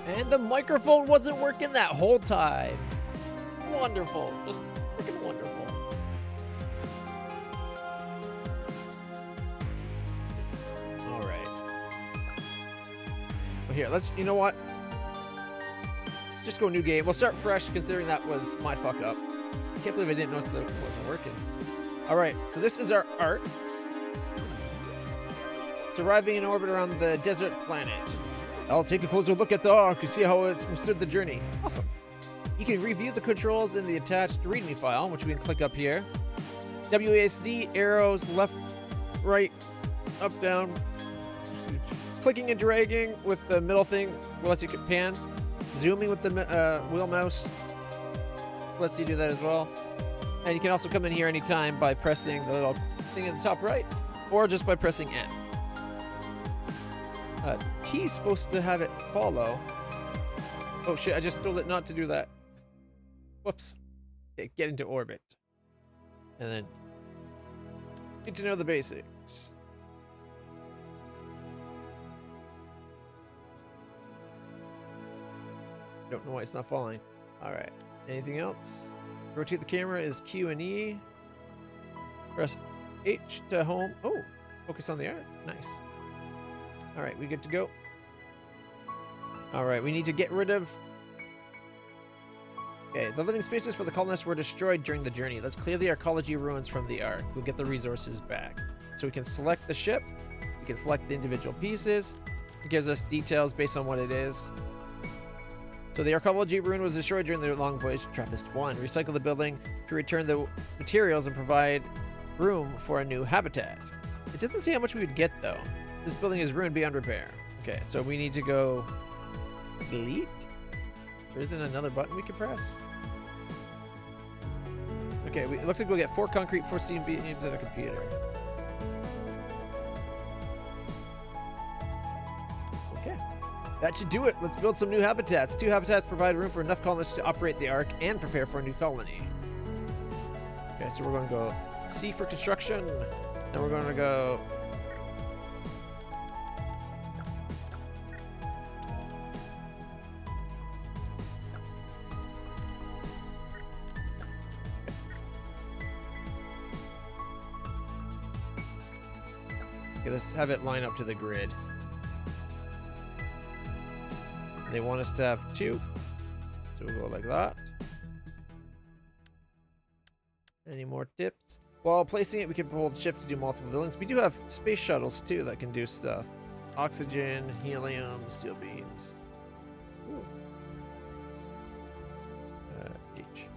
And the microphone wasn't working that whole time. Wonderful. Just freaking wonderful. All right. Well, here, you know what? Let's just go new game. We'll start fresh, considering that was my fuck up. Can't believe I didn't notice that it wasn't working. All right, so this is our arc. It's arriving in orbit around the desert planet. I'll take a closer look at the arc and see how it's withstood the journey. Awesome. You can review the controls in the attached README file, which we can click up here. WASD, arrows, left, right, up, down. Clicking and dragging with the middle thing lets you pan. Zooming with the wheel mouse lets you do that as well. And you can also come in here anytime by pressing the little thing in the top right, or just by pressing N. T is supposed to have it follow. Oh shit, I just told it not to do that. Whoops. Okay, get into orbit. And then get to know the basics. Don't know why it's not falling. Alright. Anything else? Rotate the camera is Q and E. Press H to home. Oh, focus on the art. Nice. Alright, we good to go. Alright, we need to get rid of... Okay, the living spaces for the colonists were destroyed during the journey. Let's clear the arcology ruins from the ark. We'll get the resources back. So we can select the ship. We can select the individual pieces. It gives us details based on what it is. So the arcology ruin was destroyed during the long voyage to Trappist 1. Recycle the building to return the materials and provide room for a new habitat. It doesn't say how much we would get, though. This building is ruined beyond repair. Okay, so we need to go delete? There isn't another button we can press? Okay, it looks like we'll get 4 concrete, 4 steam beams, and a computer. Okay. That should do it. Let's build some new habitats. 2 habitats provide room for enough colonists to operate the ark and prepare for a new colony. Okay, so we're going to go C for construction. Then we're going to go... Okay, let's have it line up to the grid. They want us to have 2, so we'll go like that. Any more tips? While placing it, we can hold shift to do multiple buildings. We do have space shuttles too that can do stuff. Oxygen, helium, steel beams. Ooh. H.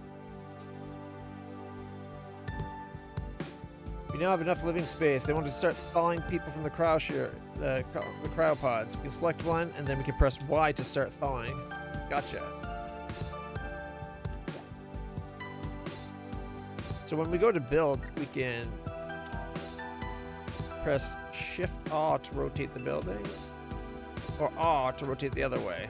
We now have enough living space. They want to start thawing people from the the cryopods. We can select one, and then we can press Y to start thawing. Gotcha. So when we go to build, we can press Shift A to rotate the buildings, or A to rotate the other way.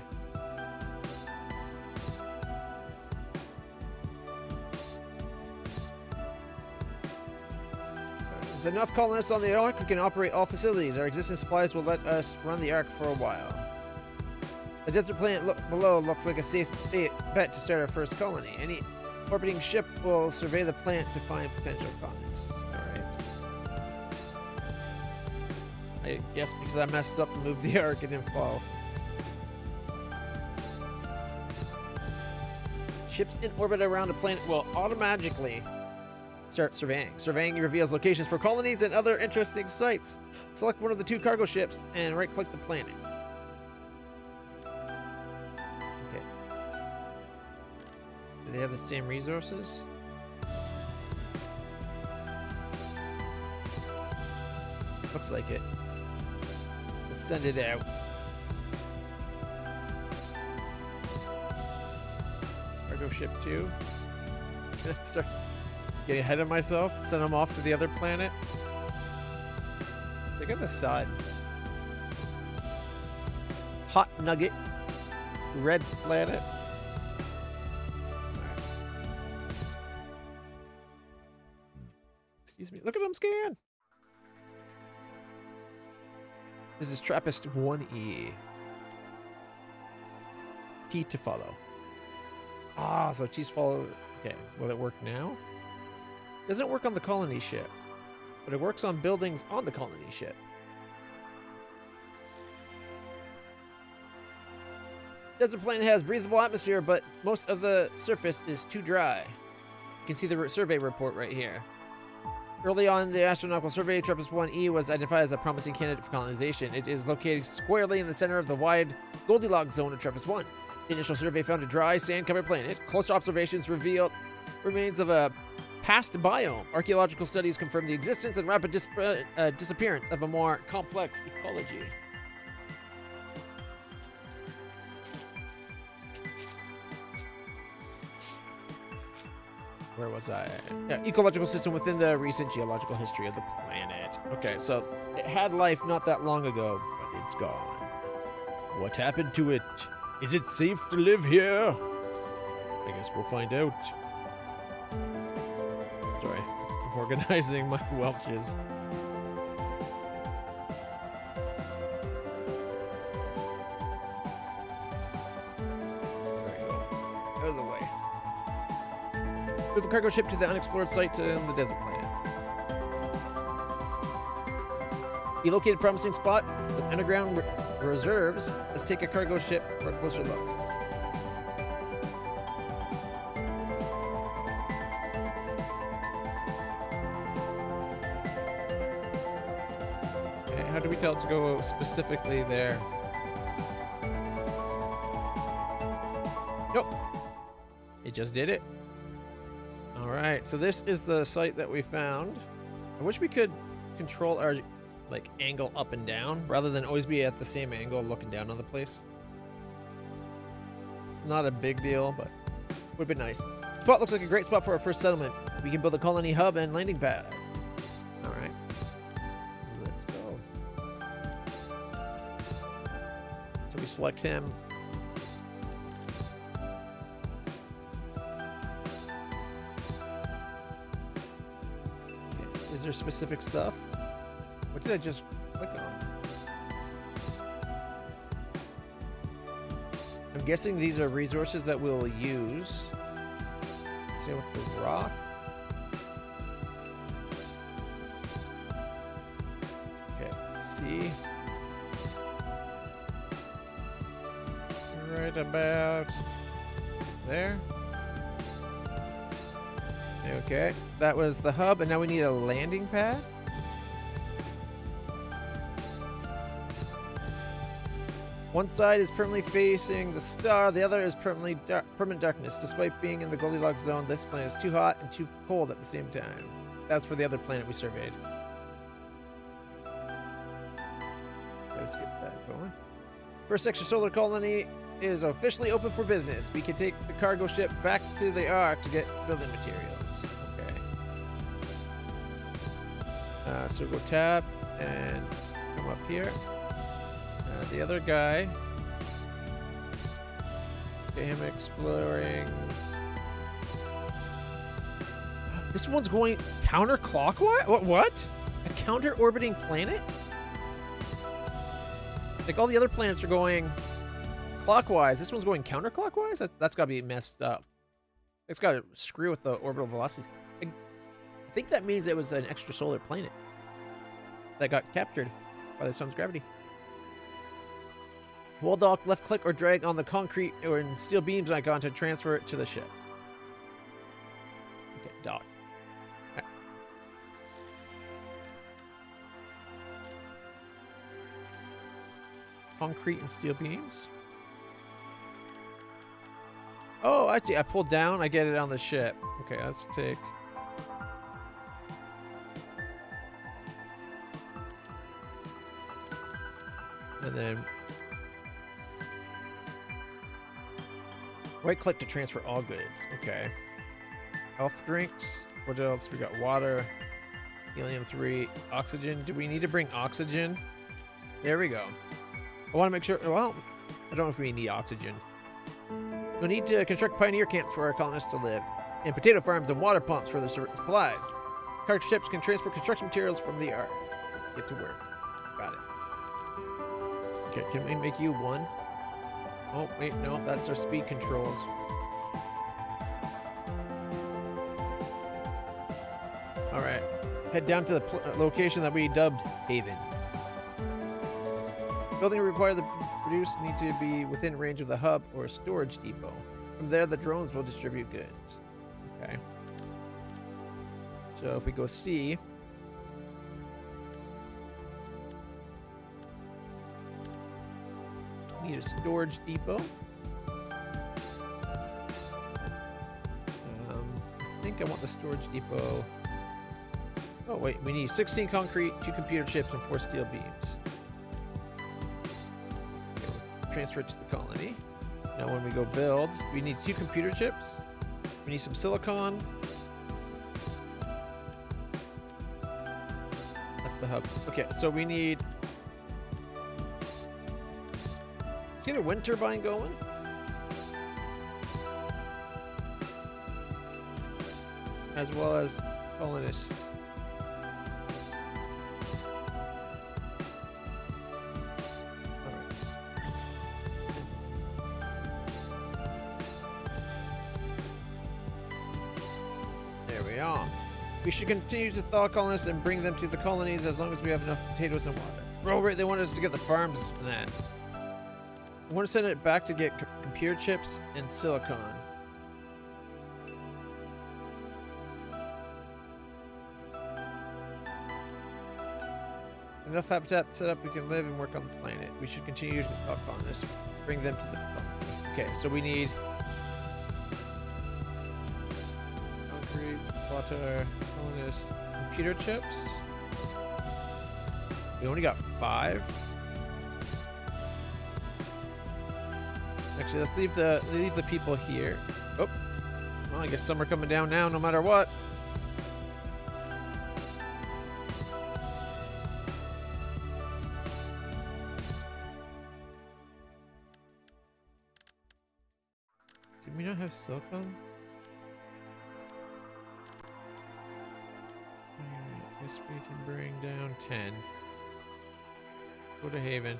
With enough colonists on the ark, we can operate all facilities. Our existing supplies will let us run the ark for a while. The desert planet below looks like a safe bet to start our first colony. Any orbiting ship will survey the planet to find potential colonists. Alright. I guess because I messed up and moved the ark, it didn't fall. Ships in orbit around a planet will automatically start surveying. Surveying reveals locations for colonies and other interesting sites. Select one of the 2 cargo ships and right-click the planet. Okay. Do they have the same resources? Looks like it. Let's send it out. Cargo ship 2. Start getting ahead of myself. Send them off to the other planet. Look at the sun. Hot nugget. Red planet. Excuse me. Look at them scan. This is Trappist 1E. T to follow. Ah, so T's follow. Okay, will it work now? Doesn't work on the colony ship, but it works on buildings on the colony ship. Desert planet has breathable atmosphere, but most of the surface is too dry. You can see the survey report right here. Early on, the astronomical survey, TRAPPIST-1E was identified as a promising candidate for colonization. It is located squarely in the center of the wide Goldilocks zone of TRAPPIST-1. The initial survey found a dry, sand-covered planet. Close observations revealed remains of a past biome. Archaeological studies confirm the existence and rapid disappearance of a more complex ecology. Where was I? Yeah, ecological system within the recent geological history of the planet. Okay, so it had life not that long ago, but it's gone. What happened to it? Is it safe to live here? I guess we'll find out. Sorry, I'm organizing my Welches. There you go. Out of the way. Move a cargo ship to the unexplored site in the desert planet. You located a promising spot with underground reserves. Let's take a cargo ship for a closer look. Okay, how do we tell it to go specifically there? Nope. It just did it. Alright, so this is the site that we found. I wish we could control our angle up and down rather than always be at the same angle looking down on the place. It's not a big deal, but would be nice. Spot looks like a great spot for our first settlement. We can build a colony hub and landing pad. Alright. Let's go. So we select him. Is there specific stuff? What did I just click on? I'm guessing these are resources that we'll use. Same with the rock. Okay, let's see. Right about there. Okay, that was the hub, and now we need a landing pad. One side is permanently facing the star, the other is permanent darkness. Despite being in the Goldilocks zone, this planet is too hot and too cold at the same time. That's for the other planet we surveyed. Let's get that going. First extrasolar colony is officially open for business. We can take the cargo ship back to the Ark to get building materials. Okay. So go tab and come up here. The other guy. Okay, him exploring. This one's going counterclockwise? What? A counter-orbiting planet? Like all the other planets are going clockwise. This one's going counterclockwise? That's got to be messed up. It's got to screw with the orbital velocities. I think that means it was an extrasolar planet that got captured by the sun's gravity. Wall dock, left click, or drag on the concrete or in steel beams icon to transfer it to the ship. Okay, dock. Okay. Concrete and steel beams. Oh, I see. I pulled down, I get it on the ship. Okay, let's take... And then... right click to transfer all goods. Okay. Health drinks. What else? We got water. Helium-3. Oxygen. Do we need to bring oxygen? There we go. I want to make sure... Well, I don't know if we need oxygen. We'll need to construct pioneer camps for our colonists to live. And potato farms and water pumps for the supplies. Cargo ships can transport construction materials from the Ark. Let's get to work. Got it. Okay, can we make you one? Oh, wait, no, that's our speed controls. All right, head down to the location that we dubbed Haven. Building required the produce need to be within range of the hub or storage depot. From there, the drones will distribute goods. Okay. So if we go C, need a storage depot. I think I want the storage depot. Oh wait, we need 16 concrete, 2 computer chips, and 4 steel beams. Okay, we'll transfer it to the colony. Now when we go build, we need 2 computer chips. We need some silicon. That's the hub. Okay, so we need... Let's get a wind turbine going. As well as colonists. There we are. We should continue to thaw colonists and bring them to the colonies as long as we have enough potatoes and water. Oh, right, they want us to get the farms and that. I want to send it back to get computer chips and silicon. Enough habitat set up, we can live and work on the planet. We should continue to talk on this. Bring them to the colony. Okay, so we need concrete, water, colonists, computer chips. We only got 5. Actually, let's leave the people here. Oh, well, I guess some are coming down now, no matter what. Did we not have silicon? Alright, guess we can bring down 10. Go to Haven.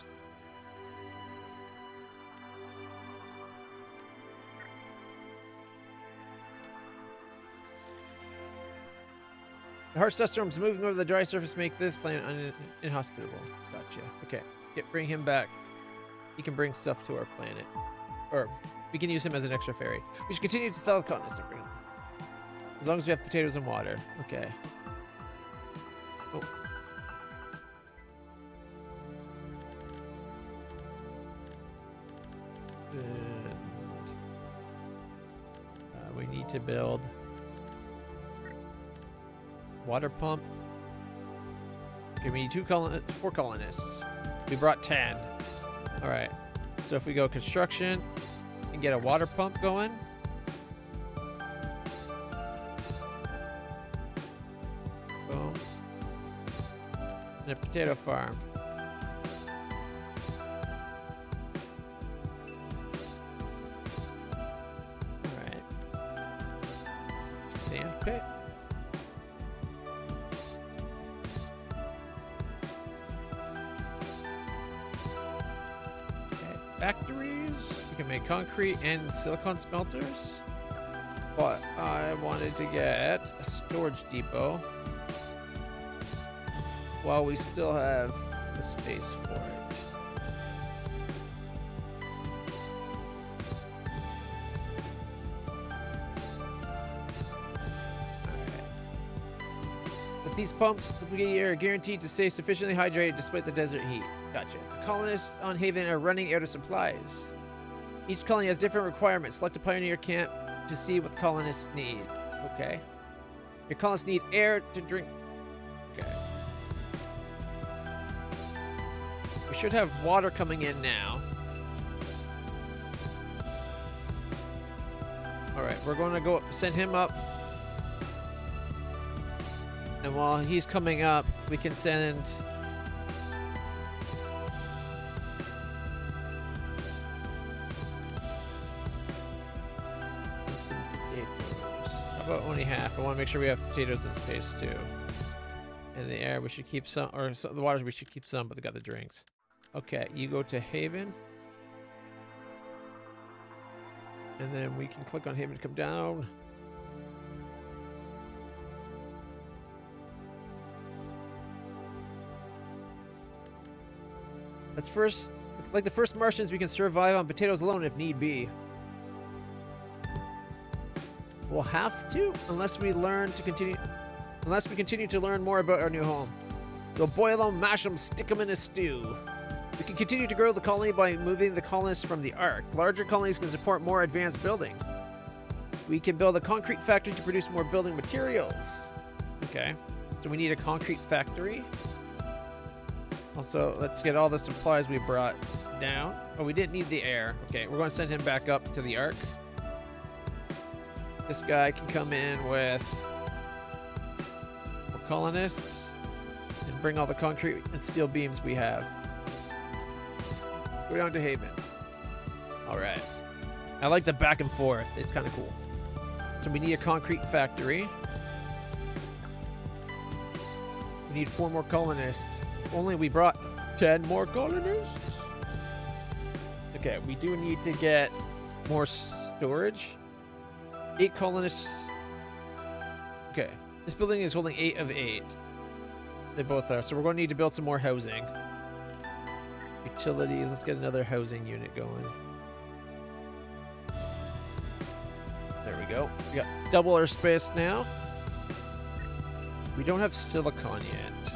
The harsh dust storms moving over the dry surface make this planet inhospitable. Gotcha. Okay, bring him back. He can bring stuff to our planet. Or we can use him as an extra ferry. We should continue to thaw the continents. As long as we have potatoes and water. Okay. Oh. And we need to build water pump. Okay, we need 4 colonists. We brought 10. All right. So if we go construction and get a water pump going. Boom. And a potato farm. All right. Sand pit. Factories. We can make concrete and silicon smelters. But I wanted to get a storage depot while we still have the space for it. With these pumps, we are guaranteed to stay sufficiently hydrated despite the desert heat. Gotcha. The colonists on Haven are running out of supplies. Each colony has different requirements. Select a pioneer camp to see what the colonists need. Okay. Your colonists need air to drink. Okay. We should have water coming in now. Alright, we're going to go send him up. And while he's coming up, we can send... some potatoes. How about only half? I want to make sure we have potatoes in space too. And the air, we should keep some, or some, the waters, we should keep some, but we got the drinks. Okay, you go to Haven. And then we can click on him to come down. Let's first, like the first Martians, we can survive on potatoes alone if need be. We'll have to, unless we continue to learn more about our new home. We'll boil them, mash them, stick them in a stew. We can continue to grow the colony by moving the colonists from the Ark. Larger colonies can support more advanced buildings. We can build a concrete factory to produce more building materials. Okay, so we need a concrete factory. Also, let's get all the supplies we brought down. Oh, we didn't need the air. Okay, we're going to send him back up to the Ark. This guy can come in with more colonists and bring all the concrete and steel beams we have. Go down to Haven. All right. I like the back and forth. It's kind of cool. So we need a concrete factory. We need 4 more colonists. If only we brought 10 more colonists. Okay, we do need to get more storage. 8 colonists. Okay, this building is holding 8 of 8. They both are, so we're going to need to build some more housing. Utilities, let's get another housing unit going. There we go. We got double our space now. We don't have silicon yet,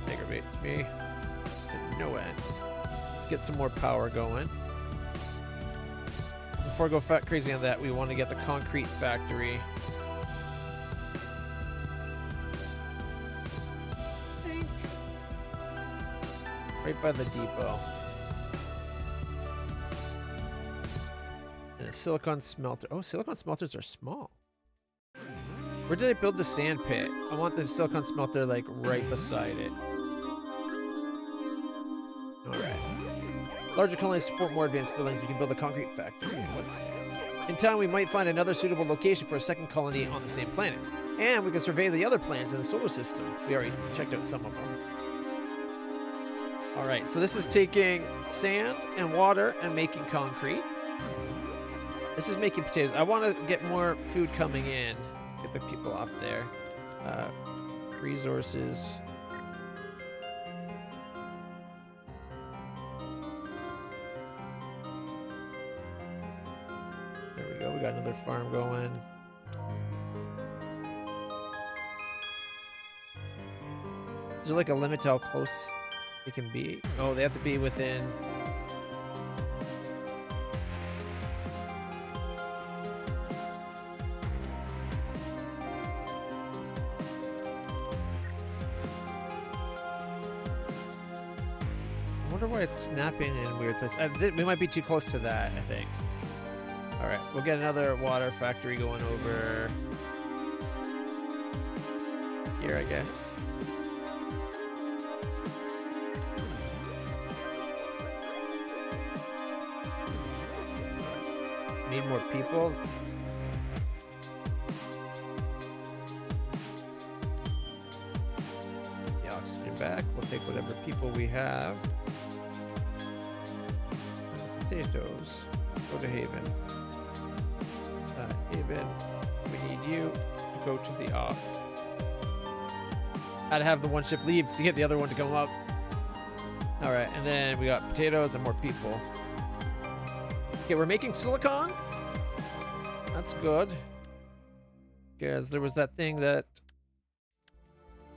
which aggravates me to no end. Let's get some more power going. Before I go crazy on that, we want to get the concrete factory. I think right by the depot. And a silicon smelter. Oh, silicon smelters are small. Where did I build the sand pit? I want the silicon smelter like right beside it. Alright. Larger colonies support more advanced buildings. We can build a concrete factory. What's next? In time, we might find another suitable location for a second colony on the same planet. And we can survey the other planets in the solar system. We already checked out some of them. Alright, so this is taking sand and water and making concrete. This is making potatoes. I want to get more food coming in. Get the people off there. Resources. There we go. We got another farm going. Is there like a limit to how close it can be? Oh, they have to be within... I wonder why it's snapping in weird places. We might be too close to that, I think. Alright, we'll get another water factory going over here, I guess. Need more people. The oxygen back. We'll take whatever people we have. Potatoes. Go to Haven. Haven. We need you to go to the off. Had to have the one ship leave to get the other one to come up. Alright, and then we got potatoes and more people. Okay, we're making silicon. That's good. Because there was that thing that...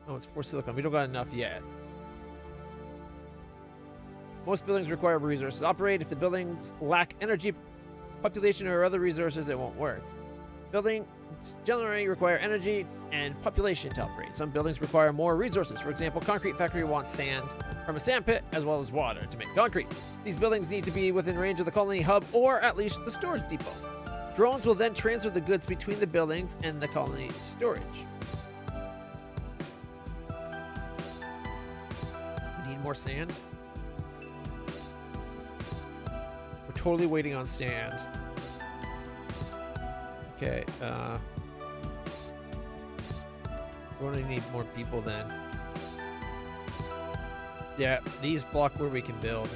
Oh, it's 4 silicon. We don't got enough yet. Most buildings require resources to operate. If the buildings lack energy, population, or other resources, it won't work. Buildings generally require energy and population to operate. Some buildings require more resources. For example, concrete factory wants sand from a sand pit as well as water to make concrete. These buildings need to be within range of the colony hub or at least the storage depot. Drones will then transfer the goods between the buildings and the colony storage. We need more sand. We're totally waiting on sand. Okay, we're gonna need more people then. Yeah, these block where we can build.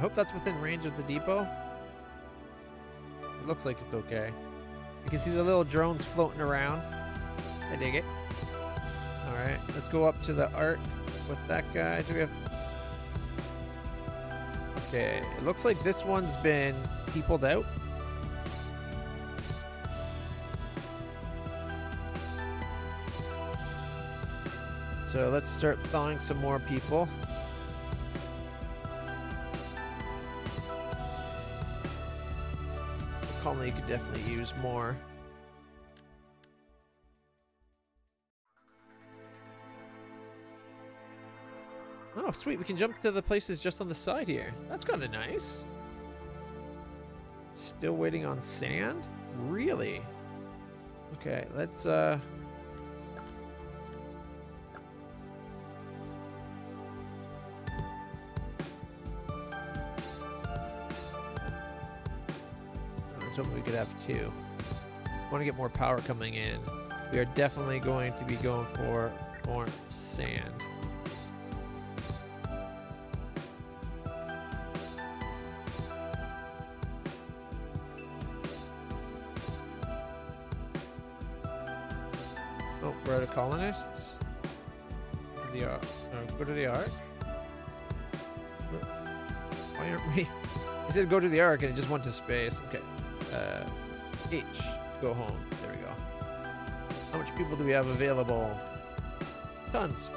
I hope that's within range of the depot. It looks like it's okay. You can see the little drones floating around. I dig it. Alright, let's go up to the arc with that guy. Do we have... Okay, it looks like this one's been peopled out. So let's start thawing some more people. The colony could definitely use more. Oh, sweet. We can jump to the places just on the side here. That's kind of nice. Still waiting on sand? Really? Okay, let's, I was hoping we could have two. Want to get more power coming in. We are definitely going to be going for more sand. Oh, we're out of colonists. Go to the Ark. Why aren't we? I said go to the Ark and it just went to space. Okay. H. Go home. There we go. How much people do we have available? Tons.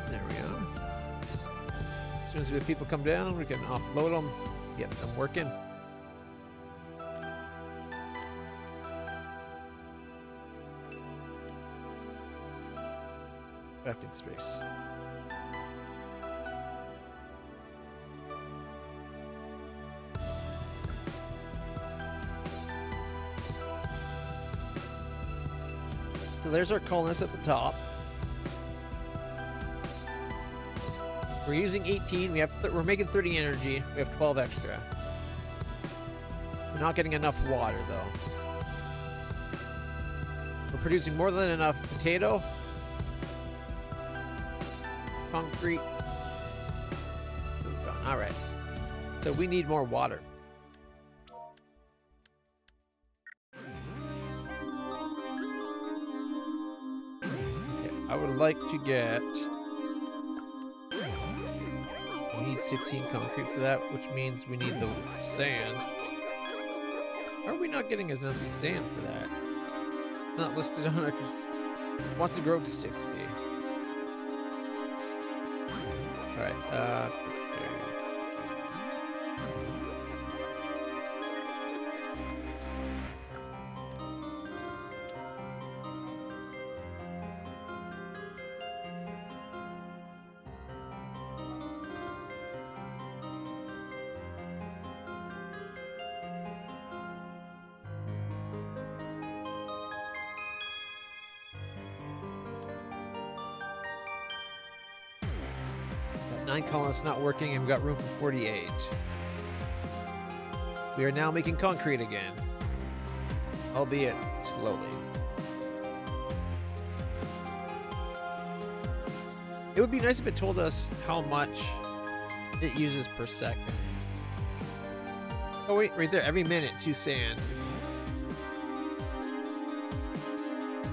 There we are. As soon as the people come down, we can offload them, get them working. Back in space. So there's our colonists at the top. We're using 18. We're making 30 energy. We have 12 extra. We're not getting enough water though. We're producing more than enough potato. Concrete. All right. So we need more water. Okay, I would like to get... We need 16 concrete for that, which means we need the sand. Why are we not getting enough sand for that? Not listed on our... Wants to grow to 60. Alright, there you go. Got 9 colonists not working, and we've got room for 48. We are now making concrete again, albeit slowly. It would be nice if it told us how much it uses per second. Oh wait, right there, every minute, 2 sand.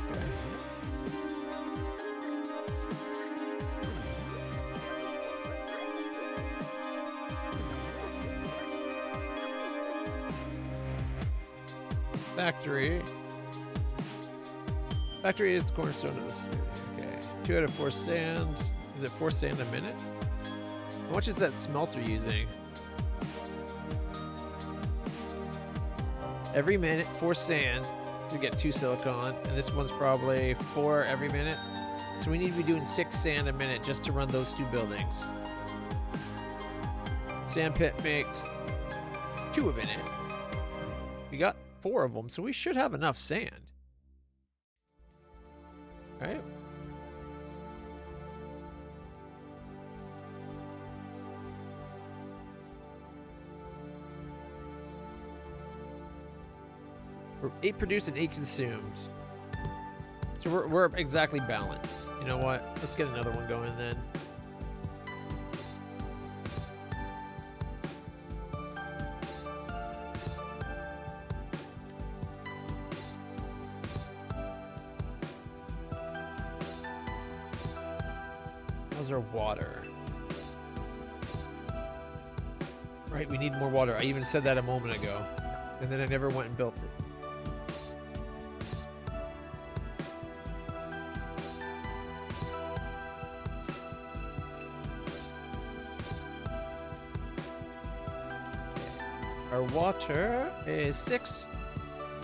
Okay. Factory. Factory is the cornerstone of this. Okay. 2 out of 4 sand. Is it 4 sand a minute? How much is that smelter using? Every minute, 4 sand to get 2 silicon, and this one's probably 4 every minute. So we need to be doing 6 sand a minute just to run those 2 buildings. Sand pit makes 2 a minute. We got 4 of them, so we should have enough sand. Right? 8 produced and 8 consumed. So we're exactly balanced. You know what? Let's get another one going then. How's our water? Right, we need more water. I even said that a moment ago. And then I never went and built it. Our water is 6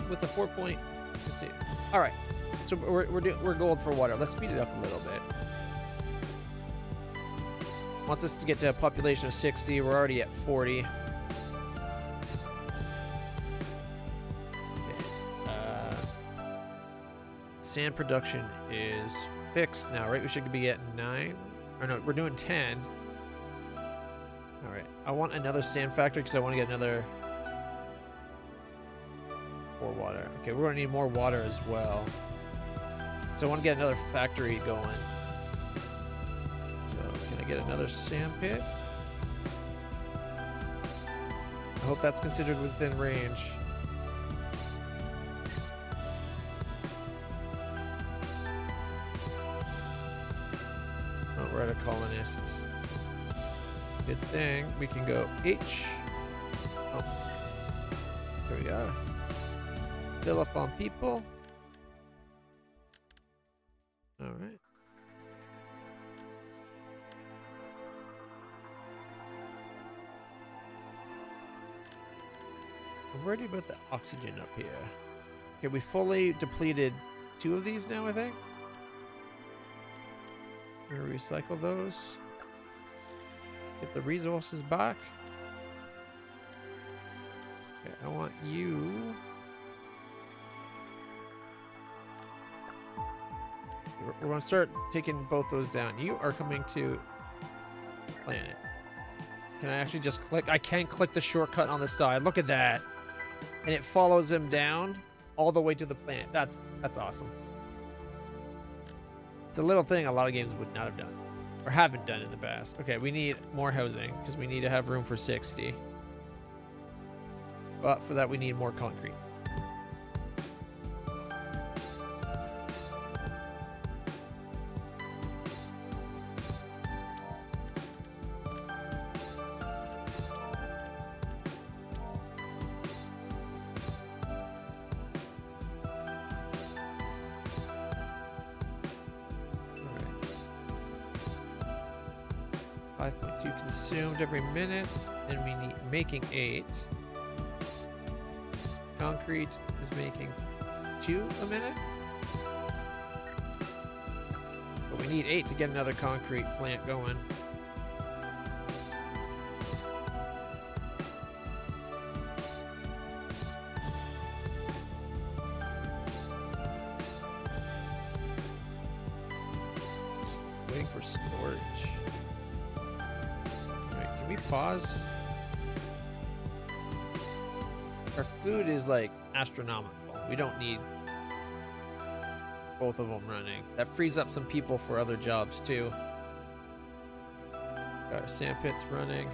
with a 4.2. All right, so we're gold for water. Let's speed it up a little bit. Wants us to get to a population of 60. We're already at 40. Okay. Sand production is fixed now, right? We should be at 9. Or no, we're doing 10. All right. I want another sand factory because I want to get another... more water. Okay, we're going to need more water as well. So I want to get another factory going. Get another sand pit. I hope that's considered within range. Oh, we're at a colonists. Good thing we can go H. Oh, there we go. Fill up on people. All right. I'm worried about the oxygen up here. Okay, we fully depleted 2 of these now, I think. We're gonna recycle those. Get the resources back. Okay, I want you. We're gonna start taking both those down. You are coming to planet. Can I actually just click? I can click the shortcut on the side. Look at that. And it follows him down all the way to the planet. That's awesome. It's a little thing a lot of games would not have done. Or haven't done in the past. Okay, we need more housing because we need to have room for 60. But for that we need more concrete. Every minute, and we need making 8. Concrete is making 2 a minute, but we need 8 to get another concrete plant going. Waiting for storage. Pause. Our food is like astronomical. We don't need both of them running. That frees up some people for other jobs too. Got our sand pits running.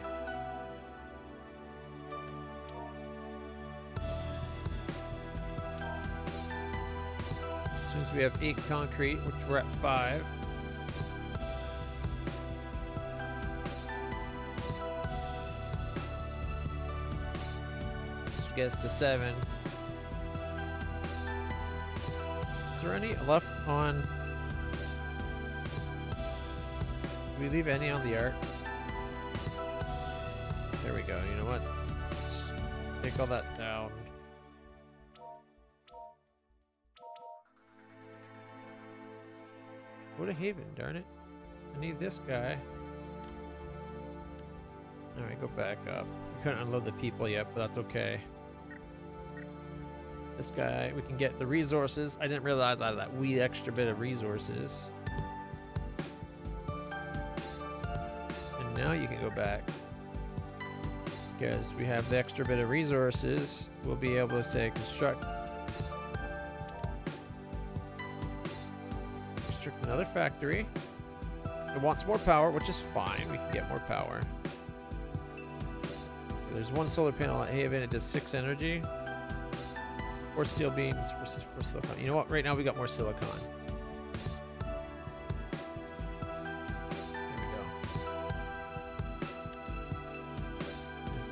As soon as we have 8 concrete, which we're at 5. Gets to 7. Is there any left on? Did we leave any on the ark? There we go. You know what? Just take all that down. Go to Haven, darn it. I need this guy. Alright, go back up. We couldn't unload the people yet, but that's okay. This guy, we can get the resources. I didn't realize I had that wee extra bit of resources. And now you can go back. Because we have the extra bit of resources, we'll be able to say construct Another factory. It wants more power, which is fine. We can get more power. There's one solar panel at Haven. It does 6 energy. 4 steel beams for silicon. You know what? Right now we got more silicon. There we go.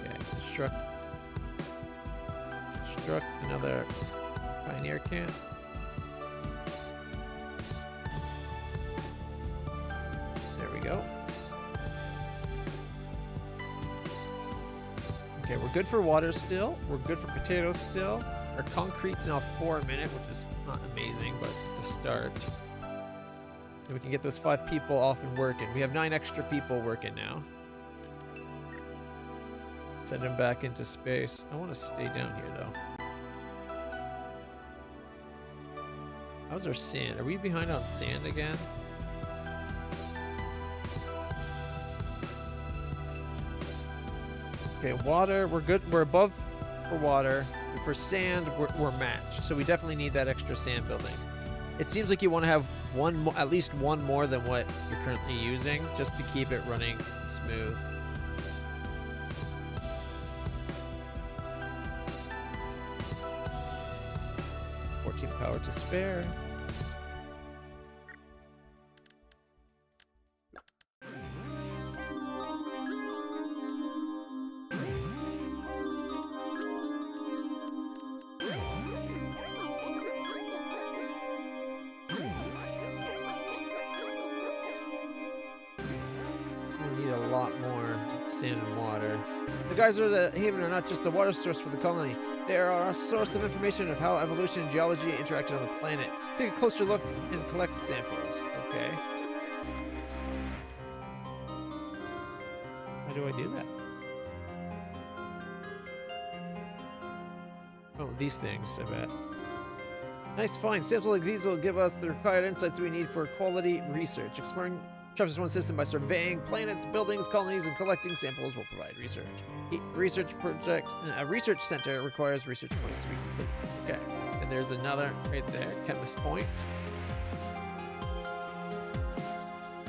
Okay, construct another pioneer camp. There we go. Okay, we're good for water still. We're good for potatoes still. Our concrete's now 4 a minute, which is not amazing, but it's a start. And we can get those 5 people off and working. We have 9 extra people working now. Send them back into space. I want to stay down here, though. How's our sand? Are we behind on sand again? Okay, water, we're good. We're above for water. For sand, we're matched. So we definitely need that extra sand building. It seems like you want to have at least one more than what you're currently using, just to keep it running smooth. Power to spare. We need a lot more sand and water. The geysers at Haven are not just a water source for the colony. They are a source of information of how evolution and geology interacted on the planet. Take a closer look and collect samples. Okay. How do I do that? Oh, these things, I bet. Nice find. Samples like these will give us the required insights we need for quality research. Exploring Trappist One system by surveying planets, buildings, colonies, and collecting samples will provide research. Research projects. A research center requires research points to be complete. Okay, and there's another right there, Chemist Point.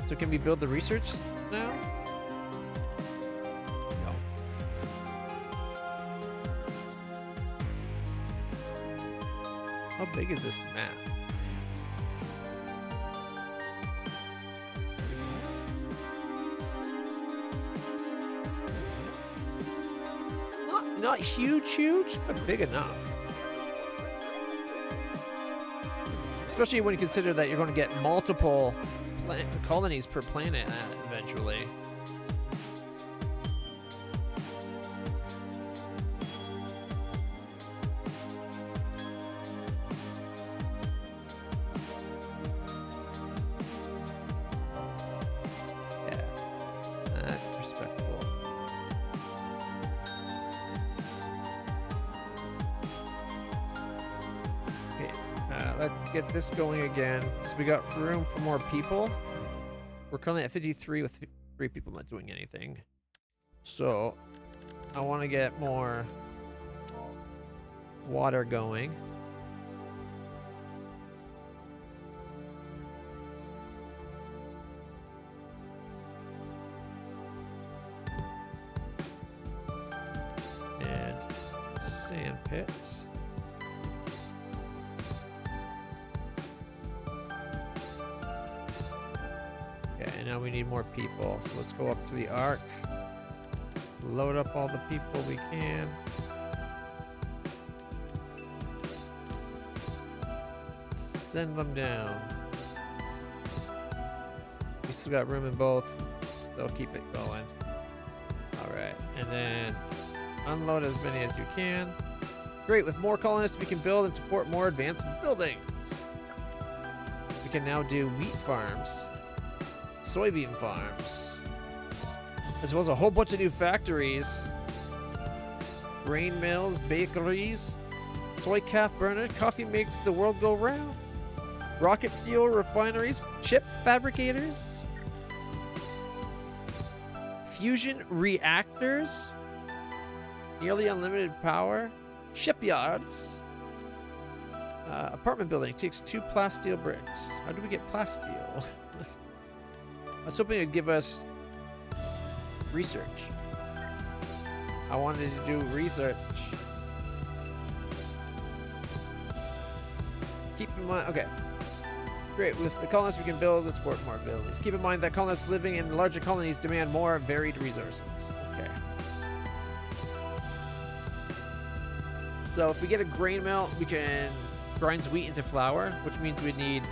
So can we build the research now? No. How big is this map? Not huge, but big enough. Especially when you consider that you're going to get multiple colonies per planet eventually. Let's get this going again. So we got room for more people. We're currently at 53 with 3 people not doing anything. So I want to get more water going. And sand pits. Now we need more people, so let's go up to the Ark, load up all the people we can. Send them down. We still got room in both, so keep it going. Alright, and then unload as many as you can. Great, with more colonists we can build and support more advanced buildings. We can now do wheat farms. Soybean farms, as well as a whole bunch of new factories, grain mills, bakeries, soy calf burner, coffee makes the world go round, rocket fuel refineries, chip fabricators, fusion reactors, nearly unlimited power, shipyards, Apartment building takes 2 plasteel bricks. How do we get plasteel? I was hoping it'd give us research. I wanted to do research. Keep in mind, okay. Great, with the colonists we can build and support more abilities. Keep in mind that colonists living in larger colonies demand more varied resources. Okay. So if we get a grain mill, we can grind wheat into flour, which means we need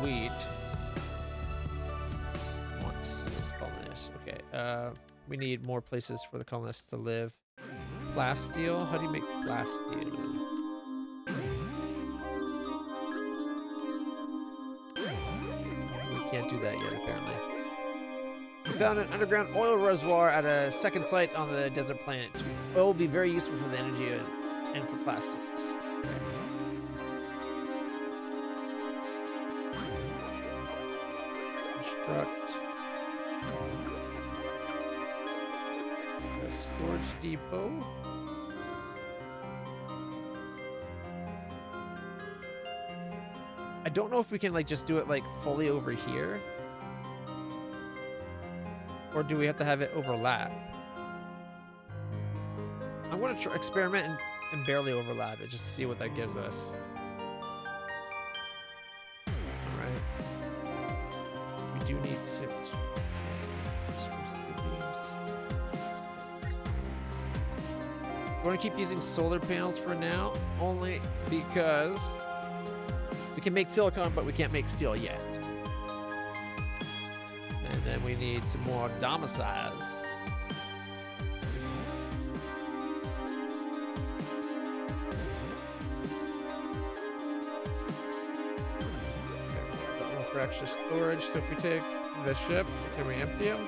wheat. Once colonists, okay. We need more places for the colonists to live. Plasteel, how do you make plasteel? We can't do that yet, apparently. We found an underground oil reservoir at a second site on the desert planet. Oil will be very useful for the energy and for plastics. Construct a storage depot. I don't know if we can like just do it like fully over here, or do we have to have it overlap? I'm gonna experiment and barely overlap it just to see what that gives us. All right, we do need 6. We're gonna keep using solar panels for now, only because we can make silicon, but we can't make steel yet. And then we need some more domiciles. Got more for extra storage, so if we take the ship, can we empty them?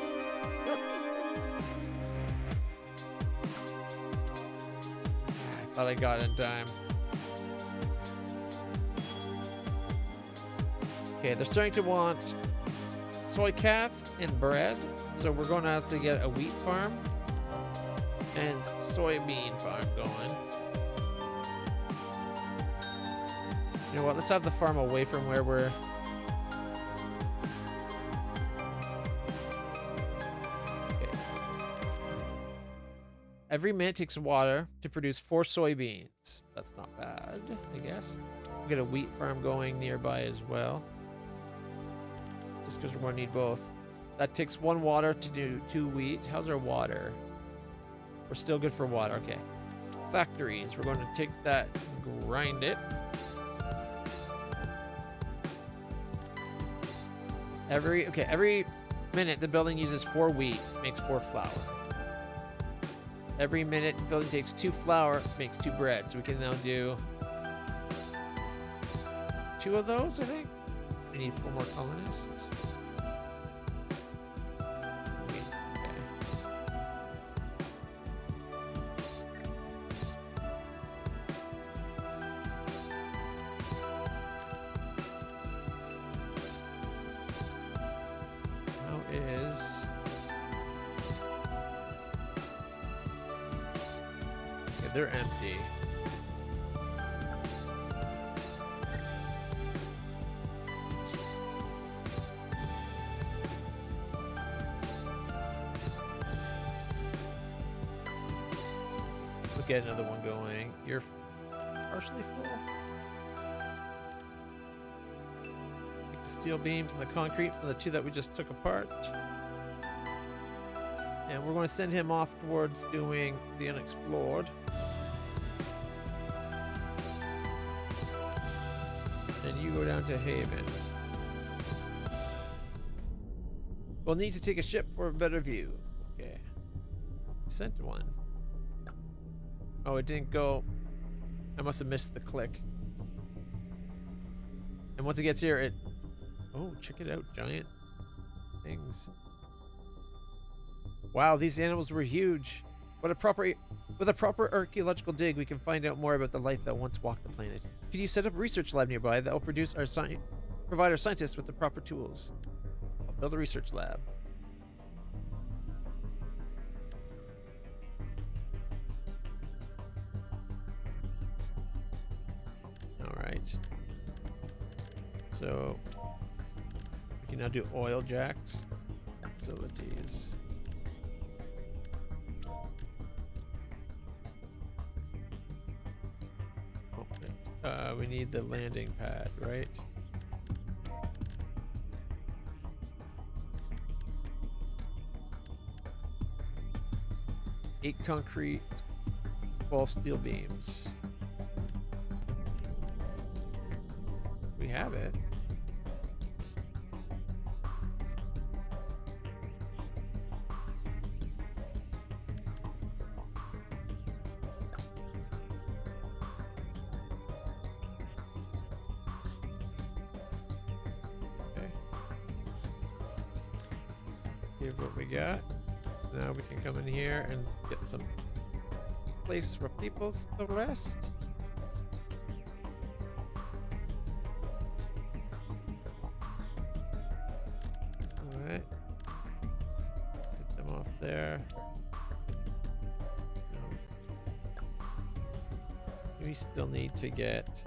I thought I got it in time. Okay, they're starting to want soy calf and bread, so we're going to have to get a wheat farm and soybean farm going. You know what? Let's have the farm away from where we're. Okay. Every minute takes water to produce 4 soybeans. That's not bad, I guess. We'll get a wheat farm going nearby as well. Just because we're going to need both. That takes 1 water to do 2 wheat. How's our water? We're still good for water. Okay. Factories. We're going to take that, grind it. Every minute the building uses 4 wheat, makes 4 flour. Every minute the building takes 2 flour, makes 2 bread. So we can now do 2 of those, I think. We need 4 more colonists. Wait, okay. How is... Okay, they're empty. Get another one going. You're partially full. Take the steel beams and the concrete from the 2 that we just took apart. And we're going to send him off towards doing the unexplored. And you go down to Haven. We'll need to take a ship for a better view. Okay. Sent one. Oh, it didn't go. I must have missed the click. And once it gets here, it... Oh, check it out. Giant things. Wow, these animals were huge. With a proper archaeological dig, we can find out more about the life that once walked the planet. Could you set up a research lab nearby that will provide our scientists with the proper tools? I'll build a research lab. All right. So we can now do oil jacks. Facilities. Okay. We need the landing pad, right? Eight concrete, 12 steel beams. We have it. Okay. Here's what we got. Now we can come in here and get some place for people to rest. Alright. Get them off there. No. We still need to get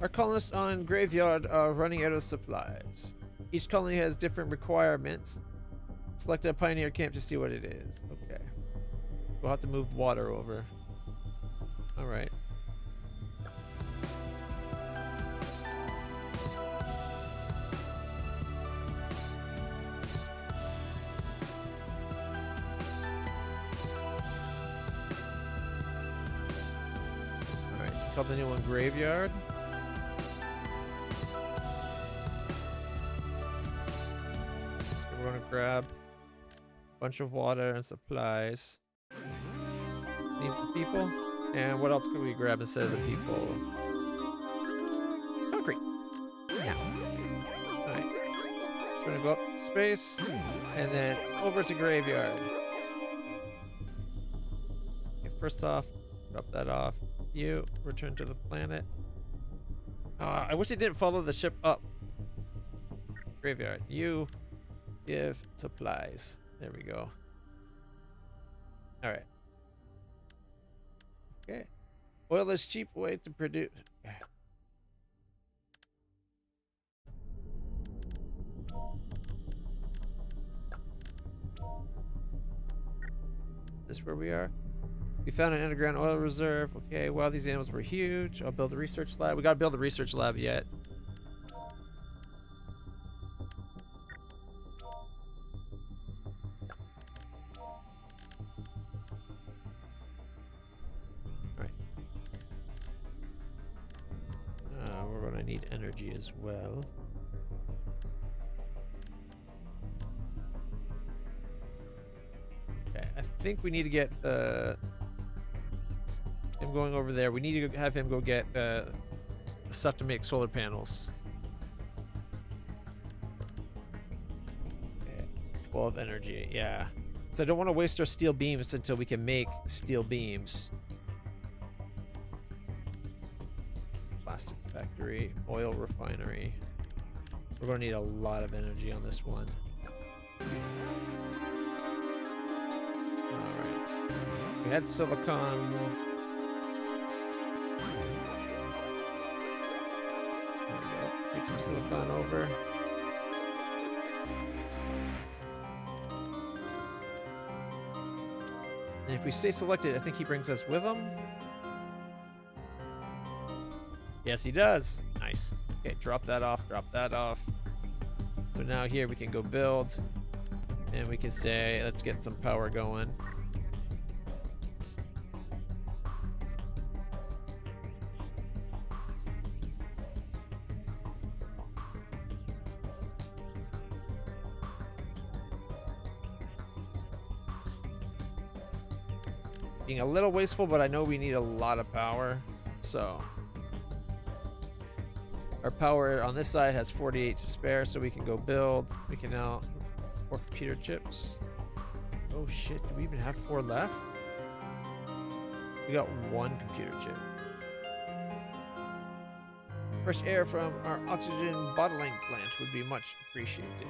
our colonists on Graveyard are running out of supplies. Each colony has different requirements. Select a pioneer camp to see what it is. Okay. We'll have to move water over. Alright. Call the new one Graveyard. So we're gonna grab a bunch of water and supplies. Need the people. And what else can we grab instead of the people? Concrete. Yeah. Alright. So we're gonna go up space and then over to Graveyard. Okay, first off, drop that off. You return to the planet. I wish it didn't follow the ship up. Graveyard. You give supplies. There we go. All right. Okay. Oil is cheap way to produce. Okay. Is this where we are? We found an underground oil reserve. Okay, wow, these animals were huge. I'll build a research lab. We gotta build a research lab yet. Alright. We're gonna need energy as well. Okay, I think we need to get him going over there. We need to have him go get stuff to make solar panels. Okay. 12 energy, yeah. So I don't want to waste our steel beams until we can make steel beams. Plastic factory, oil refinery. We're going to need a lot of energy on this one. Alright. We had silicon. Take some silicon over. And if we stay selected, I think he brings us with him. Yes, he does. Nice. Okay, drop that off, drop that off. So now here we can go build. And we can say, let's get some power going. Being a little wasteful, but I know we need a lot of power. So our power on this side has 48 to spare, so we can go build. We can now 4 computer chips. Oh shit, do we even have 4 left? We got 1 computer chip. Fresh air from our oxygen bottling plant would be much appreciated.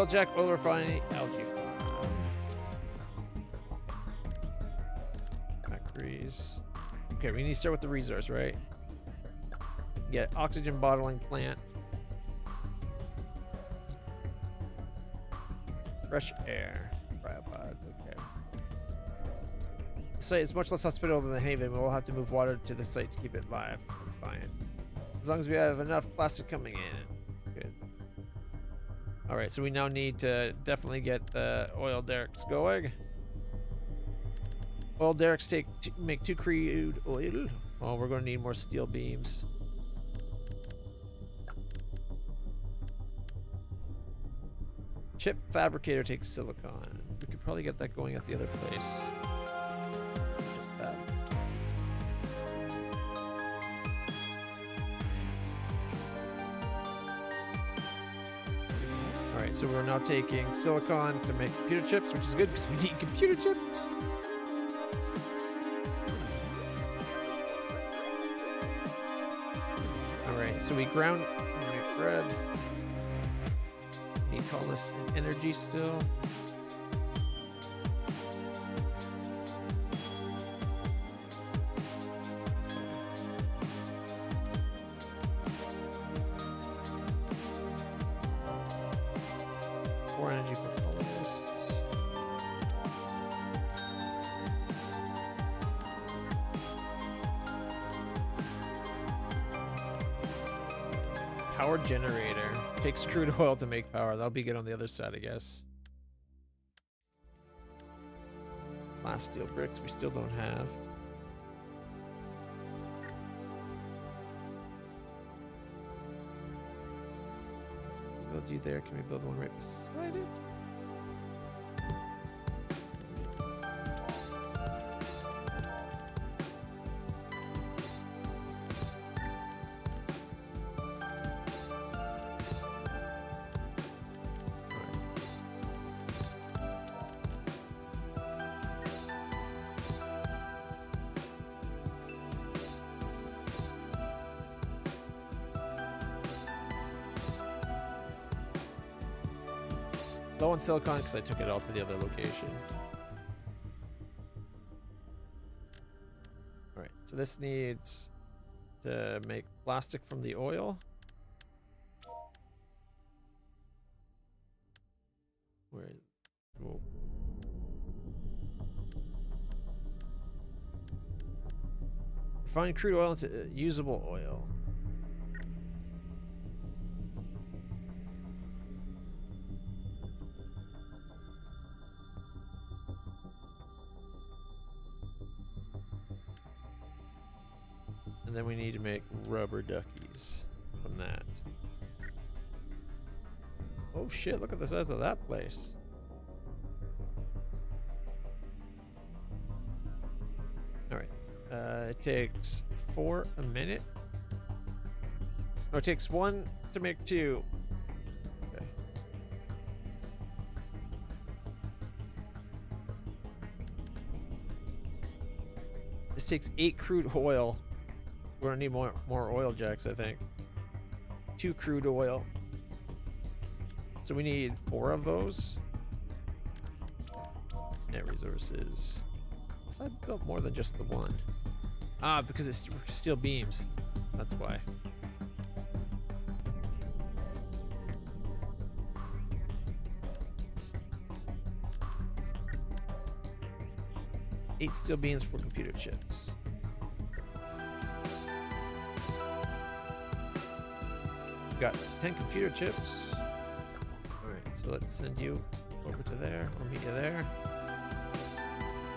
oil jack, oil refining, algae farm. Factories. Okay, we need to start with the resource, right? Get oxygen bottling plant. Fresh air. Cryopod, okay. The site is much less hospitable than the Haven. We'll have to move water to the site to keep it live. That's fine. As long as we have enough plastic coming in. Good. Alright, so we now need to definitely get the oil derricks going. Oil derricks make 2 crude oil. Oh, we're going to need more steel beams. Chip fabricator takes silicon. We could probably get that going at the other place. Alright, so we're now taking silicon to make computer chips, which is good because we need computer chips. Alright, so we ground bread. Need to call this energy still. More energy for colonists. Power generator. Takes crude oil to make power. That'll be good on the other side, I guess. Last steel bricks we still don't have. Build you there. Can we build one right beside it? Low on silicon because I took it all to the other location. Alright, so this needs to make plastic from the oil. Where is it? Whoa. Refine crude oil into usable oil. And then we need to make rubber duckies from that. Oh shit, look at the size of that place. Alright. It takes 4 a minute. Oh, it takes 1 to make 2. Okay. This takes 8 crude oil. We're gonna need more oil jacks, I think. 2 crude oil. So we need 4 of those. Net resources. If I built more than just the 1. Ah, because it's steel beams. That's why. Eight steel beams for computer chips. Got 10 computer chips. Alright, so let's send you over to there, or meet you there.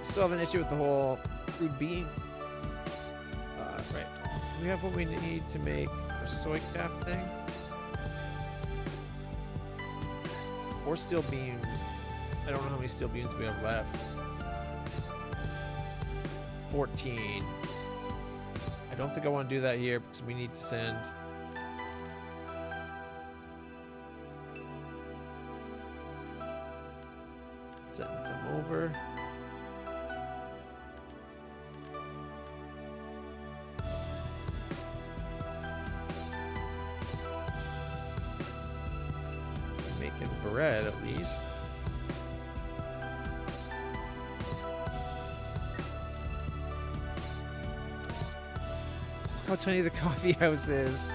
Still have an issue with the whole crude beam. Right. We have what we need to make a soy calf thing. 4 steel beams. I don't know how many steel beams we have left. 14. I don't think I want to do that here because we need to send some over. Making bread. bread at least. Look how tiny the coffee house is.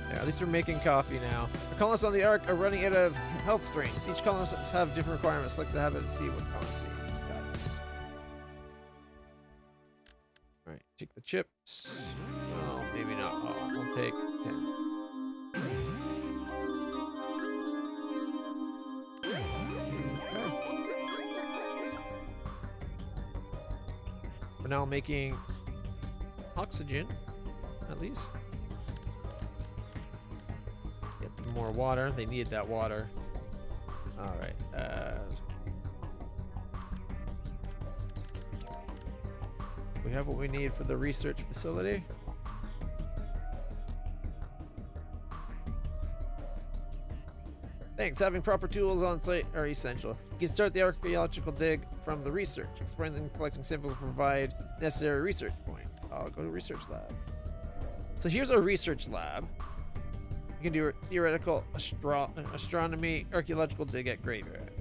Yeah, at least we're making coffee now. The colonists on the Ark are running out of health strings. Each colonist have different requirements. Select the habit and see what colonist needs. Alright, take the chips. Well, maybe not. Oh, we'll take 10. We're now making oxygen, at least. Get more water. They need that water. All right. We have what we need for the research facility. Thanks. Having proper tools on site are essential. You can start the archaeological dig from the research. Exploring and collecting samples provide necessary research points. I'll go to research lab. So here's our research lab. You can do a theoretical astronomy archaeological dig at graveyard.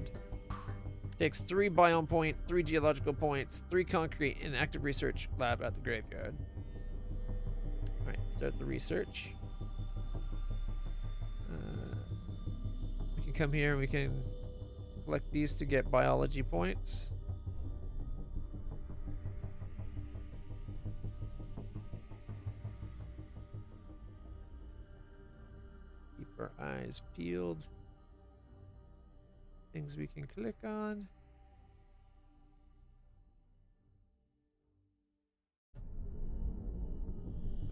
Takes 3 biome points, 3 geological points, 3 concrete, and active research lab at the graveyard. All right, start the research. We can come here and we can collect these to get biology points. Keep our eyes peeled. Things we can click on.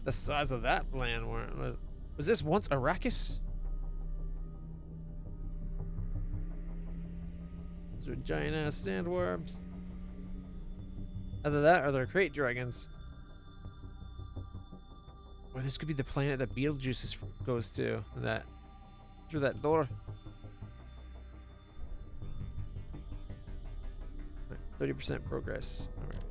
The size of that landworm. Was this once Arrakis? Those are giant ass sandworms. Either that or they're crate dragons. Or this could be the planet that Beetlejuice goes to. That through that door. 30% progress. All right.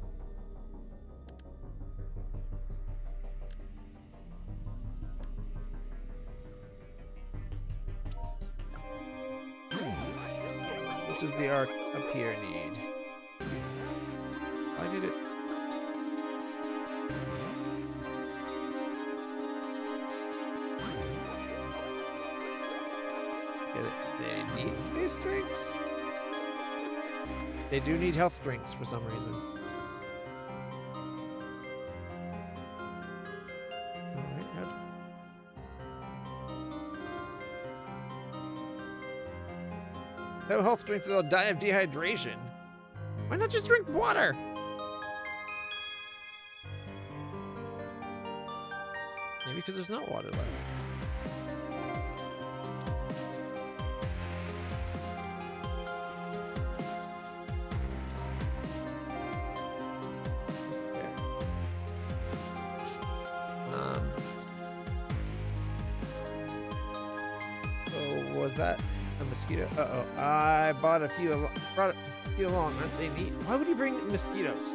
What does the arc up here need? Why did it? They need space drinks? They do need health drinks for some reason. Alright, without health drinks, they'll die of dehydration. Why not just drink water? Maybe because there's not water left. Was that a mosquito? Uh-oh. I brought a few along. Aren't they neat? Why would he bring mosquitoes?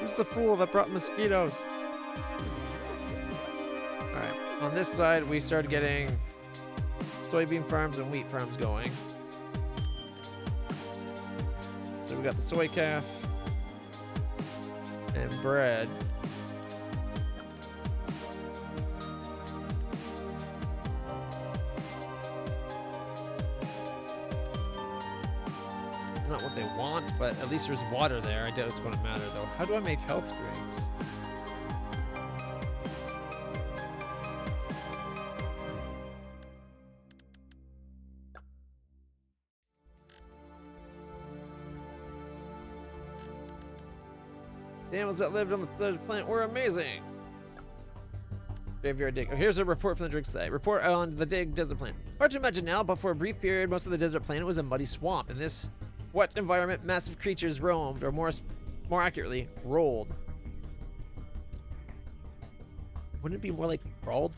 Who's the fool that brought mosquitoes? Alright. On this side, we started getting soybean farms and wheat farms going. So we got the soy calf and bread. Not what they want, but at least there's water there. I doubt it's going to matter though. How do I make health drinks? The animals that lived on the planet were amazing. Graveyard dig. Oh, here's a report from the drink site. Report on the dig desert planet. Hard to imagine now, but for a brief period, most of the desert planet was a muddy swamp. In this wet environment, massive creatures roamed, or more accurately, rolled. Wouldn't it be more like crawled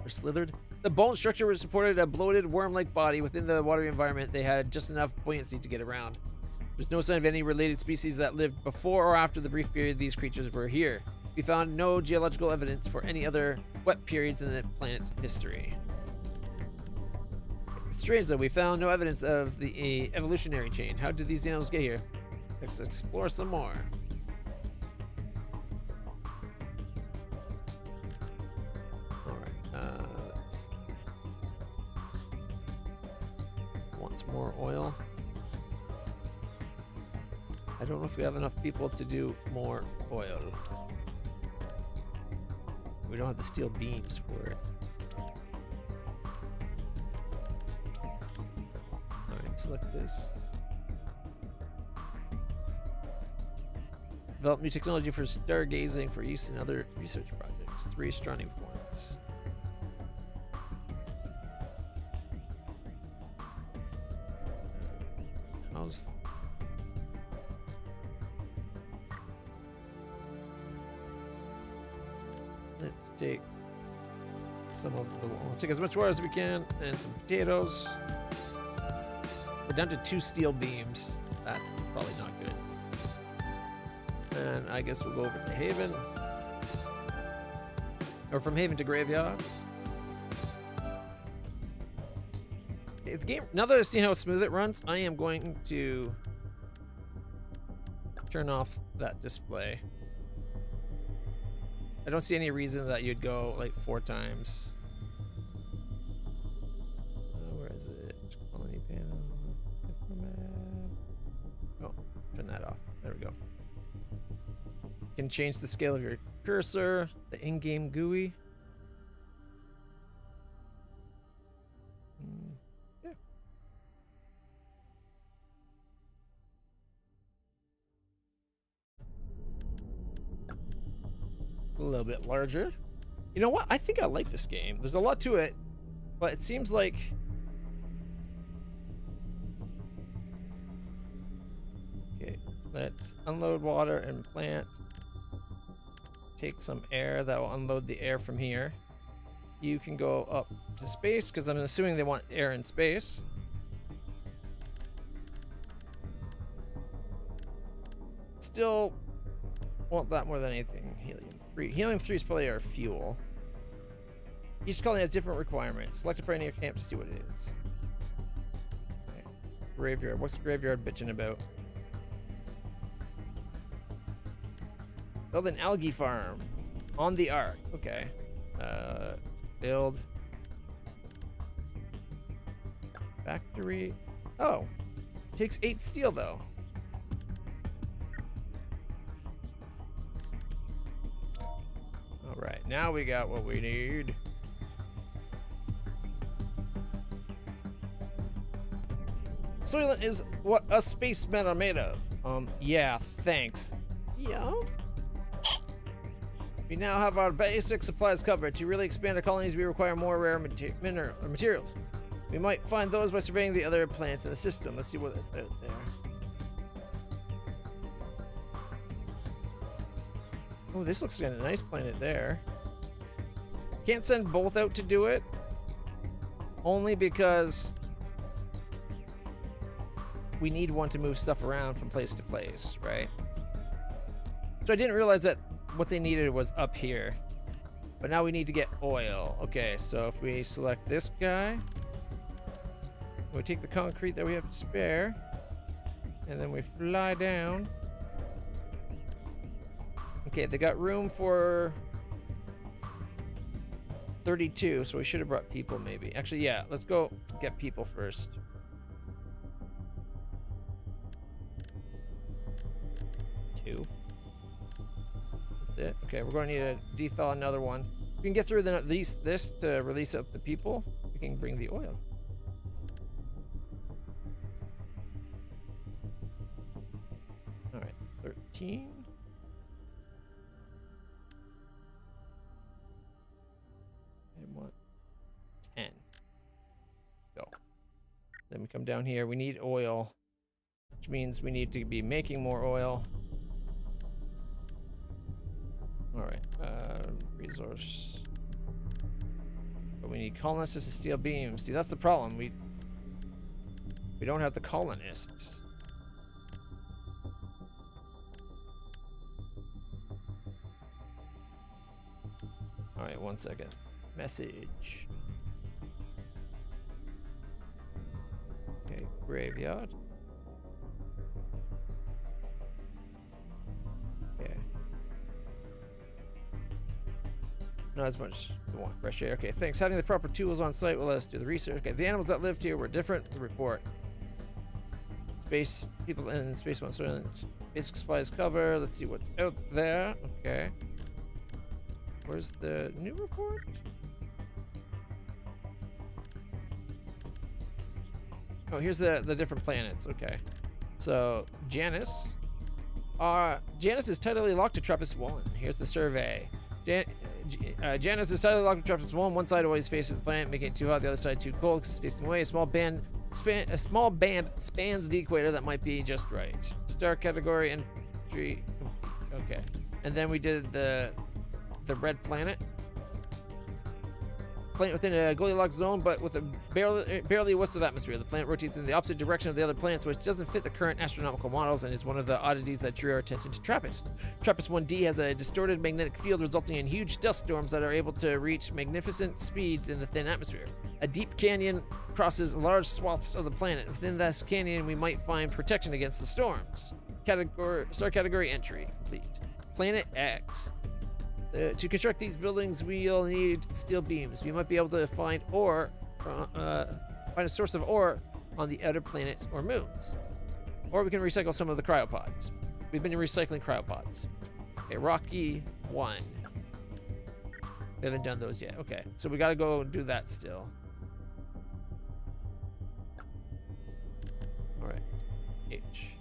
or slithered? The bone structure supported a bloated worm-like body. Within the watery environment, they had just enough buoyancy to get around. There's no sign of any related species that lived before or after the brief period these creatures were here. We found no geological evidence for any other wet periods in the planet's history. It's strange though, we found no evidence of the evolutionary change. How did these animals get here? Let's explore some more. Alright, let's see. Wants more oil. I don't know if we have enough people to do more oil. We don't have the steel beams for it. Alright, select this. Develop new technology for stargazing for use in other research projects. 3 astronomy points. How's... Let's take some of the... We'll take as much water as we can and some potatoes. We're down to 2 steel beams. That's probably not good. And I guess we'll go over to Haven. Or from Haven to Graveyard. Okay, the game, now that I've seen how smooth it runs, I am going to turn off that display. I don't see any reason that you'd go like 4 times. Where is it? Colony panel. Oh, turn that off. There we go. You can change the scale of your cursor, the in-game GUI. Yeah. A little bit larger. You know what? I think I like this game. There's a lot to it, but it seems like okay, let's unload water and plant. Take some air. That will unload the air from here. You can go up to space because I'm assuming they want air in space. Still want that more than anything. Helium-3. Helium-3 is probably our fuel. Each colony has different requirements. Select a pioneer camp to see what it is. Okay. Graveyard. What's the graveyard bitching about? Build an algae farm on the Ark. Okay. Build factory. Oh, takes 8 steel though. All right, now we got what we need. Soylent is what us spacemen are made of. Yeah, thanks. Yeah. We now have our basic supplies covered. To really expand our colonies, we require more rare materials. We might find those by surveying the other planets in the system. Let's see what is out there. Oh, this looks like a nice planet there. Can't send both out to do it. Only because we need one to move stuff around from place to place, right? So I didn't realize that what they needed was up here. But now we need to get oil. Okay, so if we select this guy, we take the concrete that we have to spare, and then we fly down. Okay, they got room for 32, so we should have brought people maybe. Actually, yeah, let's go get people first. Two. That's it. Okay, we're going to need to dethaw another one. We can get through this to release up the people. We can bring the oil. All right, 13. And 10. Go. Then we come down here. We need oil, which means we need to be making more oil. All right, resource. But we need colonists to steel beams. See, that's the problem. We don't have the colonists. All right, 1 second. Message. Okay, graveyard. Okay. Not as much. We want fresh air. Okay, thanks. Having the proper tools on site will let us do the research. Okay, the animals that lived here were different. The report. Space people in space one basic supplies cover. Let's see what's out there. Okay. Where's the new report? Oh, here's the different planets. Okay. So Janus. Janus is tightly locked to TRAPPIST-1. Here's the survey. Janus is tightly locked to TRAPPIST-1. One side always faces the planet, making it too hot. The other side too cold because it's facing away. A small band spans the equator. That might be just right. Star category entry complete. Okay. And then we did the red planet. Planet within a Goldilocks zone, but with a barely west of atmosphere. The planet rotates in the opposite direction of the other planets, which doesn't fit the current astronomical models and is one of the oddities that drew our attention to TRAPPIST. TRAPPIST-1D has a distorted magnetic field resulting in huge dust storms that are able to reach magnificent speeds in the thin atmosphere. A deep canyon crosses large swaths of the planet. Within this canyon, we might find protection against the storms. Star category entry complete. Planet X. To construct these buildings, we'll need steel beams. We might be able to find a source of ore on the outer planets or moons. Or we can recycle some of the cryopods. We've been recycling cryopods. Okay, Rocky 1. We haven't done those yet. Okay, so we gotta go do that still. All right, H.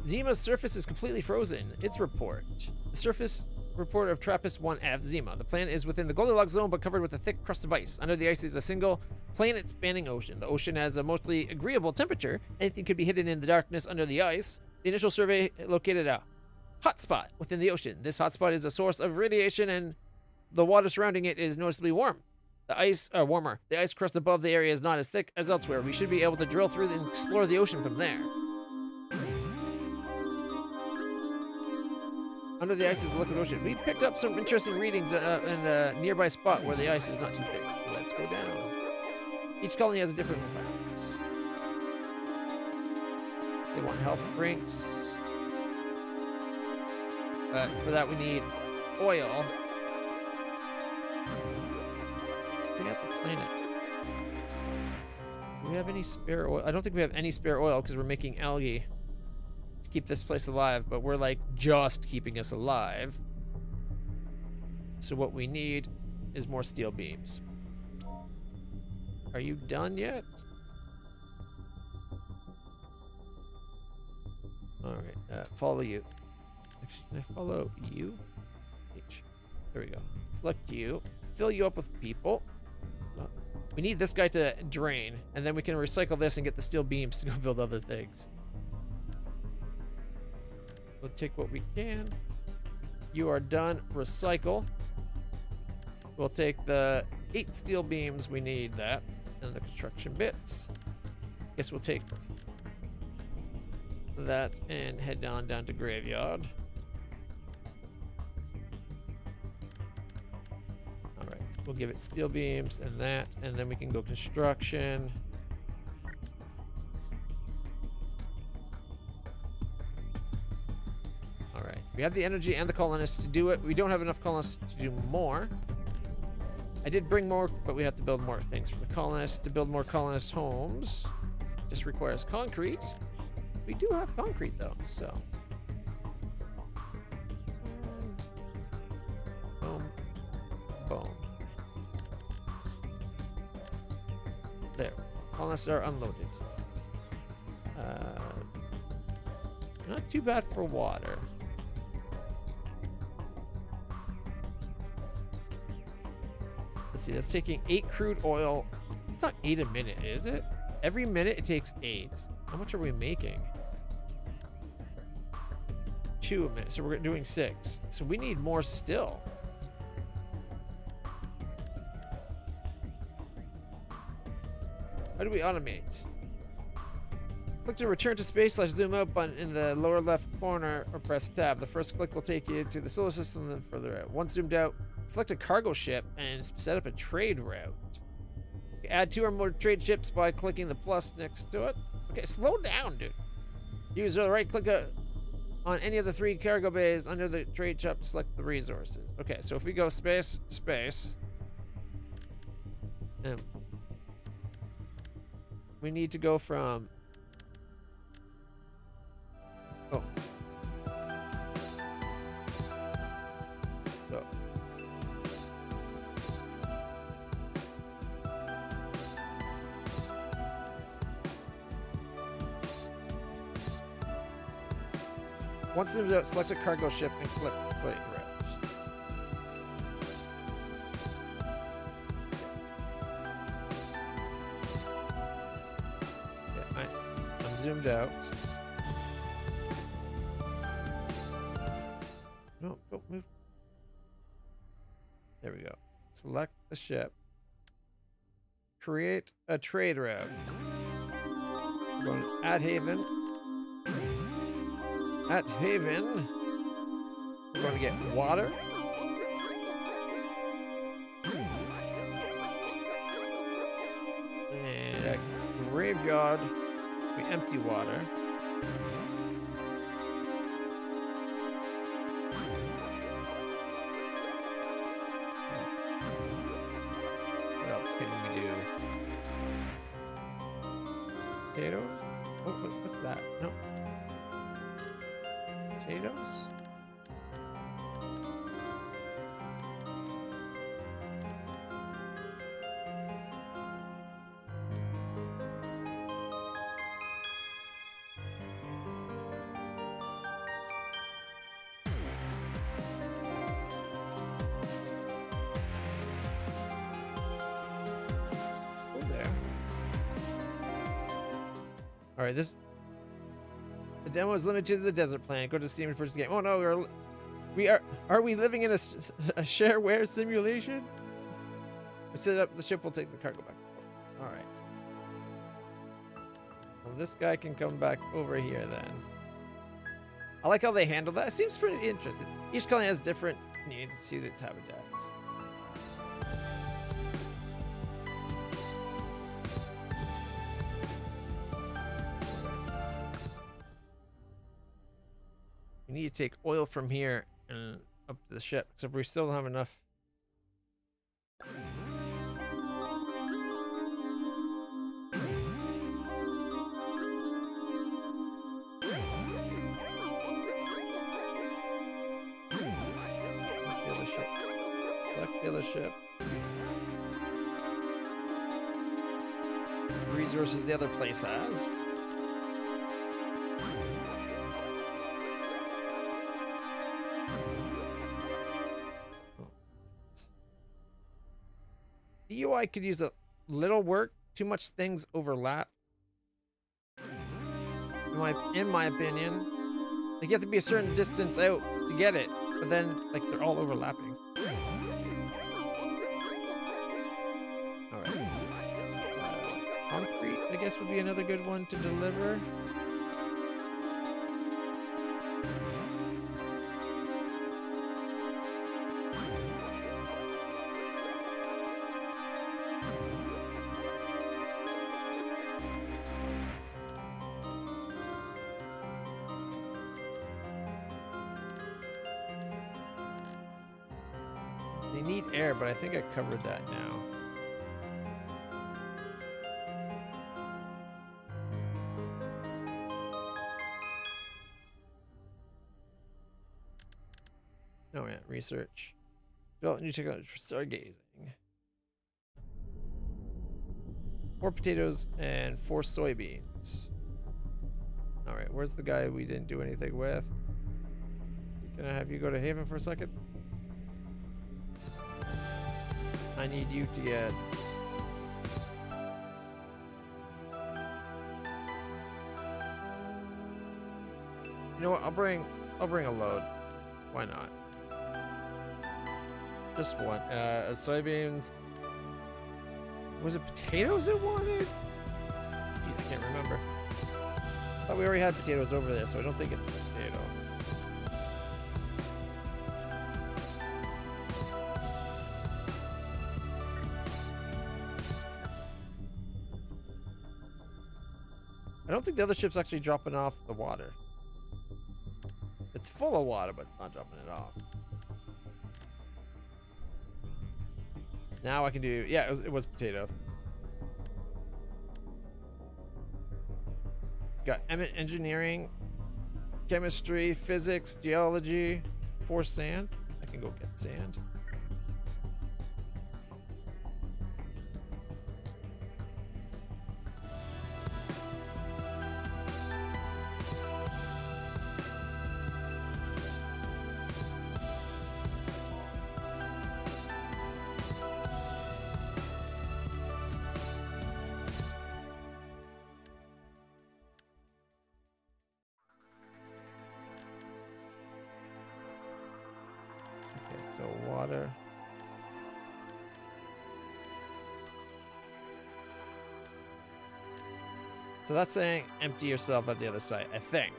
Zima's surface is completely frozen. Its report. The surface report of TRAPPIST-1F Zima. The planet is within the Goldilocks zone but covered with a thick crust of ice. Under the ice is a single planet-spanning ocean. The ocean has a mostly agreeable temperature. Anything could be hidden in the darkness under the ice. The initial survey located a hotspot within the ocean. This hotspot is a source of radiation and the water surrounding it is noticeably warm. The ice warmer. The ice crust above the area is not as thick as elsewhere. We should be able to drill through and explore the ocean from there. Under the ice is the liquid ocean. We picked up some interesting readings in a nearby spot where the ice is not too thick. Let's go down. Each colony has a different balance. They want health drinks. For that we need oil. Stay at the planet. Do we have any spare oil? I don't think we have any spare oil because we're making algae to keep this place alive, but we're like just keeping us alive. So what we need is more steel beams. Are you done yet? All right, follow you. Actually, can I follow you? H. There we go. Select you. Fill you up with people. We need this guy to drain, and then we can recycle this and get the steel beams to go build other things. We'll take what we can. You are done. Recycle. We'll take the 8 steel beams. We need that. And the construction bits. Guess we'll take that and head down to graveyard. All right. We'll give it steel beams and that, and then we can go construction. All right. We have the energy and the colonists to do it. We don't have enough colonists to do more. I did bring more, but we have to build more things for the colonists. To build more colonist homes just requires concrete. We do have concrete though, so. Boom. Boom. There. Colonists are unloaded. Not too bad for water. Let's see, that's taking 8 crude oil. It's not 8 a minute, is it? Every minute it takes 8. How much are we making? 2 a minute, so we're doing 6. So we need more still. How do we automate? Click to return to space / zoom out button in the lower left corner or press tab. The first click will take you to the solar system, then further out. Once zoomed out, Select a cargo ship and set up a trade route. Add 2 or more trade ships by clicking the plus next to it. Okay, slow down, dude. Use the right click on any of the 3 cargo bays under the trade shop to select the resources. Okay, so if we go space, space, we need to go from... Oh. So. Once you've done, select a cargo ship and click play route. Okay, I'm zoomed out. No, don't move. There we go. Select the ship. Create a trade route. We're going to At Haven. At Haven, we're going to get water. And at Graveyard, we empty water. What else can we do? Potatoes? Oh, what's that? No. Potatoes? Oh, there. All right, this... The demo is limited to the desert planet. Go to Steam and purchase the game. Oh no, are we living in a shareware simulation? We set up the ship. Will take the cargo back. All right. Well, this guy can come back over here then. I like how they handle that. It seems pretty interesting. Each colony has different needs to its habitats. We need to take oil from here and up to the ship, except we still don't have enough. What's the other ship? Select the other ship. Resources the other place has. The UI could use a little work. Too much things overlap. In my opinion, like you have to be a certain distance out to get it, but then like they're all overlapping. All right. Concrete, I guess, would be another good one to deliver. They need air, but I think I covered that now. Oh yeah, research. Develop new technology for stargazing. 4 potatoes and 4 soybeans. Alright, where's the guy we didn't do anything with? Can I have you go to Haven for a second? I need you to get... You know what? I'll bring a load. Why not? Just one. Soybeans. Was it potatoes it wanted? Jeez, I can't remember. I thought we already had potatoes over there, so I don't think it's potato. I don't think the other ship's actually dropping off the water. It's full of water, but it's not dropping it off. Now I can do, yeah, it was potatoes. Got engineering, chemistry, physics, geology, 4 sand. I can go get sand. So water. So that's saying empty yourself at the other side, I think.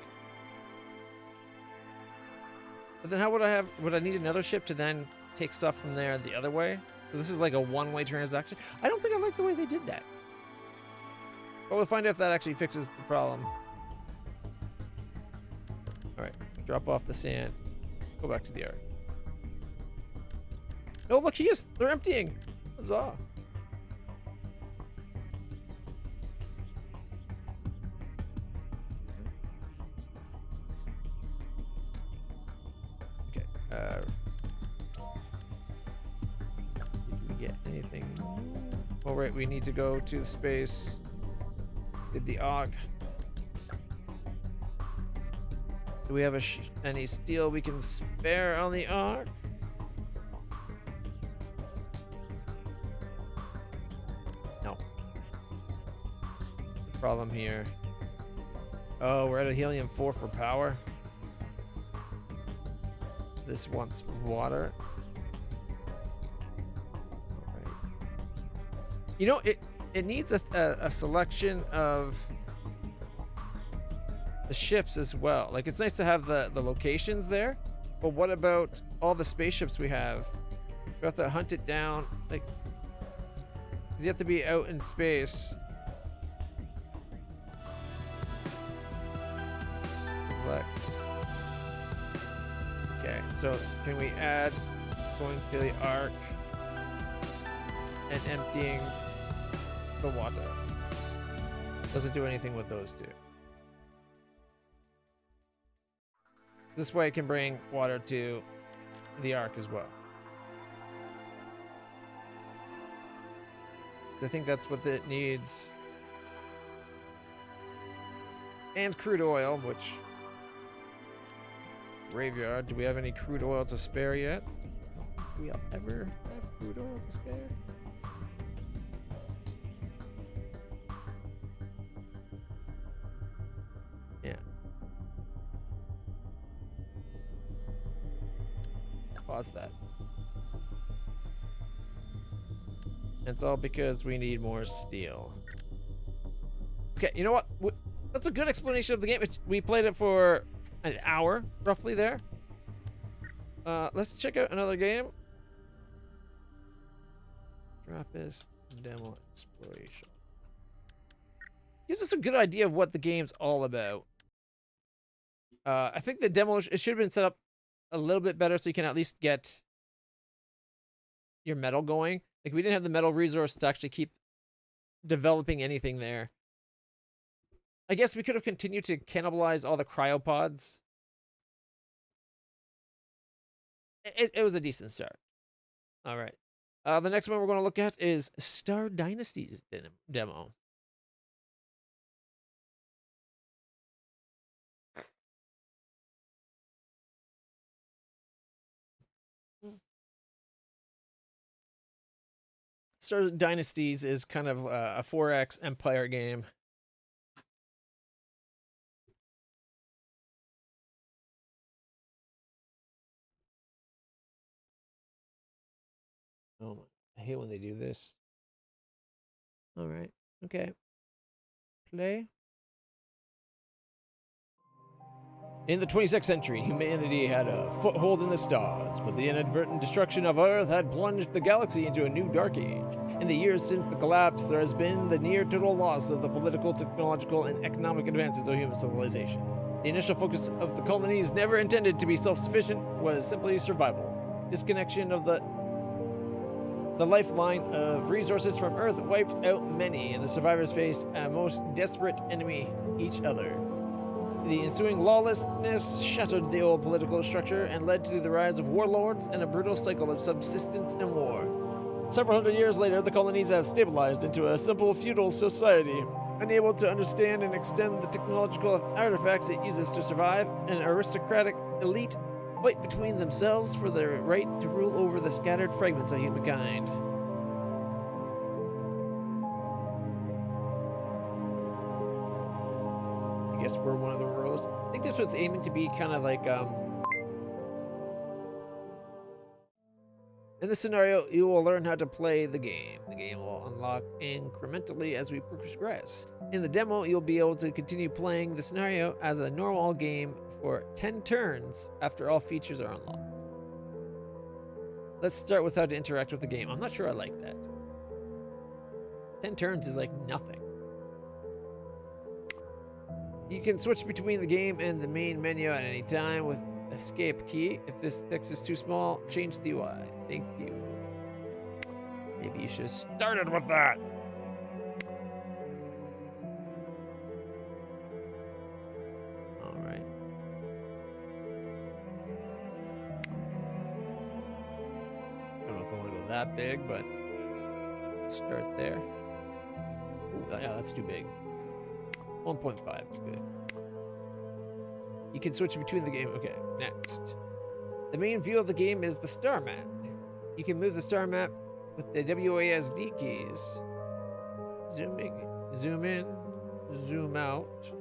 But then how would I need another ship to then take stuff from there the other way? So this is like a one-way transaction? I don't think I like the way they did that. But we'll find out if that actually fixes the problem. All right, drop off the sand. Go back to the yard. Oh, look, they're emptying. Huzzah. Okay. Did we get anything new? Oh, right, we need to go to the space. Did the AUG. Do we have any steel we can spare on the AUG? Problem here. Oh, we're at a helium-4 for power. This wants water. All right. You know, it needs a selection of the ships as well. Like, it's nice to have the locations there, but what about all the spaceships we have? We have to hunt it down. Like, 'cause you have to be out in space. Okay, so can we add going to the arc and emptying the water? Doesn't do anything with those two. This way I can bring water to the arc as well. So I think that's what it needs. And crude oil, which... Graveyard. Do we have any crude oil to spare yet? Do we ever have crude oil to spare? Yeah. Pause that. It's all because we need more steel. Okay, you know what? That's a good explanation of the game. We played it for an hour, roughly there. Let's check out another game. Trappist Demo Exploration. Gives us a good idea of what the game's all about. I think the demo, it should have been set up a little bit better so you can at least get your metal going. Like, we didn't have the metal resource to actually keep developing anything there. I guess we could have continued to cannibalize all the cryopods. It was a decent start. All right. The next one we're going to look at is Star Dynasty's demo. Star Dynasties is kind of a 4X Empire game. Oh my, I hate when they do this. All right, okay. Play. In the 26th century, humanity had a foothold in the stars, but the inadvertent destruction of Earth had plunged the galaxy into a new dark age. In the years since the collapse, there has been the near total loss of the political, technological, and economic advances of human civilization. The initial focus of the colonies, never intended to be self-sufficient, was simply survival. Disconnection of the lifeline of resources from Earth wiped out many, and the survivors faced a most desperate enemy, each other. The ensuing lawlessness shattered the old political structure and led to the rise of warlords and a brutal cycle of subsistence and war. Several hundred years later, the colonies have stabilized into a simple feudal society. Unable to understand and extend the technological artifacts it uses to survive, an aristocratic elite fight between themselves for the right to rule over the scattered fragments of humankind. I guess we're one of the rulers. I think this was aiming to be kind of like, in this scenario, you will learn how to play the game. The game will unlock incrementally as we progress. In the demo, you'll be able to continue playing the scenario as a normal game for 10 turns after all features are unlocked. Let's start with how to interact with the game. I'm not sure I like that. 10 turns is like nothing. You can switch between the game and the main menu at any time with escape key. If this text is too small, change the UI. Thank you. Maybe you should have started with that. All right. I don't know if I want to go that big, but start there. Ooh, yeah, that's too big. 1.5 is good. You can switch between the game. Okay, next. The main view of the game is the star map. You can move the star map with the WASD keys. Zoom in, zoom out.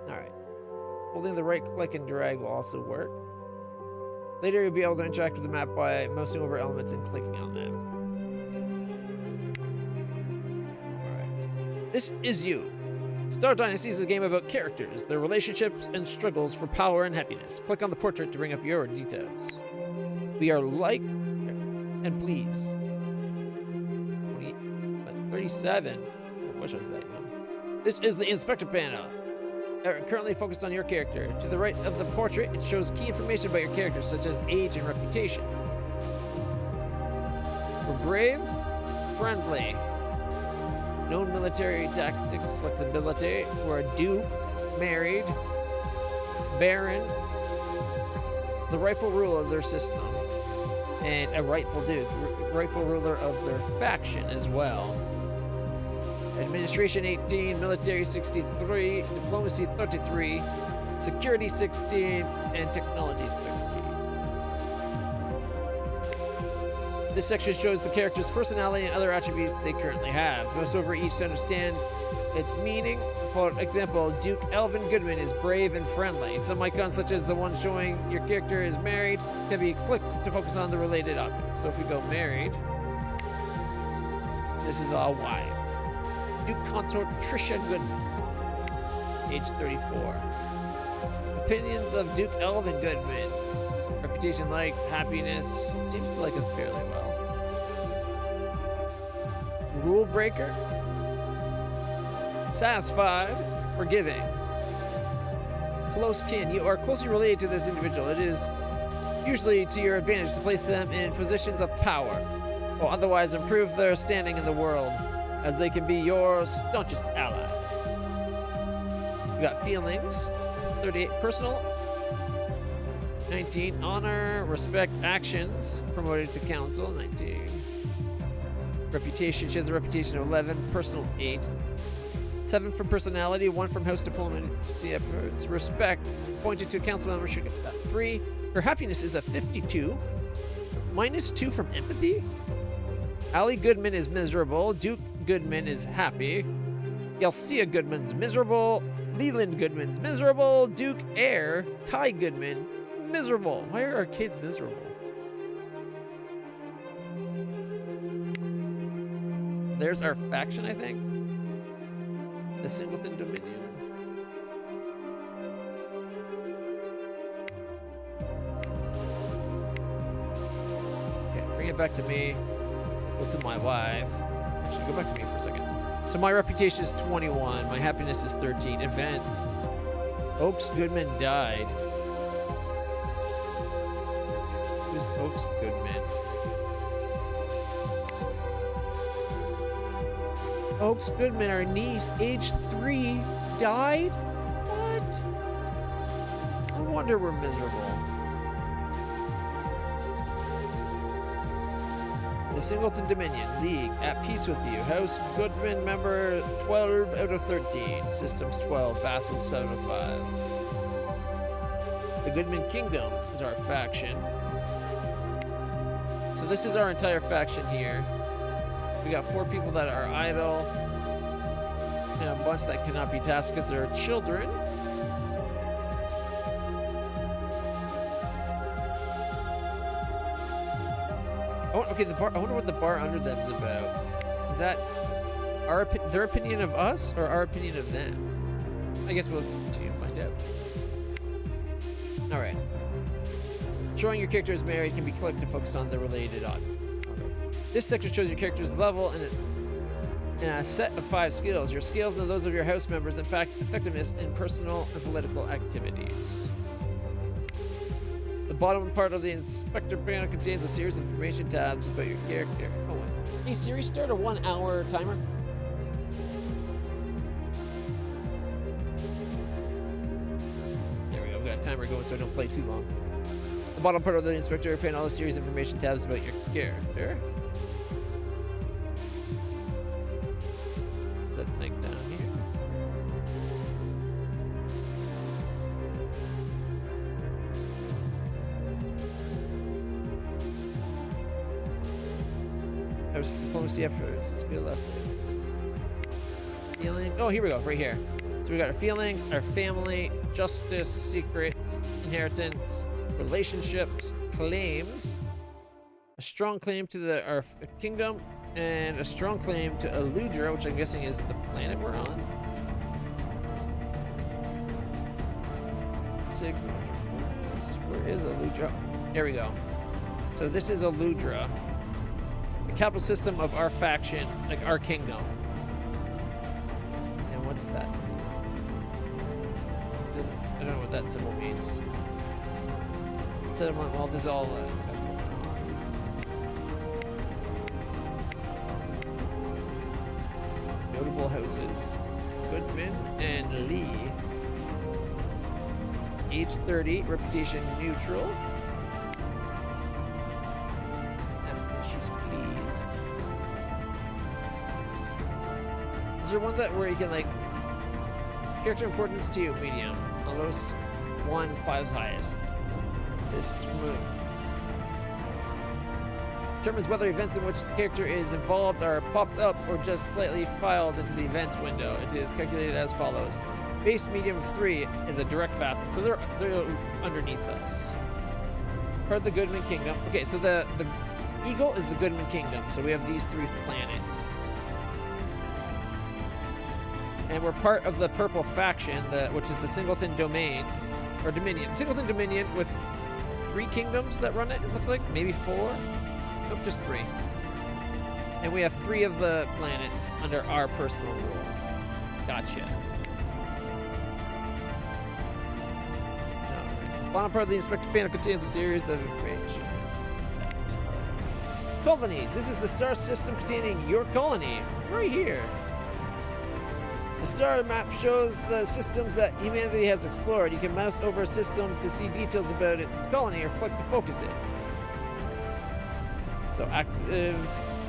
Alright. Holding the right click and drag will also work. Later you'll be able to interact with the map by mousing over elements and clicking on them. This is you. Star Dynasty is a game about characters, their relationships, and struggles for power and happiness. Click on the portrait to bring up your details. We are like and pleased. 37. I wish I was that young. This is the Inspector panel. Currently focused on your character. To the right of the portrait, it shows key information about your character, such as age and reputation. We're brave, friendly, known military tactics, flexibility. We're a duke, married, baron, the rightful ruler of their system, and a rightful duke, rightful ruler of their faction as well. Administration 18, military 63, diplomacy 33, security 16, and technology 13. This section shows the character's personality and other attributes they currently have. Mouse over each to understand its meaning. For example, Duke Elvin Goodman is brave and friendly. Some icons, such as the one showing your character is married, can be clicked to focus on the related object. So if we go married, this is our wife. Duke Consort Tricia Goodman, age 34. Opinions of Duke Elvin Goodman. Reputation liked, happiness, seems to like us fairly well. Rule breaker. Satisfied, forgiving. Close kin. You are closely related to this individual. It is usually to your advantage to place them in positions of power, or otherwise improve their standing in the world, as they can be your staunchest allies. We got feelings. 38 personal. 19 honor, respect, actions, promoted to council. 19 reputation, she has a reputation of 11, personal 8. 7 from personality, 1 from house diplomacy efforts. Respect, pointed to a council member, she got 3. Her happiness is a 52. -2 from empathy. Allie Goodman is miserable. Duke Goodman is happy. Yelsia Goodman's miserable. Leland Goodman's miserable. Duke Heir, Ty Goodman, miserable. Why are our kids miserable? There's our faction, I think. The Singleton Dominion. bring it back to me. Go to my wife. Actually, go back to me for a second. So my reputation is 21. My happiness is 13. Events. Oaks Goodman died. Who's Oaks Goodman? Oaks Goodman, our niece, age 3, died? What? No wonder we're miserable. The Singleton Dominion League, at peace with you. House Goodman, member 12 out of 13. Systems 12, vassals 7 of 5. The Goodman Kingdom is our faction. So this is our entire faction here. We got 4 people that are idle, and a bunch that cannot be tasked because they're children. Oh, okay, the bar. I wonder what the bar under them is about. Is that their opinion of us or our opinion of them? I guess we'll continue to find out. All right. Showing your character is married can be clicked to focus on the related object. This section shows your character's level and a set of 5 skills. Your skills and those of your house members impact effectiveness in personal and political activities. The bottom part of the inspector panel contains a series of information tabs about your character. Oh, wait. Hey Siri, start a 1-hour timer. There we go. We've got a timer going so I don't play too long. The bottom part of the inspector panel has a series of information tabs about your character. Is that like down here? House diplomacy efforts, skill efforts. Feeling. Oh, here we go, right here. So we got our feelings, our family, justice, secrets, inheritance, relationships, claims, a strong claim to our kingdom, and a strong claim to Eludra, which I'm guessing is the planet we're on. Where is Eludra? There we go. So this is Eludra, the capital system of our faction, like our kingdom. And what's that? I don't know what that symbol means. Settlement, well, this is all notable houses. Goodman and Lee. Age 30, reputation neutral. And she's pleased. Is there one where you can like character importance 2, medium. Lowest 1, 5's highest. This determines whether events in which the character is involved are popped up or just slightly filed into the events window. It is calculated as follows. Base medium of 3 is a direct vassal, so they're underneath us. Part of the Goodman Kingdom. Okay, so the eagle is the Goodman Kingdom, so we have these 3 planets. And we're part of the purple faction, which is the Singleton Domain, or Dominion. Singleton Dominion with 3 kingdoms that run it, it looks like. Maybe 4? Nope, just 3. And we have 3 of the planets under our personal rule. Gotcha. Alright. Bottom part of the inspector panel contains a series of information. Colonies. This is the star system containing your colony. Right here. The star map shows the systems that humanity has explored. You can mouse over a system to see details about its colony or click to focus it. So active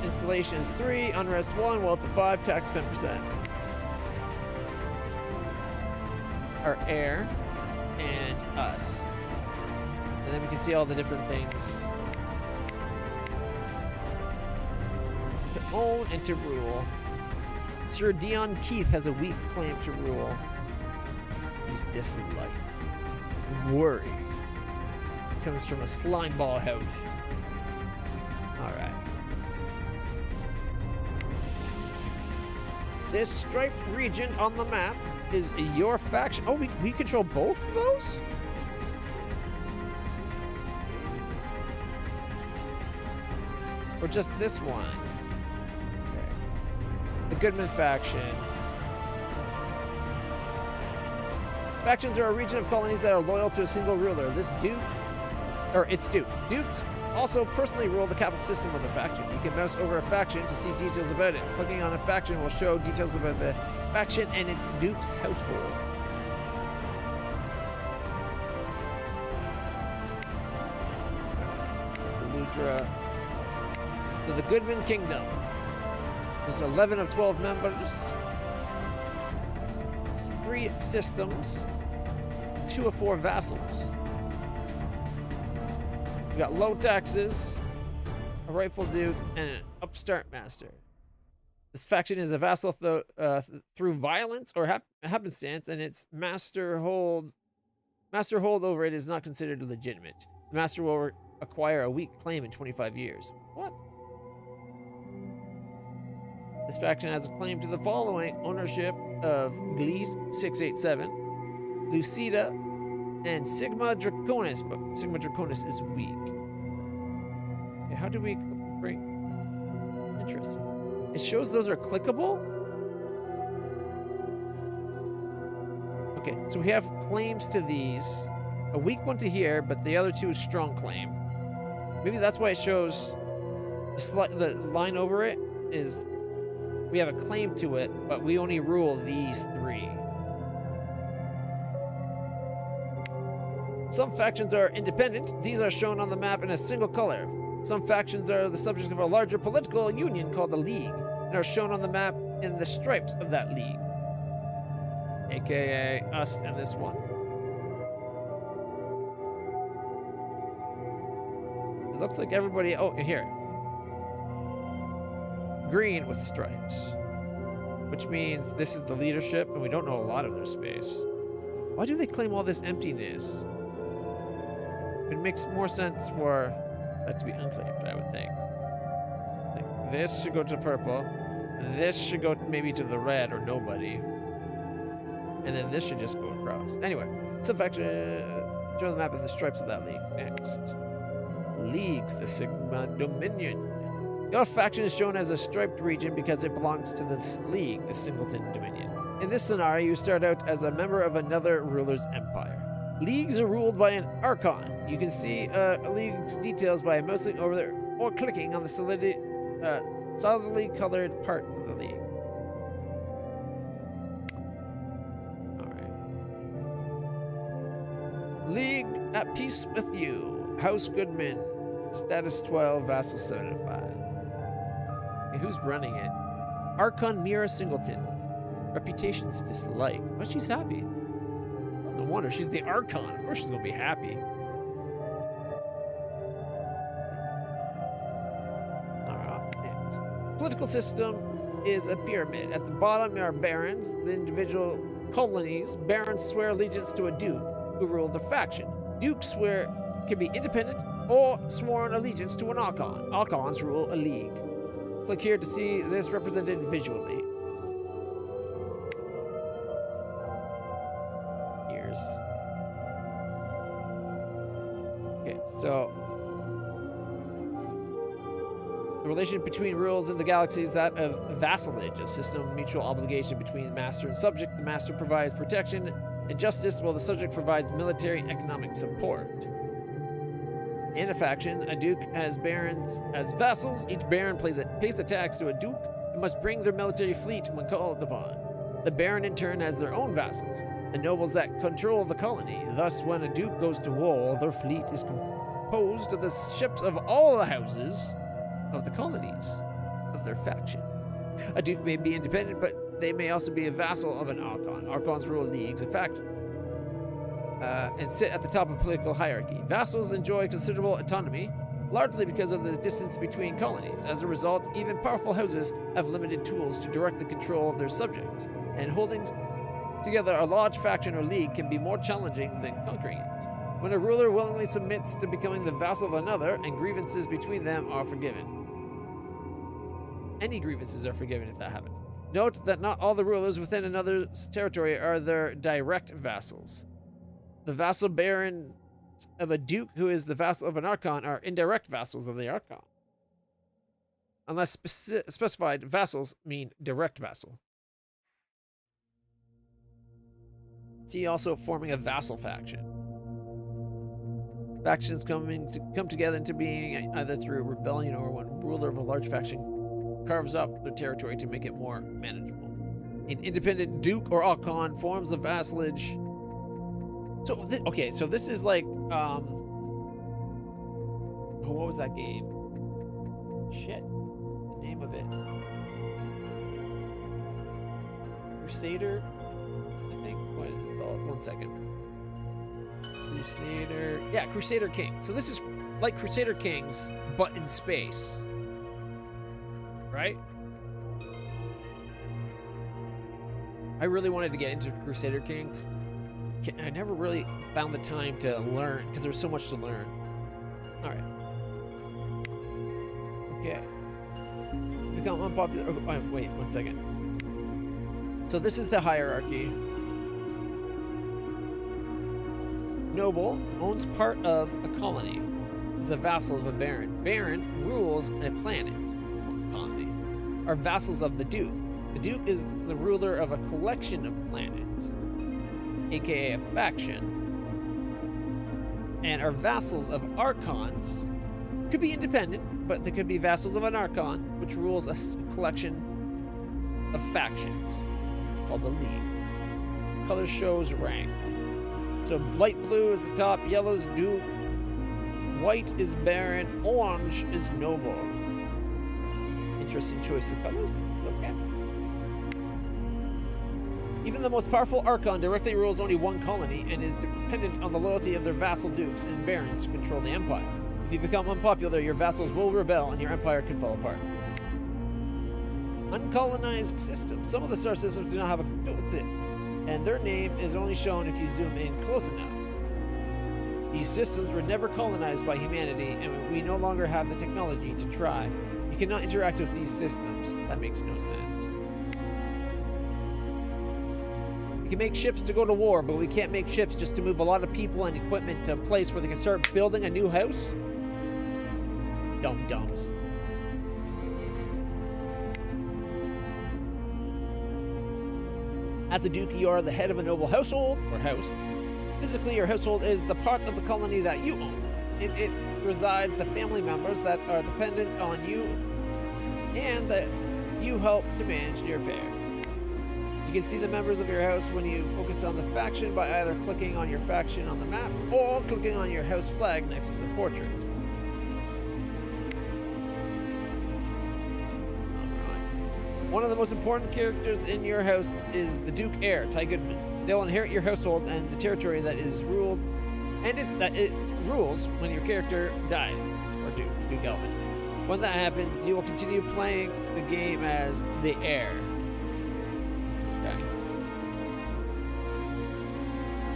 installation is 3, unrest 1, wealth of 5, tax 10%. Our heir and us. And then we can see all the different things. To own and to rule. Sir Dion Keith has a weak claim to rule. His dislike. Worry. Comes from a slimeball house. Alright. This striped region on the map is your faction. Oh, we control both of those? Or just this one? Okay. The Goodman faction. Factions are a region of colonies that are loyal to a single ruler. This duke, or its duke. Dukes also personally rule the capital system of the faction. You can mouse over a faction to see details about it. Clicking on a faction will show details about the faction and its duke's household. That's the Ludra. So the Goodman Kingdom. There's 11 of 12 members. 3 systems. 2 of 4 vassals. We got low taxes, a rightful duke, and an upstart master. This faction is a vassal through violence or happenstance, and its master hold over it is not considered legitimate. The master will acquire a weak claim in 25 years. What? This faction has a claim to the following: ownership of Gliese 687, Lucida, and Sigma Draconis, but Sigma Draconis is weak. Okay, how do we bring? Interesting. It shows those are clickable. Okay, so we have claims to these. A weak one to here, but the other 2 is strong claim. Maybe that's why it shows the line over it is we have a claim to it, but we only rule these 3. Some factions are independent. These are shown on the map in a single color. Some factions are the subject of a larger political union called a league and are shown on the map in the stripes of that league. AKA us and this one. It looks like everybody, oh, here. Green with stripes. Which means this is the leadership and we don't know a lot of their space. Why do they claim all this emptiness? It makes more sense for that to be unclaimed, I would think. Like this should go to purple. This should go maybe to the red or nobody. And then this should just go across. Anyway, some faction show the map in the stripes of that league. Next. Leagues, the Sigma Dominion. Your faction is shown as a striped region because it belongs to this league, the Singleton Dominion. In this scenario, you start out as a member of another ruler's empire. Leagues are ruled by an Archon. You can see a league's details by mousing over there or clicking on the solidly colored part of the league. Alright. League at peace with you. House Goodman. Status 12, Vassal 75. Okay, who's running it? Archon Mira Singleton. Reputation's disliked. But she's happy. No wonder, she's the Archon. Of course she's gonna be happy. Alright, next. Political system is a pyramid. At the bottom are barons, the individual colonies. Barons swear allegiance to a duke who rule the faction. Dukes can be independent or sworn allegiance to an Archon. Archons rule a league. Click here to see this represented visually. Okay, so the relation between rules in the galaxy is that of vassalage, a system of mutual obligation between master and subject. The master provides protection and justice, while the subject provides military and economic support. In a faction, a duke has barons as vassals. Each baron pays a tax to a duke and must bring their military fleet when called upon. The baron in turn has their own vassals, the nobles that control the colony. Thus, when a duke goes to war, their fleet is composed of the ships of all the houses of the colonies of their faction. A duke may be independent, but they may also be a vassal of an Archon. Archons rule leagues, in fact, and sit at the top of political hierarchy. Vassals enjoy considerable autonomy, largely because of the distance between colonies. As a result, even powerful houses have limited tools to directly control their subjects, and holding together a large faction or league can be more challenging than conquering it. When a ruler willingly submits to becoming the vassal of another, and grievances between them are forgiven. Any grievances are forgiven if that happens. Note that not all the rulers within another's territory are their direct vassals. The vassal baron of a duke who is the vassal of an Archon are indirect vassals of the Archon. Unless specified, vassals mean direct vassal. See also forming a vassal faction. Factions come together into being either through rebellion or when ruler of a large faction carves up the territory to make it more manageable. An independent duke or archon forms a vassalage. So, okay, so this is like, oh, what was that game? Shit. The name of it. Crusader, I think. What is it called? 1 second. Crusader. Yeah, Crusader King. So this is like Crusader Kings, but in space. Right? I really wanted to get into Crusader Kings. I never really found the time to learn because there's so much to learn. All right. Okay. Become unpopular. Oh, wait, 1 second. So this is the hierarchy. Noble owns part of a colony. Is a vassal of a baron. Baron rules a planet. Colony. Are vassals of the duke. The duke is the ruler of a collection of planets, aka a faction, and are vassals of archons. Could be independent, but they could be vassals of an archon, which rules a collection of factions called the League. Color shows rank. So light blue is the top, yellow is duke, white is baron, orange is noble. Interesting choice of colors. Okay. Even the most powerful archon directly rules only one colony and is dependent on the loyalty of their vassal dukes and barons to control the empire. If you become unpopular, your vassals will rebel and your empire can fall apart. Uncolonized systems. Some of the star systems do not have a and their name is only shown if you zoom in close enough. These systems were never colonized by humanity, and we no longer have the technology to try. You cannot interact with these systems. That makes no sense. We can make ships to go to war, but we can't make ships just to move a lot of people and equipment to a place where they can start building a new house. Dum-dums. As a duke, you are the head of a noble household, or house. Physically, your household is the part of the colony that you own. In it resides the family members that are dependent on you and that you help to manage your affairs. You can see the members of your house when you focus on the faction by either clicking on your faction on the map or clicking on your house flag next to the portrait. One of the most important characters in your house is the Duke Heir, Ty Goodman. They'll inherit your household and the territory that is ruled, and it rules when your character dies, or Duke Elman. When that happens, you will continue playing the game as the heir. Okay.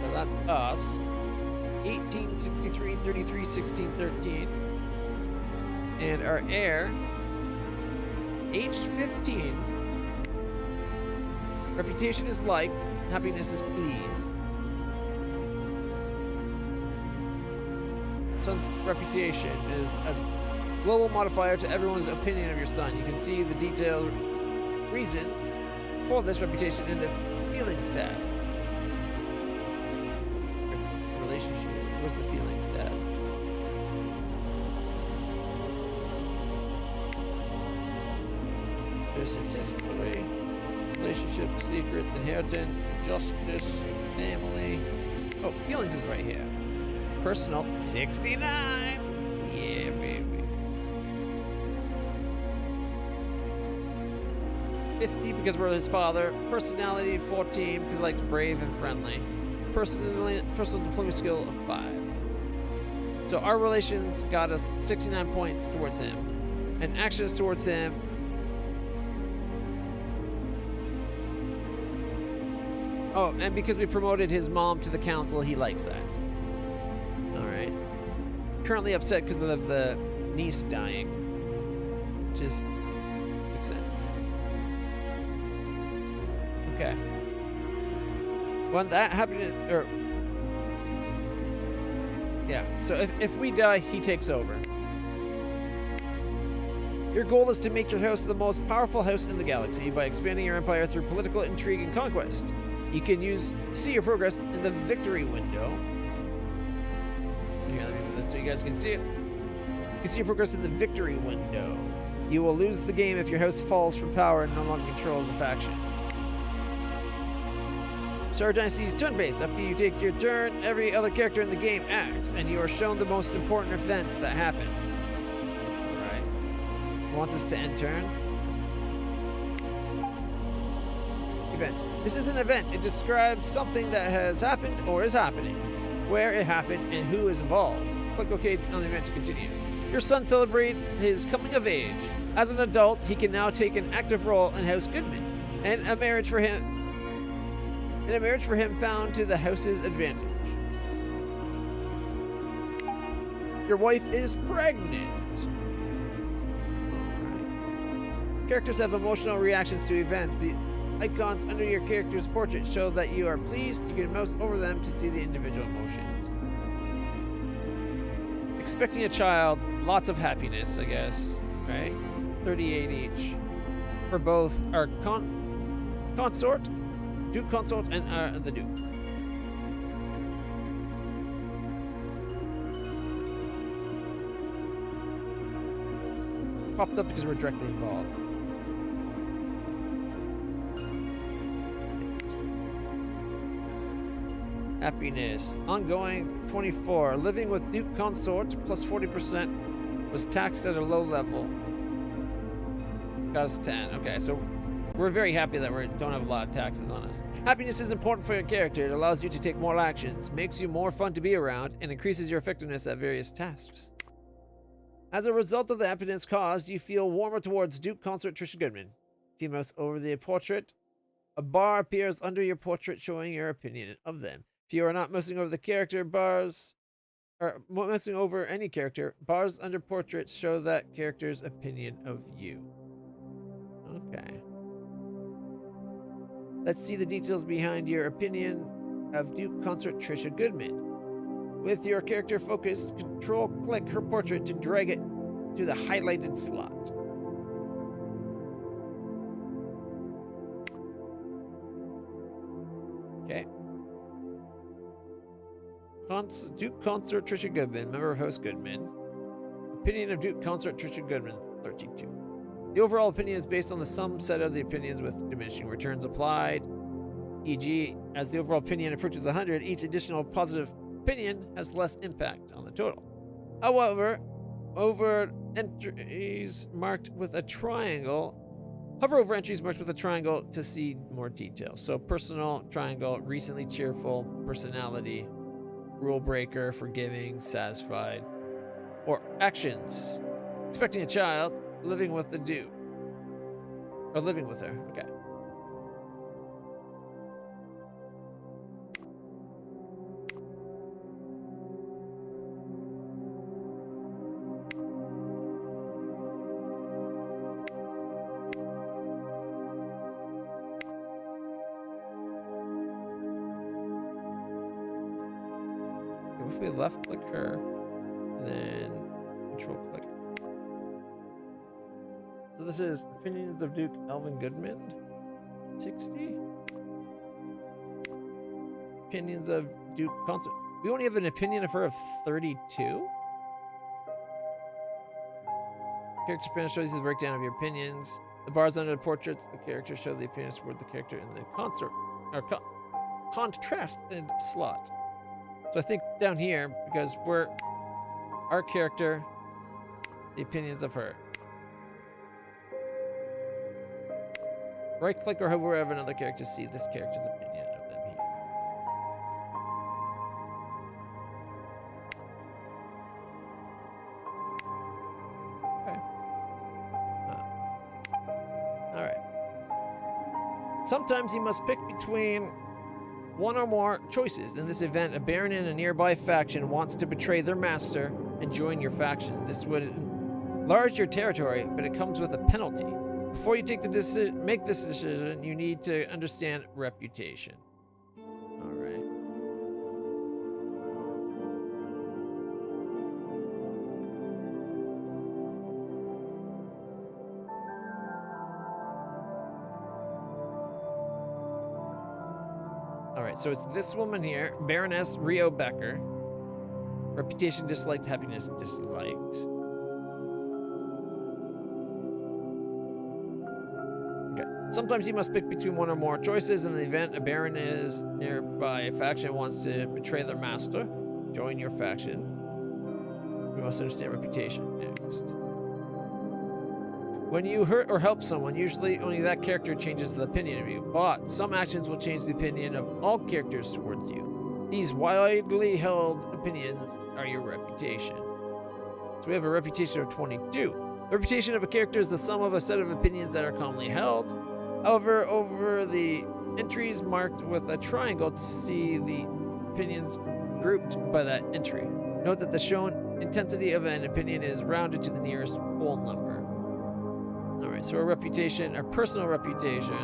So that's us. 1863, 33, 16, 13. And our heir, aged 15. Reputation is liked. Happiness is pleased. Son's reputation is a global modifier to everyone's opinion of your son. You can see the detailed reasons for this reputation in the feelings tab. Relationship. Where's the feelings tab? There's his history, relationship, secrets, inheritance, justice, family. Oh, feelings is right here. Personal, 69. Yeah, baby. 50 because we're his father. Personality, 14 because he likes brave and friendly. Personal diplomacy skill of 5. So our relations got us 69 points towards him. And actions towards him. Oh, and because we promoted his mom to the council, he likes that. Alright. Currently upset because of the niece dying. Which is... makes sense. Okay. When that happened, or... yeah, so if we die, he takes over. Your goal is to make your house the most powerful house in the galaxy by expanding your empire through political intrigue and conquest. You can see your progress in the victory window. Here, let me move this so you guys can see it. You can see your progress in the victory window. You will lose the game if your house falls from power and no longer controls a faction. Star Dynasty is turn-based. After you take your turn, every other character in the game acts, and you are shown the most important events that happen. Alright. Wants us to end turn. Event. This is an event. It describes something that has happened or is happening, where it happened, and who is involved. Click OK on the event to continue. Your son celebrates his coming of age. As an adult, he can now take an active role in House Goodman, and a marriage for him found to the house's advantage. Your wife is pregnant. Alright. Characters have emotional reactions to events. The icons under your character's portrait show that you are pleased. You can mouse over them to see the individual emotions. Expecting a child, lots of happiness, I guess, right? 38 each for both our consort, Duke Consort, and the Duke. Popped up because we're directly involved. Happiness. Ongoing 24. Living with Duke Consort plus 40% was taxed at a low level. Got us 10. Okay, so we're very happy that we don't have a lot of taxes on us. Happiness is important for your character. It allows you to take more actions, makes you more fun to be around, and increases your effectiveness at various tasks. As a result of the happiness caused, you feel warmer towards Duke Consort Trisha Goodman. If you mouse over the portrait, a bar appears under your portrait showing your opinion of them. If you are not mousing over the character, mousing over any character, bars under portraits show that character's opinion of you. Okay. Let's see the details behind your opinion of Duke Consort Trisha Goodman. With your character focused, Control-click her portrait to drag it to the highlighted slot. Okay. Duke Consort Trisha Goodman, member of House Goodman. Opinion of Duke Consort Trisha Goodman, 32. The overall opinion is based on the sum set of the opinions with diminishing returns applied. E.g., as the overall opinion approaches 100, each additional positive opinion has less impact on the total. However, over entries marked with a triangle, hover over entries marked with a triangle to see more details. So personal, triangle, recently cheerful, personality, rule breaker, forgiving, satisfied, or actions. Expecting a child, living with the Duke. Or living with her, okay. If we left click her, and then control click. So this is opinions of Duke Elvin Goodman, 60. Opinions of Duke Consort. We only have an opinion of her of 32. Character panel shows you the breakdown of your opinions. The bars under the portraits, the characters show the opinions toward the character in the consort or contrasted slot. So I think down here, because we're our character, the opinions of her. Right click or hover over another character to see this character's opinion of them here. Okay. Alright. Sometimes you must pick between one or more choices. In this event, a baron in a nearby faction wants to betray their master and join your faction. This would enlarge your territory, but it comes with a penalty. Before you make this decision, you need to understand reputation. All right. right, so it's this woman here, Baroness Rio Becker. Reputation disliked, happiness disliked. Okay. Sometimes you must pick between one or more choices. In the event a baron is nearby a faction wants to betray their master, join your faction. We must understand reputation next. When you hurt or help someone, usually only that character changes the opinion of you, but some actions will change the opinion of all characters towards you. These widely held opinions are your reputation. So we have a reputation of 22. The reputation of a character is the sum of a set of opinions that are commonly held. However, over the entries marked with a triangle to see the opinions grouped by that entry. Note that the shown intensity of an opinion is rounded to the nearest whole number. Alright, so our reputation, our personal reputation,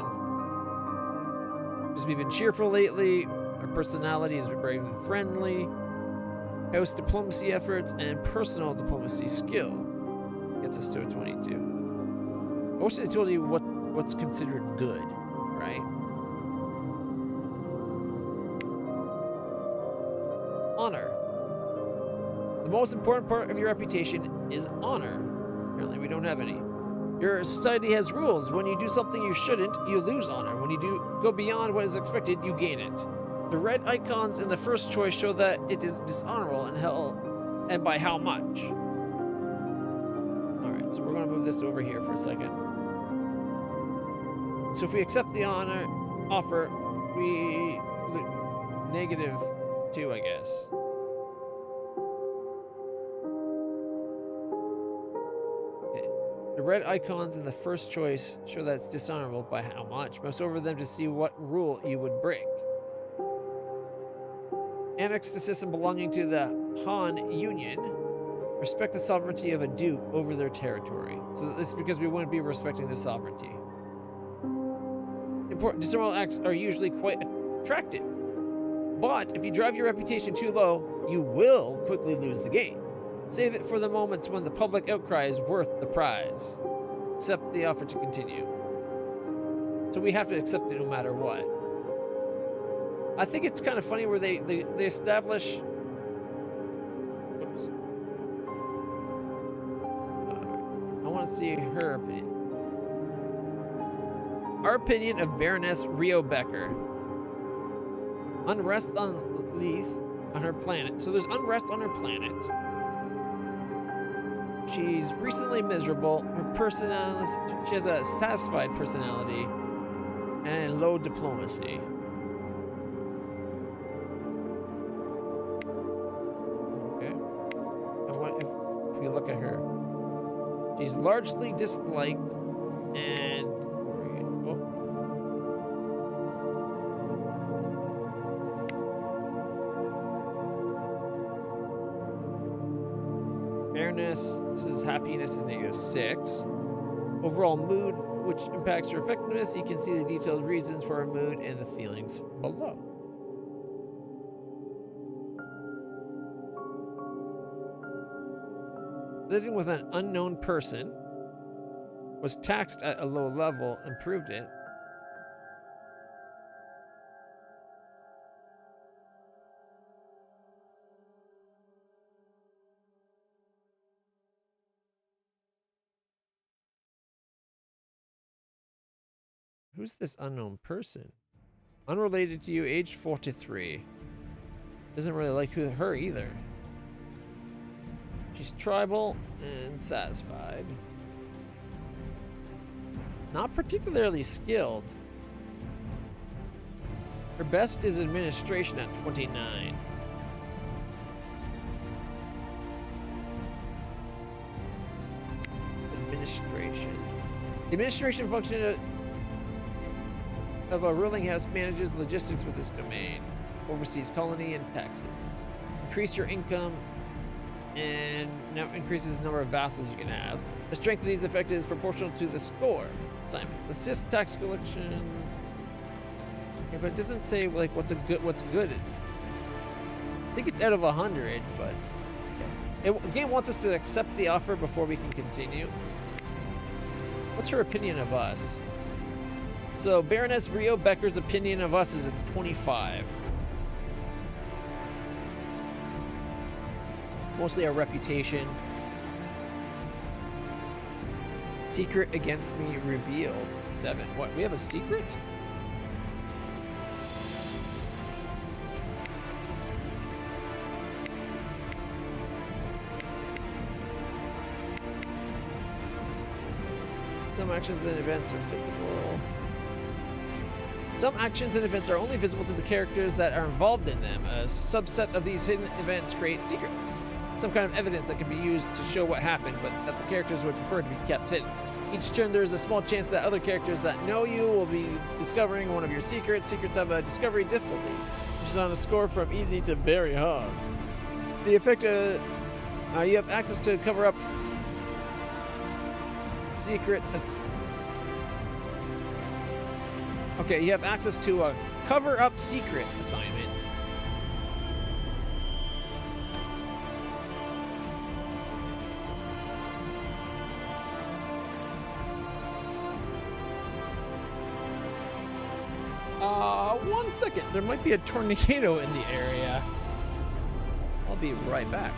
because we've been cheerful lately, our personality is brave and friendly, house diplomacy efforts, and personal diplomacy skill gets us to a 22. I wish I told you what's considered good, right? Honor. The most important part of your reputation is honor. Apparently we don't have any. Your society has rules. When you do something you shouldn't, you lose honor. When you go beyond what is expected, you gain it. The red icons in the first choice show that it is dishonorable and by how much. Alright, so we're going to move this over here for a second. So if we accept the offer, we -2, I guess. The red icons in the first choice show that it's dishonorable by how much. Mouse over them to see what rule you would break. Annex the system belonging to the Han Union. Respect the sovereignty of a duke over their territory. So this is because we wouldn't be respecting their sovereignty. Important dishonorable acts are usually quite attractive. But if you drive your reputation too low, you will quickly lose the game. Save it for the moments when the public outcry is worth the prize. Accept the offer to continue. So we have to accept it no matter what. I think it's kind of funny where they establish... Whoops. I want to see her opinion. Our opinion of Baroness Rio Becker. Unrest on Leith on her planet. So there's unrest on her planet. She's recently miserable. Her personality, she has a satisfied personality and low diplomacy. Okay. And what if we look at her? She's largely disliked and fairness, this is happiness is -6. Overall mood, which impacts her effectiveness. You can see the detailed reasons for her mood and the feelings below. Living with an unknown person. Was taxed at a low level, improved it. Who's this unknown person? Unrelated to you, age 43. Doesn't really like her either. She's tribal and satisfied. Not particularly skilled. Her best is administration at 29. Administration. The administration function of a ruling house manages logistics with this domain, oversees colony and taxes. Increase your income and now increases the number of vassals you can have. The strength of these effects is proportional to the score. Assignment. Assist tax collection. Yeah, but it doesn't say like what's good. I think it's out of 100, but okay. The game wants us to accept the offer before we can continue. What's her opinion of us? So Baroness Rio Becker's opinion of us is it's 25. Mostly our reputation. Secret against me revealed. 7. What? We have a secret? Some actions and events are visible. Some actions and events are only visible to the characters that are involved in them. A subset of these hidden events create secrets. Some kind of evidence that can be used to show what happened, but that the characters would prefer to be kept hidden. Each turn, there is a small chance that other characters that know you will be discovering one of your secrets. Secrets have a discovery difficulty, which is on a score from easy to very hard. The effect, you have access to cover up secret. Okay, you have access to a cover-up secret assignment. One second. There might be a tornado in the area. I'll be right back.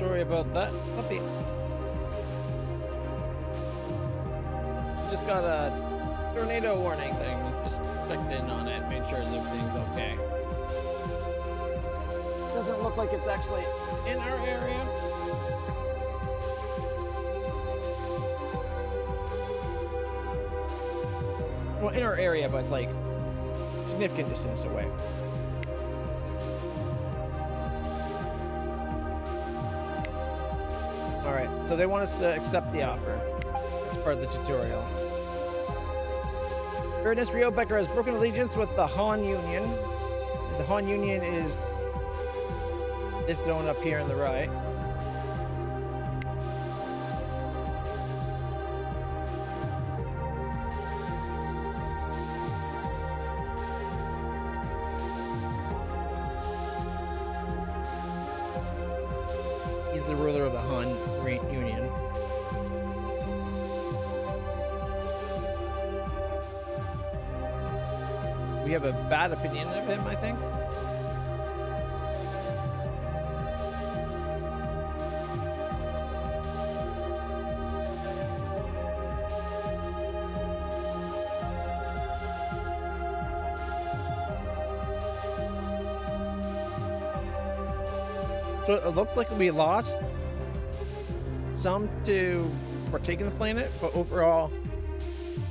sorry about that, puppy. Just got a tornado warning thing. Just checked in on it, made sure everything's okay. Doesn't look like it's actually in our area. Well, in our area, but it's like significant distance away. Alright, so they want us to accept the offer. That's part of the tutorial. Ernest Rio Becker has broken allegiance with the Han Union. The Han Union is this zone up here on the right. He's the ruler of the Han Union. We have a bad opinion of him, I think. So it looks like we lost some to partaking the planet, but overall,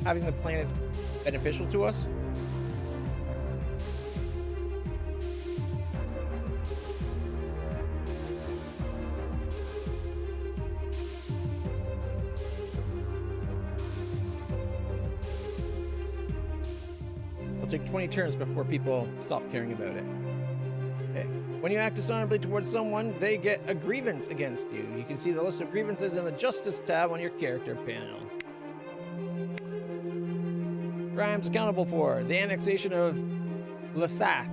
having the planet is beneficial to us. It'll take 20 turns before people stop caring about it. Okay. When you act dishonorably towards someone, they get a grievance against you. You can see the list of grievances in the Justice tab on your character panel. Crimes accountable for the annexation of Lethath.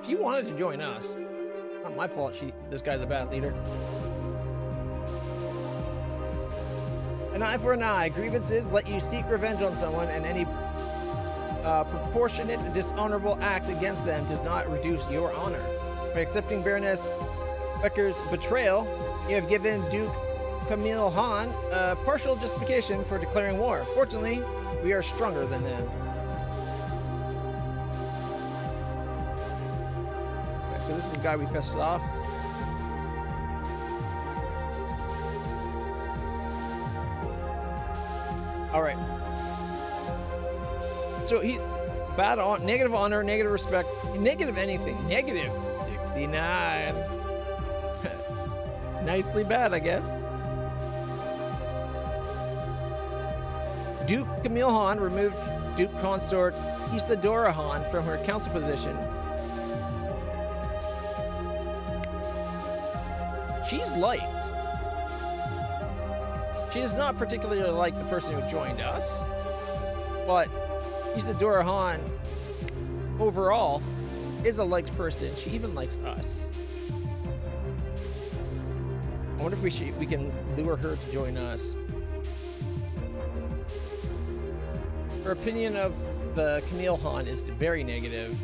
She wanted to join us. Not my fault. This guy's a bad leader. An eye for an eye. Grievances let you seek revenge on someone, and any proportionate dishonorable act against them does not reduce your honor. By accepting Baroness Becker's betrayal, you have given Duke Camille Han a partial justification for declaring war. Fortunately, we are stronger than them. Okay, so this is the guy we pissed off. All right. So he's bad on negative honor, negative respect, negative anything. Negative 69. Nicely bad, I guess. Duke Camille Han removed Duke Consort Isadora Han from her council position. She's liked. She does not particularly like the person who joined us, but Isadora Han, overall, is a liked person. She even likes us. I wonder if we can lure her to join us. Her opinion of the Camille Han is very negative.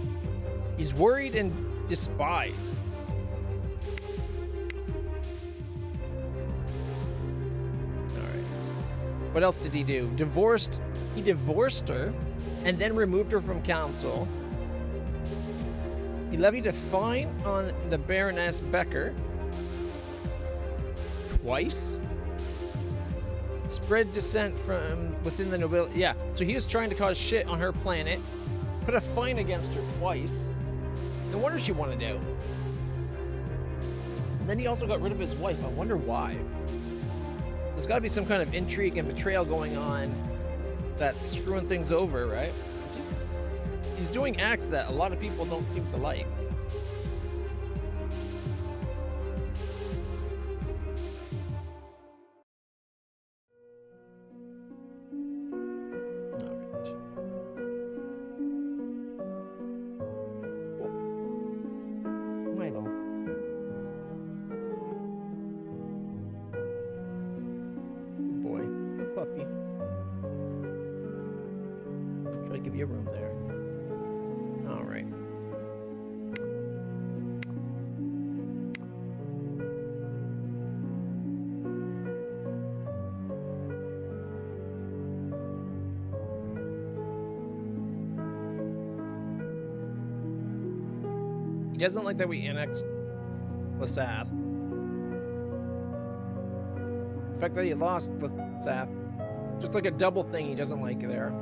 He's worried and despised. Alright. What else did he do? He divorced her and then removed her from council. He levied a fine on the Baroness Becker twice. Spread dissent from within the nobility. Yeah, so he was trying to cause shit on her planet. Put a fine against her twice. No wonder she wanted out. And then he also got rid of his wife. I wonder why. There's got to be some kind of intrigue and betrayal going on that's screwing things over, right? He's doing acts that a lot of people don't seem to like. doesn't like that we annexed Lysath. The fact that he lost Lysath, just like a double thing he doesn't like there.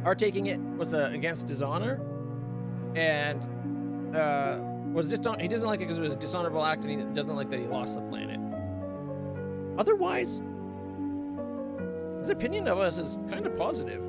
Our taking it was against his honor, and he doesn't like it because it was a dishonorable act, and he doesn't like that he lost the planet. Otherwise, his opinion of us is kind of positive.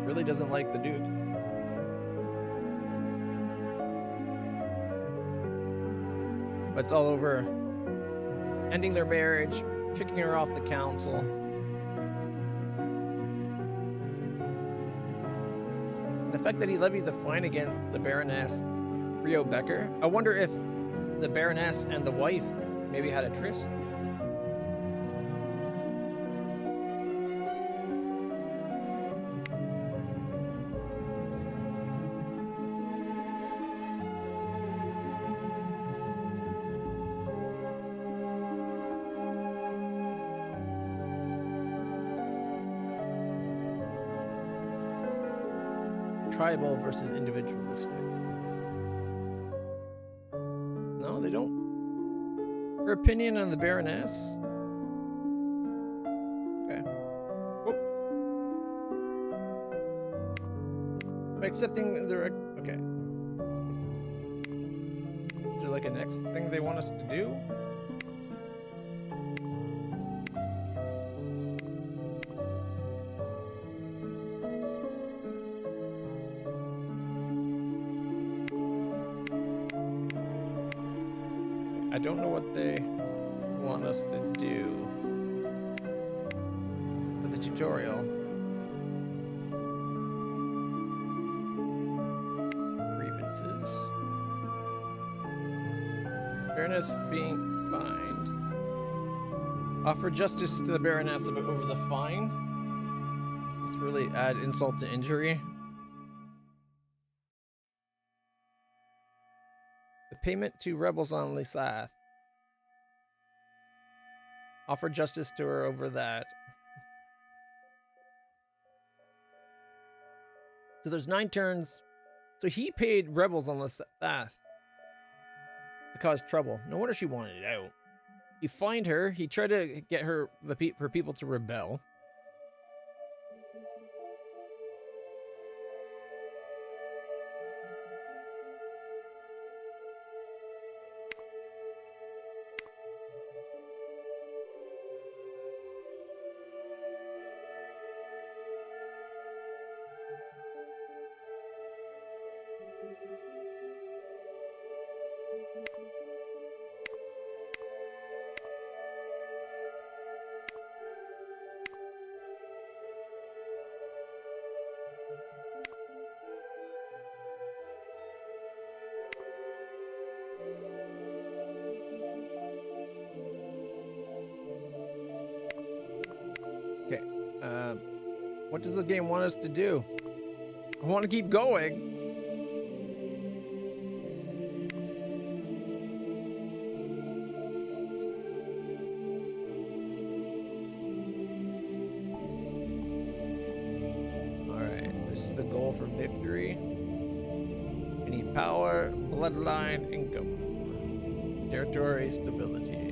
Really doesn't like the Duke. But it's all over ending their marriage, kicking her off the council. The fact that he levied the fine against the Baroness Rio Becker. I wonder if the Baroness and the wife maybe had a tryst. Tribal versus individualistic. No, they don't. Her opinion on the Baroness? Okay. Oh. By accepting the... Okay. Is there like a next thing they want us to do? I don't know what they want us to do for the tutorial. Grievances. Baroness being fined. Offer justice to the Baroness over the fine. Let's really add insult to injury. Payment to rebels on Lysath. Offer justice to her over that. So there's 9 turns. So he paid rebels on Lysath to cause trouble. No wonder she wanted it out. He fined her. He tried to get her people to rebel. Okay, what does the game want us to do? I want to keep going. Alright, this is the goal for victory. We need power, bloodline, income, territory, stability.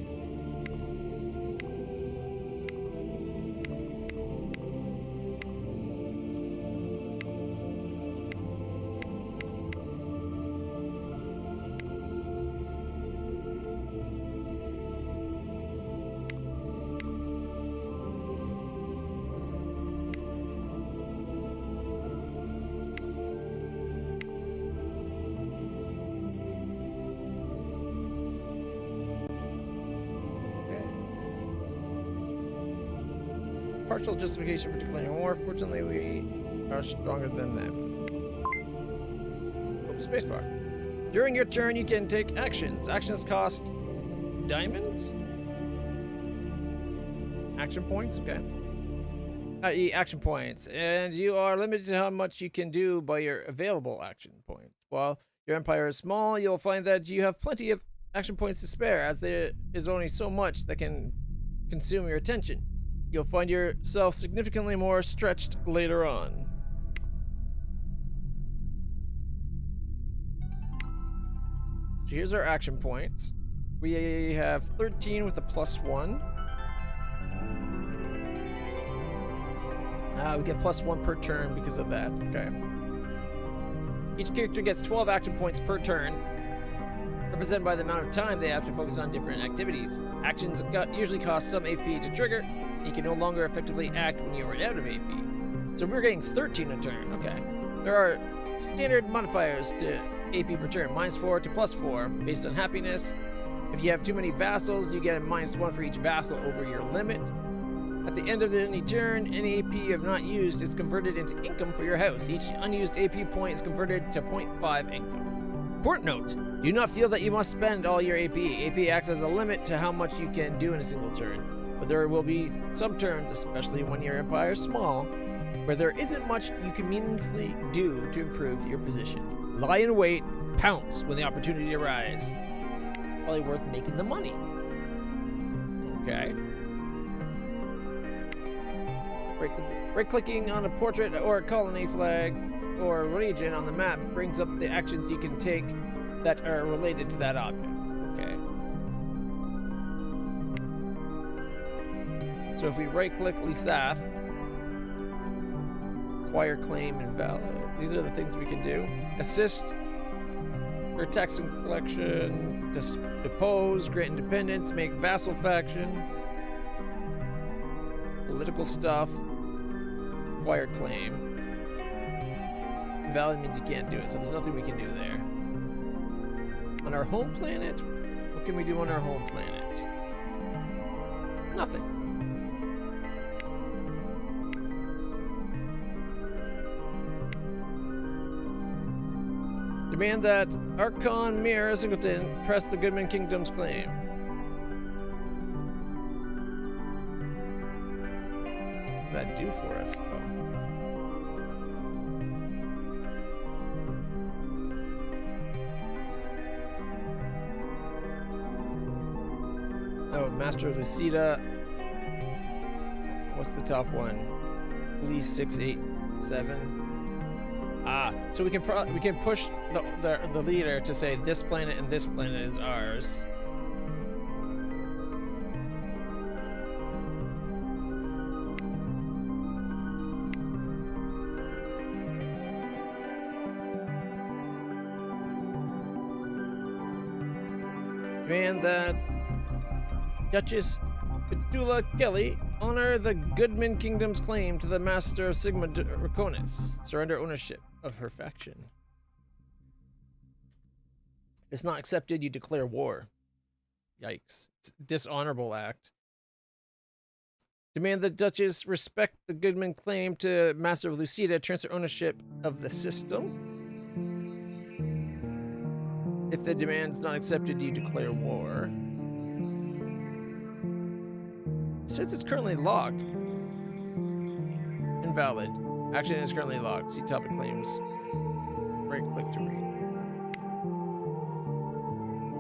Partial justification for declaring war. Fortunately, we are stronger than them. Open spacebar. During your turn, you can take actions. Actions cost diamonds? Action points? Okay. I.e. action points. And you are limited to how much you can do by your available action points. While your empire is small, you'll find that you have plenty of action points to spare, as there is only so much that can consume your attention. You'll find yourself significantly more stretched later on. So here's our action points. We have 13 with a +1. We get +1 per turn because of that. Okay. Each character gets 12 action points per turn, represented by the amount of time they have to focus on different activities. Actions usually cost some AP to trigger. You can no longer effectively act when you run out of AP. So we're getting 13 a turn. Okay. There are standard modifiers to AP per turn, -4 to +4, based on happiness. If you have too many vassals, you get a -1 for each vassal over your limit. At the end of any turn, any AP you have not used is converted into income for your house. Each unused AP point is converted to 0.5 income. Important note, do not feel that you must spend all your AP. AP acts as a limit to how much you can do in a single turn. But there will be some turns, especially when your empire is small, where there isn't much you can meaningfully do to improve your position. Lie in wait, pounce when the opportunity arises. Probably worth making the money. Okay. Right-clicking on a portrait or a colony flag or region on the map brings up the actions you can take that are related to that object. Okay. So if we right-click Lisath, acquire claim invalid. These are the things we can do. Assist for tax and collection, depose, grant independence, make vassal faction, political stuff, acquire claim. Invalid means you can't do it, so there's nothing we can do there. On our home planet, what can we do on our home planet? Nothing. Demand that Archon Mirror Singleton press the Goodman Kingdom's claim. What does that do for us, though? Oh, Master of Lucida. What's the top one? Police 687. So we can push the leader to say this planet and this planet is ours. And that Duchess Petula Kelly honor the Goodman Kingdom's claim to the Master of Sigma Draconis. Surrender ownership of her faction. If it's not accepted, you declare war. Yikes. It's a dishonorable act. Demand the Duchess respect the Goodman claim to Master of Lucida, transfer ownership of the system. If the demand is not accepted, you declare war. It says it's currently locked. Invalid. Action is currently locked. See topic claims. Right click to read.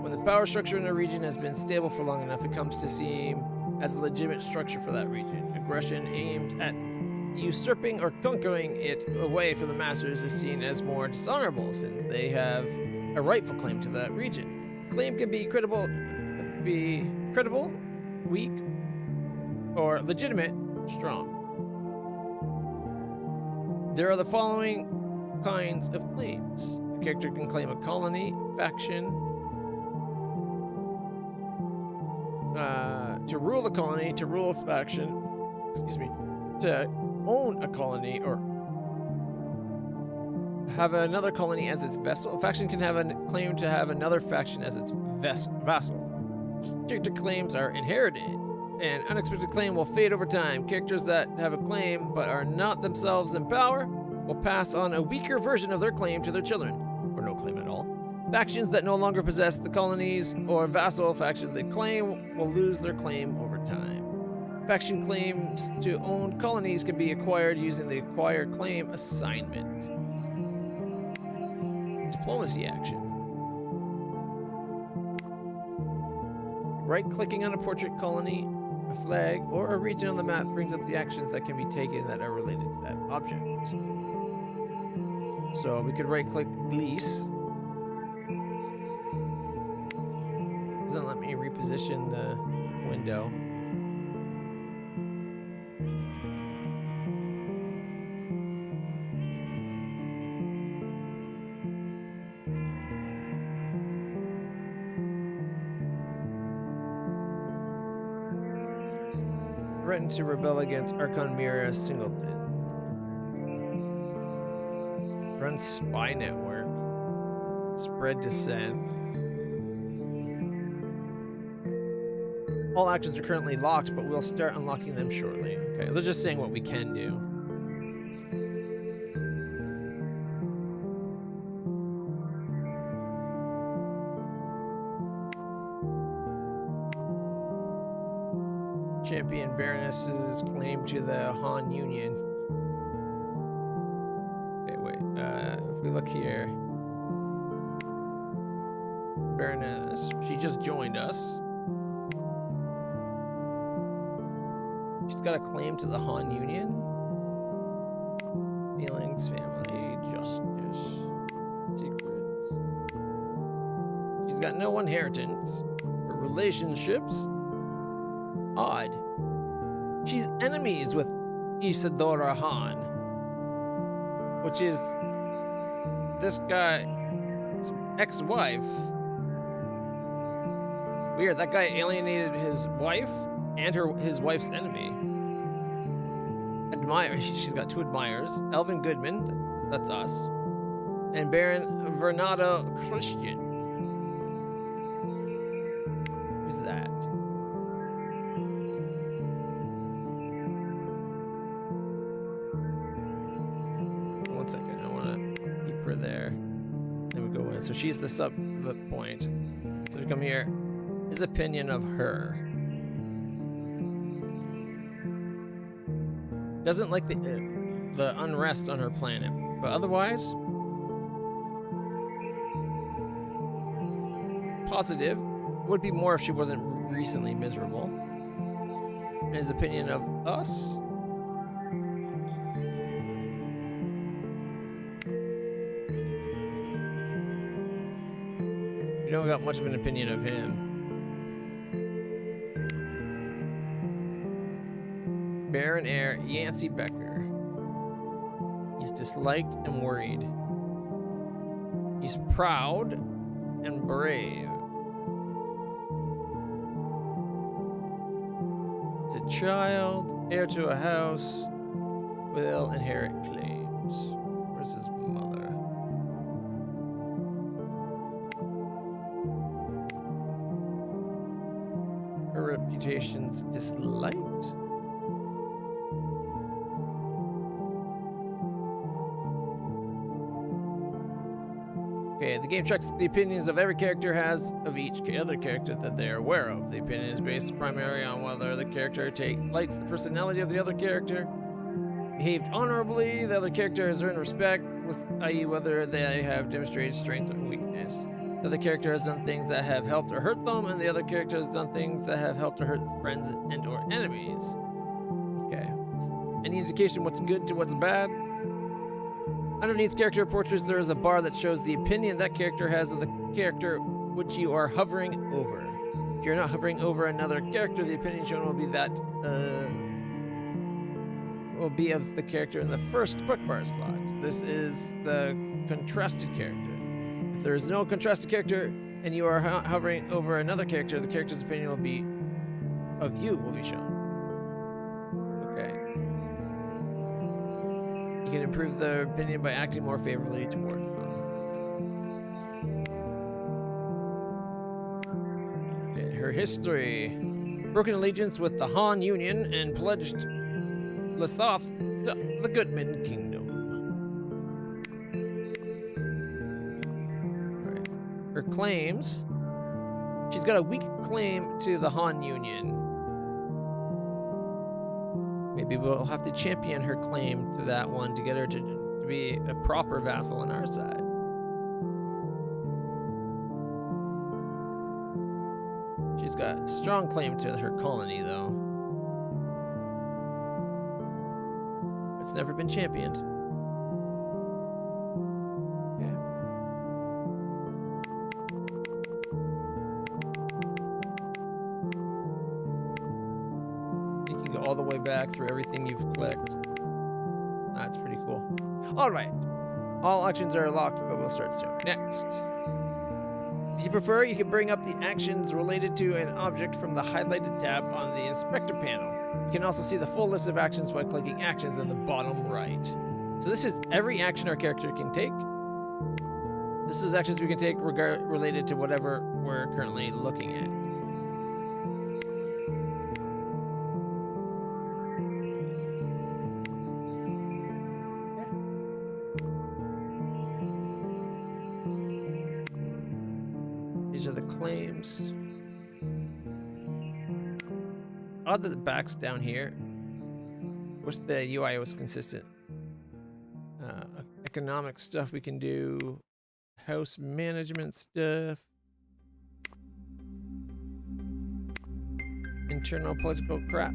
When the power structure in a region has been stable for long enough, it comes to seem as a legitimate structure for that region. Aggression aimed at usurping or conquering it away from the masters is seen as more dishonorable, since they have a rightful claim to that region. Claim can be credible, weak, or legitimate, strong. There are the following kinds of claims. A character can claim a colony, faction, to rule a colony, to rule a faction, to own a colony, or have another colony as its vassal. A faction can have a claim to have another faction as its vassal. Character claims are inherited. An unexpected claim will fade over time. Characters that have a claim but are not themselves in power will pass on a weaker version of their claim to their children, or no claim at all. Factions that no longer possess the colonies or vassal factions they claim will lose their claim over time. Faction claims to own colonies can be acquired using the acquire claim assignment. Diplomacy action. Right-clicking on a portrait colony, a flag, or a region on the map brings up the actions that can be taken that are related to that object. So we could right-click lease. Doesn't let me reposition the window. Threatened to rebel against Archon Mira Singleton. Run spy network. Spread dissent. All actions are currently locked, but we'll start unlocking them shortly. Okay, they're just saying what we can do. Champion Baroness's claim to the Han Union. Okay, wait. If we look here, Baroness, she just joined us. She's got a claim to the Han Union. Feelings, family, justice, secrets. She's got no inheritance. Her relationships. Odd. She's enemies with Isadora Han, which is this guy's ex-wife. Weird, that guy alienated his wife and his wife's enemy. She's got two admirers, Elvin Goodman, that's us, and Baron Vernado Christian. Who's that? One second, I want to keep her there. Then we go in. So she's the point. So we come here. His opinion of her. Doesn't like the unrest on her planet, but otherwise positive. Would be more if she wasn't recently miserable. And his opinion of us. We don't got much of an opinion of him. Baron Heir Yancey Becker. He's disliked and worried. He's proud and brave. He's a child, heir to a house, will inherit claims. Where's his mother? Her reputation's disliked. Okay, the game checks the opinions of every character has of each other character that they are aware of. The opinion is based primarily on whether the character likes the personality of the other character, behaved honorably, the other character has earned respect, i.e. whether they have demonstrated strength or weakness. The other character has done things that have helped or hurt them, and the other character has done things that have helped or hurt friends and or enemies. Okay. Any indication what's good to what's bad? Underneath character portraits, there is a bar that shows the opinion that character has of the character which you are hovering over. If you're not hovering over another character, the opinion shown will be of the character in the first quickbar slot. This is the contrasted character. If there is no contrasted character and you are hovering over another character, the character's opinion will be shown. Okay. You can improve their opinion by acting more favorably towards them. Okay, her history. Broken allegiance with the Han Union and pledged Lathoth to the Goodman Kingdom. Right. her claims. She's got a weak claim to the Han Union. Maybe we'll have to champion her claim to that one to get her to be a proper vassal on our side. She's got a strong claim to her colony, though. It's never been championed. Yeah. You can go all the way back through everything you've clicked. That's pretty cool. All right. All actions are locked, but we'll start soon. Next. If you prefer, you can bring up the actions related to an object from the highlighted tab on the inspector panel. You can also see the full list of actions by clicking actions on the bottom right. So this is every action our character can take. This is actions we can take related to whatever we're currently looking at. These are the claims. Odd that the back's down here. Wish the UI was consistent. Economic stuff we can do. House management stuff. Internal political crap.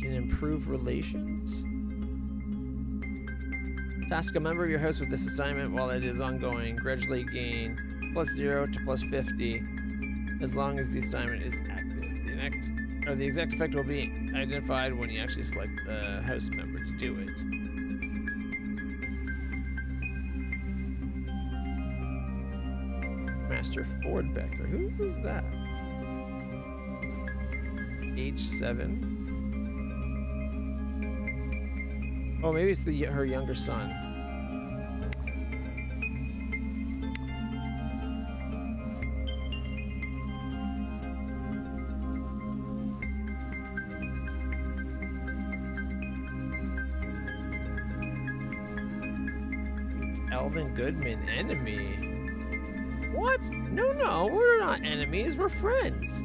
Improve relations. Task a member of your house with this assignment while it is ongoing. Gradually gain +0 to +50 as long as the assignment is active. The exact effect will be identified when you actually select the house member to do it. Master Ford Becker. Who's that? Age 7. Oh, maybe it's her younger son. Alvin Goodman, enemy. What? No, we're not enemies, we're friends.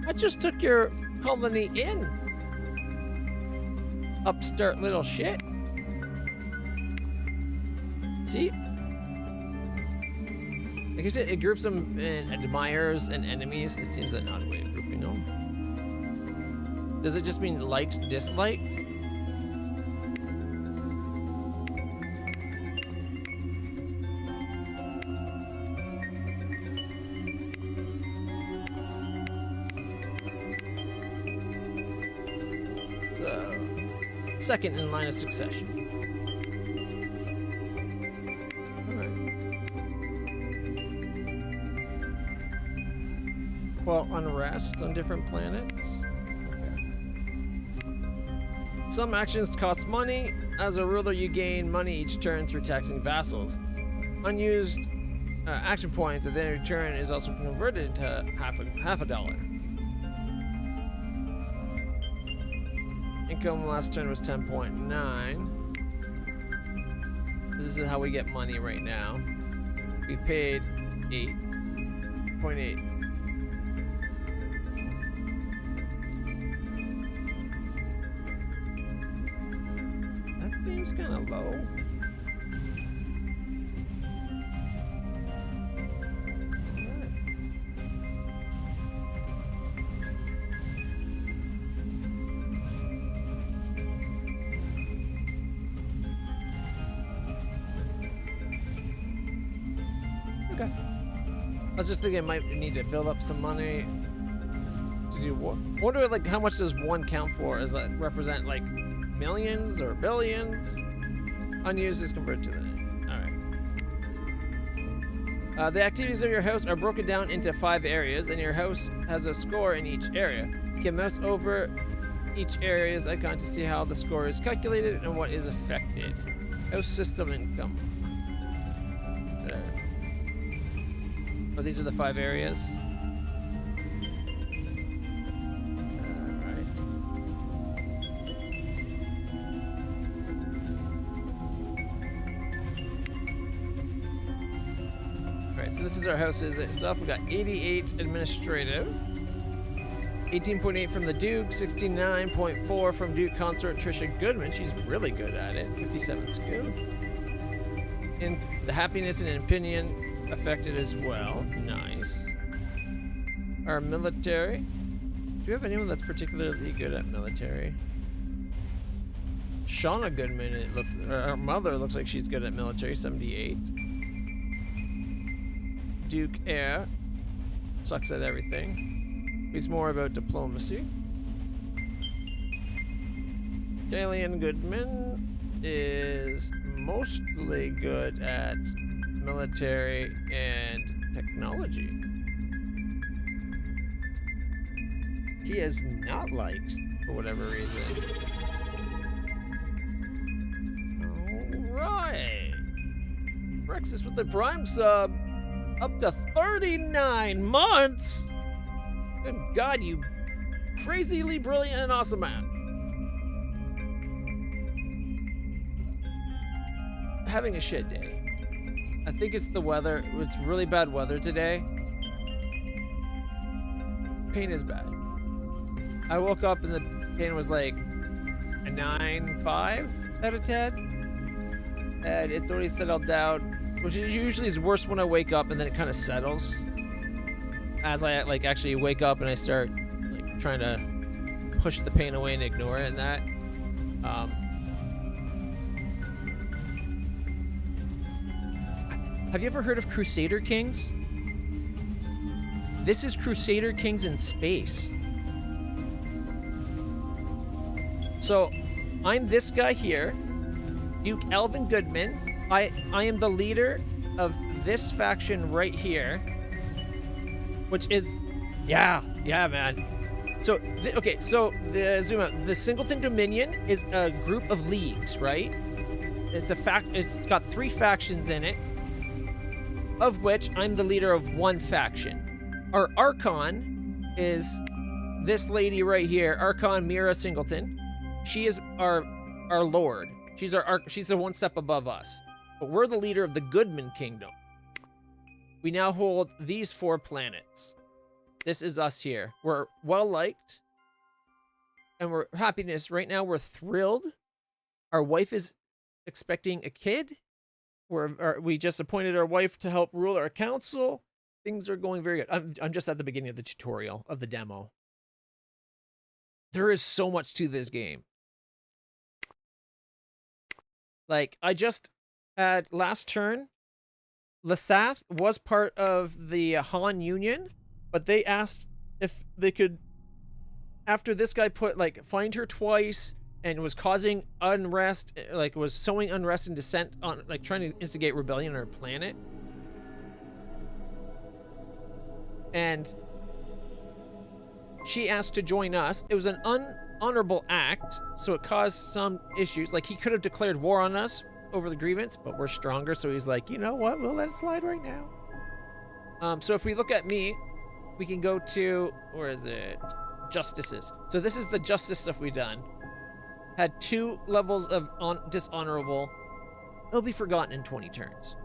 I just took your colony in. Upstart little shit. See? Like I said, it groups them in admirers and enemies. It seems an odd way of grouping them. Does it just mean liked, disliked? So, second in line of succession. Well, unrest on different planets. Okay. Some actions cost money. As a ruler, you gain money each turn through taxing vassals. Unused action points at any turn is also converted into half a dollar. Income last turn was 10.9. This is how we get money right now. We paid 8.8. Seems kind of low. Okay. I was just thinking I might need to build up some money to do what? Wonder like how much does one count for? Does that represent like millions or billions? Unused is converted to that. Alright. The activities of your house are broken down into 5 areas, and your house has a score in each area. You can mouse over each area's icon to see how the score is calculated and what is affected. House system income. Oh, these are the 5 areas. Alright. Alright, so this is our houses and stuff. We got 88 administrative. 18.8 from the Duke, 69.4 from Duke Consort Trisha Goodman. She's really good at it. 57 skill. And the happiness and opinion affected as well. Nice. Our military. Do we have anyone that's particularly good at military? Shauna Goodman, it looks. Our mother looks like she's good at military. 78. Duke Air sucks at everything. He's more about diplomacy. Dalian Goodman is mostly good at military and technology. He is not liked for whatever reason. Alright. Brexis with the Prime sub. Up to 39 months? Good God, you crazily brilliant and awesome man. Having a shit day. I think it's the weather. It's really bad weather today. Pain is bad. I woke up and the pain was like a 9.5 out of 10. And it's already settled down, which usually is worse when I wake up and then it kind of settles. As I like actually wake up and I start like trying to push the pain away and ignore it and that. Have you ever heard of Crusader Kings? This is Crusader Kings in space. So, I'm this guy here, Duke Alvin Goodman. I am the leader of this faction right here. Which is, yeah, man. So, so the zoom out. The Singleton Dominion is a group of leagues, right? It's got 3 factions in it, of which I'm the leader of one faction. Our Archon is this lady right here, Archon Mira Singleton. She is our lord. She's she's the one step above us. But we're the leader of the Goodman Kingdom. We now hold these 4 planets. This is us here. We're well-liked. And we're happiness. Right now, we're thrilled. Our wife is expecting a kid. We just appointed our wife to help rule our council. Things are going very good. I'm just at the beginning of the tutorial, of the demo. There is so much to this game. Like, I just had last turn, Lasath was part of the Han Union, but they asked if they could, after this guy find her twice and was causing unrest, like was sowing unrest and dissent on, like trying to instigate rebellion on her planet. And she asked to join us. It was an unhonorable act, so it caused some issues. Like, he could have declared war on us over the grievance, but we're stronger, so he's like, you know what, we'll let it slide right now. So if we look at me, we can go to, where is it? Justices. So this is the justice stuff we've done. Had 2 levels of dishonorable. It'll be forgotten in 20 turns.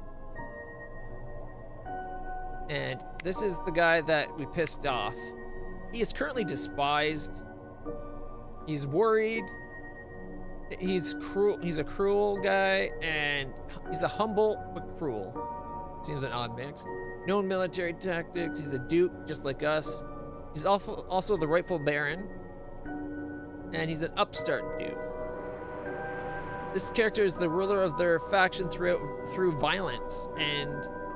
And this is the guy that we pissed off. He is currently despised. He's worried. He's cruel. He's a cruel guy, and he's a humble but cruel. Seems an odd mix. Known military tactics. He's a duke, just like us. He's also the rightful baron, and he's an upstart duke. This character is the ruler of their faction through violence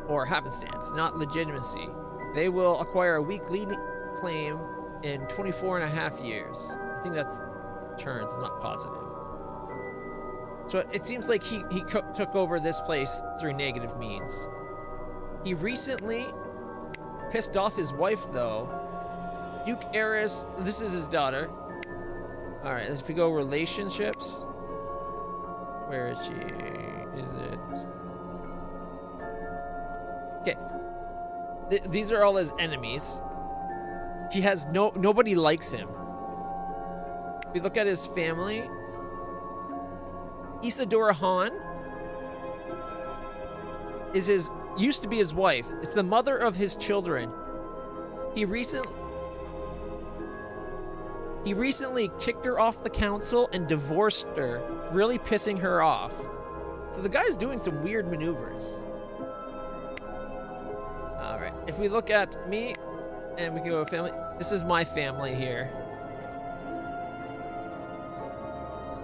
or happenstance, not legitimacy. They will acquire a weak leading claim in 24.5 years. I think that's turns, not positive. So it seems like he took over this place through negative means. He recently pissed off his wife, though. Duke Eris, this is his daughter. All right, if we go relationships, where is she? is it? Okay. These are all his enemies. He has nobody likes him. If we look at his family, Isadora Han is used to be his wife. It's the mother of his children. He recently kicked her off the council and divorced her, really pissing her off. So the guy's doing some weird maneuvers. All right, if we look at me, and we can go to family. This is my family here.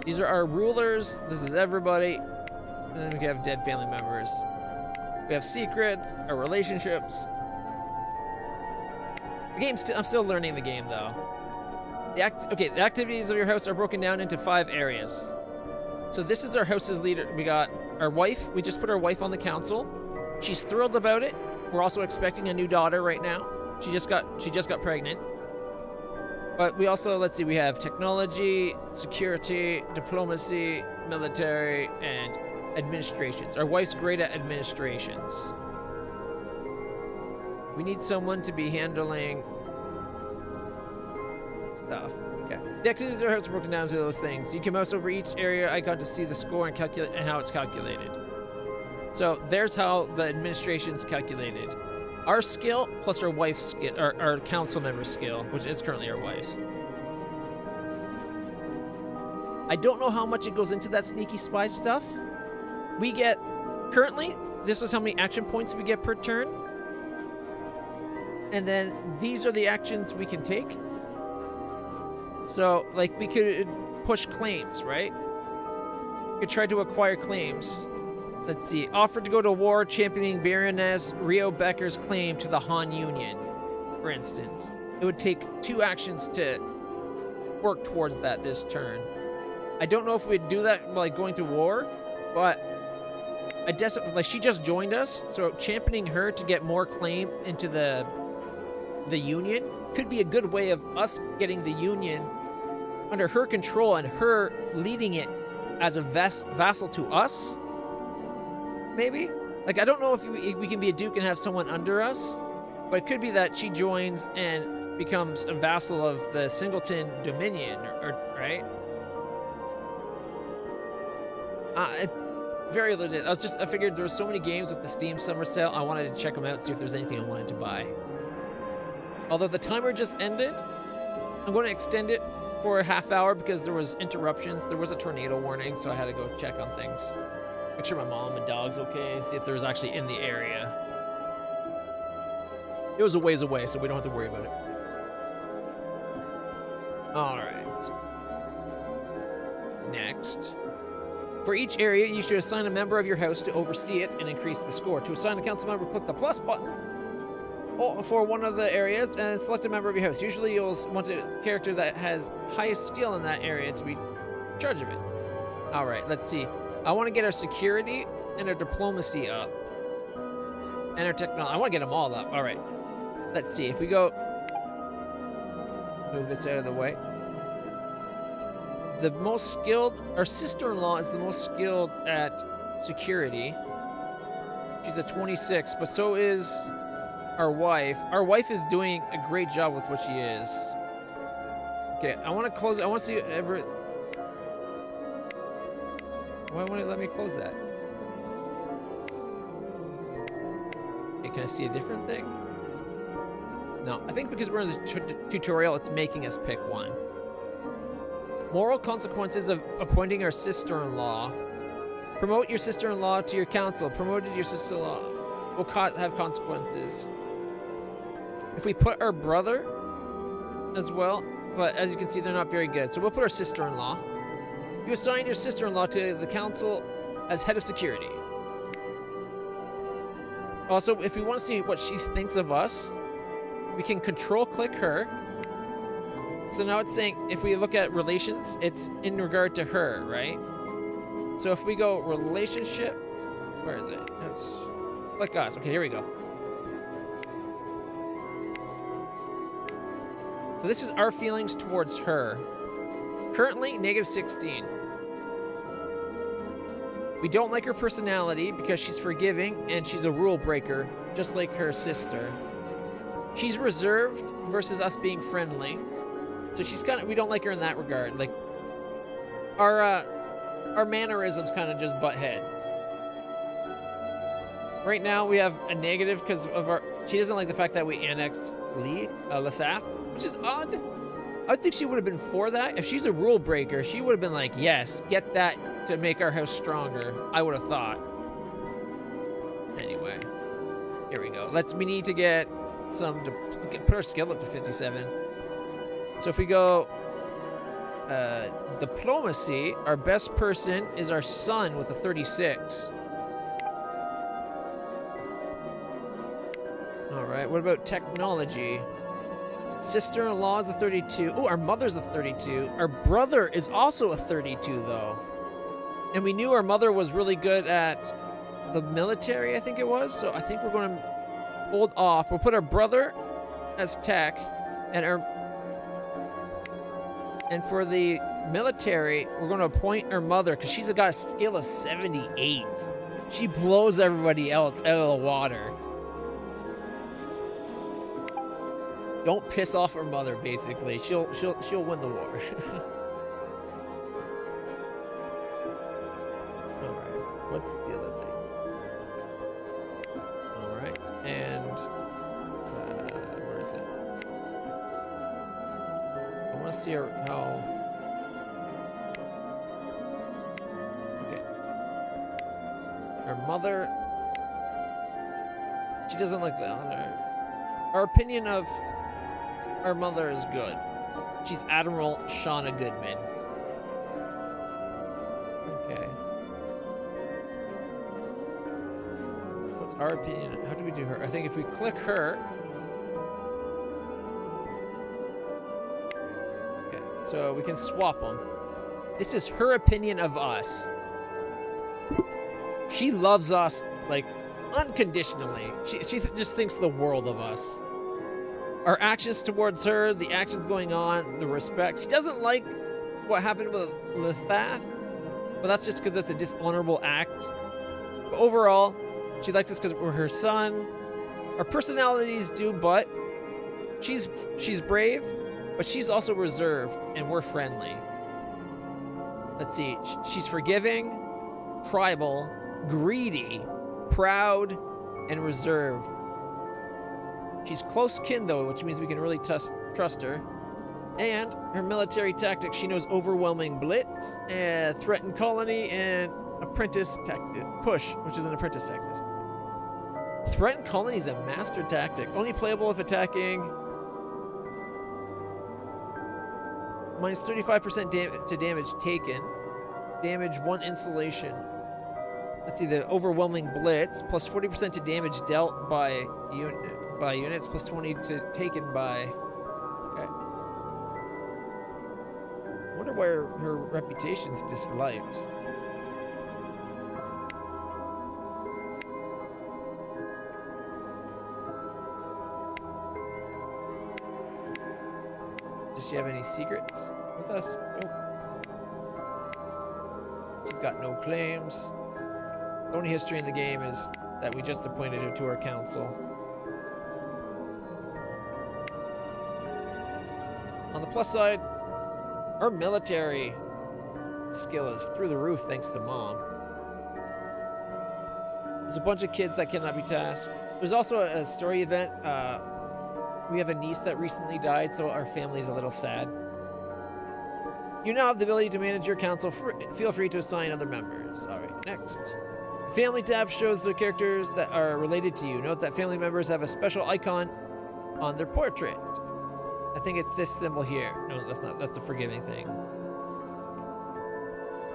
These are our rulers. This is everybody. And then we have dead family members. We have secrets, our relationships. The game's I'm still learning the game though. The activities of your house are broken down into 5 areas. So this is our house's leader. We got our wife. We just put our wife on the council. She's thrilled about it. We're also expecting a new daughter right now. She just got pregnant. But we also, let's see, we have technology, security, diplomacy, military, and administrations. Our wife's great at administrations. We need someone to be handling stuff. Okay. The activities of our house are broken down to those things. You can mouse over each area icon to see the score and calculate and how it's calculated. So there's how the administration's calculated. Our skill plus our wife's skill, our council member's skill, which is currently our wife's. I don't know how much it goes into that sneaky spy stuff. We get, currently, this is how many action points we get per turn. And then these are the actions we can take. So, like, we could push claims, right? We could try to acquire claims. Let's see. Offered to go to war championing Baroness Rio Becker's claim to the Han Union, for instance. It would take 2 actions to work towards that this turn. I don't know if we'd do that like going to war, but she just joined us, so championing her to get more claim into the Union could be a good way of us getting the Union under her control and her leading it as a vassal to us. Maybe? Like, I don't know if we can be a duke and have someone under us, but it could be that she joins and becomes a vassal of the Singleton Dominion, right? Very legit. I figured there were so many games with the Steam Summer Sale, I wanted to check them out, see if there's anything I wanted to buy. Although the timer just ended, I'm going to extend it for a half hour because there was interruptions. There was a tornado warning, so I had to go check on things. Make sure my mom and dog's okay, see if there's actually in the area. It was a ways away, so we don't have to worry about it. All right. Next. For each area, you should assign a member of your house to oversee it and increase the score. To assign a council member, click the plus button for one of the areas and select a member of your house. Usually you'll want a character that has highest skill in that area to be in charge of it. All right, let's see. I want to get our security and our diplomacy up. And our technology. I want to get them all up. All right. Let's see. If we go... Move this out of the way. The most skilled... Our sister-in-law is the most skilled at security. She's a 26, but so is our wife. Our wife is doing a great job with what she is. Okay, I want to close... I want to see every... Why won't it let me close that? Okay, can I see a different thing? No, I think because we're in the tutorial, it's making us pick one. Moral consequences of appointing our sister-in-law. Promote your sister-in-law to your council. Promoted your sister-in-law will have consequences. If we put our brother as well, but as you can see, they're not very good. So we'll put our sister-in-law. You assign your sister-in-law to the council as head of security. Also, if we want to see what she thinks of us, we can control-click her. So now it's saying, if we look at relations, it's in regard to her, right? So if we go relationship, where is it? It's click us. Okay, here we go. So this is our feelings towards her. Currently, -16. We don't like her personality because she's forgiving and she's a rule breaker, just like her sister. She's reserved versus us being friendly. So she's kind of, we don't like her in that regard. Like, our mannerisms kind of just butt heads. Right now we have a negative because of she doesn't like the fact that we annexed Lasath, which is odd. I think she would have been for that. If she's a rule breaker, she would have been like, yes, get that to make our house stronger. I would have thought. Anyway, here we go. We need to get some, put our skill up to 57. So if we go diplomacy, our best person is our son with a 36. All right, what about technology? Sister-in-law is a 32. Oh, our mother's a 32. Our brother is also a 32, though. And we knew our mother was really good at the military, I think it was. So I think we're going to hold off. We'll put our brother as tech, and for the military, we're going to appoint our mother because she's got a skill of 78. She blows everybody else out of the water. Don't piss off her mother, basically. She'll win the war. All right. What's the other thing? All right. And where is it? I want to see how. Okay. Her mother. She doesn't like the honor. Our opinion of our mother is good. She's Admiral Shauna Goodman. Okay. What's our opinion? How do we do her? I think if we click her. Okay, so we can swap them. This is her opinion of us. She loves us, like, unconditionally. She just thinks the world of us. Our actions towards her, the actions going on, the respect. She doesn't like what happened with Lasath, but that's just because it's a dishonorable act. But overall, she likes us because we're her son. Our personalities do, but she's brave, but she's also reserved, and we're friendly. Let's see. She's forgiving, tribal, greedy, proud, and reserved. She's close kin, though, which means we can really trust her. And her military tactics, she knows overwhelming blitz, threaten colony, and apprentice tactic. Push, which is an apprentice tactic. Threaten colony is a master tactic. Only playable if attacking. Minus 35% to damage taken. Damage 1 installation. Let's see, the overwhelming blitz, plus 40% to damage dealt by units, plus 20 to taken by. Okay. Wonder where her reputation's disliked. Does she have any secrets with us? Nope. She's got no claims. The only history in the game is that we just appointed her to our council. On the plus side, our military skill is through the roof thanks to Mom. There's a bunch of kids that cannot be tasked. There's also a story event. We have a niece that recently died, so our family's a little sad. You now have the ability to manage your council. Feel free to assign other members. All right, next. The family tab shows the characters that are related to you. Note that family members have a special icon on their portrait. I think it's this symbol here. No, that's not. That's the forgiving thing.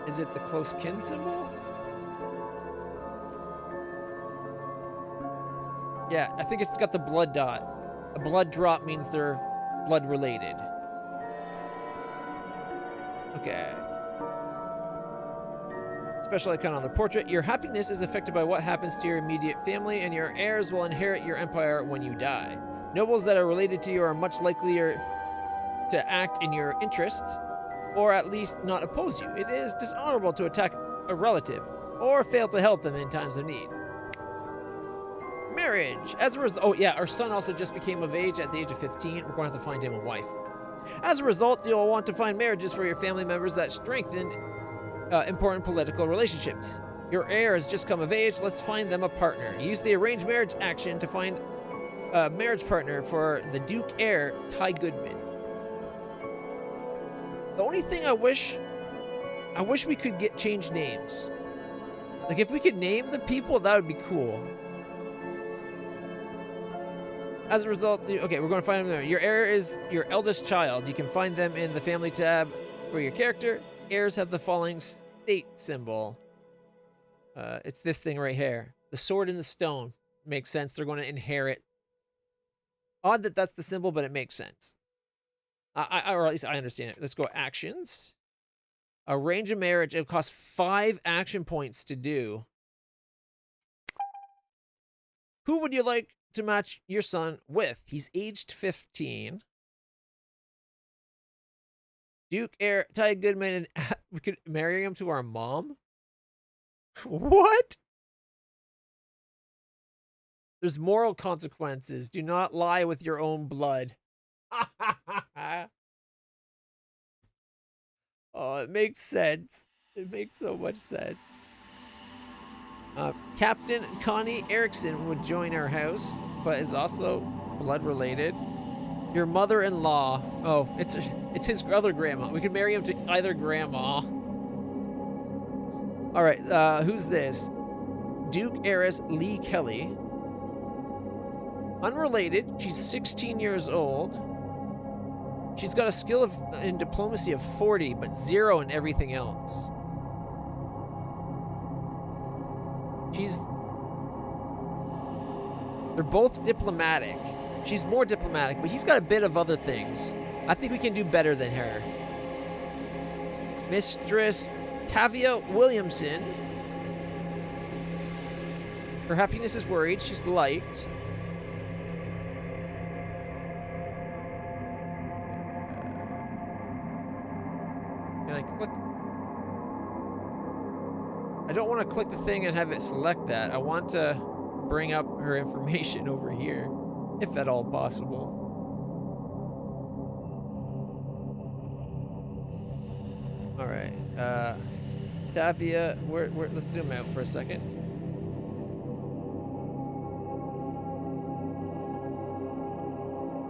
Is it the close kin symbol? Yeah, I think it's got the blood dot. A blood drop means they're blood related. Okay. Special icon on the portrait. Your happiness is affected by what happens to your immediate family, and your heirs will inherit your empire when you die. Nobles that are related to you are much likelier to act in your interests, or at least not oppose you. It is dishonorable to attack a relative. or fail to help them in times of need. Marriage. As a result, oh yeah, our son also just became of age at the age of 15. We're going to have to find him a wife. As a result, you'll want to find marriages for your family members that strengthen important political relationships. Your heir has just come of age. Let's find them a partner. Use the arranged marriage action to find a marriage partner for the Duke heir, Ty Goodman. The only thing I wish we could change names. Like if we could name the people, that would be cool. As a result, okay, we're going to find them there. Your heir is your eldest child. You can find them in the family tab for your character. Heirs have the following state symbol. It's this thing right here. The sword and the stone. Makes sense. They're going to inherit. Odd that that's the symbol, but it makes sense. Or at least I understand it. Let's go actions. Arrange a marriage. It costs 5 action points to do. Who would you like to match your son with? He's aged 15. Duke heir Ty Goodman, and we could marry him to our mom? What? There's moral consequences. Do not lie with your own blood. Oh, it makes sense. It makes so much sense. Captain Connie Erickson would join our house, but is also blood related. Your mother-in-law. Oh, it's his other grandma. We could marry him to either grandma. All right, who's this? Duke heiress Lee Kelly. Unrelated. She's 16 years old. She's got a skill in diplomacy of 40, but 0 in everything else. They're both diplomatic. She's more diplomatic, but he's got a bit of other things. I think we can do better than her. Mistress Tavia Williamson. Her happiness is worried. She's liked. Can I click? I don't want to click the thing and have it select that. I want to bring up her information over here, if at all possible. All right, Tavia, let's zoom out for a second.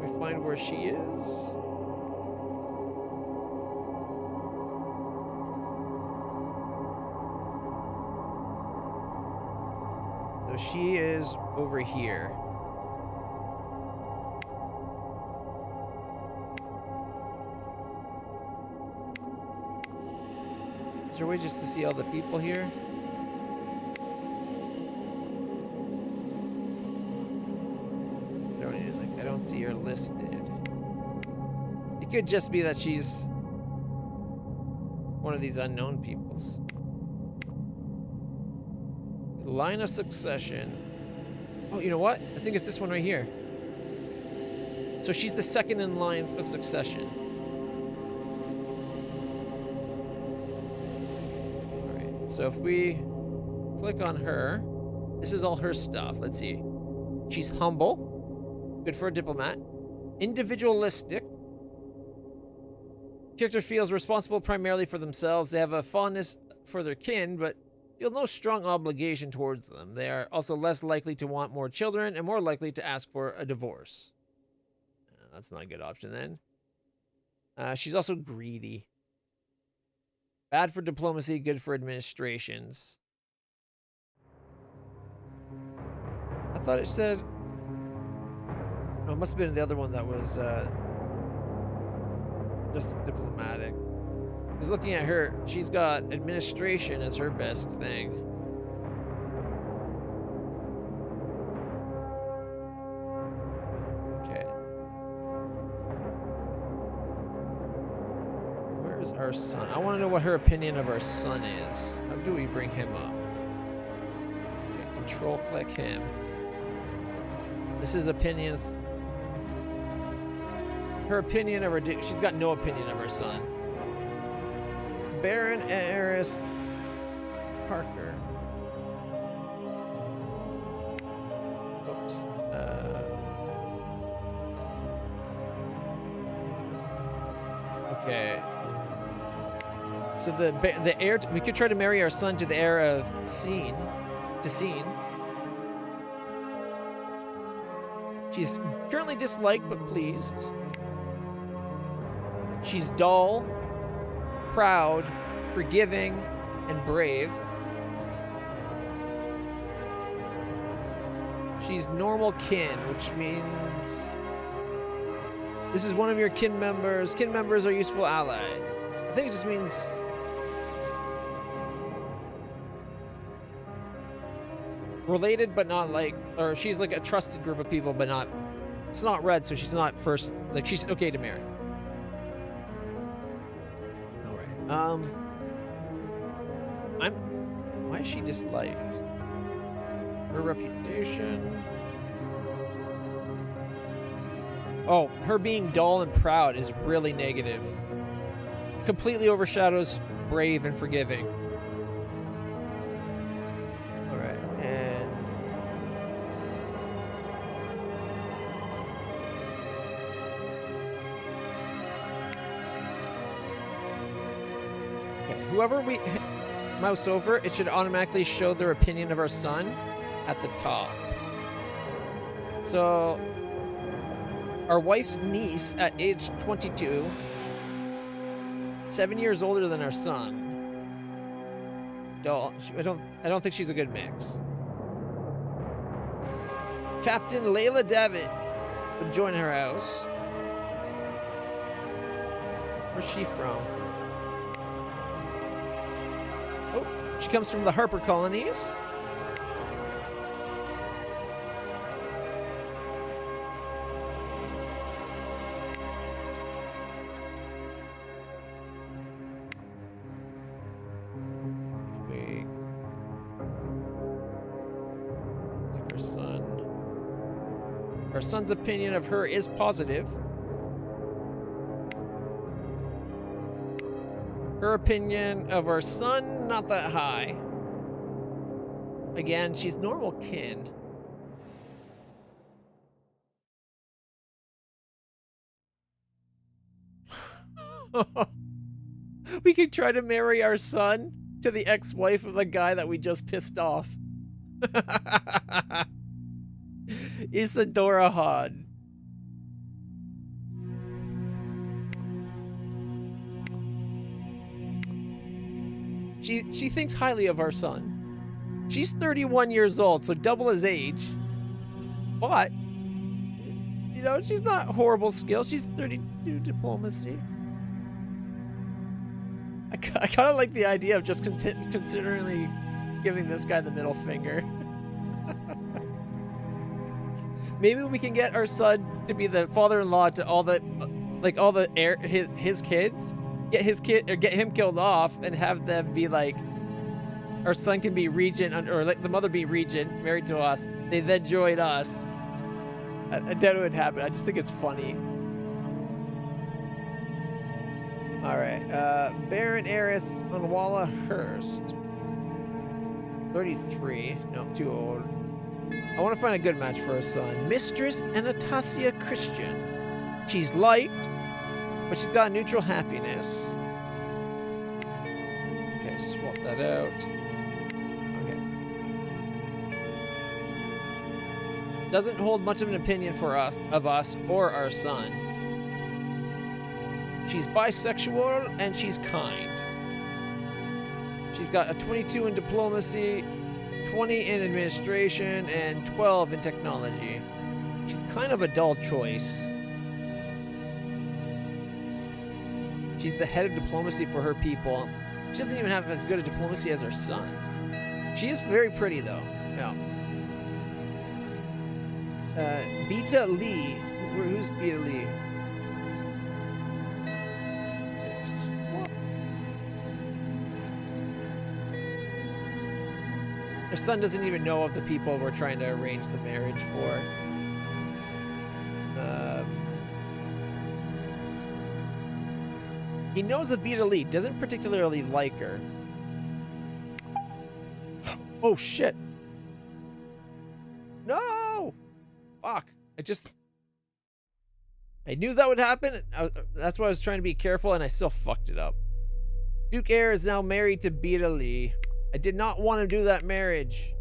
We find where she is. So she is over here. Is there a way just to see all the people here? I don't see her listed. It could just be that she's one of these unknown peoples. Line of succession. Oh, you know what? I think it's this one right here. So she's the second in line of succession. All right. So if we click on her, this is all her stuff. Let's see. She's humble. Good for a diplomat. Individualistic. Character feels responsible primarily for themselves. They have a fondness for their kin, but feel no strong obligation towards them. They are also less likely to want more children and more likely to ask for a divorce. That's not a good option then. She's also greedy. Bad for diplomacy, good for administrations. I thought it said... No, it must have been the other one that was just diplomatic. Because looking at her, she's got administration as her best thing. Okay. Where's our son? I want to know what her opinion of our son is. How do we bring him up? Okay, control click him. This is opinions. Her opinion of her... She's got no opinion of her son. Baron Heiress Parker. Oops. Okay. So the heir, we could try to marry our son to the heir of Scene. She's currently disliked but pleased. She's dull, proud, forgiving, and brave. She's normal kin, which means this is one of your kin members. Kin members are useful allies. I think it just means related, but not like, or she's like a trusted group of people, but not, it's not red, so she's not first, like she's okay to marry. All right. Why is she disliked? Her reputation. Oh, her being dull and proud is really negative. Completely overshadows brave and forgiving. All right, and okay, whoever we mouse over, it should automatically show their opinion of our son at the top. So our wife's niece at age 22, 7 years older than our son. I don't think she's a good mix. Captain Layla David would join her house. Where's she from? Oh, she comes from the Harper colonies. Our son's opinion of her is positive. Her opinion of our son, not that high. Again, she's normal kin. We could try to marry our son to the ex-wife of the guy that we just pissed off. Isadora Hahn. She thinks highly of our son. She's 31 years old, so double his age. But, you know, she's not horrible skill. She's 32 diplomacy. I kind of like the idea of just considering giving this guy the middle finger. Maybe we can get our son to be the father-in-law to all the his kids. Get him killed off and have them be like, our son can be regent, or let the mother be regent, married to us. They then join us. I doubt it would happen. I just think it's funny. All right, Baron Heiress Unwalla Hurst. 33. No, too old. I want to find a good match for her son. Mistress Anastasia Christian. She's liked, but she's got a neutral happiness. Okay, swap that out. Okay. Doesn't hold much of an opinion of us or our son. She's bisexual and she's kind. She's got a 22 in diplomacy, 20 in administration, and 12 in technology. She's kind of a dull choice. She's the head of diplomacy for her people. She doesn't even have as good a diplomacy as her son. She is very pretty, though. Yeah. Beta Lee. Who's Beta Lee? Her son doesn't even know of the people we're trying to arrange the marriage for. He knows that Beta Lee doesn't particularly like her. Oh shit! No! Fuck. I knew that would happen. That's why I was trying to be careful, and I still fucked it up. Duke Heir is now married to Beta Lee. I did not want to do that marriage.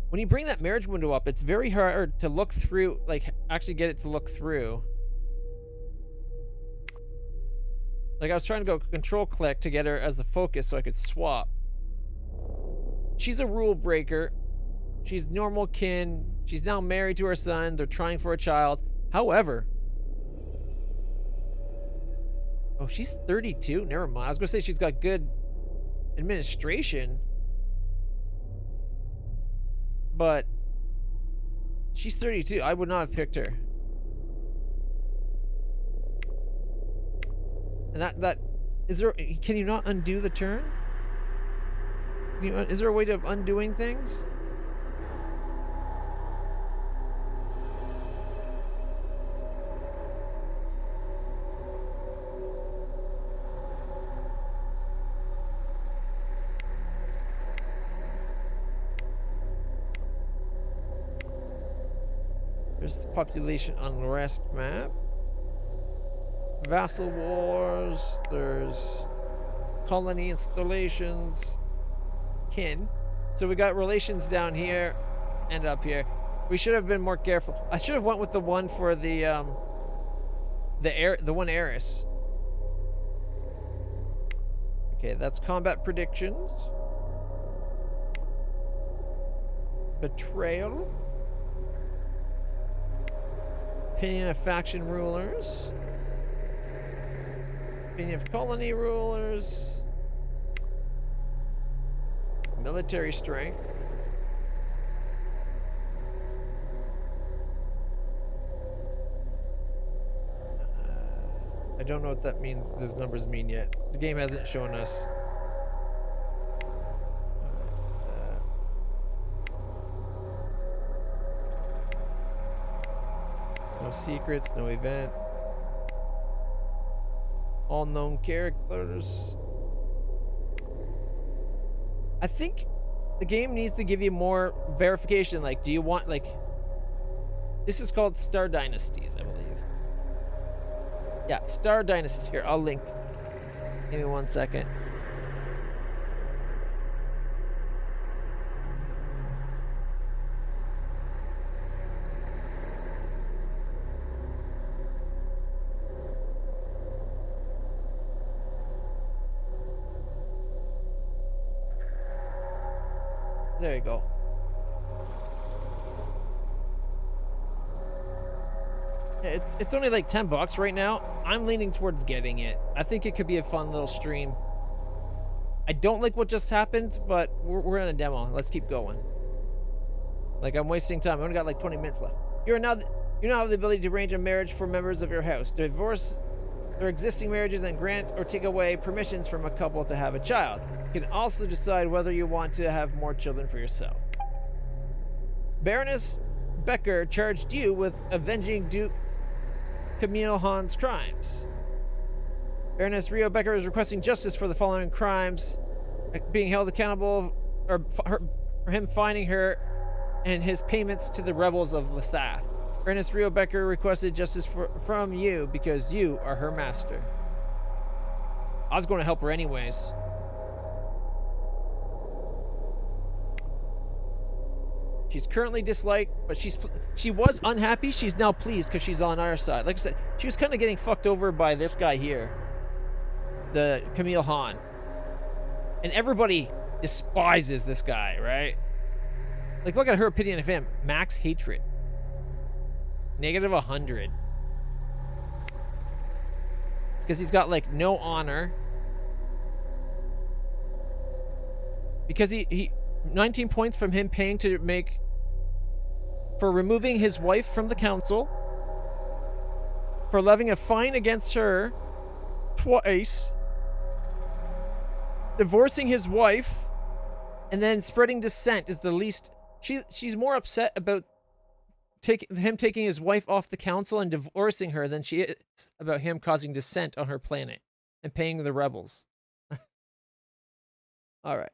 When you bring that marriage window up, it's very hard to look through, like, actually get it to look through. Like, I was trying to go control-click to get her as the focus so I could swap. She's a rule breaker. She's normal kin. She's now married to her son. They're trying for a child. However... Oh, she's 32? Never mind. I was going to say she's got good administration. But... she's 32. I would not have picked her. And that... Is there... Can you not undo the turn? Is there a way of undoing things? There's the population unrest map. Vassal wars. There's colony installations. Kin. So we got relations down here and up here. We should have been more careful. I should have went with the one for the one heiress. Okay, that's combat predictions. Betrayal. Opinion of faction rulers. Opinion of colony rulers. Military strength. I don't know what that means. Those numbers mean yet. The game hasn't shown us. No secrets, no event. All known characters. I think the game needs to give you more verification. Like, do you want, like... This is called Star Dynasties, I believe. Yeah, Star Dynasties. Here, I'll link. Give me 1 second. There you go. Yeah, it's only like $10 right now. I'm leaning towards getting it. I think it could be a fun little stream. I don't like what just happened, but we're in a demo. Let's keep going. Like, I'm wasting time. I only got like 20 minutes left. You now have the ability to arrange a marriage for members of your house. Divorce their existing marriages and grant or take away permissions from a couple to have a child. You can also decide whether you want to have more children for yourself. Baroness Becker charged you with avenging Duke Camille Hahn's crimes. Baroness Rio Becker is requesting justice for the following crimes, being held accountable for him finding her and his payments to the rebels of Lestat. Baroness Rio Becker requested justice from you because you are her master. I was going to help her anyways. She's currently disliked, but she was unhappy. She's now pleased because she's on our side. Like I said, she was kind of getting fucked over by this guy here, the Camille Hahn, and everybody despises this guy, right? Like, look at her opinion of him: max hatred, -100, because he's got like no honor. Because he 19 points from him paying to make for removing his wife from the council, for levying a fine against her twice, divorcing his wife, and then spreading dissent is the least. She's more upset about him taking his wife off the council and divorcing her than she is about him causing dissent on her planet and paying the rebels. All right.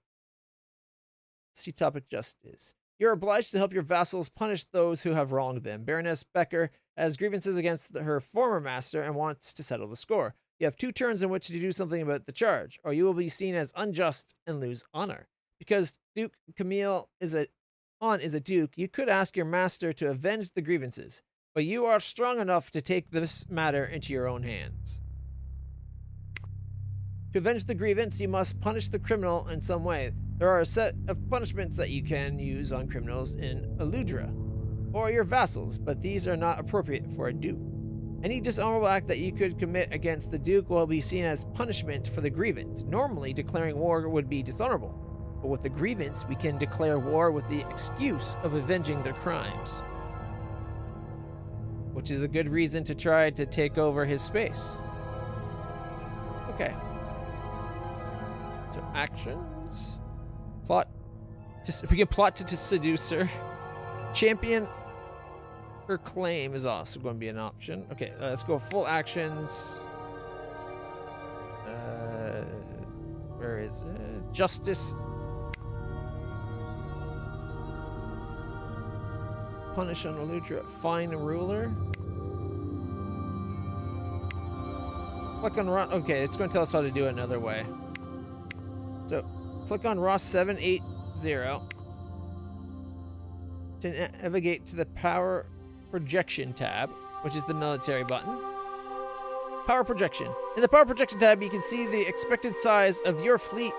See topic justice. You're obliged to help your vassals punish those who have wronged them. Baroness Becker has grievances against her former master and wants to settle the score. You have 2 turns in which to do something about the charge, or you will be seen as unjust and lose honor. Because Duke Camille is a duke, you could ask your master to avenge the grievances, but you are strong enough to take this matter into your own hands. To avenge the grievance, you must punish the criminal in some way. There are a set of punishments that you can use on criminals in Eludra, or your vassals, but these are not appropriate for a duke. Any dishonorable act that you could commit against the duke will be seen as punishment for the grievance. Normally, declaring war would be dishonorable, but with the grievance, we can declare war with the excuse of avenging their crimes, which is a good reason to try to take over his space. Okay. So actions. Plot. We can plot to seduce her. Champion her claim is also going to be an option. Okay, let's go full actions. Where is it? Justice. Punish on Eludra. Fine a ruler. Click on Ross. Okay, it's going to tell us how to do it another way. So, click on Ross 780 to navigate to the Power Projection tab, which is the military button. Power Projection. In the Power Projection tab, you can see the expected size of your fleet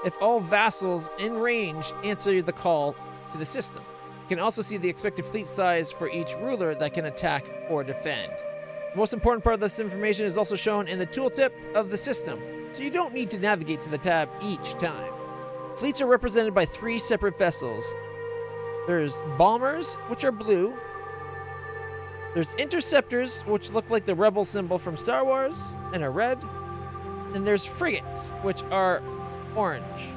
if all vassals in range answer the call to the system. You can also see the expected fleet size for each ruler that can attack or defend. The most important part of this information is also shown in the tooltip of the system, so you don't need to navigate to the tab each time. Fleets are represented by 3 separate vessels. There's bombers, which are blue. There's interceptors, which look like the rebel symbol from Star Wars, and are red. And there's frigates, which are orange,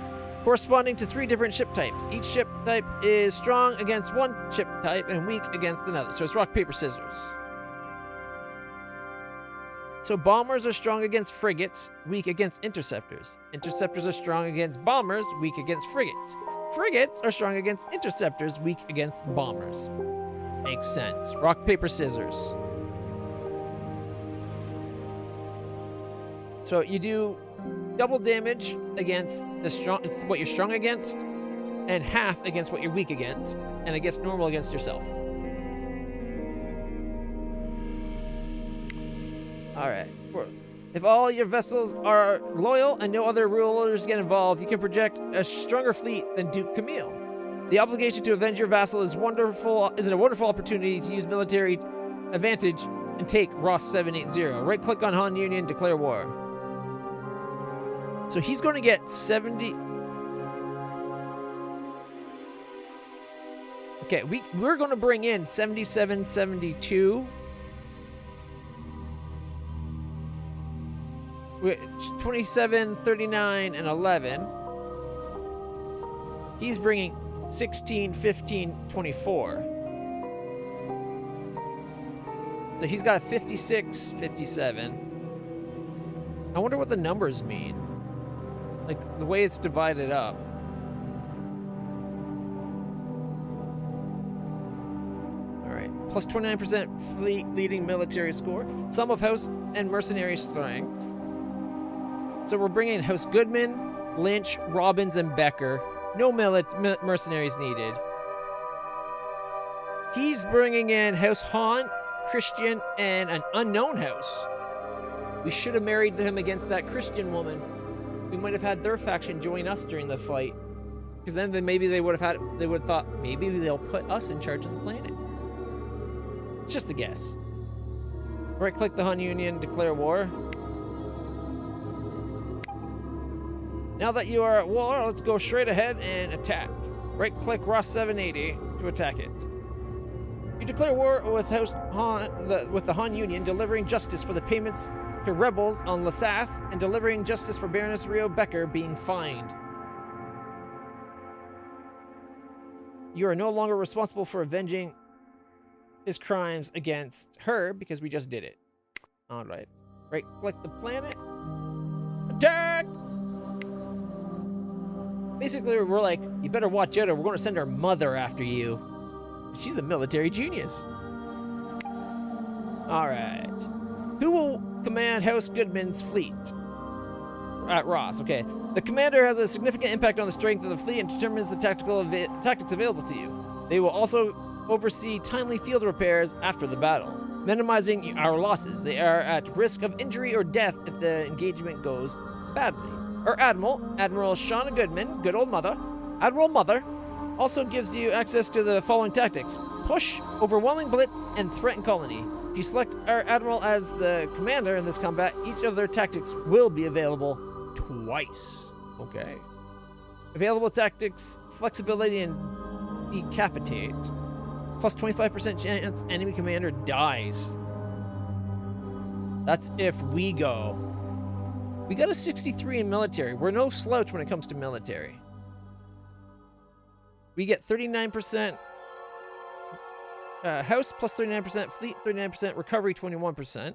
corresponding to 3 different ship types. Each ship type is strong against one ship type and weak against another. So it's rock, paper, scissors. So bombers are strong against frigates, weak against interceptors. Interceptors are strong against bombers, weak against frigates. Frigates are strong against interceptors, weak against bombers. Makes sense. Rock, paper, scissors. So you do double damage against what you're strong against, and half against what you're weak against, and it gets normal against yourself. Alright. If all your vessels are loyal and no other rulers get involved, you can project a stronger fleet than Duke Camille. The obligation to avenge your vassal is a wonderful opportunity to use military advantage and take Ross 780. Right-click on Han Union, declare war. So he's going to get 70... Okay, we're going to bring in 77, 72... 27, 39, and 11. He's bringing 16, 15, 24. So he's got a 56, 57. I wonder what the numbers mean. Like, the way it's divided up. Alright. Plus 29% fleet leading military score. Sum of house and mercenary strengths. So we're bringing in House Goodman, Lynch, Robbins, and Becker. No mercenaries needed. He's bringing in House Han, Christian, and an unknown house. We should have married him against that Christian woman. We might have had their faction join us during the fight. Because then maybe they would have thought, maybe they'll put us in charge of the planet. It's just a guess. Right-click the Han Union, declare war. Now that you are at war, let's go straight ahead and attack. Right-click Ross 780 to attack it. You declare war with the Han Union, delivering justice for the payments to rebels on Lasath, and delivering justice for Baroness Rio Becker being fined. You are no longer responsible for avenging his crimes against her, because we just did it. Alright. Right-click the planet. Attack! Basically, we're like, you better watch out or we're going to send our mother after you. She's a military genius. All right. Who will command House Goodman's fleet? At Ross, okay. The commander has a significant impact on the strength of the fleet and determines the tactics available to you. They will also oversee timely field repairs after the battle, minimizing our losses. They are at risk of injury or death if the engagement goes badly. Our Admiral Shauna Goodman, good old mother, Admiral Mother, also gives you access to the following tactics: push, overwhelming blitz, and threaten colony. If you select our Admiral as the commander in this combat, each of their tactics will be available twice. Okay. Available tactics: flexibility and decapitate. Plus 25% chance enemy commander dies. That's if we go. We got a 63 in military. We're no slouch when it comes to military. We get 39% house plus 39%, fleet 39%, recovery 21%.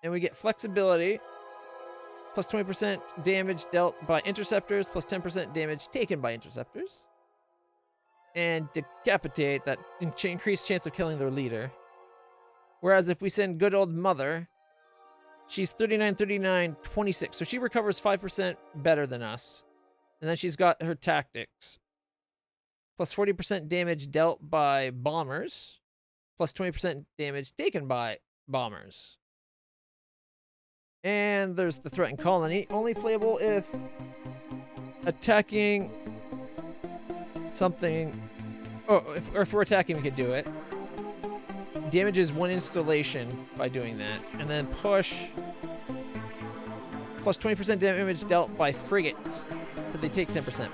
And we get flexibility plus 20% damage dealt by interceptors, plus 10% damage taken by interceptors. And decapitate, that increased chance of killing their leader. Whereas if we send good old mother, she's 39, 39, 26. So she recovers 5% better than us. And then she's got her tactics. Plus 40% damage dealt by bombers. Plus 20% damage taken by bombers. And there's the threatened colony. Only playable if attacking something. Oh, if we're attacking, we could do it. Damages one installation by doing that. And then push. Plus 20% damage dealt by frigates. But they take 10%.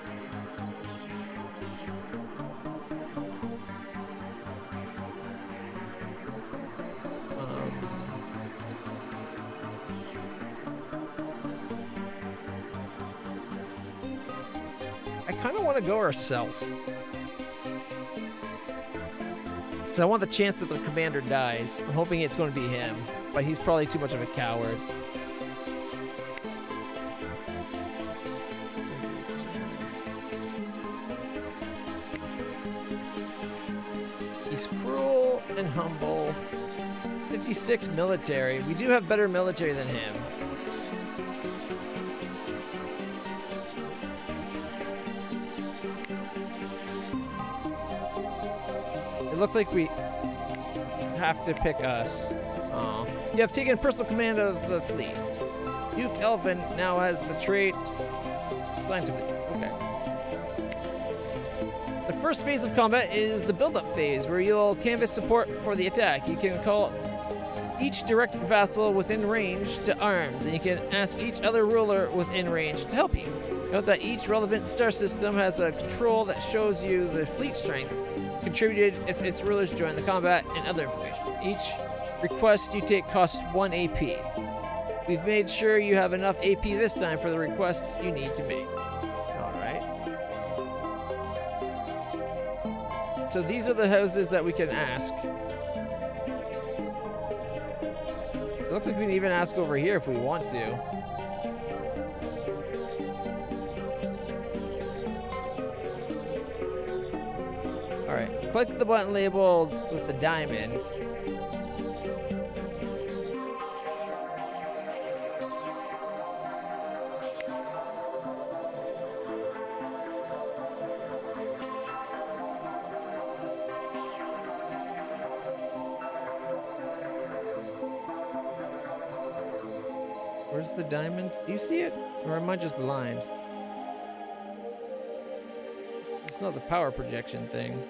I kind of want to go ourselves. Because I want the chance that the commander dies. I'm hoping it's going to be him. But he's probably too much of a coward. He's cruel and humble. 56 military. We do have better military than him. It looks like we have to pick us. Oh. You have taken personal command of the fleet. Duke Elvin now has the trait assigned to fleet. Okay. The first phase of combat is the build-up phase, where you'll canvass support for the attack. You can call each direct vassal within range to arms, and you can ask each other ruler within range to help you. Note that each relevant star system has a control that shows you the fleet strength contributed if its rulers join the combat, and other information. Each request you take costs 1 AP. We've made sure you have enough AP this time for the requests you need to make. Alright. So these are the houses that we can ask. It looks like we can even ask over here if we want to. Alright, click the button labeled with the diamond. Where's the diamond? Do you see it? Or am I just blind? It's not the power projection thing.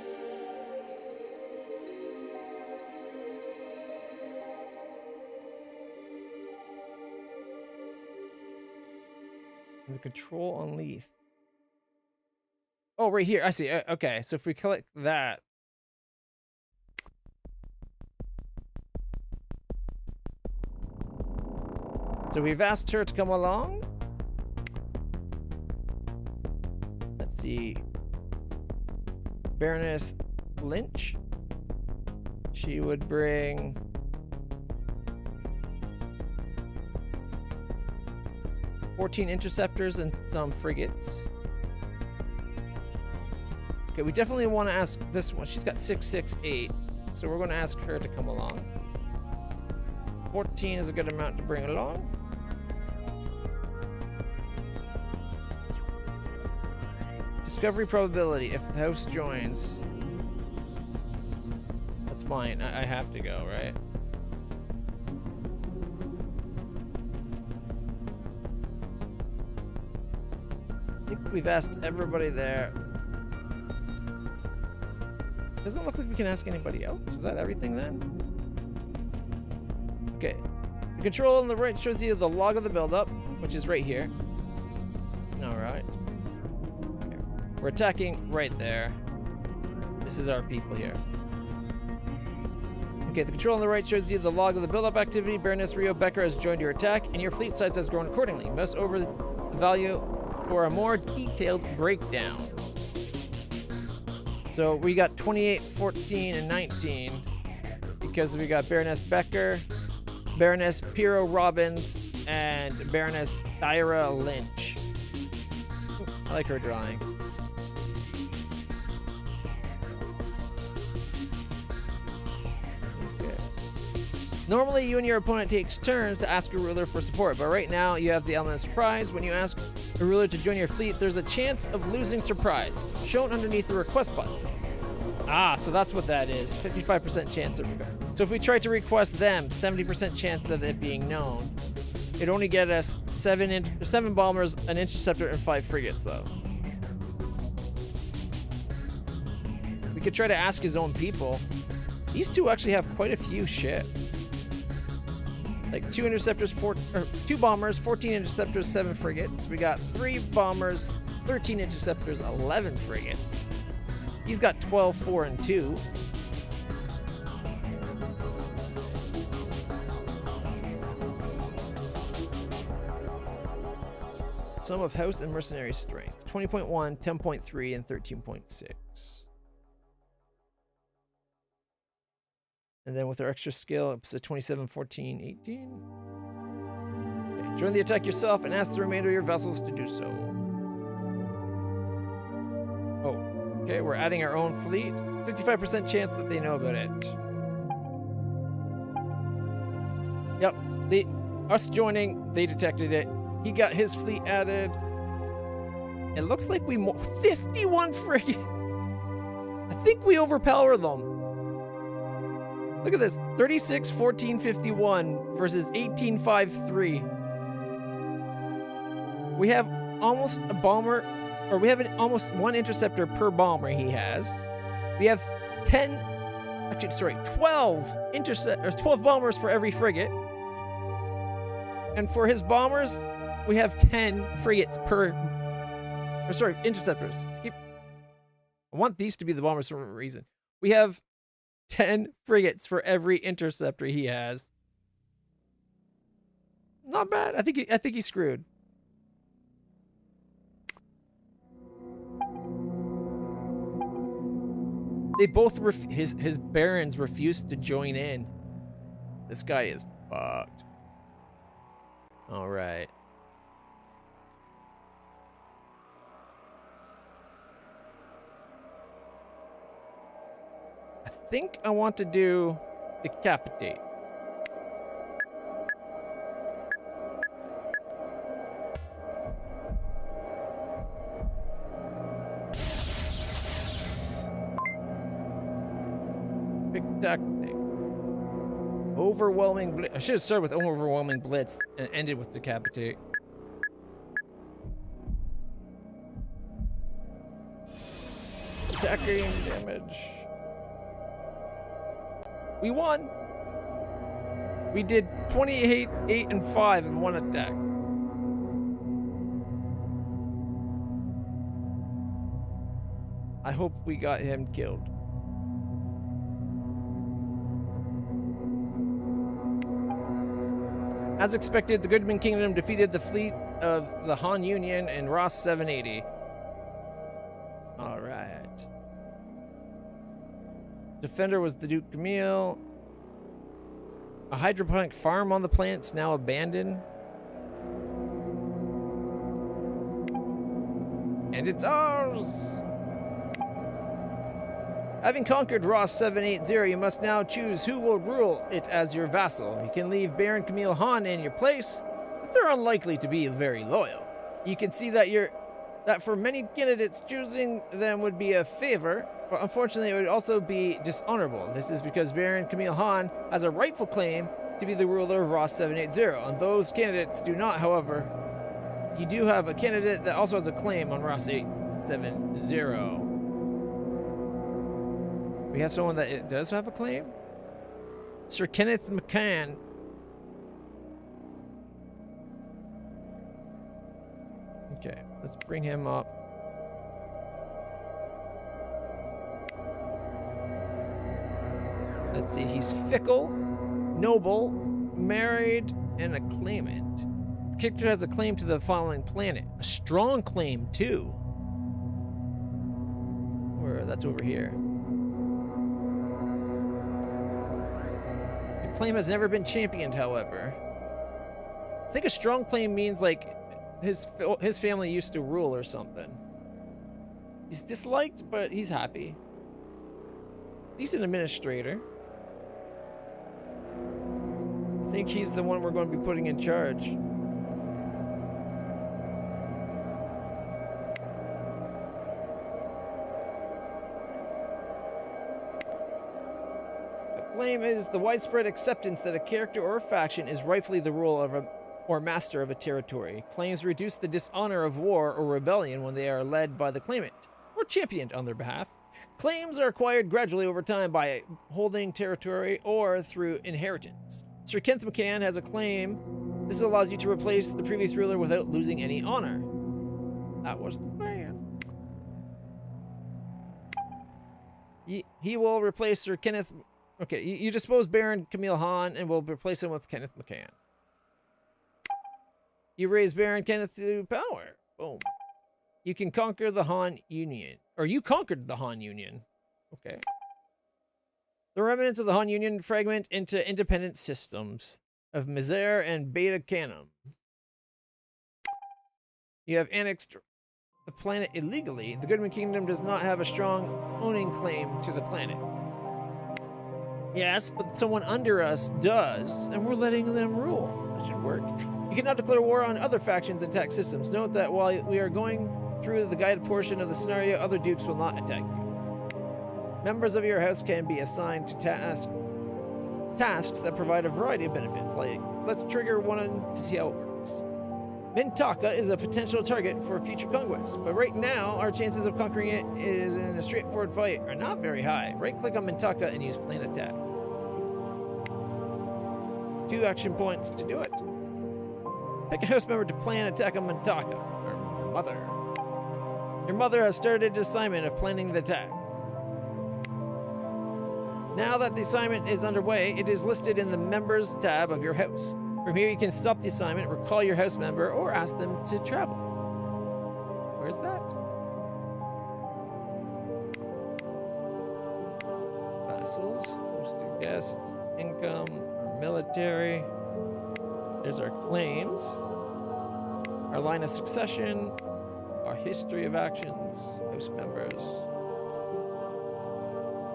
The control on Leaf. Oh, right here. I see. Okay, so if we click that. So we've asked her to come along. Let's see. Baroness Lynch. She would bring 14 interceptors and some frigates. Okay, we definitely want to ask this one. She's got 668, so we're going to ask her to come along. 14 is a good amount to bring along. Discovery probability. If the house joins, that's mine. I have to go, right? I think we've asked everybody there. Doesn't look like we can ask anybody else. Is that everything then? Okay. The control on the right shows you the log of the buildup, which is right here. All right. We're attacking right there. This is our people here. Okay, the control on the right shows you the log of the buildup activity. Baroness Rio Becker has joined your attack, and your fleet size has grown accordingly. Mouse over the value for a more detailed breakdown. So we got 28, 14, and 19 because we got Baroness Becker, Baroness Piero Robbins, and Baroness Thyra Lynch. Ooh, I like her drawing. Okay. Normally, you and your opponent takes turns to ask a ruler for support, but right now you have the element of surprise. When you ask a ruler to join your fleet, there's a chance of losing surprise, shown underneath the request button. Ah, so that's what that is. 55% chance of request. So if we try to request them, 70% chance of it being known. It'd only get us 7 bombers, an interceptor, and 5 frigates, though. We could try to ask his own people. These two actually have quite a few ships. Like 2 interceptors, 2 bombers, 14 interceptors, 7 frigates. We got 3 bombers, 13 interceptors, 11 frigates. He's got 12, 4, and 2. Sum of house and mercenary strength. 20.1, 10.3, and 13.6. And then with our extra skill, it's a 27, 14, 18. Okay, join the attack yourself and ask the remainder of your vessels to do so. Oh, okay, we're adding our own fleet. 55% chance that they know about it. Yep, us joining, they detected it. He got his fleet added. It looks like we 51 frigate. I think we overpower them. Look at this. 36, 14, 51 versus 18, 5, 3. We have almost a bomber, or we have almost 1 interceptor per bomber he has. We have 12 bombers for every frigate. And for his bombers, we have 10 frigates per, interceptors. I want these to be the bombers for a reason. We have 10 frigates for every interceptor he has. Not bad. I think he's screwed. They both his barons refused to join in. This guy is fucked. All right. I think I want to do decapitate. Big tactic. Overwhelming blitz. I should have started with overwhelming blitz and ended with decapitate. Attacking damage. We won. We did 28, 8, and 5 in 1 attack. I hope we got him killed. As expected, the Goodman Kingdom defeated the fleet of the Han Union in Ross 780. All right. Defender was the Duke Camille. A hydroponic farm on the planet's now abandoned. And it's ours! Having conquered Ross 780, you must now choose who will rule it as your vassal. You can leave Baron Camille Han in your place, but they're unlikely to be very loyal. You can see that for many candidates, choosing them would be a favor, but unfortunately it would also be dishonorable. This is because Baron Camille Han has a rightful claim to be the ruler of Ross 780, and those candidates do not, however. You do have a candidate that also has a claim on Ross 870. We have someone that does have a claim? Sir Kenneth McCann. Okay, let's bring him up. Let's see, he's fickle, noble, married, and a claimant. The character has a claim to the following planet. A strong claim, too. That's over here. The claim has never been championed, however. I think a strong claim means, like, his family used to rule or something. He's disliked, but he's happy. Decent administrator. I think he's the one we're going to be putting in charge. The claim is the widespread acceptance that a character or a faction is rightfully the ruler or master of a territory. Claims reduce the dishonor of war or rebellion when they are led by the claimant or championed on their behalf. Claims are acquired gradually over time by holding territory or through inheritance. Sir Kenneth McCann has a claim. This allows you to replace the previous ruler without losing any honor. That was the plan. He will replace Sir Kenneth. Okay, you dispose Baron Camille Han and will replace him with Kenneth McCann. You raise Baron Kenneth to power. Boom. You can conquer the Han Union. Or you conquered the Han Union. Okay. The remnants of the Han Union fragment into independent systems of Mizar and Beta Canum. You have annexed the planet illegally. The Goodman Kingdom does not have a strong owning claim to the planet. Yes, but someone under us does, and we're letting them rule. That should work. You cannot declare war on other factions and attack systems. Note that while we are going through the guided portion of the scenario, other dukes will not attack you. Members of your house can be assigned to tasks that provide a variety of benefits, like let's trigger one to see how it works. Mintaka is a potential target for future conquests, but right now our chances of conquering it is in a straightforward fight are not very high. Right-click on Mintaka and use Plan Attack. 2 action points to do it. Pick a house member to plan attack on Mintaka, or mother. Your mother has started the assignment of planning the attack. Now that the assignment is underway, it is listed in the Members tab of your house. From here, you can stop the assignment, recall your house member, or ask them to travel. Where's that? Vassals, host your guests, income, our military. There's our claims, our line of succession, our history of actions, house members.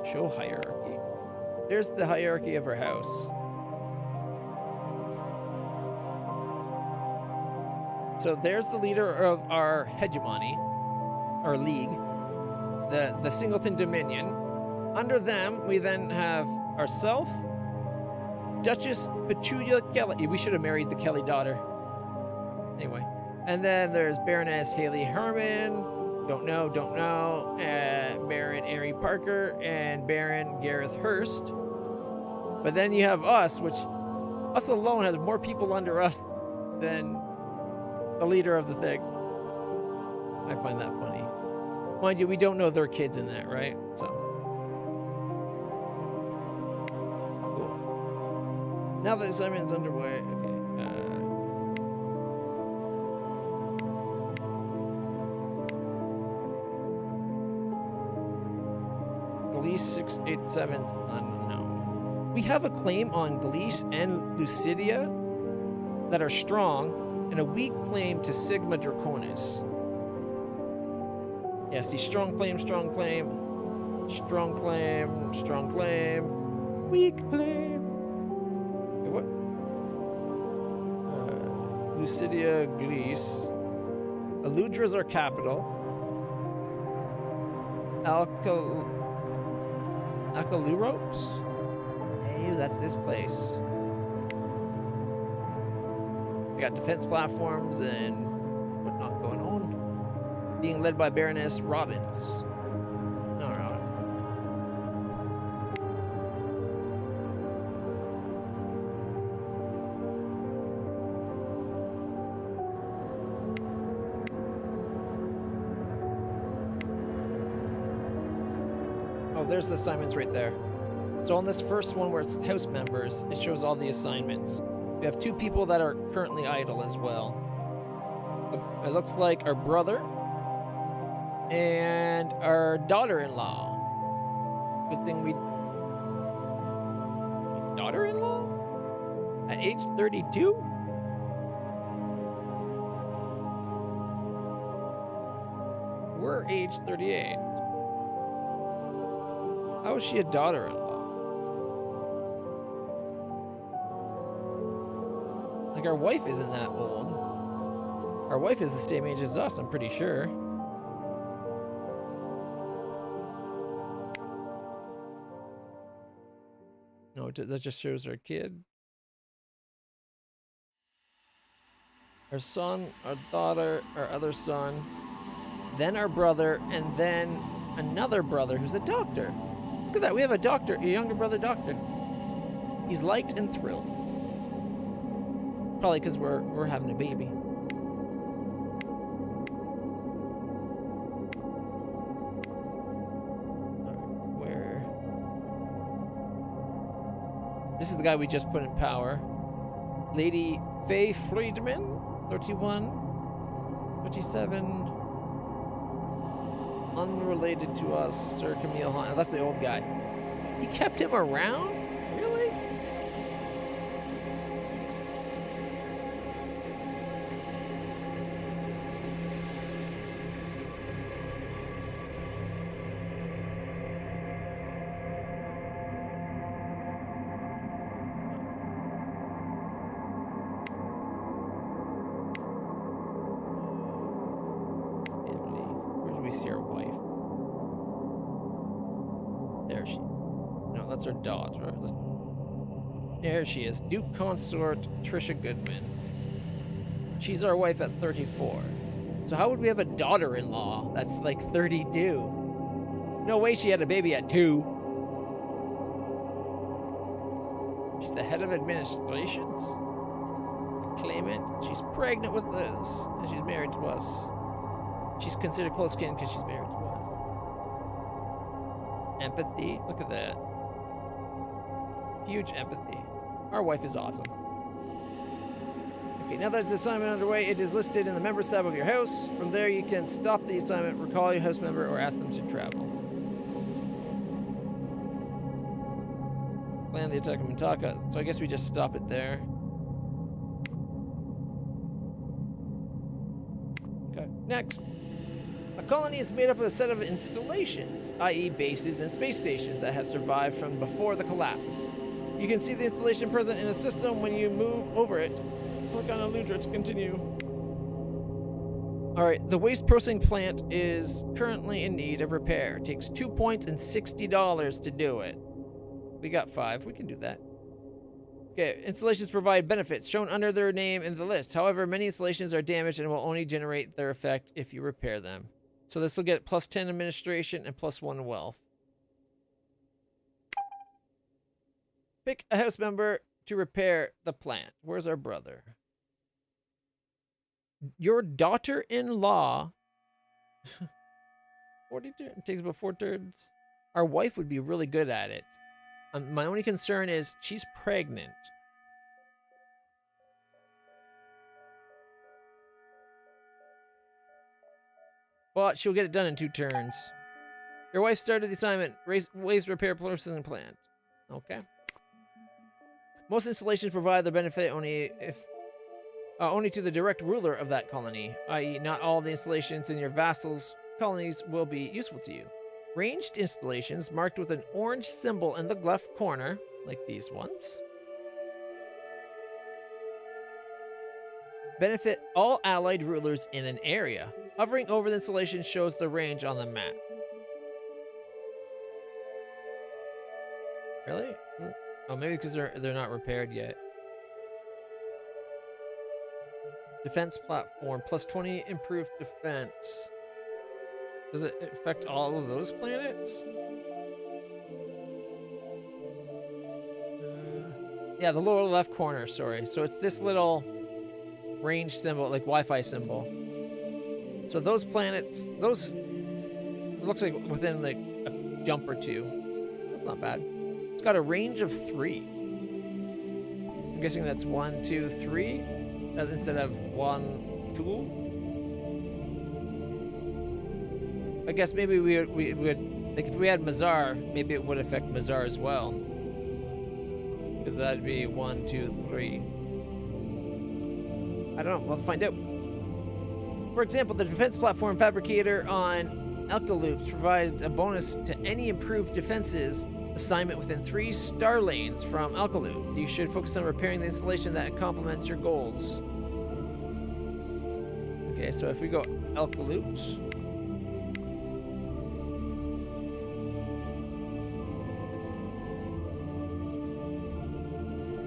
Show hierarchy. There's the hierarchy of our house. So there's the leader of our hegemony, our league, the Singleton Dominion. Under them, we then have ourself, Duchess Petunia Kelly. We should have married the Kelly daughter. Anyway. And then there's Baroness Haley Herman. Don't know. Baron Ari Parker and Baron Gareth Hurst. But then you have us, which us alone has more people under us than the leader of the thing. I find that funny. Mind you, we don't know their kids in that, right? So. Cool. Now that the assignment is underway, okay. Gleese 687's unknown. We have a claim on Gleese and Lucidia that are strong, and a weak claim to Sigma Draconis. Yeah, see, strong claim. Strong claim, strong claim, weak claim. Okay, what? Lucidia Glees. Eludra's our capital. Alcaluropes? Hey, that's this place. We got defense platforms and whatnot going on. Being led by Baroness Robbins. Alright. Oh, there's the assignments right there. So on this first one where it's house members, it shows all the assignments. We have 2 people that are currently idle as well. It looks like our brother and our daughter-in-law. Good thing we... Daughter-in-law? At age 32? We're age 38. How is she a daughter-in-law? Like, our wife isn't that old. Our wife is the same age as us, I'm pretty sure. No, that just shows our kid. Our son, our daughter, our other son, then our brother, and then another brother who's a doctor. Look at that, we have a doctor, a younger brother doctor. He's liked and thrilled. Probably because we're having a baby. Where? This is the guy we just put in power. Lady Faye Friedman, 31, 37. Unrelated to us, Sir Camille Hunt. Oh, that's the old guy. He kept him around? Really? See our wife. There she. No, that's her daughter. There she is. Duke Consort Trisha Goodman. She's our wife at 34. So how would we have a daughter-in-law that's like 32? No way she had a baby at 2. She's the head of administrations. A claimant. She's pregnant with Liz, and she's married to us. She's considered close kin because she's married to us. Empathy. Look at that. Huge empathy. Our wife is awesome. Okay, now that it's assignment underway, it is listed in the members tab of your house. From there, you can stop the assignment, recall your house member, or ask them to travel. Plan the attack of Mintaka. So I guess we just stop it there. Okay, next. A colony is made up of a set of installations, i.e. bases and space stations that have survived from before the collapse. You can see the installation present in a system when you move over it. Click on Eludra to continue. Alright, the waste processing plant is currently in need of repair. It takes 2 points and $60 to do it. We got 5, we can do that. Okay, installations provide benefits shown under their name in the list. However, many installations are damaged and will only generate their effect if you repair them. So this will get plus 10 administration and plus 1 wealth. Pick a house member to repair the plant. Where's our brother? Your daughter-in-law. 40 turns. It takes about 4 turns. Our wife would be really good at it. My only concern is she's pregnant. But she'll get it done in 2 turns. Your wife started the assignment. Waste repair processing plant. Okay. Most installations provide the benefit only to the direct ruler of that colony, i.e. not all the installations in your vassals' colonies will be useful to you. Ranged installations marked with an orange symbol in the left corner, like these ones, benefit all allied rulers in an area. Hovering over the installation shows the range on the map. Really? Oh, maybe because they're not repaired yet. Defense platform, plus 20 improved defense. Does it affect all of those planets? Yeah, the lower left corner, sorry. So it's this little range symbol, like Wi-Fi symbol. So those planets, those, it looks like within like a jump or two. That's not bad. It's got a range of 3. I'm guessing that's 1, 2, 3, instead of 1, 2. I guess maybe we would, like if we had Mazar, maybe it would affect Mazar as well. Because that'd be 1, 2, 3. I don't know, we'll find out. For example, the defense platform fabricator on LitlClutch provides a bonus to any improved defenses assignment within 3 star lanes from LitlClutch. You should focus on repairing the installation that complements your goals. Okay, so if we go LitlClutch.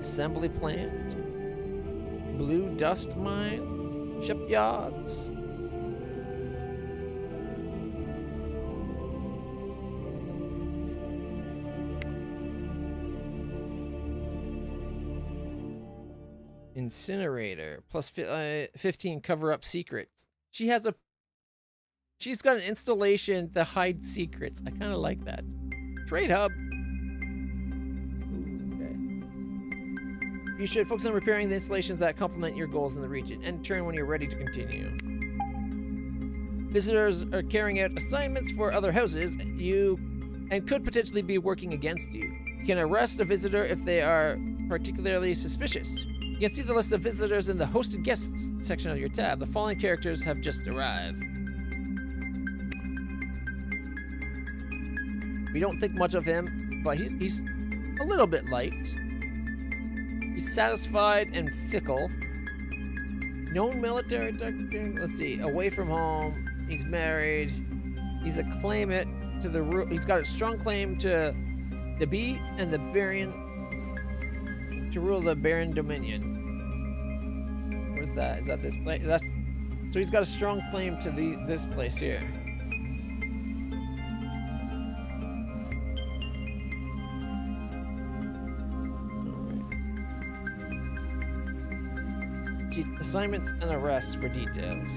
Assembly plant, blue dust mines, shipyards. Incinerator, plus 15 cover up secrets. She's got an installation to hide secrets. I kind of like that. Trade hub. You should focus on repairing the installations that complement your goals in the region, and turn when you're ready to continue. Visitors are carrying out assignments for other houses and could potentially be working against you. You can arrest a visitor if they are particularly suspicious. You can see the list of visitors in the hosted guests section of your tab. The following characters have just arrived. We don't think much of him, but he's a little bit light. He's satisfied and fickle. Known military doctrine. Let's see. Away from home. He's married. He's a claimant to the. He's got a strong claim to the Bee and the Baron to rule the Baron Dominion. Where's that? Is that this place? That's. So he's got a strong claim to this place here. Assignments and arrests for details.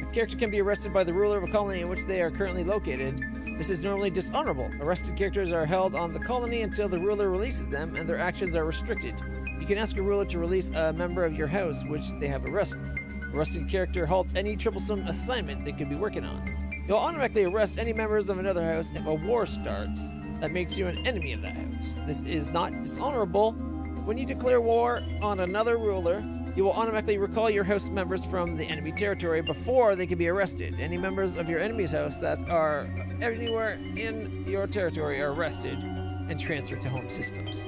A character can be arrested by the ruler of a colony in which they are currently located. This is normally dishonorable. Arrested characters are held on the colony until the ruler releases them, and their actions are restricted. You can ask a ruler to release a member of your house which they have arrested. Arrested character halts any troublesome assignment they could be working on. You'll automatically arrest any members of another house if a war starts that makes you an enemy of that house. This is not dishonorable. When you declare war on another ruler, you will automatically recall your house members from the enemy territory before they can be arrested. Any members of your enemy's house that are anywhere in your territory are arrested and transferred to home systems.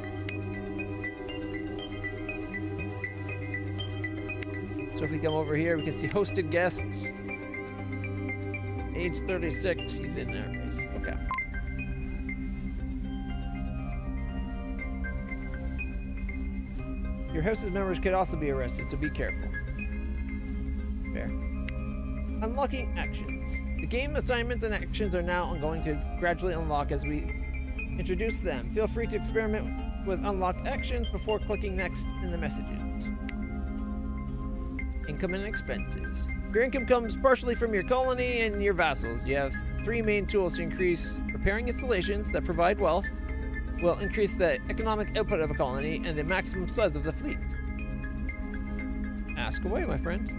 So if we come over here, we can see hosted guests. Age 36, he's in there. Nice. Okay. Your house's members could also be arrested, so be careful. It's fair. Unlocking actions. The game assignments and actions are now going to gradually unlock as we introduce them. Feel free to experiment with unlocked actions before clicking next in the messages. Income and expenses. Your income comes partially from your colony and your vassals. You have 3 main tools to increase repairing installations that provide wealth, will increase the economic output of a colony and the maximum size of the fleet. Ask away, my friend.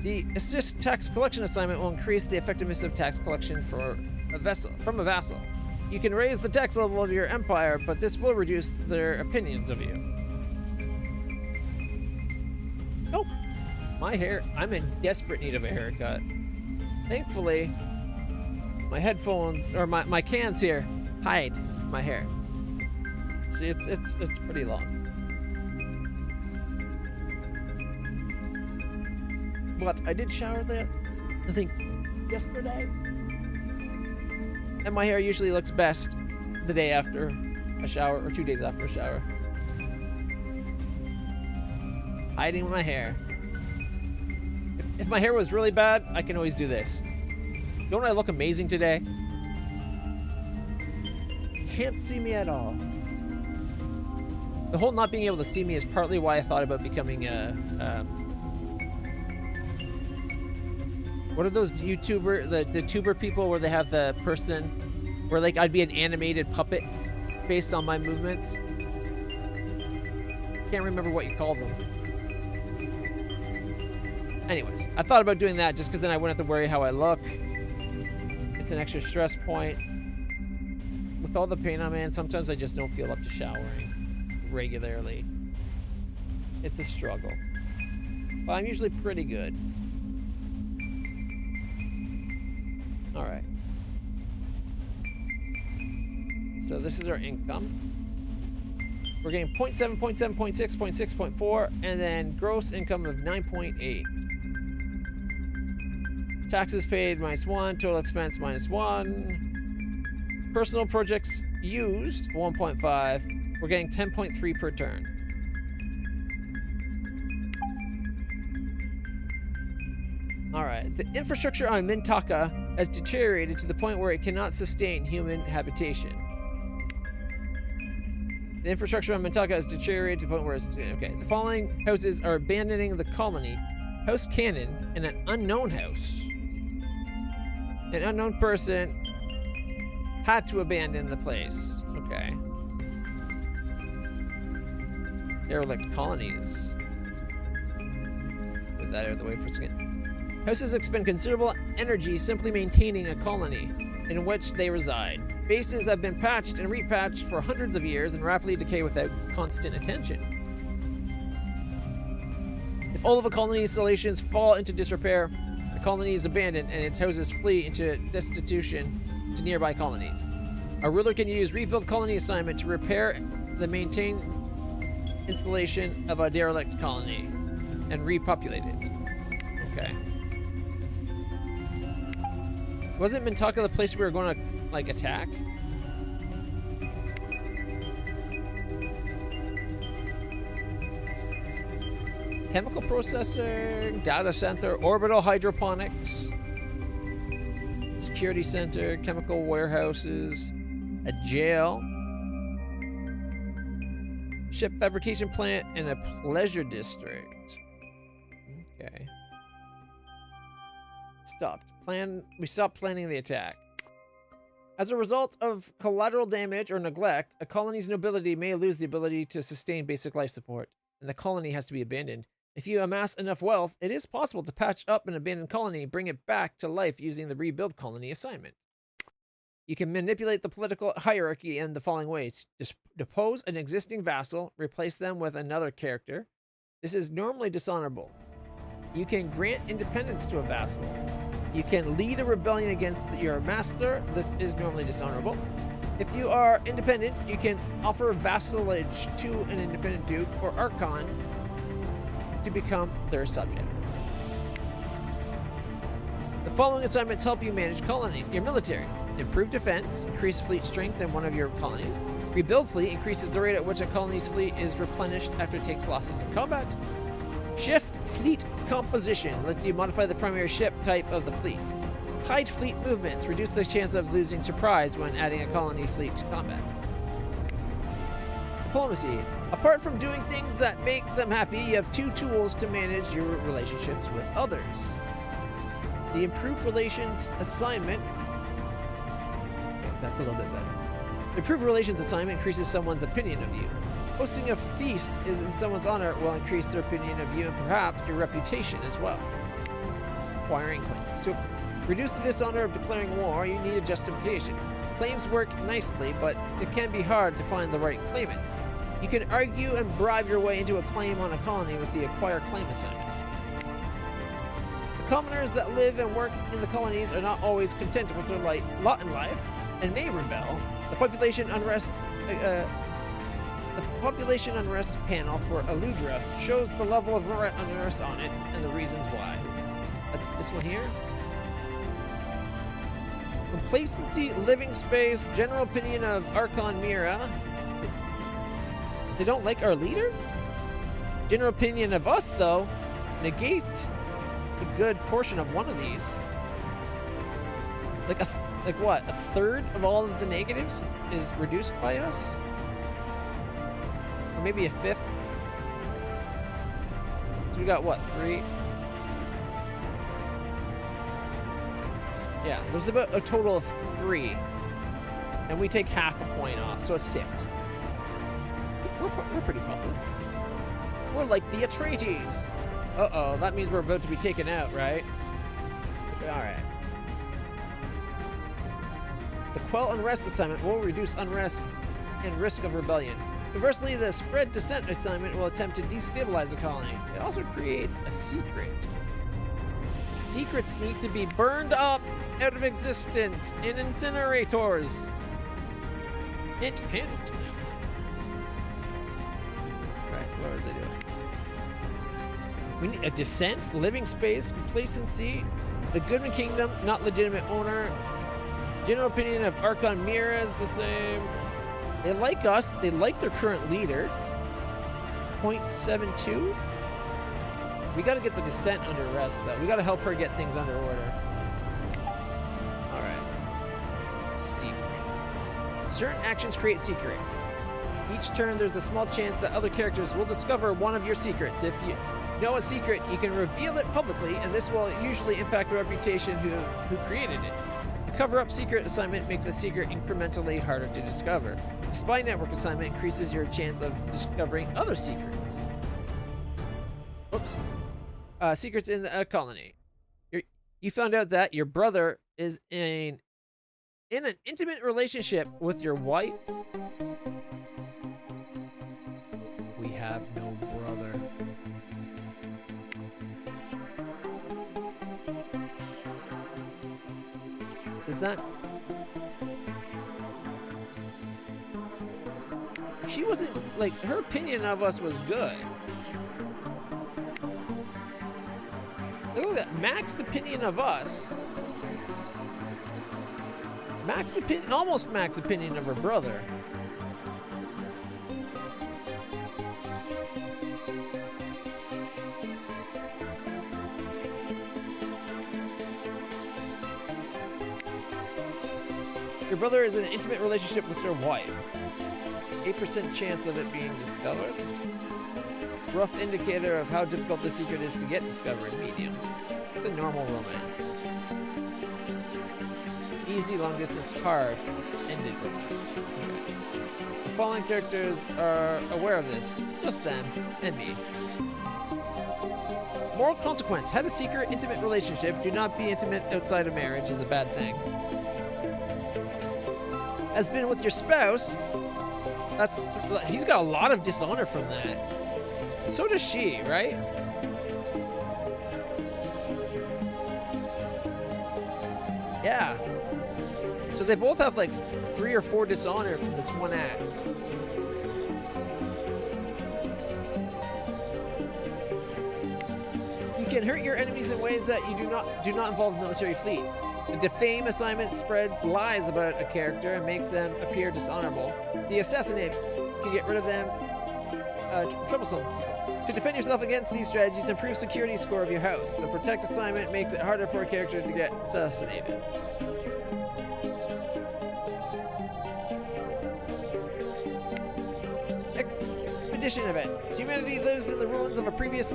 The assist tax collection assignment will increase the effectiveness of tax collection from a vassal. You can raise the tax level of your empire, but this will reduce their opinions of you. Nope. My hair, I'm in desperate need of a haircut. Thankfully, my headphones, or my cans here, hide my hair. See, it's pretty long. But I did shower there, I think, yesterday. And my hair usually looks best the day after a shower, or 2 days after a shower. Hiding my hair. If my hair was really bad, I can always do this. Don't I look amazing today? Can't see me at all. The whole not being able to see me is partly why I thought about becoming a... what are those YouTuber, the tuber people where they have the person where like I'd be an animated puppet based on my movements? Can't remember what you call them. Anyways, I thought about doing that just because then I wouldn't have to worry how I look. It's an extra stress point. With all the pain I'm in, sometimes I just don't feel up to showering regularly. It's a struggle. But I'm usually pretty good. All right. So this is our income. We're getting 0.7, 0.7, 0.6, 0.6, 0.4, and then gross income of 9.8. Taxes paid -1, total expense -1. Personal projects used 1.5. We're getting 10.3 per turn. All right. The infrastructure on Mintaka has deteriorated to the point where it cannot sustain human habitation. The infrastructure on Mintaka has deteriorated to the point where it's... Okay. The following houses are abandoning the colony. House Cannon and an unknown house. An unknown person had to abandon the place. Okay. Derelict colonies. Put that out of the way for a second. Houses expend considerable energy simply maintaining a colony in which they reside. Bases have been patched and repatched for hundreds of years and rapidly decay without constant attention. If all of a colony's installations fall into disrepair, the colony is abandoned and its houses flee into destitution to nearby colonies. A ruler can use rebuild colony assignment to repair the maintained installation of a derelict colony and repopulate it. Okay. Wasn't Mintaka the place we were going to, like, attack? Chemical processing, data center, orbital hydroponics, security center, chemical warehouses, a jail, ship fabrication plant, and a pleasure district. Okay. We stopped planning the attack. As a result of collateral damage or neglect, a colony's nobility may lose the ability to sustain basic life support, and the colony has to be abandoned. If you amass enough wealth, it is possible to patch up an abandoned colony and bring it back to life using the rebuild colony assignment. You can manipulate the political hierarchy in the following ways. Depose an existing vassal, replace them with another character. This is normally dishonorable. You can grant independence to a vassal. You can lead a rebellion against your master. This is normally dishonorable. If you are independent, you can offer vassalage to an independent duke or archon to become their subject. The following assignments help you manage your military. Improve defense, increase fleet strength in one of your colonies. Rebuild fleet increases the rate at which a colony's fleet is replenished after it takes losses in combat. Shift fleet composition lets you modify the primary ship type of the fleet. Hide fleet movements reduce the chance of losing surprise when adding a colony fleet to combat. Diplomacy. Apart from doing things that make them happy, you have 2 tools to manage your relationships with others. The improved relations assignment. That's a little bit better. The improved relations assignment increases someone's opinion of you. Hosting a feast is in someone's honor will increase their opinion of you and perhaps your reputation as well. Acquiring claims. To reduce the dishonor of declaring war, you need a justification. Claims work nicely, but it can be hard to find the right claimant. You can argue and bribe your way into a claim on a colony with the acquire claim assignment. The commoners that live and work in the colonies are not always content with their lot in life and may rebel. The population unrest panel for Aludra shows the level of unrest on it and the reasons why. That's this one here. Complacency, living space, general opinion of Archon Mira. They don't like our leader? General opinion of us, though, negate a good portion of one of these. Like what? A third of all of the negatives is reduced by us? Or maybe a fifth? So we got what? 3? Yeah, there's about a total of 3. And we take half a point off, so a 6th. We're pretty popular. We're like the Atreides. Uh-oh, that means we're about to be taken out, right? Alright. The Quell Unrest assignment will reduce unrest and risk of rebellion. Conversely, the Spread Dissent assignment will attempt to destabilize the colony. It also creates a secret. Secrets need to be burned up out of existence in incinerators. Hint, hint. Right, what was I doing? We need a dissent, living space, complacency, the Goodman Kingdom, not legitimate owner. General opinion of Archon Mira is the same. They like us. They like their current leader. 0.72. We got to get the dissent under arrest, though. We got to help her get things under order. All right. Secrets. Certain actions create secrets. Each turn, there's a small chance that other characters will discover one of your secrets. If you know a secret, you can reveal it publicly, and this will usually impact the reputation who created it. The cover-up secret assignment makes a secret incrementally harder to discover. The spy network assignment increases your chance of discovering other secrets. Oops. Secrets in the colony. You found out that your brother is in an intimate relationship with your wife. We have no brother. Does that... She wasn't, like, her opinion of us was good. Look at that, Max's opinion of us. Almost Max's opinion of her brother. Your brother is in an intimate relationship with your wife. 8% chance of it being discovered. Rough indicator of how difficult the secret is to get discovered. Medium. It's a normal romance. Easy, long distance, hard. Ended romance. Okay. The following characters are aware of this. Just them and me. Moral consequence. Had a secret, intimate relationship. Do not be intimate outside of marriage is a bad thing. Has been with your spouse. He's got a lot of dishonor from that. So does she, right? Yeah. So they both have like 3 or 4 dishonor from this one act. You can hurt your enemies in ways that you do not involve military fleets. The defame assignment spreads lies about a character and makes them appear dishonorable. The assassinate can get rid of them troublesome. To defend yourself against these strategies, improve security score of your house. The protect assignment makes it harder for a character to get assassinated. Expedition event. Humanity lives in the ruins of a previous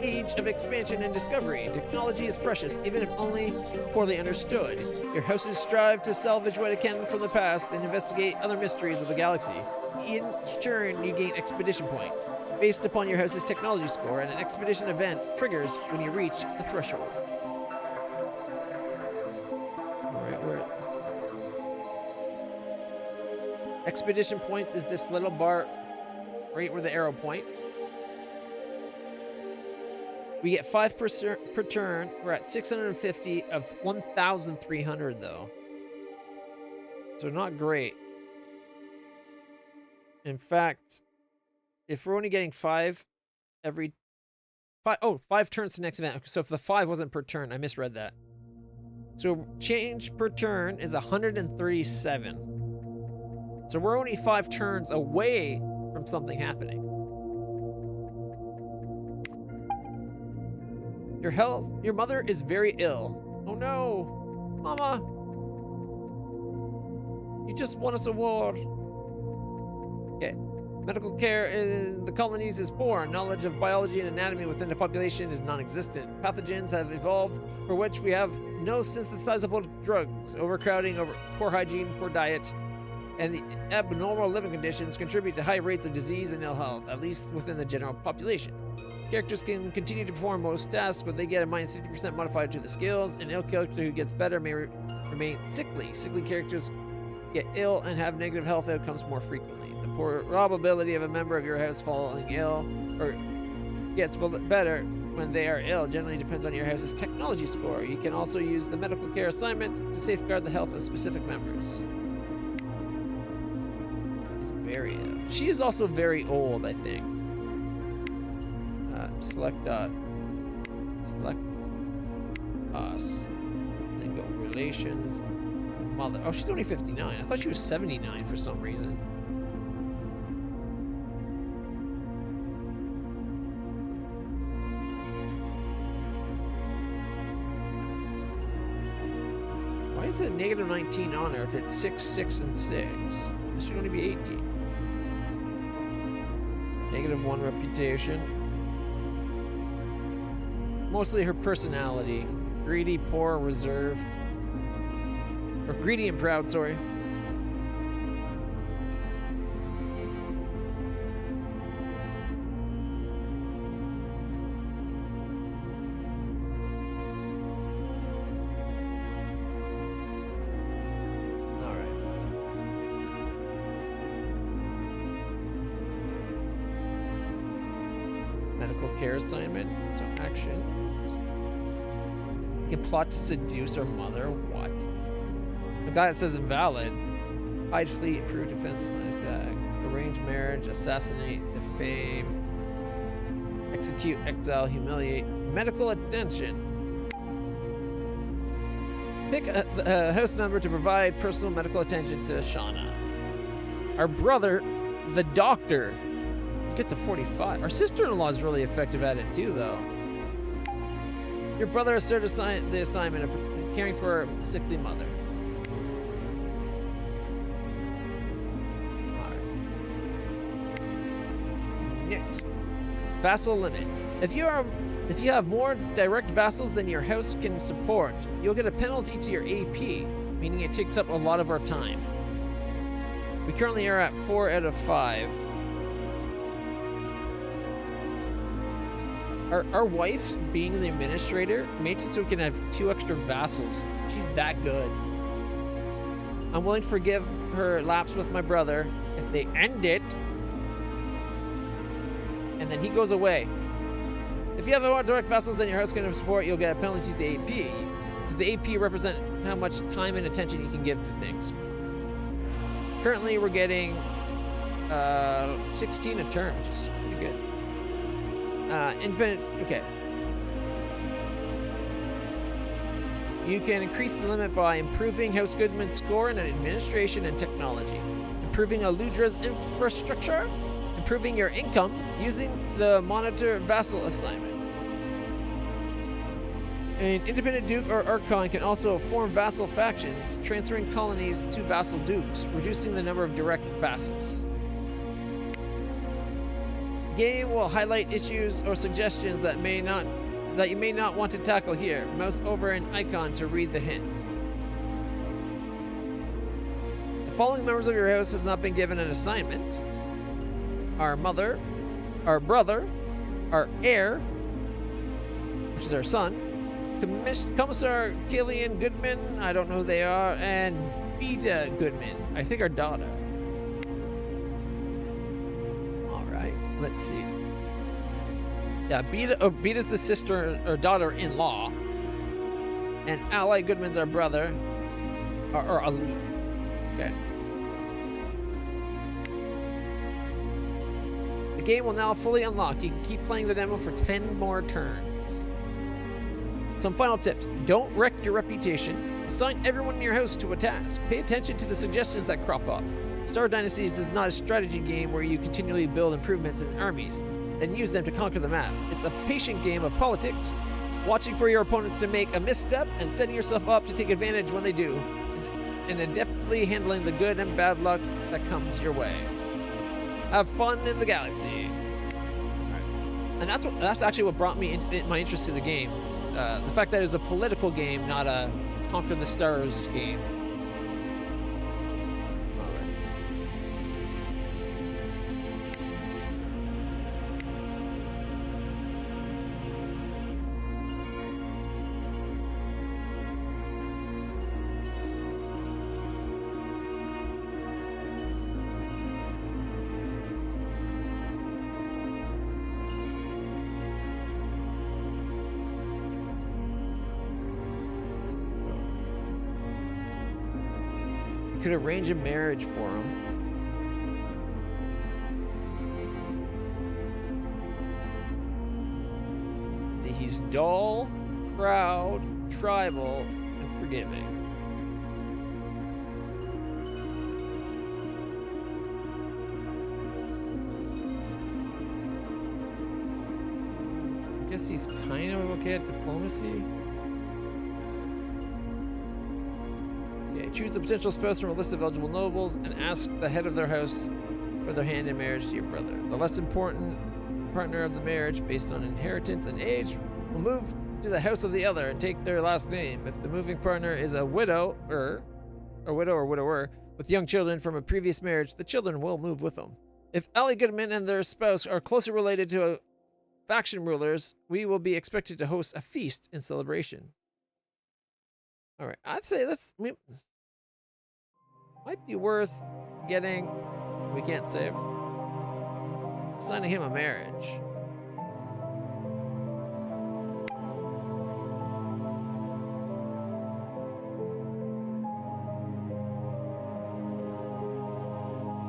age of expansion and discovery. Technology is precious, even if only poorly understood. Your houses strive to salvage what it can from the past and investigate other mysteries of the galaxy. In turn, you gain expedition points, based upon your house's technology score, and an expedition event triggers when you reach the threshold. Alright, where... Expedition points is this little bar right where the arrow points. We get 5% per turn. We're at 650 of 1,300 though. So not great. In fact, if we're only getting 5 every 5 turns to next event. So if the 5 wasn't per turn, I misread that. So change per turn is 137. So we're only 5 turns away from something happening. Your mother is very ill. Oh no, Mama. You just won us a award. Okay. Medical care in the colonies is poor. Knowledge of biology and anatomy within the population is non-existent. Pathogens have evolved for which we have no synthesizable drugs. Overcrowding, poor hygiene, poor diet, and the abnormal living conditions contribute to high rates of disease and ill health, at least within the general population. Characters can continue to perform most tasks, but they get a minus 50% modifier to the skills. An ill character who gets better may remain sickly. Sickly characters get ill and have negative health outcomes more frequently. The probability of a member of your house falling ill or gets better when they are ill generally depends on your house's technology score. You can also use the medical care assignment to safeguard the health of specific members. She's very ill. She is also very old, I think. Select us. Then go relations. Mother. Oh, she's only 59. I thought she was 79 for some reason. Why is it negative 19 on her if it's 6, 6, and 6? It should only be 18. Negative 1 reputation. Mostly her personality. Greedy, poor, reserved. Or greedy and proud, sorry. Alright. Medical care assignment. So action. You can plot to seduce her mother. What? The guy that says invalid. Hide fleet, improve defense when attack. Arrange marriage, assassinate, defame. Execute, exile, humiliate. Medical attention. Pick a house member to provide personal medical attention to Shauna. Our brother, the doctor, gets a 45. Our sister-in-law is really effective at it too, though. Your brother asserted the assignment of caring for a sickly mother. Next, vassal limit. If you have more direct vassals than your house can support, you'll get a penalty to your AP, meaning it takes up a lot of our time. We currently are at 4 out of 5. Our wife, being the administrator, makes it so we can have 2 extra vassals. She's that good. I'm willing to forgive her lapse with my brother if they end it, and then he goes away. If you have more direct vassals than your house can support, you'll get a penalty to the AP, because the AP represent how much time and attention you can give to things. Currently, we're getting 16 a turn, which is pretty good. Independent, okay. You can increase the limit by improving House Goodman's score in administration and technology, improving Aludra's infrastructure, improving your income using the monitor vassal assignment. An independent duke or archon can also form vassal factions, transferring colonies to vassal dukes, reducing the number of direct vassals. The game will highlight issues or suggestions that you may not want to tackle here. Mouse over an icon to read the hint. The following members of your house has not been given an assignment. Our mother, our brother, our heir, which is our son, Commissar Killian Goodman, I don't know who they are, and Beta Goodman, I think our daughter. Alright, let's see. Yeah, Beta's the sister or daughter-in-law, and Ally Goodman's our brother, or Ali. Okay. The game will now fully unlock. You can keep playing the demo for 10 more turns. Some final tips. Don't wreck your reputation. Assign everyone in your house to a task. Pay attention to the suggestions that crop up. Star Dynasties is not a strategy game where you continually build improvements in armies and use them to conquer the map. It's a patient game of politics, watching for your opponents to make a misstep and setting yourself up to take advantage when they do, and adeptly handling the good and bad luck that comes your way. Have fun in the galaxy. Right. And that's actually what brought me my interest in the game. The fact that it was a political game, not a conquer the stars game. Could arrange a marriage for him. Let's see, he's dull, proud, tribal, and forgiving. I guess he's kind of okay at diplomacy. Choose a potential spouse from a list of eligible nobles and ask the head of their house for their hand in marriage to your brother. The less important partner of the marriage, based on inheritance and age, will move to the house of the other and take their last name. If the moving partner is a widow or widower with young children from a previous marriage, the children will move with them. If Ally Goodman and their spouse are closely related to faction rulers, we will be expected to host a feast in celebration. All right, I'd say might be worth getting. We can't save. Signing him a marriage.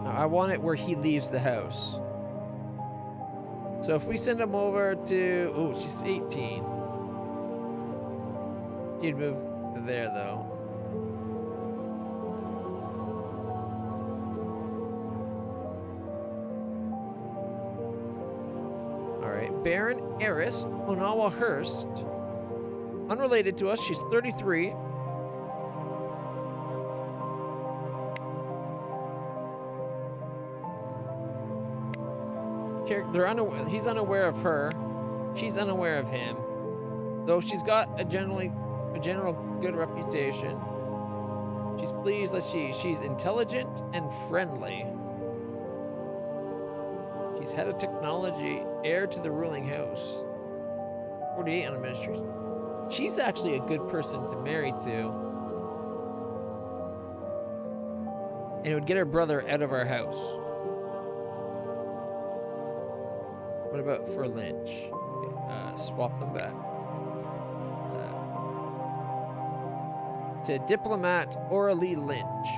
Now, I want it where he leaves the house. So if we send him over to, oh, she's 18. He'd move to there though. Baron Eris Onawa Hurst. Unrelated to us, she's 33. He's unaware of her. She's unaware of him. Though she's got a general good reputation. She's pleased that she's intelligent and friendly. She's head of technology, heir to the ruling house. 48 on administration. She's actually a good person to marry to. And it would get her brother out of our house. What about for Lynch? Okay, swap them back. To diplomat Oralee Lynch.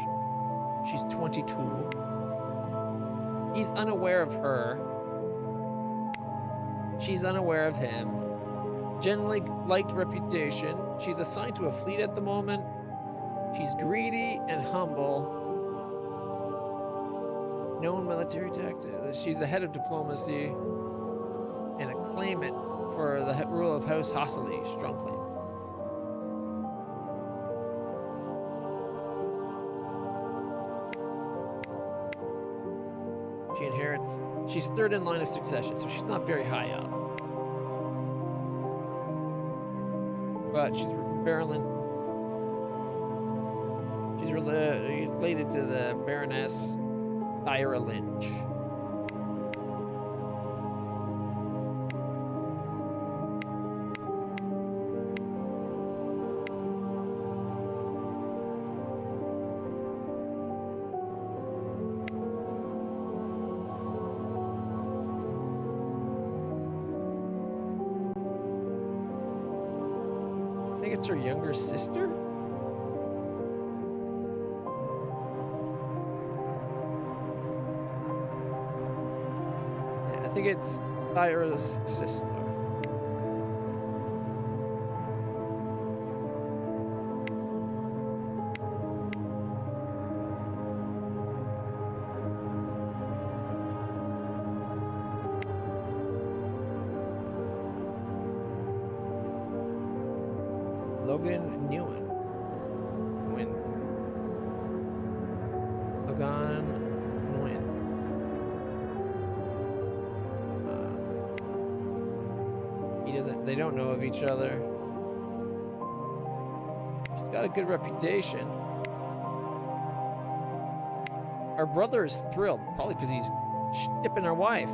She's 22. He's unaware of her. She's unaware of him. Generally liked reputation. She's assigned to a fleet at the moment. She's greedy and humble. Known military tactics. She's the head of diplomacy and a claimant for the rule of House Hossily. Strong claim. She inherits. She's third in line of succession, so she's not very high up. But she's Baronlin. She's related to the Baroness Thyra Lynch. think it's her younger sister? Yeah, I think it's Thyra's sister. Logan Nguyen. Logan Nguyen. He doesn't. They don't know of each other. She's got a good reputation. Our brother is thrilled, probably because he's shipping our wife.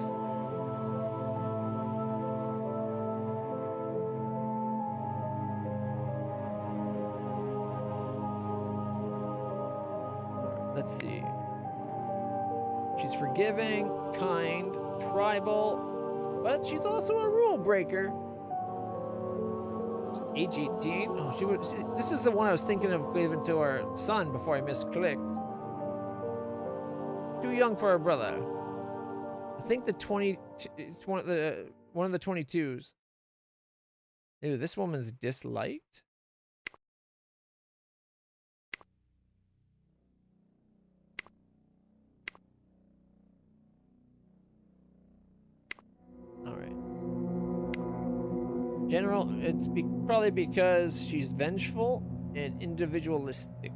Let's see. She's forgiving, kind, tribal, but she's also a rule breaker. Age 18. Oh, this is the one I was thinking of giving to our son before I misclicked. Too young for our brother. I think it's one of the 22s. Ew, this woman's disliked. General, it's probably because she's vengeful and individualistic.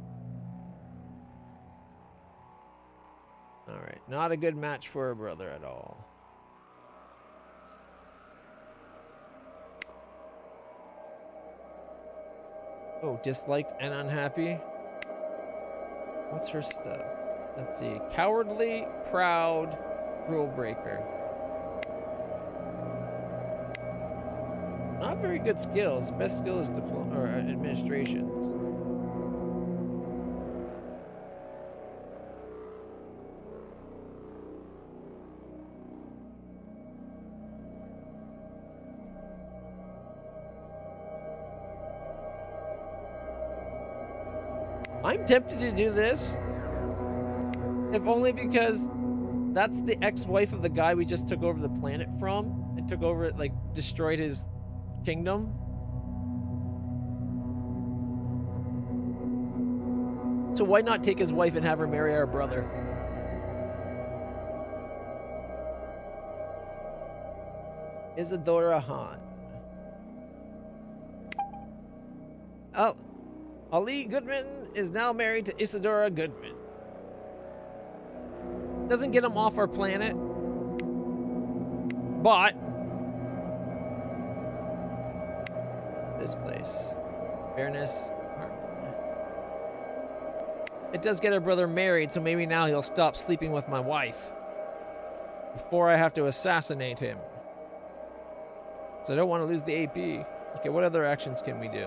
Alright, not a good match for her brother at all. Oh, disliked and unhappy. What's her stuff? Let's see. Cowardly, proud, rule breaker. Not very good skills. Best skill is administrations. I'm tempted to do this, if only because that's the ex-wife of the guy we just took over the planet from and took over it, like destroyed his kingdom. So why not take his wife and have her marry our brother? Isadora Han. Oh, Ali Goodman is now married to Isadora Goodman. Doesn't get him off our planet, but this place. Fairness. It does get our brother married, so maybe now he'll stop sleeping with my wife before I have to assassinate him. So I don't want to lose the AP. Okay, what other actions can we do?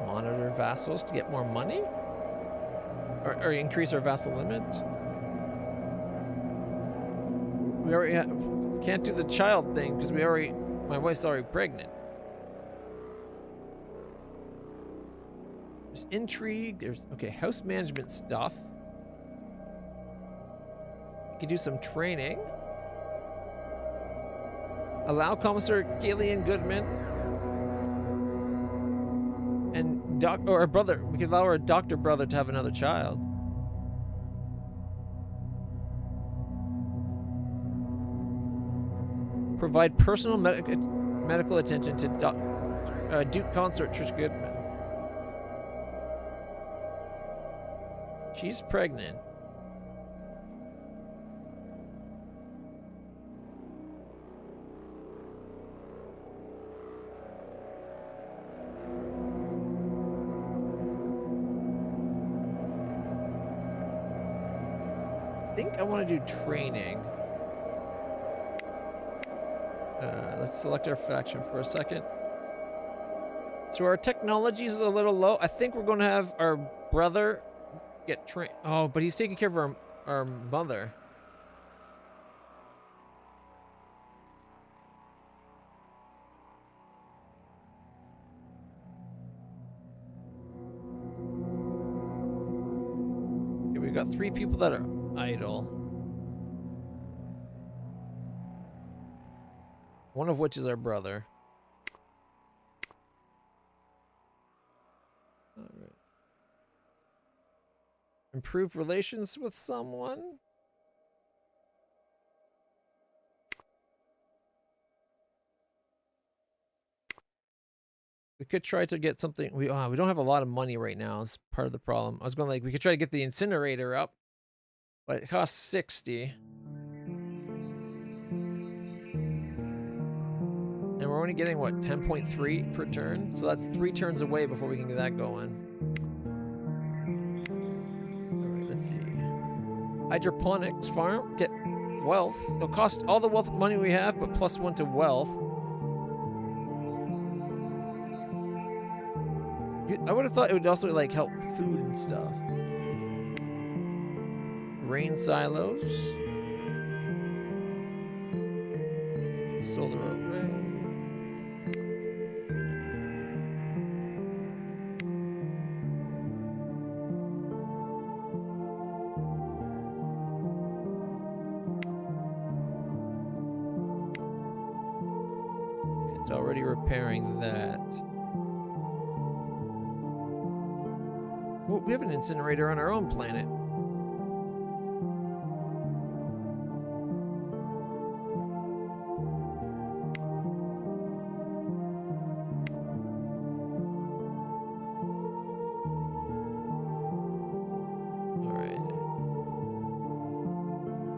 Monitor vassals to get more money? Or increase our vassal limit? We already can't do the child thing because my wife's already pregnant. There's intrigue. There's, okay, house management stuff. We could do some training. Allow Commissar Gillian Goodman and or a brother. We could allow our doctor brother to have another child. Provide personal medical attention to Duke Consort Trish Goodman. She's pregnant. I think I want to do training. Let's select our faction for a second. So our technology is a little low. I think we're going to have our brother get trained. Oh, but he's taking care of our mother. got 3 people that are idle. One of which is our brother. All right. Improve relations with someone? We could try to get something. We don't have a lot of money right now. It's part of the problem. I was going like we could try to get the incinerator up, but it costs 60. And we're only getting what, 10.3 per turn? So that's 3 turns away before we can get that going. Alright, let's see. Hydroponics farm, get wealth. It'll cost all the wealth money we have, but +1 to wealth. I would have thought it would also like help food and stuff. Rain silos. Solar array. It's already repairing that. Well, we have an incinerator on our own planet.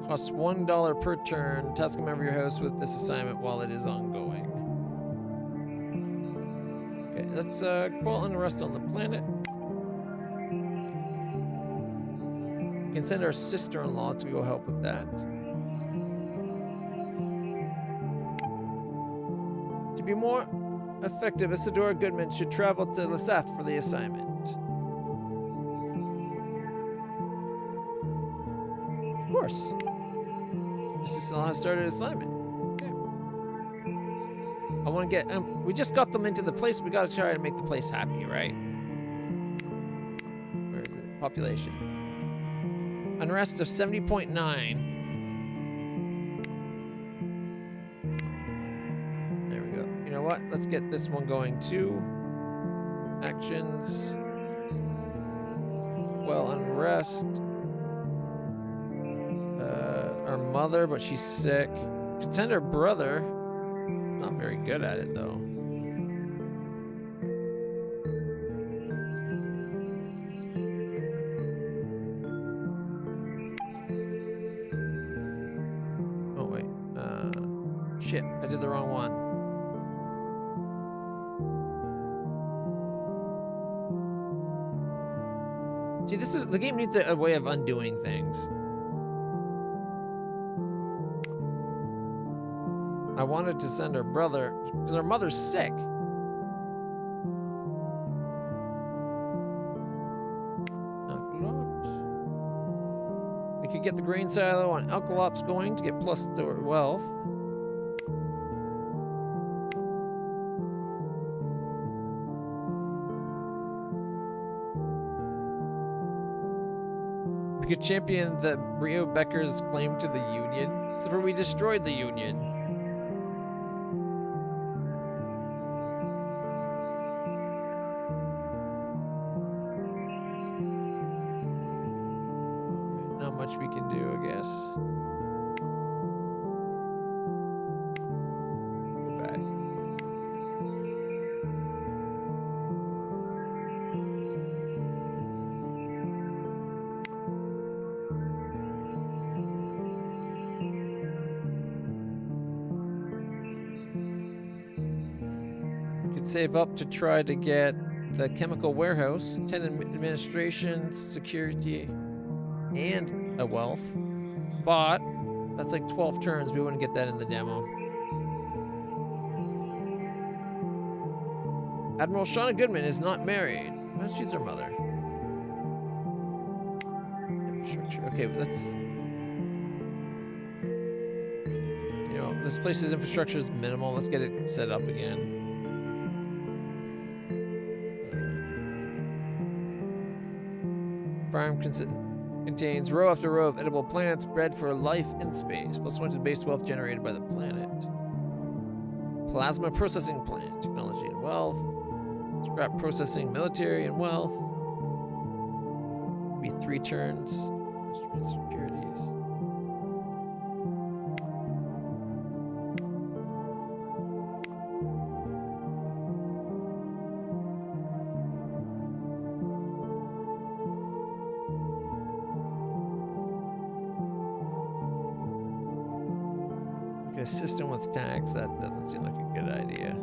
Costs $1 per turn. Task a member of your house with this assignment while it is ongoing. Okay, let's quell unrest on the planet. We can send our sister-in-law to go help with that. To be more effective, Isadora Goodman should travel to Lesath for the assignment. Of course. Sister-in-law has started assignment. Okay. I want to get. We just got them into the place. We got to try to make the place happy, right? Where is it? Population. Unrest of 70.9. There we go. You know what? Let's get this one going too. Actions. Well, unrest. Our mother, but she's sick. We should send her brother. He's not very good at it though. Oh wait. Shit, I did the wrong one. See, this is the game needs a way of undoing things. I wanted to send her brother because her mother's sick. We could get the grain silo on Alkalops going to get plus to our wealth. We could champion the Brio Becker's claim to the Union. Except for we destroyed the Union. We can do, I guess. Go back. We could save up to try to get the chemical warehouse, 10 administration, security, and a wealth, but that's like 12 turns. We wouldn't get that in the demo. Admiral Shauna Goodman is not married. Well, she's her mother. Infrastructure. Okay, let's. You know, this place's infrastructure is minimal. Let's get it set up again. Farm consider. Contains row after row of edible plants bred for life in space. +1 to base wealth generated by the planet. Plasma processing plant. Technology and wealth. Scrap processing, military and wealth. Be 3 turns. Securities. A system with tax, that doesn't seem like a good idea.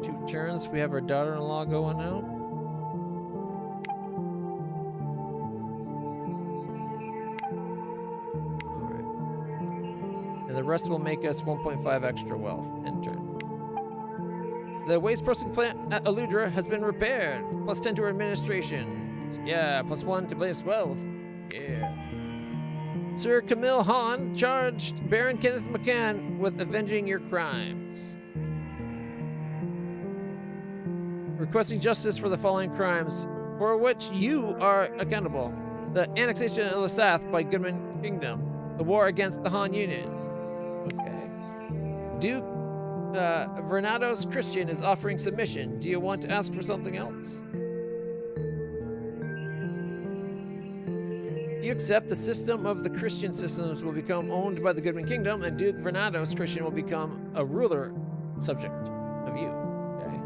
Two turns, we have our daughter-in-law going now. The rest will make us 1.5 extra wealth in turn. The waste processing plant at Aludra has been repaired. +10 to our administration. Yeah, +1 to base wealth. Yeah. Sir Camille Hahn charged Baron Kenneth McCann with avenging your crimes. Requesting justice for the following crimes, for which you are accountable. The annexation of Lasath by Goodman Kingdom. The war against the Han Union. Okay. Duke Vernados Christian is offering submission. Do you want to ask for something else? If you accept, the system of the Christian systems will become owned by the Goodman Kingdom, and Duke Vernados Christian will become a ruler subject of you. Okay.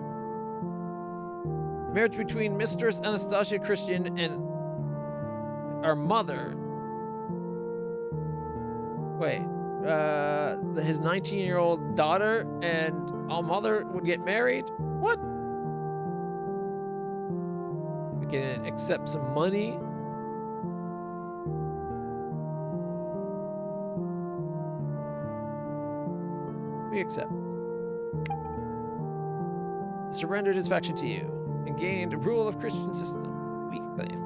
Marriage between Mistress Anastasia Christian and our mother. Wait. His 19-year-old daughter and our mother would get married? What? We can accept some money. We accept. Surrendered his faction to you and gained rule of Christian system. We claim.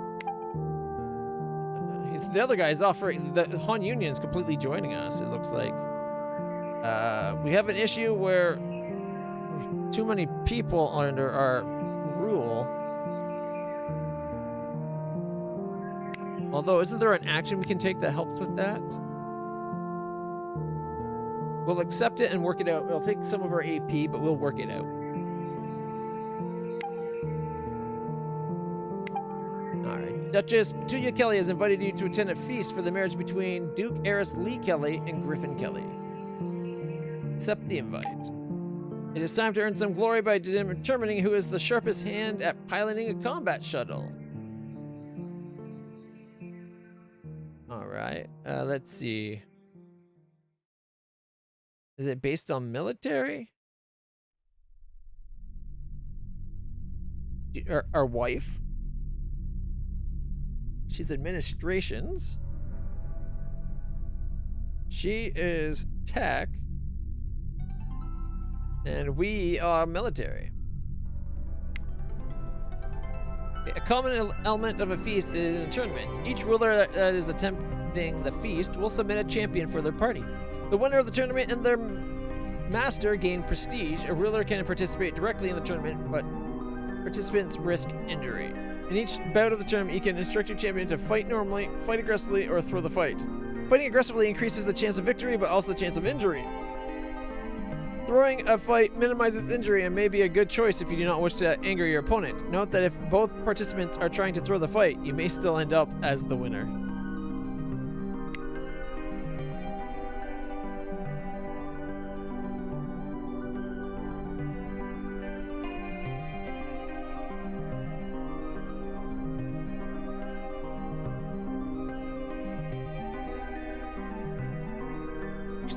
The other guy is offering, the Han Union is completely joining us, it looks like. We have an issue where too many people are under our rule. Although, isn't there an action we can take that helps with that? We'll accept it and work it out. It'll take some of our AP, but we'll work it out. Duchess Petunia Kelly has invited you to attend a feast for the marriage between Duke Heiress Lee Kelly and Griffin Kelly. Accept the invite. It is time to earn some glory by determining who is the sharpest hand at piloting a combat shuttle. Alright, let's see. Is it based on military? Our wife? She's administrations. She is tech. And we are military. Okay, a common element of a feast is an tournament. Each ruler that is attempting the feast will submit a champion for their party. The winner of the tournament and their master gain prestige. A ruler can participate directly in the tournament, but participants risk injury. In each bout of the tournament, you can instruct your champion to fight normally, fight aggressively, or throw the fight. Fighting aggressively increases the chance of victory, but also the chance of injury. Throwing a fight minimizes injury and may be a good choice if you do not wish to anger your opponent. Note that if both participants are trying to throw the fight, you may still end up as the winner.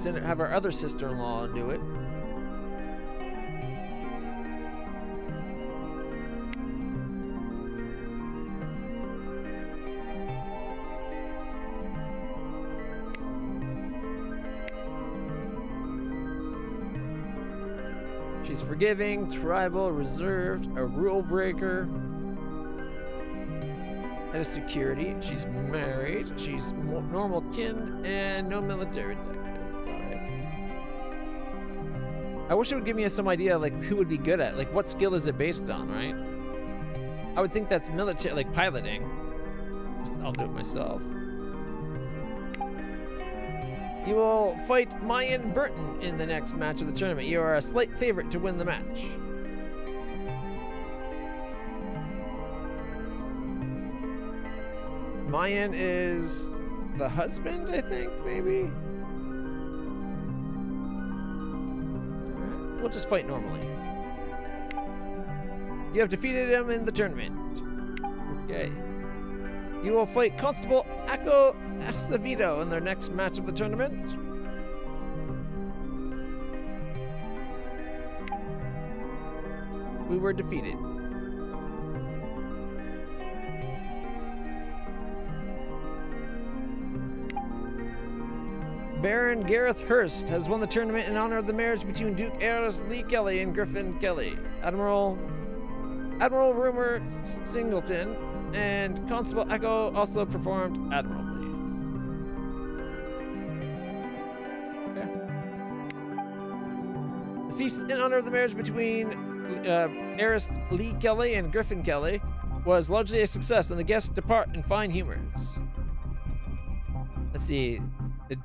Didn't have our other sister-in-law do it. She's forgiving, tribal, reserved, a rule breaker. Head of security. She's married. She's normal kin and no military techniques. Alright. I wish it would give me some idea like who would be good at. Like what skill is it based on, right? I would think that's military, like piloting. I'll do it myself. You will fight Mayan Burton in the next match of the tournament. You are a slight favorite to win the match. Mayan is the husband, I think, maybe? Alright, we'll just fight normally. You have defeated him in the tournament. Okay. You will fight Constable Akko Acevedo in their next match of the tournament. We were defeated. Baron Gareth Hurst has won the tournament in honor of the marriage between Duke Heiress Lee Kelly and Griffin Kelly. Admiral Rumor Singleton and Constable Echo also performed admirably. Okay. The feast in honor of the marriage between Heiress Lee Kelly and Griffin Kelly was largely a success, and the guests depart in fine humors. Let's see. The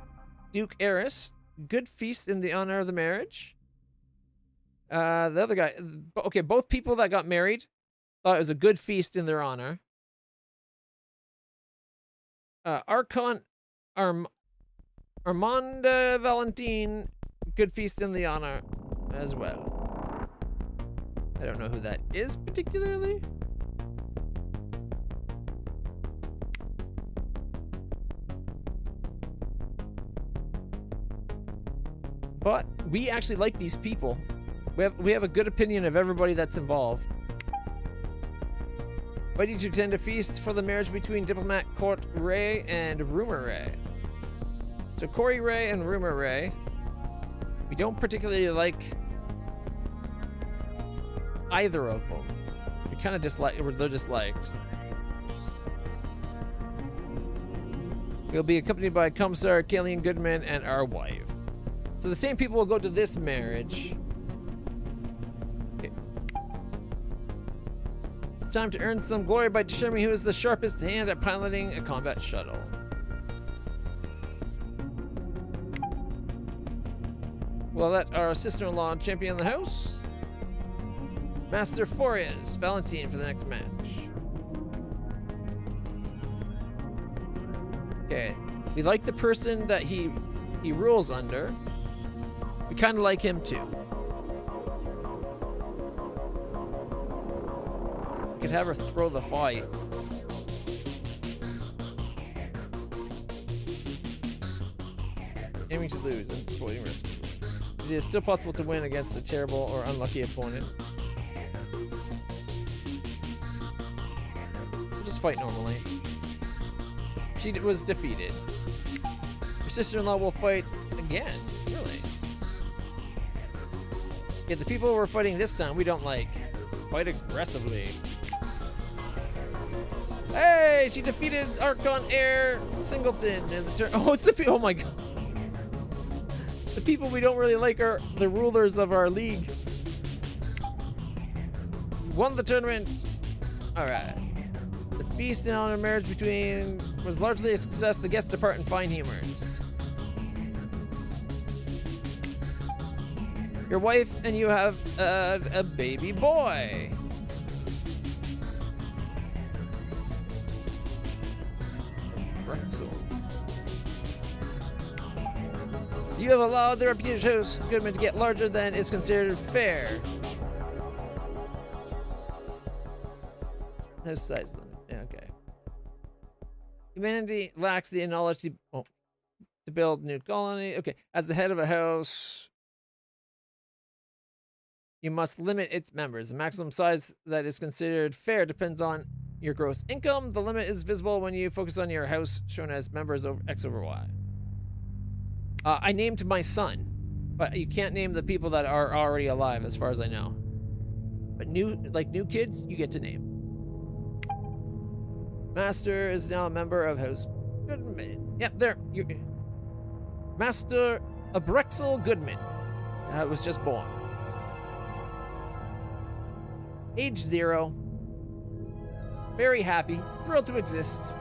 Duke Heiress, good feast in the honor of the marriage. The other guy, okay, both people that got married thought it was a good feast in their honor. Archon Armanda Valentine, good feast in the honor as well. I don't know who that is particularly. But we actually like these people. We have a good opinion of everybody that's involved. Invited to attend a feast for the marriage between diplomat Court Ray and Rumor Ray. So Corey Ray and Rumor Ray, we don't particularly like either of them. We kind of dislike, they're disliked. We'll be accompanied by Commissar Kayleen Goodman and our wife. So the same people will go to this marriage. Okay. It's time to earn some glory by determining who is the sharpest hand at piloting a combat shuttle. We'll let our sister-in-law champion the house, Master Forias Valentine, for the next match. Okay, we like the person that he rules under. We kind of like him too. We could have her throw the fight. Aiming to lose and avoiding risk. It is still possible to win against a terrible or unlucky opponent. We'll just fight normally. She was defeated. Your sister-in-law will fight again. Really? Yeah, the people we're fighting this time we don't like. Fight aggressively. Hey, she defeated Archon Air Singleton in the turn. Oh, it's the people. Oh my god. The people we don't really like are the rulers of our league. Won the tournament. All right. The feast in honor of marriage between was largely a success. The guests depart in fine humors. Your wife and you have a baby boy. Rexel. You have allowed the reputation of Goodman to get larger than is considered fair. No size limit. Yeah, okay. Humanity lacks the knowledge to build new colony. Okay. As the head of a house, you must limit its members. The maximum size that is considered fair depends on your gross income. The limit is visible when you focus on your house, shown as members over X over Y. I named my son, but you can't name the people that are already alive, as far as I know. But new kids, you get to name. Master is now a member of House Goodman. Yep, there. Master Abrexel Goodman. Was just born. Age 0. Very happy. Thrilled to exist.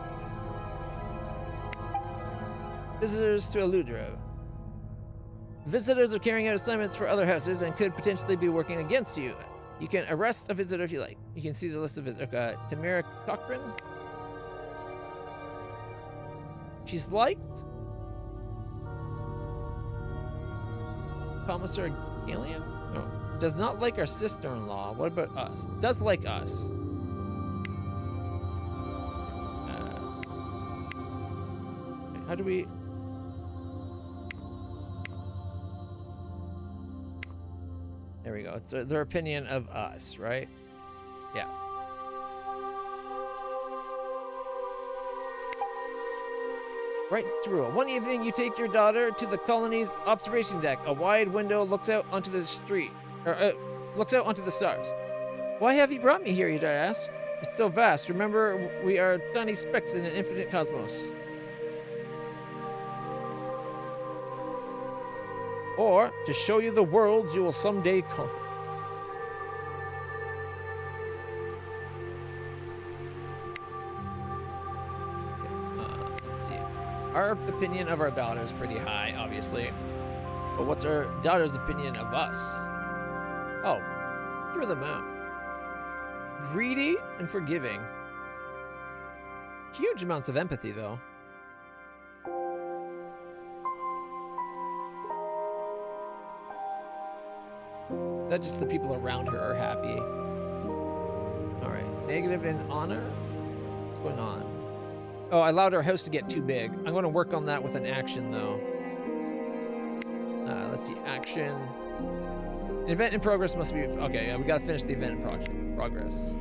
Visitors to Eludra. Visitors are carrying out assignments for other houses and could potentially be working against you. You can arrest a visitor if you like. You can see the list of visitors. Tamara Cochran. She's liked. Commissar Gillian? No. Does not like our sister-in-law. What about us? Does like us. How do we... There we go. It's their opinion of us, right? Yeah. Right through it. One evening, you take your daughter to the colony's observation deck. A wide window looks out onto the street, or looks out onto the stars. Why have you brought me here, you dare ask? It's so vast. Remember, we are tiny specks in an infinite cosmos. Or to show you the worlds you will someday conquer. Let's see. Our opinion of our daughter is pretty high, obviously. But what's our daughter's opinion of us? Oh, through the moon. Greedy and forgiving. Huge amounts of empathy, though. That just the people around her are happy. Alright. Negative in honor? What's going on? Oh, I allowed our house to get too big. I'm going to work on that with an action, though. Let's see. Action. An event in progress must be... Okay, we got to finish the event in progress.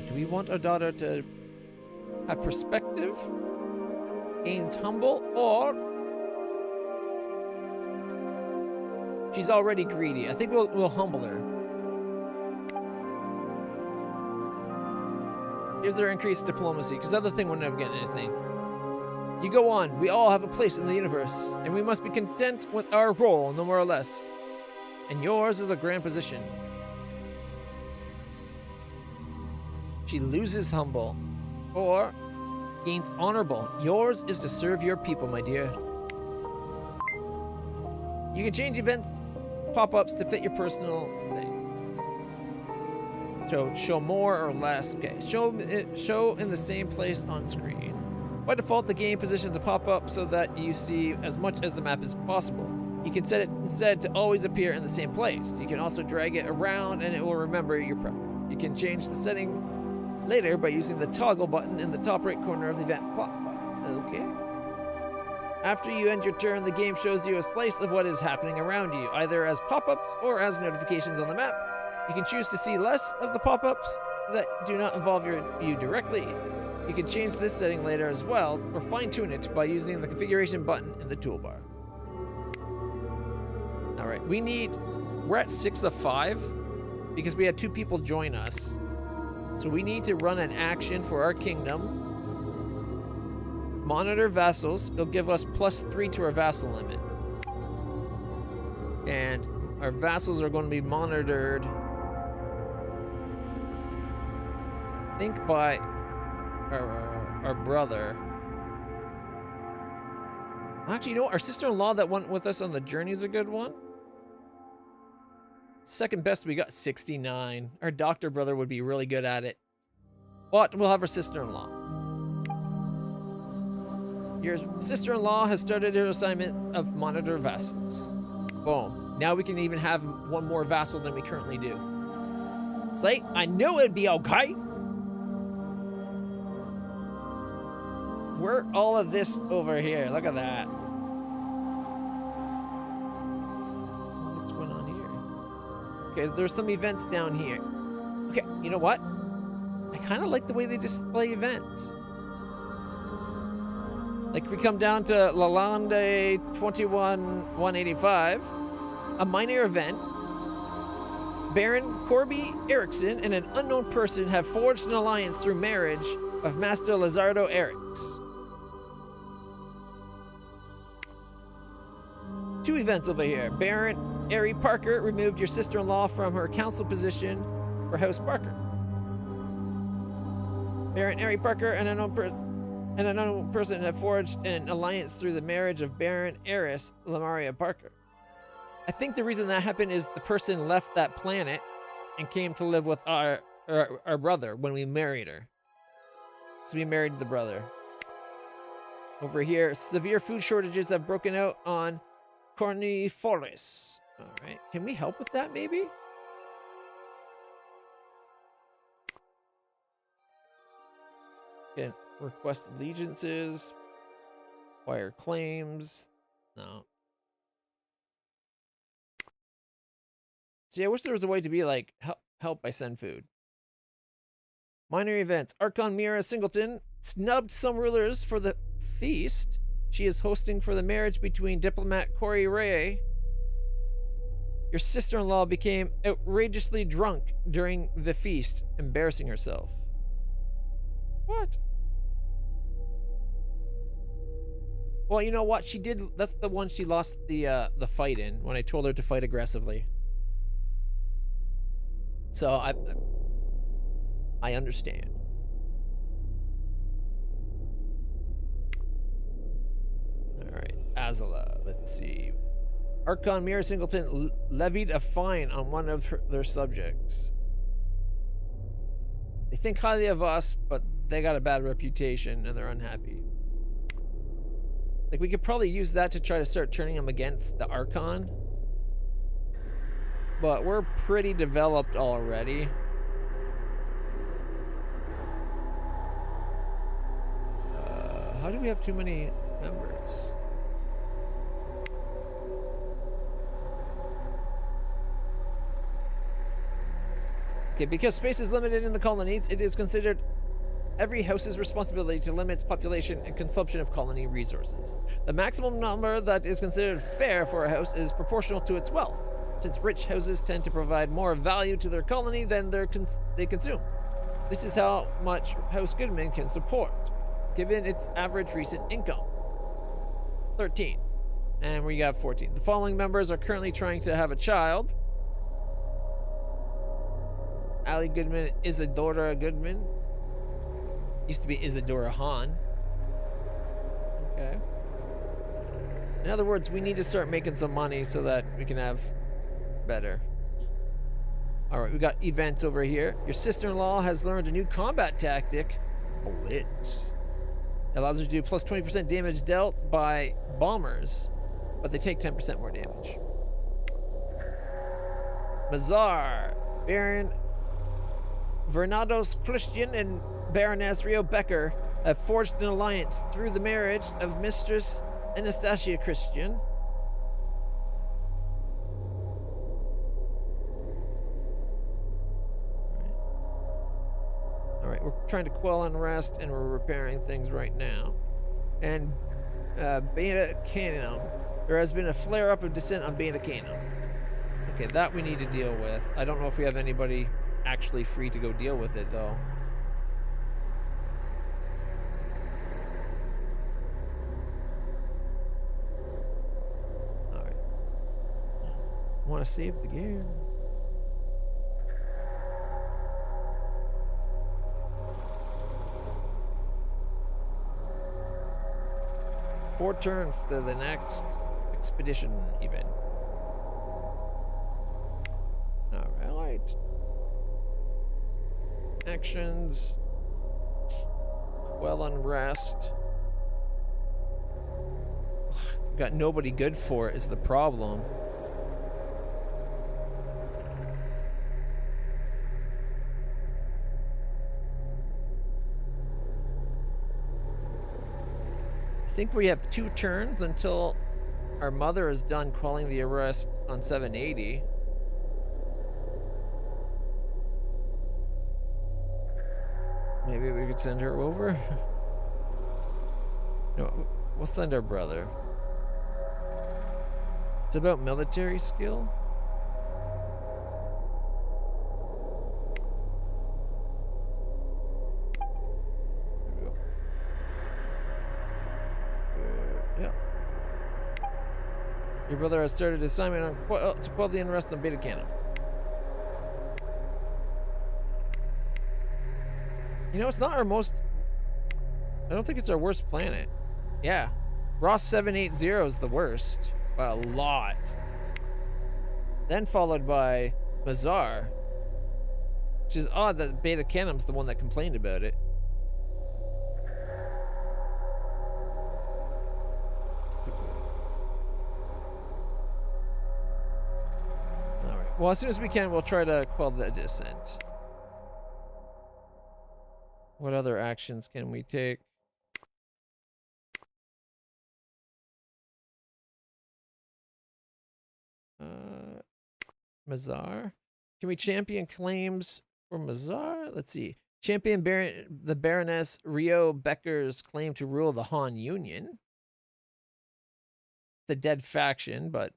Do we want our daughter to have perspective? Gains humble, or... She's already greedy. I think we'll humble her. Here's their increased diplomacy, because the other thing wouldn't have gotten anything. You go on. We all have a place in the universe, and we must be content with our role, no more or less. And yours is a grand position. She loses humble, or gains honorable. Yours is to serve your people, my dear. You can change event pop-ups to fit your personal thing. So show more or less. Okay, show in the same place on screen. By default, the game positions a pop-up so that you see as much as the map as possible. You can set it instead to always appear in the same place. You can also drag it around and it will remember your preference. You can change the setting later by using the toggle button in the top right corner of the event pop-up. Okay. After you end your turn, the game shows you a slice of what is happening around you, either as pop-ups or as notifications on the map. You can choose to see less of the pop-ups that do not involve you directly. You can change this setting later as well, or fine-tune it by using the configuration button in the toolbar. Alright, we're at 6 of 5, because we had 2 people join us. So we need to run an action for our kingdom. Monitor vassals. It'll give us +3 to our vassal limit. And our vassals are going to be monitored, I think, by our brother. Actually, you know what? Our sister-in-law that went with us on the journey is a good one. Second best, we got 69. Our doctor brother would be really good at it. But we'll have our sister-in-law. Your sister-in-law has started her assignment of monitor vassals. Boom. Now we can even have one more vassal than we currently do. See? I knew it'd be okay. We're all of this over here. Look at that. What's going on here? Okay, there's some events down here. Okay, you know what? I kind of like the way they display events. Like, we come down to Lalande 21-185. A minor event. Baron Corby Erickson and an unknown person have forged an alliance through marriage of Master Lizardo Eriks. 2 events over here. Baron Ari Parker removed your sister-in-law from her council position for House Parker. Baron Ari Parker and an unknown person have forged an alliance through the marriage of Baron Eris Lamaria Parker. I think the reason that happened is the person left that planet and came to live with our brother when we married her. So we married the brother. Over here, severe food shortages have broken out on Cornifolis. All right, can we help with that maybe? Can request allegiances, acquire claims. No. See, I wish there was a way to be like, help I send food. Minor events. Archon Mira Singleton snubbed some rulers for the feast she is hosting for the marriage between diplomat Corey Ray. Your sister-in-law became outrageously drunk during the feast, embarrassing herself. What? Well, you know what? She did. That's the one she lost the fight in when I told her to fight aggressively. So I understand. All right, Azala. Let's see. Archon Mira Singleton levied a fine on one of their subjects. They think highly of us, but they got a bad reputation and they're unhappy. Like, we could probably use that to try to start turning them against the Archon. But we're pretty developed already. How do we have too many members? Okay, because space is limited in the colonies, it is considered every house's responsibility to limit its population and consumption of colony resources. The maximum number that is considered fair for a house is proportional to its wealth, since rich houses tend to provide more value to their colony than they consume. This is how much House Goodman can support, given its average recent income. 13. And we got 14. The following members are currently trying to have a child. Allie Goodman, Isadora Goodman. Used to be Isadora Hahn. Okay. In other words, we need to start making some money so that we can have better. All right, we got events over here. Your sister-in-law has learned a new combat tactic, Blitz. It allows her to do plus 20% damage dealt by bombers, but they take 10% more damage. Mazar, Baron Vernados Christian and Baroness Rio Becker have forged an alliance through the marriage of Mistress Anastasia Christian. All right, we're trying to quell unrest and we're repairing things right now. And Beta Canum, there has been a flare-up of dissent on Beta Canum. Okay, that we need to deal with. I don't know if we have anybody actually free to go deal with it, though. All right. I want to save the game. Four turns to the next expedition event. All right. Actions. Quell unrest. Got nobody good for it is the problem. I think we have 2 turns until our mother is done quelling the arrest on 780. Maybe we could send her over? No, we'll send our brother. It's about military skill. Your brother has started assignment on to quell the unrest on Beta Cannon. You know, it's not our most... I don't think it's our worst planet. Yeah. Ross 780 is the worst. By a lot. Then followed by Bazaar. Which is odd that Beta Cannon's the one that complained about it. Alright. Well, as soon as we can, we'll try to quell the descent. What other actions can we take? Mazar? Can we champion claims for Mazar? Let's see. Champion the Baroness Rio Becker's claim to rule the Han Union. It's a dead faction, but...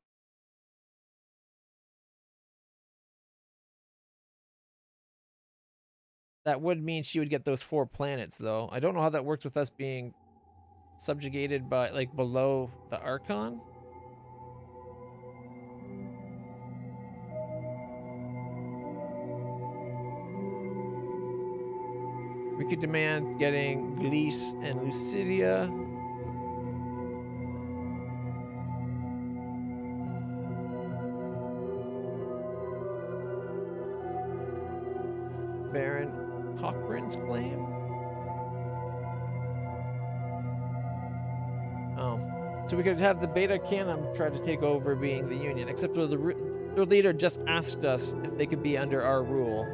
that would mean she would get those 4 planets, though. I don't know how that works with us being subjugated by, like, below the Archon. We could demand getting Gleese and Lucidia. Baron Cochrane's claim? Oh. So we could have the Beta Cannon try to take over being the Union, except for their leader just asked us if they could be under our rule.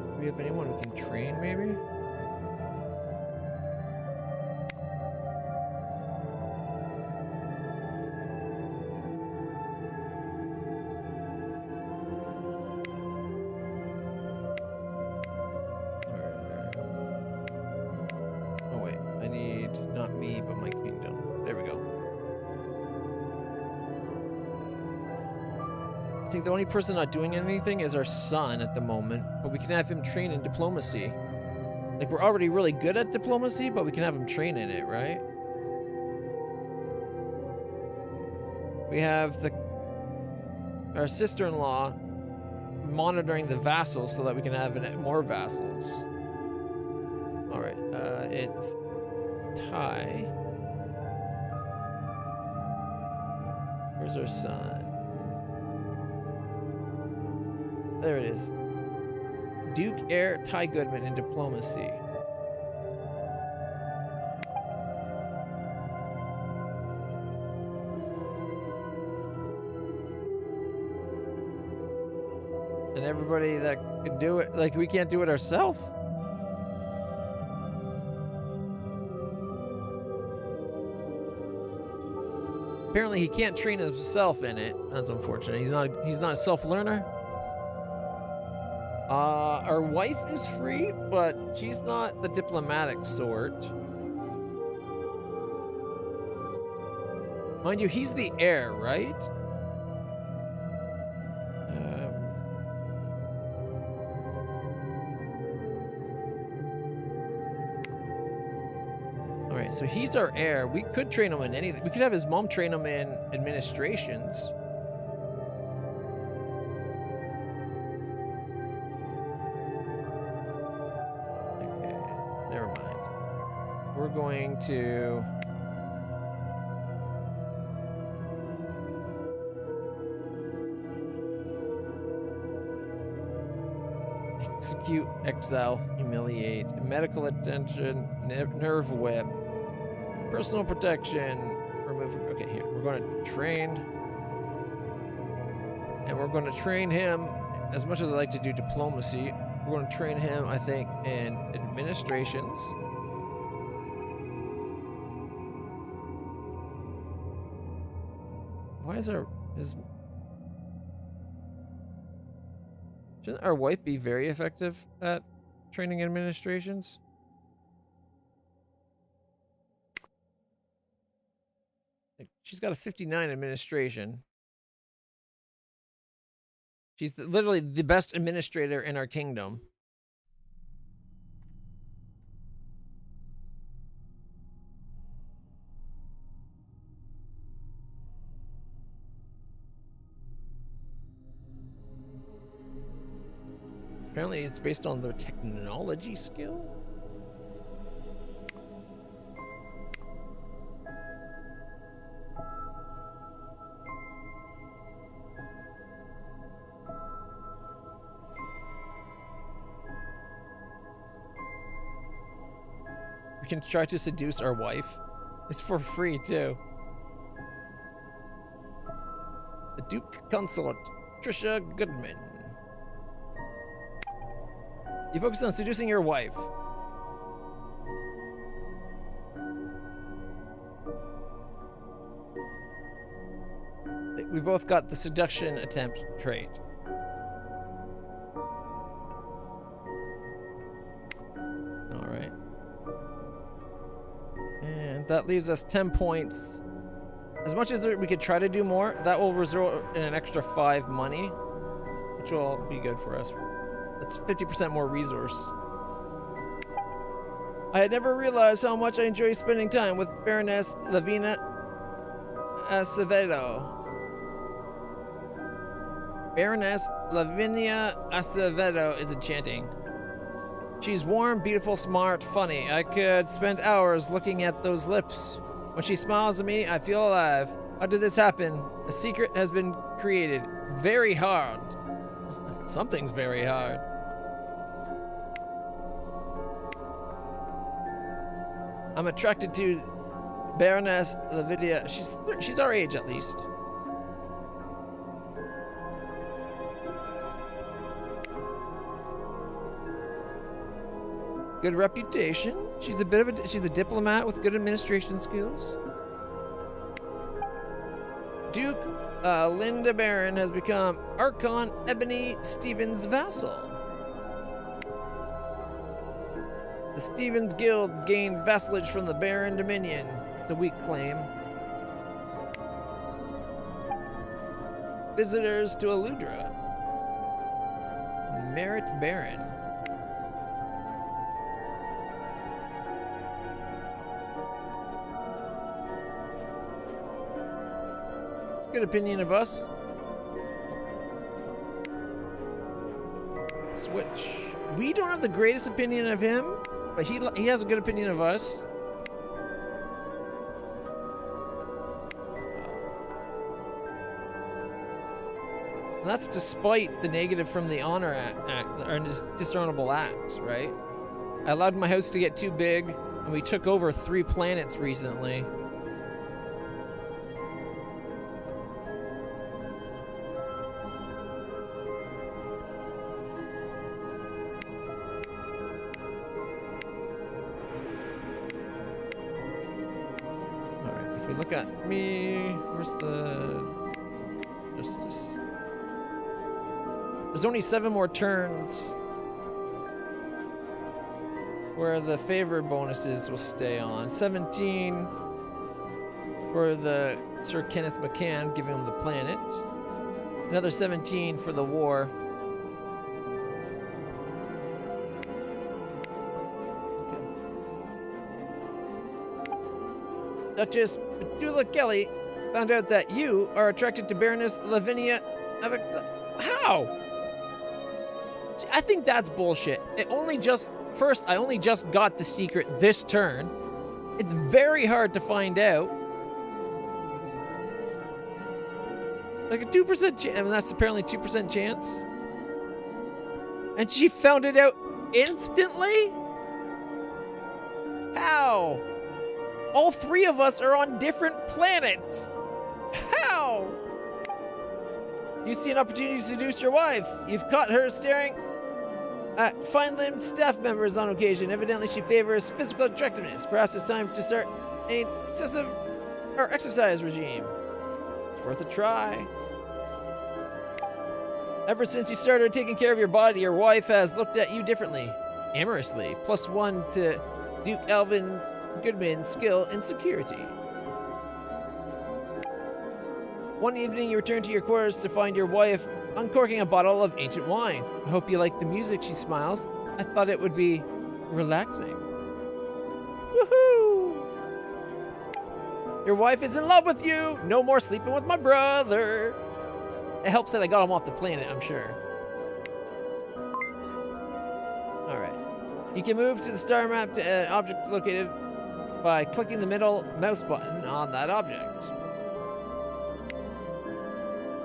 Do we have anyone who can train, maybe? Oh wait, I need not me, but my kingdom. There we go. I think the only person not doing anything is our son at the moment, but we can have him train in diplomacy. Like, we're already really good at diplomacy, but we can have him train in it, right? We have our sister-in-law monitoring the vassals so that we can have more vassals. All right, it's Ty. Where's our son? There it is. Duke Heir Ty Goodman in diplomacy. And everybody that can do it, like, we can't do it ourselves. Apparently he can't train himself in it. That's unfortunate. He's not a self-learner. Our wife is free, but she's not the diplomatic sort. Mind you, he's the heir, right? Alright, so he's our heir. We could train him in anything. We could have his mom train him in administrations. Never mind. We're going to... execute, exile, humiliate, medical attention, nerve whip, personal protection, remove... Okay, here. We're going to train. And we're going to train him, as much as I like to do diplomacy, we're going to train him, I think, in administrations. Why is shouldn't our wife be very effective at training administrations? Like, she's got a 59 administration. She's literally the best administrator in our kingdom. Apparently it's based on their technology skill. We can try to seduce our wife. It's for free too. The Duke Consort, Trisha Goodman. You focus on seducing your wife. We both got the seduction attempt trait. Alright. And that leaves us 10 points. As much as we could try to do more, that will result in an extra 5 money, which will be good for us. That's 50% more resource. I had never realized how much I enjoy spending time with Baroness Lavina Acevedo. Baroness Lavinia Acevedo is enchanting. She's warm, beautiful, smart, funny. I could spend hours looking at those lips. When she smiles at me, I feel alive. How did this happen? A secret has been created. Very hard. Something's very hard. I'm attracted to Baroness Lavinia. She's our age at least. Good reputation. She's a diplomat with good administration skills. Duke Linda Baron has become Archon Ebony Stevens' vassal. The Stevens Guild gained vassalage from the Baron Dominion. It's a weak claim. Visitors to Aludra. Merit Baron. Good opinion of us. Switch. We don't have the greatest opinion of him, but he has a good opinion of us. And that's despite the negative from the honor act or dishonorable acts, right? I allowed my house to get too big, and we took over 3 planets recently. Look at me. Where's the justice? There's only 7 more turns where the favor bonuses will stay on. 17 for the Sir Kenneth McCann, giving him the planet. Another 17 for the war. Duchess Petula Kelly found out that you are attracted to Baroness Lavinia. How? I think that's bullshit. I only just got the secret this turn. It's very hard to find out. Like a 2% chance. I mean, that's apparently 2% chance. And she found it out instantly? How? All 3 of us are on different planets. How? You see an opportunity to seduce your wife. You've caught her staring at fine-limbed staff members on occasion. Evidently, she favors physical attractiveness. Perhaps it's time to start an excessive or exercise regime. Worth a try. Ever since you started taking care of your body, your wife has looked at you differently. Amorously. +1 to Duke Alvin Goodman's skill and security. One evening, you return to your quarters to find your wife uncorking a bottle of ancient wine. I hope you like the music, she smiles. I thought it would be relaxing. Woohoo! Your wife is in love with you! No more sleeping with my brother! It helps that I got him off the planet, I'm sure. Alright. You can move to the star map to an object located by clicking the middle mouse button on that object.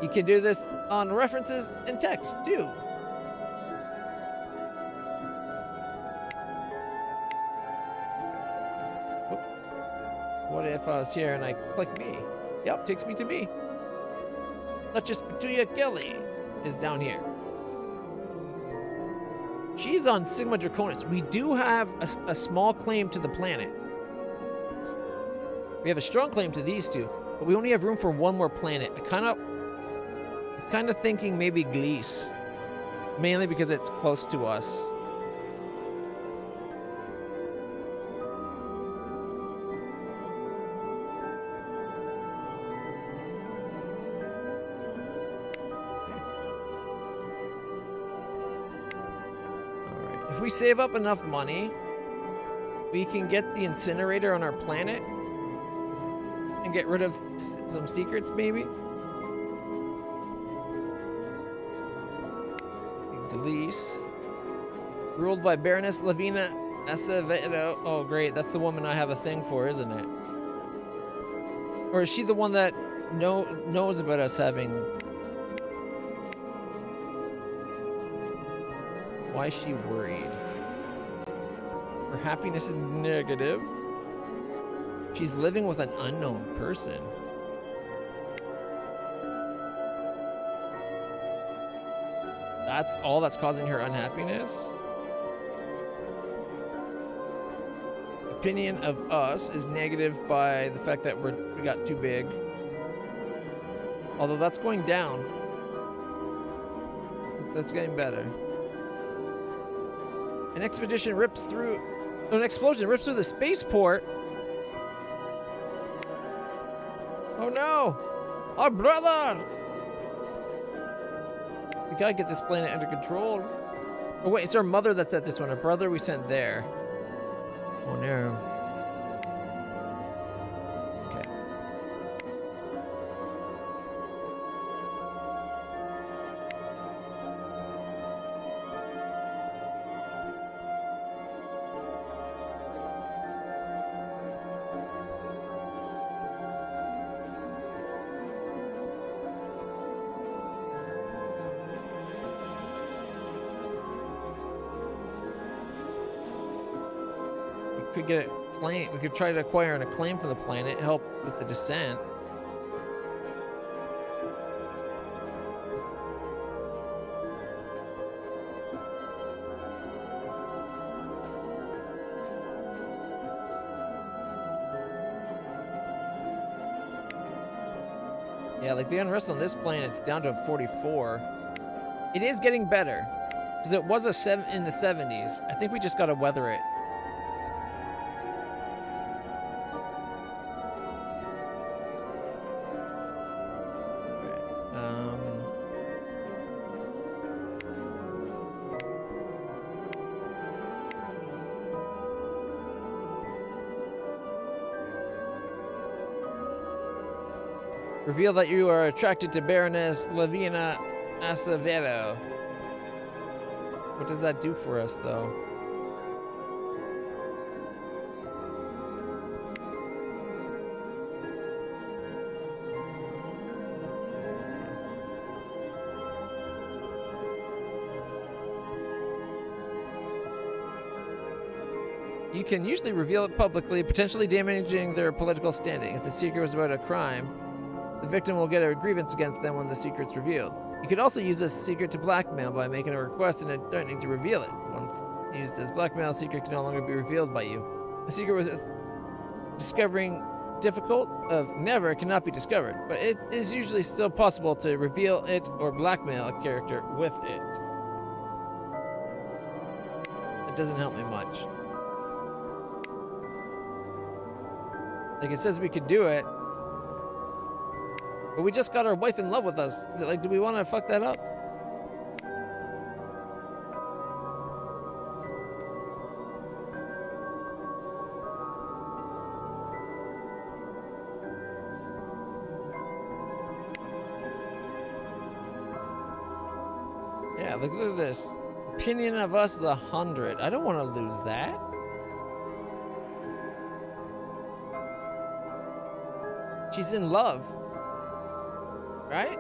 You can do this on references and text, too. What if I was here and I click me? Yep, takes me to me. Duchess Petunia Kelly is down here. She's on Sigma Draconis. We do have a small claim to the planet. We have a strong claim to these two, but we only have room for one more planet. I'm kind of thinking maybe Gliese, mainly because it's close to us. If we save up enough money, we can get the incinerator on our planet and get rid of some secrets, maybe. Gliese, ruled by Baroness Lavina Acevedo. Oh, great, that's the woman I have a thing for, isn't it? Or is she the one that knows about us having? Why is she worried? Her happiness is negative. She's living with an unknown person. That's all that's causing her unhappiness? Opinion of us is negative by the fact that we got too big. Although that's going down. That's getting better. An explosion rips through the spaceport. Oh no! Our brother! We gotta get this planet under control. Oh wait, it's our mother that's at this one. Our brother we sent there. Oh no. Okay. Could get a claim. We could try to acquire an acclaim for the planet, help with the descent. Yeah, like the unrest on this planet's down to 44. It is getting better because it was in the 70s. I think we just got to weather it. Reveal that you are attracted to Baroness Lavina Acevedo. What does that do for us, though? You can usually reveal it publicly, potentially damaging their political standing. If the secret was about a crime, the victim will get a grievance against them when the secret's revealed. You could also use this secret to blackmail by making a request and threatening to reveal it. Once used as blackmail, a secret can no longer be revealed by you. A secret was discovering difficult of never cannot be discovered, but it is usually still possible to reveal it or blackmail a character with it. It doesn't help me much. Like, it says we could do it, but we just got our wife in love with us. Like, do we want to fuck that up? Yeah, look at this. Opinion of us is 100. I don't want to lose that. She's in love. Right?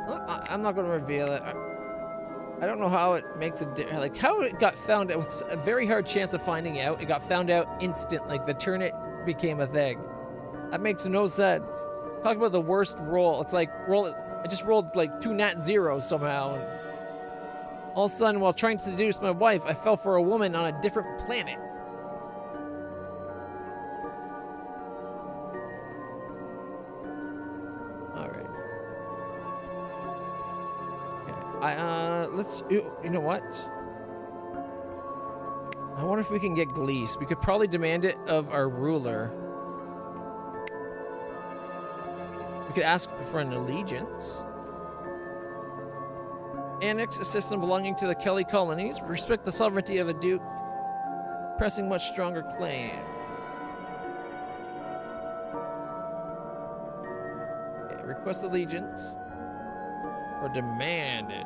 Look, I'm not going to reveal it. I don't know how it makes a difference. Like, how it got found out with a very hard chance of finding out. It got found out instant. Like, the turnip became a thing. That makes no sense. Talk about the worst roll. It's like, I just rolled like 2 nat zeros somehow. And all of a sudden, while trying to seduce my wife, I fell for a woman on a different planet. You know what? I wonder if we can get Gleese. We could probably demand it of our ruler. We could ask for an allegiance. Annex a system belonging to the Kelly colonies. Respect the sovereignty of a duke. Pressing much stronger claim. Okay, request allegiance. Or demand it.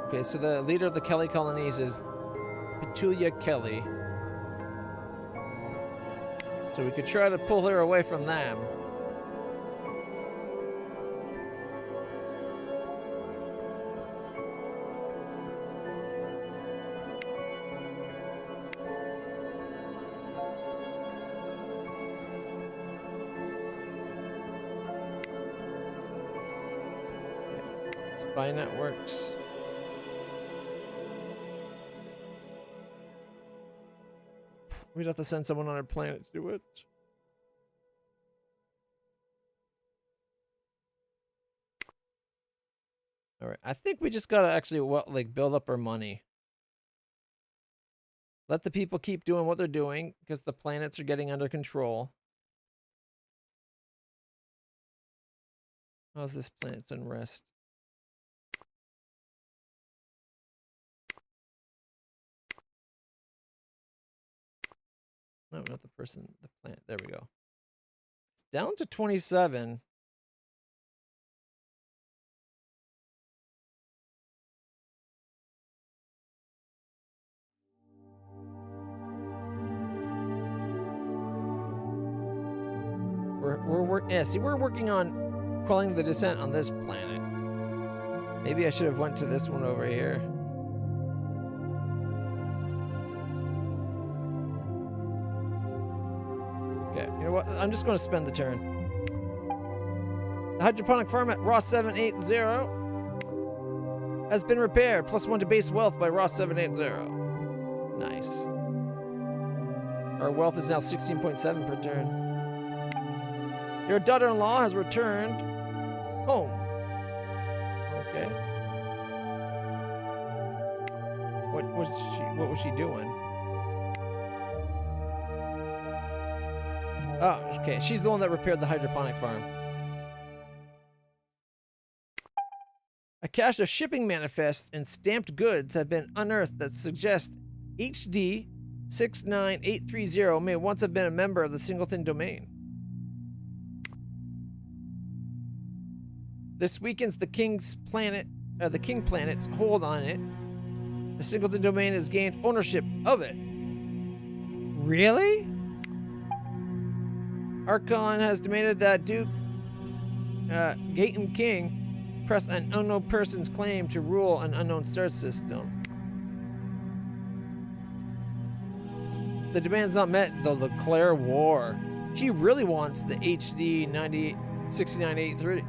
Okay, so the leader of the Kelly colonies is Petulia Kelly. So we could try to pull her away from them. Spy networks. We'd have to send someone on our planet to do it. All right, I think we just gotta actually like build up our money. Let the people keep doing what they're doing because the planets are getting under control. How's this planet's unrest? No, not the person, the plant. There we go. It's down to 27. We're working on quelling the descent on this planet. Maybe I should have went to this one over here. Okay, you know what? I'm just going to spend the turn. The hydroponic farm at Ross 780 has been repaired. +1 to base wealth by Ross 780. Nice. Our wealth is now 16.7 per turn. Your daughter-in-law has returned home. Okay. What was she doing? Oh, okay. She's the one that repaired the hydroponic farm. A cache of shipping manifests and stamped goods have been unearthed that suggest HD 69830 may once have been a member of the Singleton domain. This weakens the King Planet's hold on it. The Singleton domain has gained ownership of it. Really? Archon has demanded that Duke Gaten King Press an unknown person's claim to rule an unknown star system. If the demand's not met, they'll declare war. She really wants the HD 6983.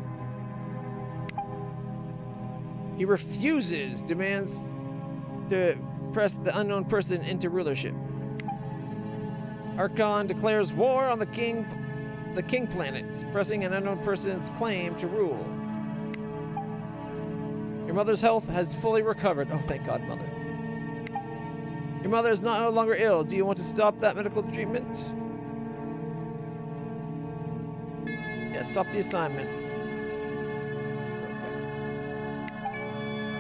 He refuses, demands to press the unknown person into rulership. Archon declares war on the king planets, pressing an unknown person's claim to rule. Your mother's health has fully recovered. Oh, thank God, Mother. Your mother is no longer ill. Do you want to stop that medical treatment? Yes, stop the assignment. Okay.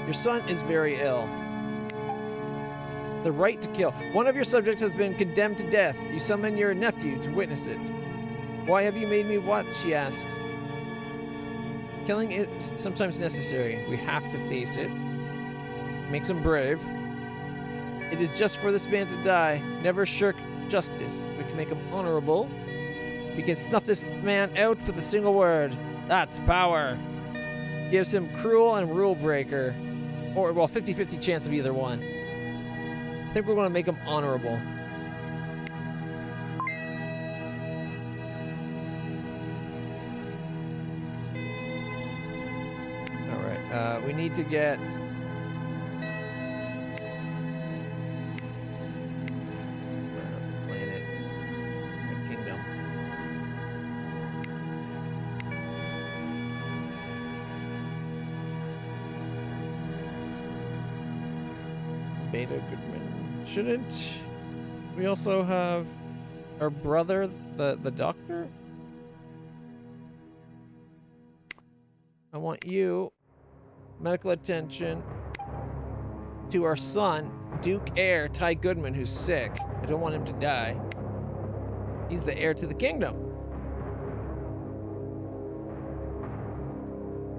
Your son is very ill. The right to kill. One of your subjects has been condemned to death. You summon your nephew to witness it. Why have you made me watch? She asks. Killing is sometimes necessary. We have to face it. Makes him brave. It is just for this man to die. Never shirk justice. We can make him honorable. We can snuff this man out with a single word. That's power. Gives him cruel and rule breaker. Or, well, 50-50 chance of either one. I think we're going to make him honorable. We need to get... planet. A kingdom. Beta Goodman. Shouldn't we also have our brother, the doctor? I want you... medical attention to our son, Duke Heir Ty Goodman, who's sick. I don't want him to die. He's the heir to the kingdom.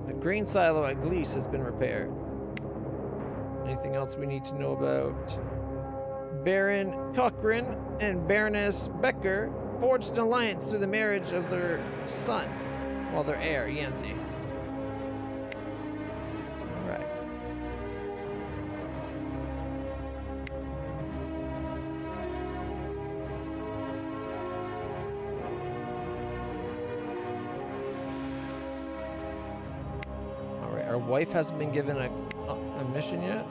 The grain silo at Gleese has been repaired. Anything else we need to know about? Baron Cochrane and Baroness Becker forged an alliance through the marriage of their son, well, their heir, Yancy. Our wife hasn't been given a mission yet.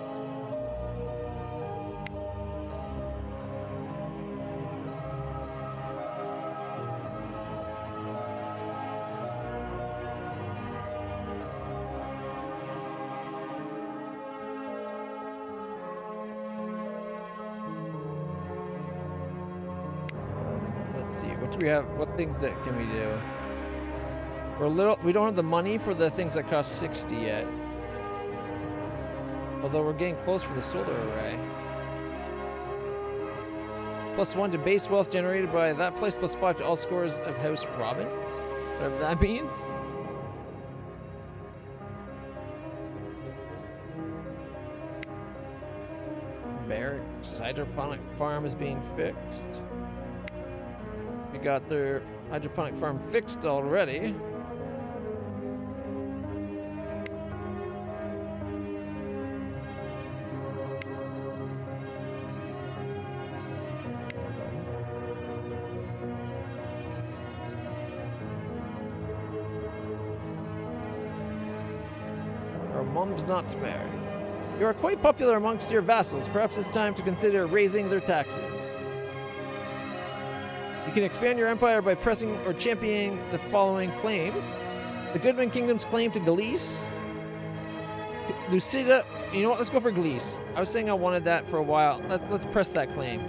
Let's see. What do we have? What things that can we do? We don't have the money for the things that cost 60 yet. Although we're getting close for the solar array. +1 to base wealth generated by that place, +5 to all scores of House Robbins. Whatever that means. Barracks hydroponic farm is being fixed. We got their hydroponic farm fixed already. Mom's not married. You are quite popular amongst your vassals. Perhaps it's time to consider raising their taxes. You can expand your empire by pressing or championing the following claims. The Goodman Kingdom's claim to Gleese. Lucida. You know what? Let's go for Gleese. I was saying I wanted that for a while. Let's press that claim.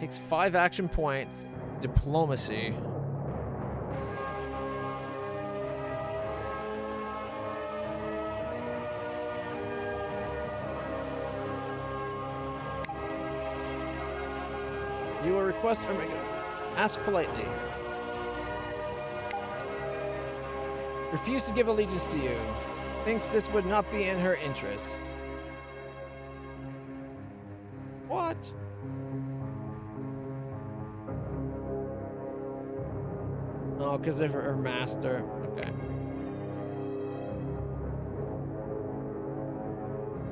Takes 5 action points. Diplomacy. You will request or ask politely. Refuse to give allegiance to you. Thinks this would not be in her interest. What? Oh, because of her master. Okay.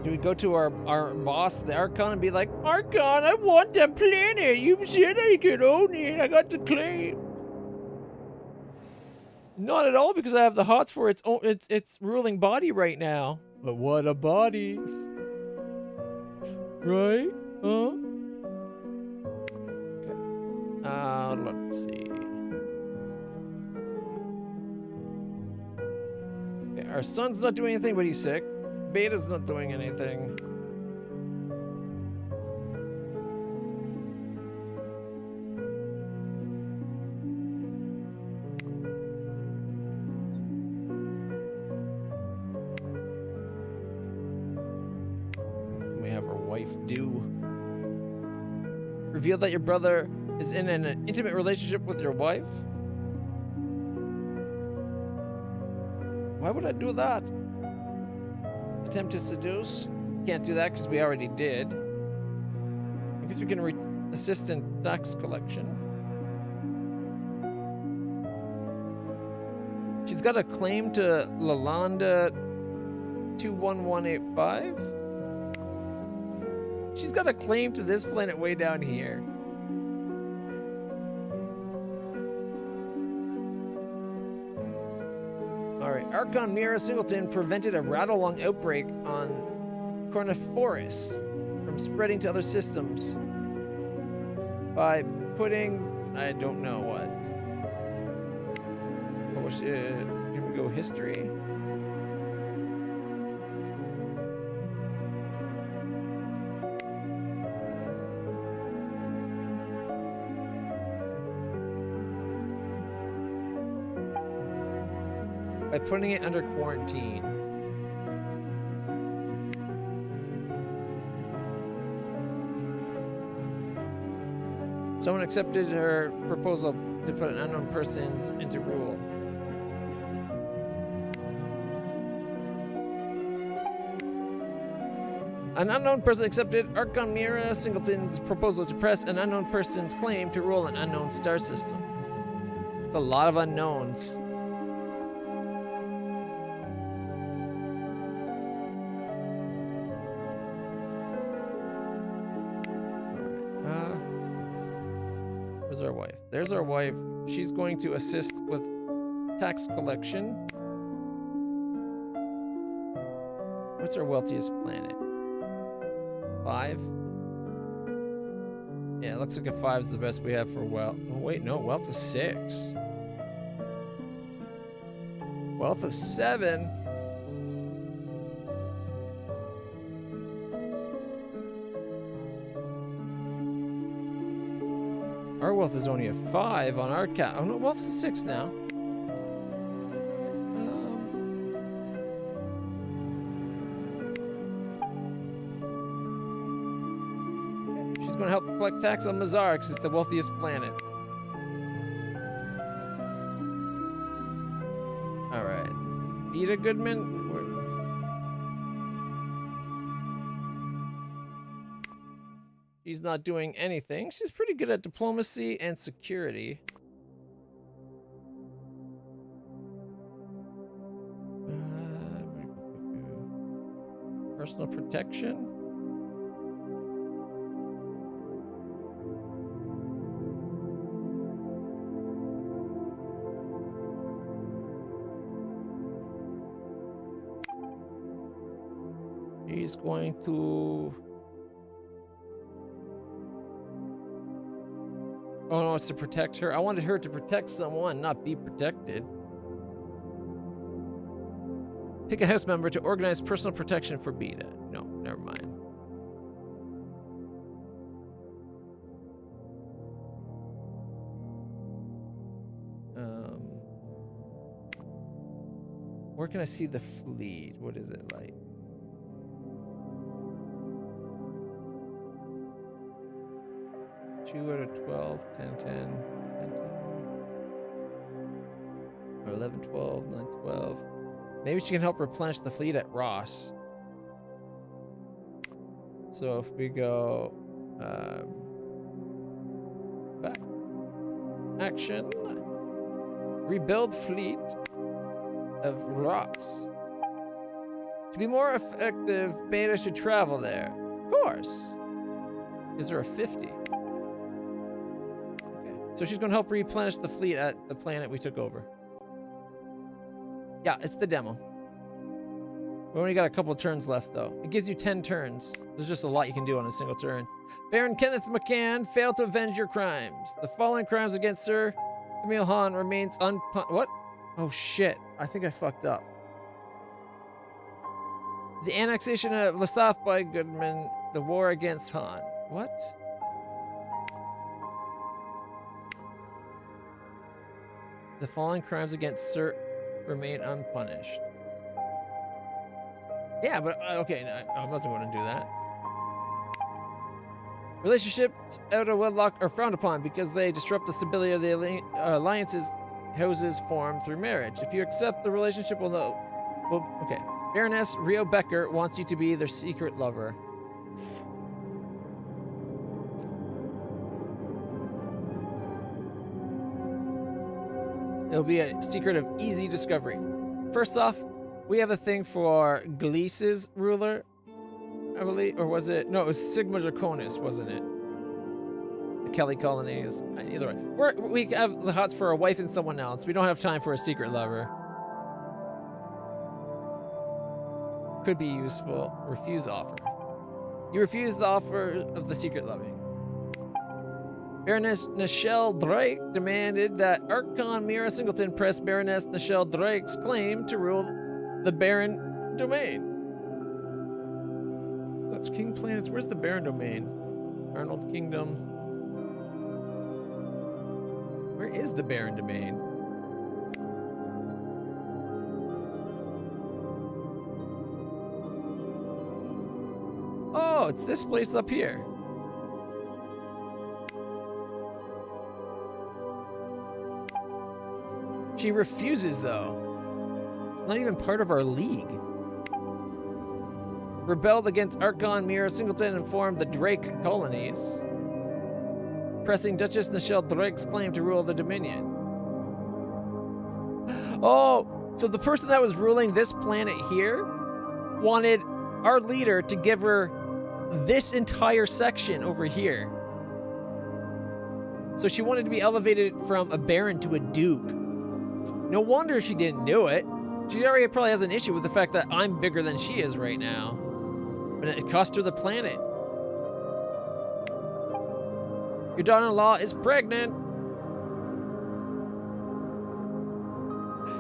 Do we go to our boss, the Archon, and be like, Archon, I want the planet. You said I could own it. I got the claim. Not at all, because I have the hots for its ruling body right now. But what a body. Right? Huh? Okay. Let's see. Okay, our son's not doing anything, but he's sick. Beta's not doing anything. We have our wife do. Reveal that your brother is in an intimate relationship with your wife? Why would I do that? Attempt to seduce? Can't do that because we already did. I guess we can assist in tax collection. She's got a claim to Lalanda 21185. She's got a claim to this planet way down here. Alright, Archon Mira Singleton prevented a Rattlelong outbreak on Corniforus from spreading to other systems by putting... I don't know what. Here we go, history. By putting it under quarantine. Someone accepted her proposal to put an unknown person into rule. An unknown person accepted Archon Mira Singleton's proposal to press an unknown person's claim to rule an unknown star system. It's a lot of unknowns. Where's our wife? There's our wife. She's going to assist with tax collection. What's our wealthiest planet? 5? Yeah, it looks like a 5 is the best we have for wealth. Oh, wait, no, wealth is 6. Wealth of 7. Our wealth is only a 5 on our cap. Oh no, wealth's a 6 now. She's going to help collect tax on Mazar because it's the wealthiest planet. All right, Beta Goodman. She's not doing anything. She's pretty good at diplomacy and security. Personal protection. He's going to... Oh no, it's to protect her. I wanted her to protect someone, not be protected. Pick a house member to organize personal protection for Beta. No, never mind. Where can I see the fleet? What is it like? Two out of 12, 10, 10, 10, 10. Or 11, 12, 9, 12. Maybe she can help replenish the fleet at Ross. So if we go back, action. Rebuild fleet of rocks. To be more effective, Beta should travel there. Of course. Is there a 50? Okay. So she's going to help replenish the fleet at the planet we took over. Yeah, it's the demo. We only got a couple of turns left, though. It gives you 10 turns. There's just a lot you can do on a single turn. Baron Kenneth McCann failed to avenge your crimes. The following crimes against Sir Emil Hahn remains unpunished. What? Oh, shit. I think I fucked up. The annexation of Lasath by Goodman. The war against Hahn. What? The following crimes against Sir remain unpunished. Yeah, but okay, I wasn't going to do that. Relationships out of wedlock are frowned upon because they disrupt the stability of the alliances houses formed through marriage. If you accept the relationship, okay. Baroness Rio Becker wants you to be their secret lover. It'll be a secret of easy discovery. First off, we have a thing for Gleese's ruler, I believe, or was it? No, it was Sigma Draconis, wasn't it? The Kelly colonies. Either way, we have the hots for a wife and someone else. We don't have time for a secret lover. Could be useful. Refuse offer. You refuse the offer of the secret loving. Baroness Nichelle Drake demanded that Archon Mira Singleton press Baroness Nichelle Drake's claim to rule the Baron domain. That's King Planets. Where's the Baron domain? Arnold Kingdom. Where is the Baron domain? Oh, it's this place up here. She refuses, though. It's not even part of our league. Rebelled against Archon Mira Singleton and formed the Drake colonies, pressing Duchess Nichelle Drake's claim to rule the Dominion. Oh, so the person that was ruling this planet here wanted our leader to give her this entire section over here. So she wanted to be elevated from a baron to a duke. No wonder she didn't do it. She already probably has an issue with the fact that I'm bigger than she is right now. But it cost her the planet. Your daughter-in-law is pregnant.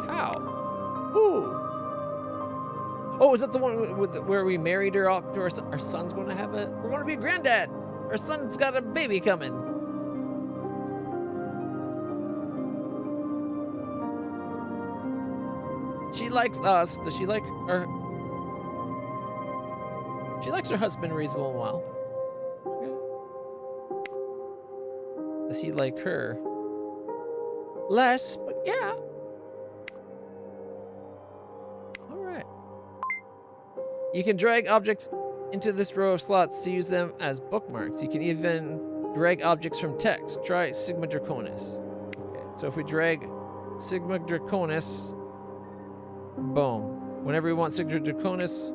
How? Who? Oh, is that the one where we married her off to our son's going to have a... We're going to be a granddad. Our son's got a baby coming. She likes us. Does she like her? She likes her husband reasonable and well. Okay. Does he like her? Less, but yeah. Alright. You can drag objects into this row of slots to use them as bookmarks. You can even drag objects from text. Try Sigma Draconis. Okay, so if we drag Sigma Draconis, boom. Whenever we want Sigma Draconis,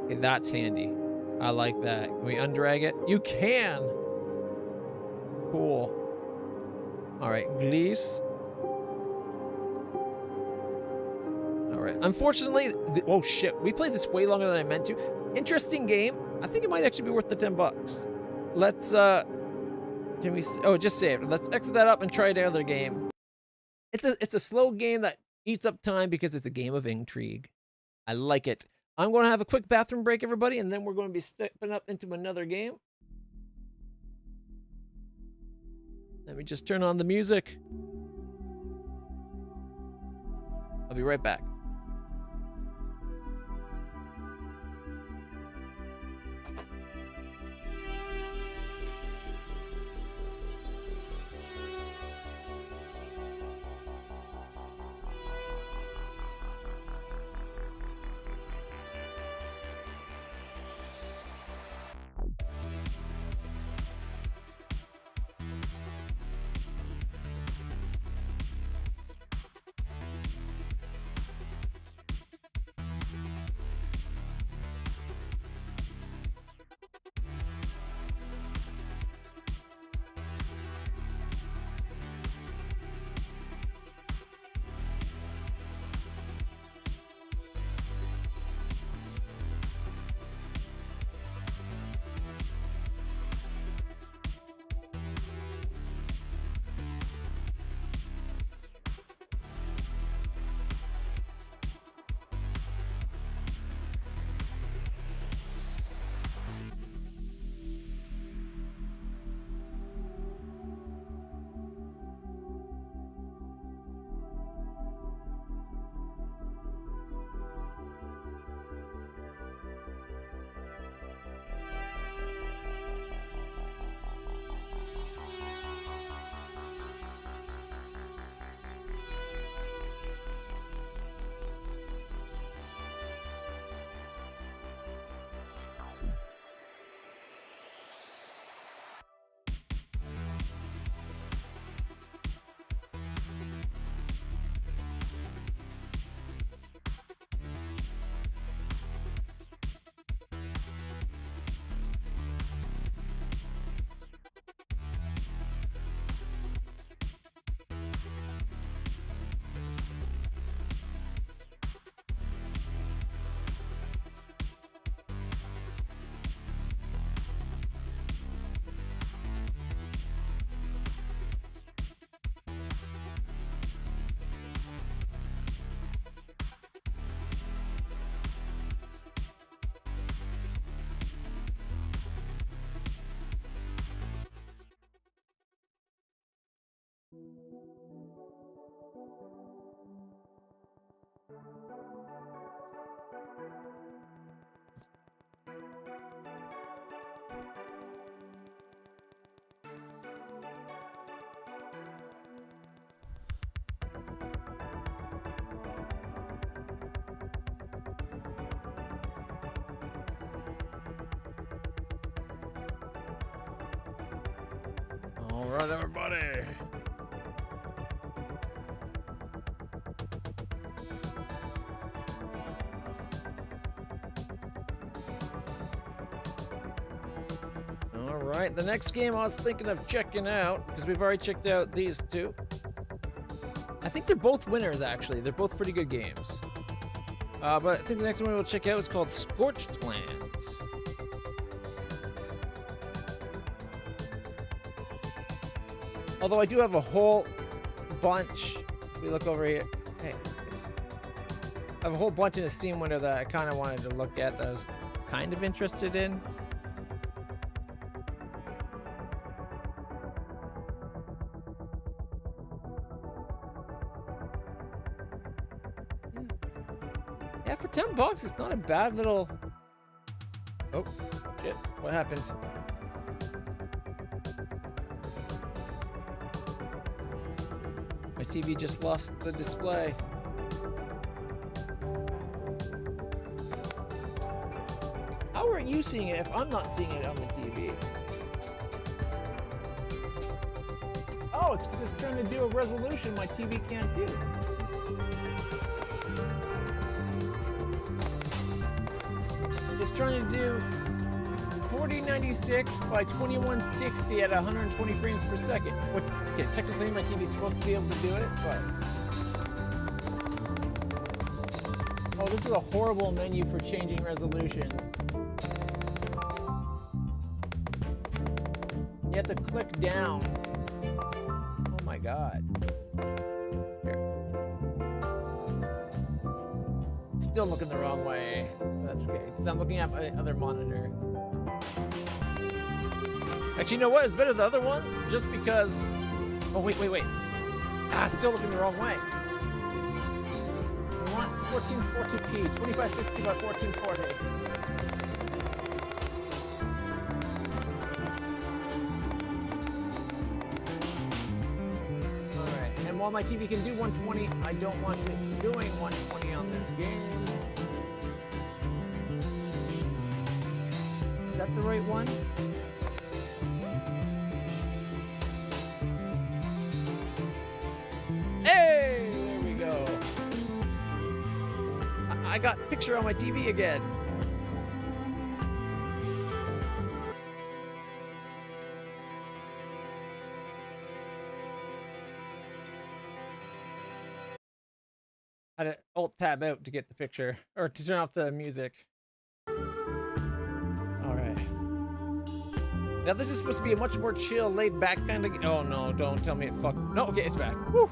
okay, that's handy. I like that. Can we undrag it? You can! Cool. Alright, Glees. Alright, unfortunately, oh shit, we played this way longer than I meant to. Interesting game. I think it might actually be worth the $10. Let's, can we, oh, just saved. Let's exit that up and try another game. It's a slow game that eats up time because it's a game of intrigue. I like it. I'm going to have a quick bathroom break, everybody, and then we're going to be stepping up into another game. Let me just turn on the music. I'll be right back. All right, everybody. All right, the next game I was thinking of checking out, because we've already checked out these two. I think they're both winners, actually. They're both pretty good games. But I think the next one we'll check out is called Scorched Lands. Although I do have a whole bunch. If we look over here. Hey. I have a whole bunch in the Steam window that I kind of wanted to look at that I was kind of interested in. Yeah, for $10, it's not a bad little... Oh, shit. What happened? My TV just lost the display. How are you seeing it if I'm not seeing it on the TV? Oh, it's because it's trying to do a resolution my TV can't do. It's trying to do 4096 by 2160 at 120 frames per second. Which, okay, technically my TV's supposed to be able to do it, but... Oh, this is a horrible menu for changing resolutions. You have to click down. Oh my god. Here. Still looking the wrong way. That's okay, because I'm looking at my other monitor. Actually, you know what? It's better the other one, just because... Oh, wait. Ah, still looking the wrong way. I want 1440p, 2560 by 1440. Alright, and while my TV can do 120, I don't want it doing 120 on this game. Is that the right one? Hey! There we go. I got picture on my TV again. I had to Alt-Tab out to get the picture, or to turn off the music. Now this is supposed to be a much more chill, laid back kind of... Oh no, don't tell me it fuck... No, okay, it's back. Woo!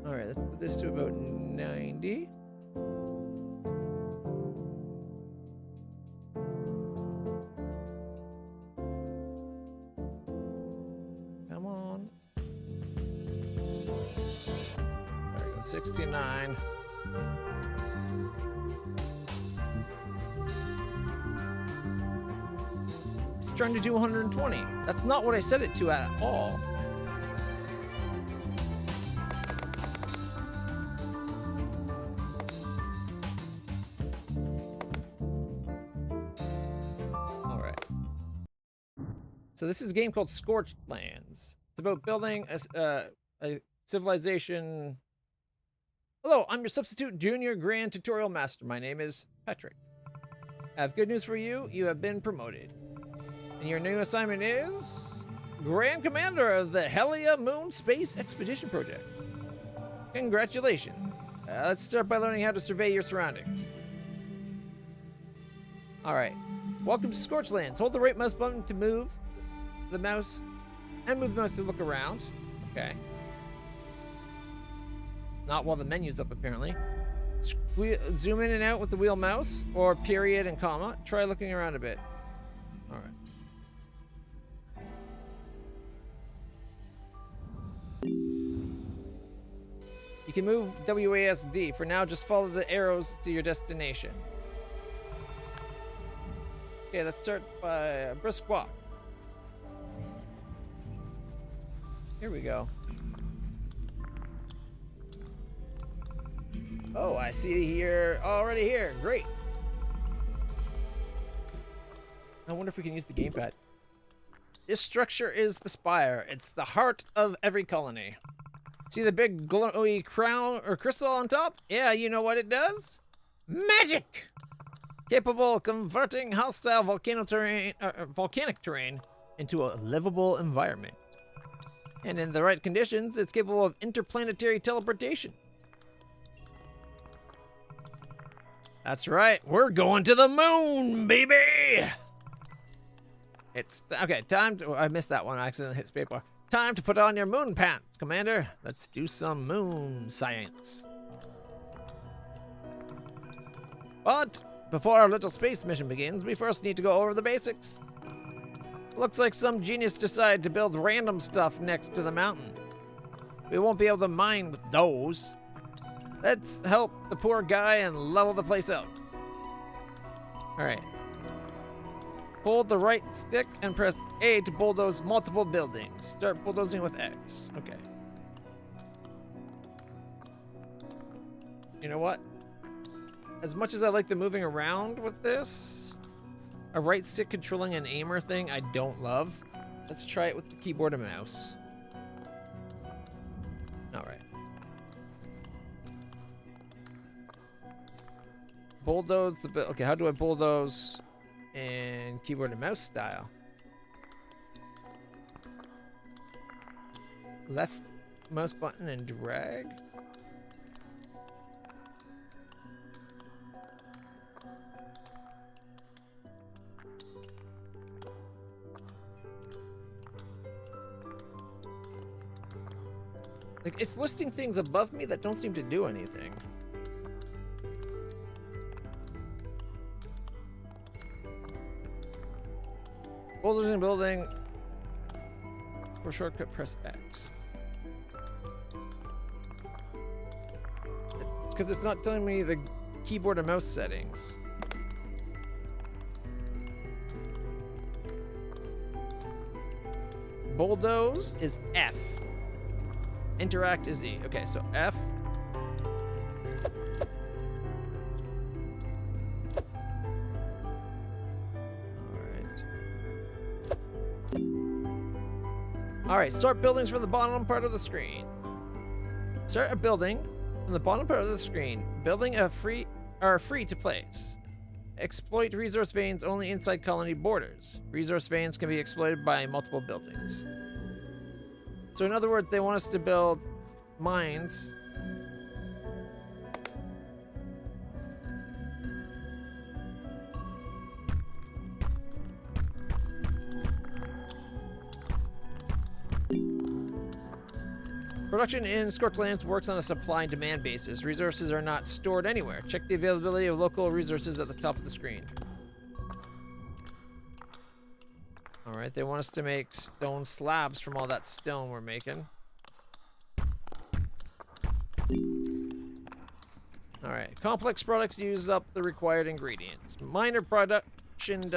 Alright, let's put this to about 90. Come on. There we go, 69. Trying to do 120. That's not what I set it to at all. All right. So this is a game called Scorched Lands. It's about building a civilization. Hello, I'm your substitute junior grand tutorial master. My name is Patrick. I have good news for you. You have been promoted. And your new assignment is Grand Commander of the Helia Moon Space Expedition Project. Congratulations. Let's start by learning how to survey your surroundings. Alright. Welcome to Scorched Lands. Hold the right mouse button to move the mouse, and move the mouse to look around. Okay. Not while the menu's up, apparently. Zoom in and out with the wheel mouse, or period and comma. Try looking around a bit. Alright. You can move WASD. For now, just follow the arrows to your destination. Okay, let's start by a brisk walk. Here we go. Oh, I see here, already here. Great. I wonder if we can use the gamepad. This structure is the spire. It's the heart of every colony. See the big glowy crown or crystal on top? Yeah, you know what it does? Magic! Capable of converting hostile volcanic terrain into a livable environment. And in the right conditions, it's capable of interplanetary teleportation. That's right, we're going to the moon, baby! It's, okay, time to, I missed that one, I accidentally hit spacebar. Time to put on your moon pants, Commander. Let's do some moon science. But before our little space mission begins, we first need to go over the basics. Looks like some genius decided to build random stuff next to the mountain. We won't be able to mine with those. Let's help the poor guy and level the place out. All right. Hold the right stick and press A to bulldoze multiple buildings. Start bulldozing with X. Okay. You know what? As much as I like the moving around with this, a right stick controlling an aimer thing I don't love. Let's try it with the keyboard and mouse. All right. Bulldoze the okay, how do I bulldoze in keyboard and mouse style? Left mouse button and drag. Like, it's listing things above me that don't seem to do anything. Bulldozing building. For shortcut, press X. It's because it's not telling me the keyboard and mouse settings. Bulldoze is F. Interact is E. Okay, so F. All right, start buildings from the bottom part of the screen. Start a building from the bottom part of the screen. Building are free to place. Exploit resource veins only inside colony borders. Resource veins can be exploited by multiple buildings. So in other words, they want us to build mines. Production in Scorched Lands works on a supply and demand basis. Resources are not stored anywhere. Check the availability of local resources at the top of the screen. All right, they want us to make stone slabs from all that stone we're making. All right, complex products use up the required ingredients. Minor production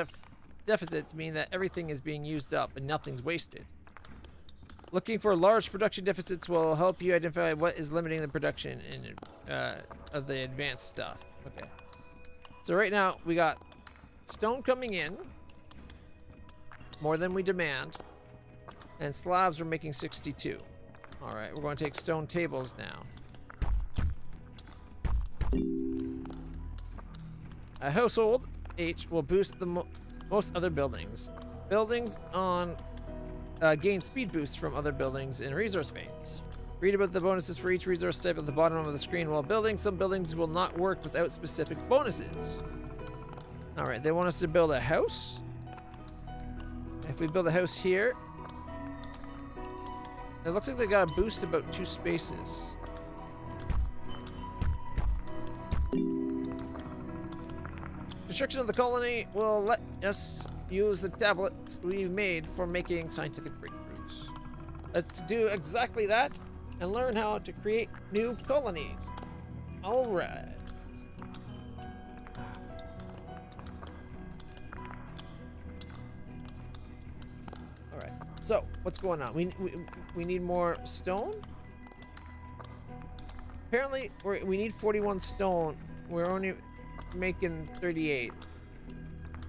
deficits mean that everything is being used up and nothing's wasted. Looking for large production deficits will help you identify what is limiting the production of the advanced stuff. Okay. So right now we got stone coming in, more than we demand, and slabs we're making 62. All right, we're going to take stone tables now. A household H will boost the most other buildings. Buildings on gain speed boosts from other buildings in resource veins. Read about the bonuses for each resource type at the bottom of the screen while building. Some buildings will not work without specific bonuses. All right, they want us to build a house. If we build a house here, it looks like they got a boost about 2 spaces. Construction of the colony will let us use the tablets we've made for making scientific breakthroughs. Let's do exactly that and learn how to create new colonies. All right. All right. So what's going on? We need more stone. Apparently, we need 41 stone. We're only making 38.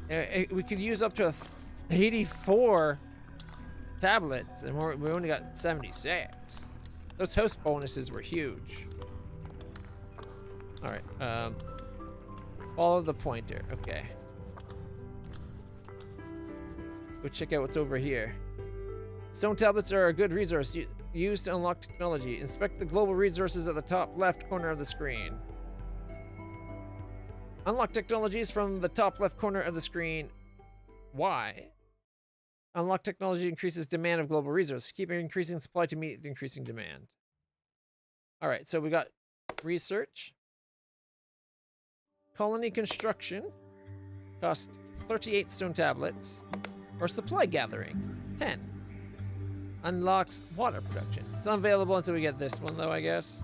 We could use up to 84 tablets, and we only got 76. Those host bonuses were huge. All right. Follow the pointer. Okay. Go check out what's over here. Stone tablets are a good resource used to unlock technology. Inspect the global resources at the top left corner of the screen. Unlock technologies from the top left corner of the screen. Why? Unlock technology increases demand of global resources. Keep increasing supply to meet the increasing demand. All right, so we got research. Colony construction. Cost 38 stone tablets. Or supply gathering. 10. Unlocks water production. It's unavailable until we get this one, though, I guess.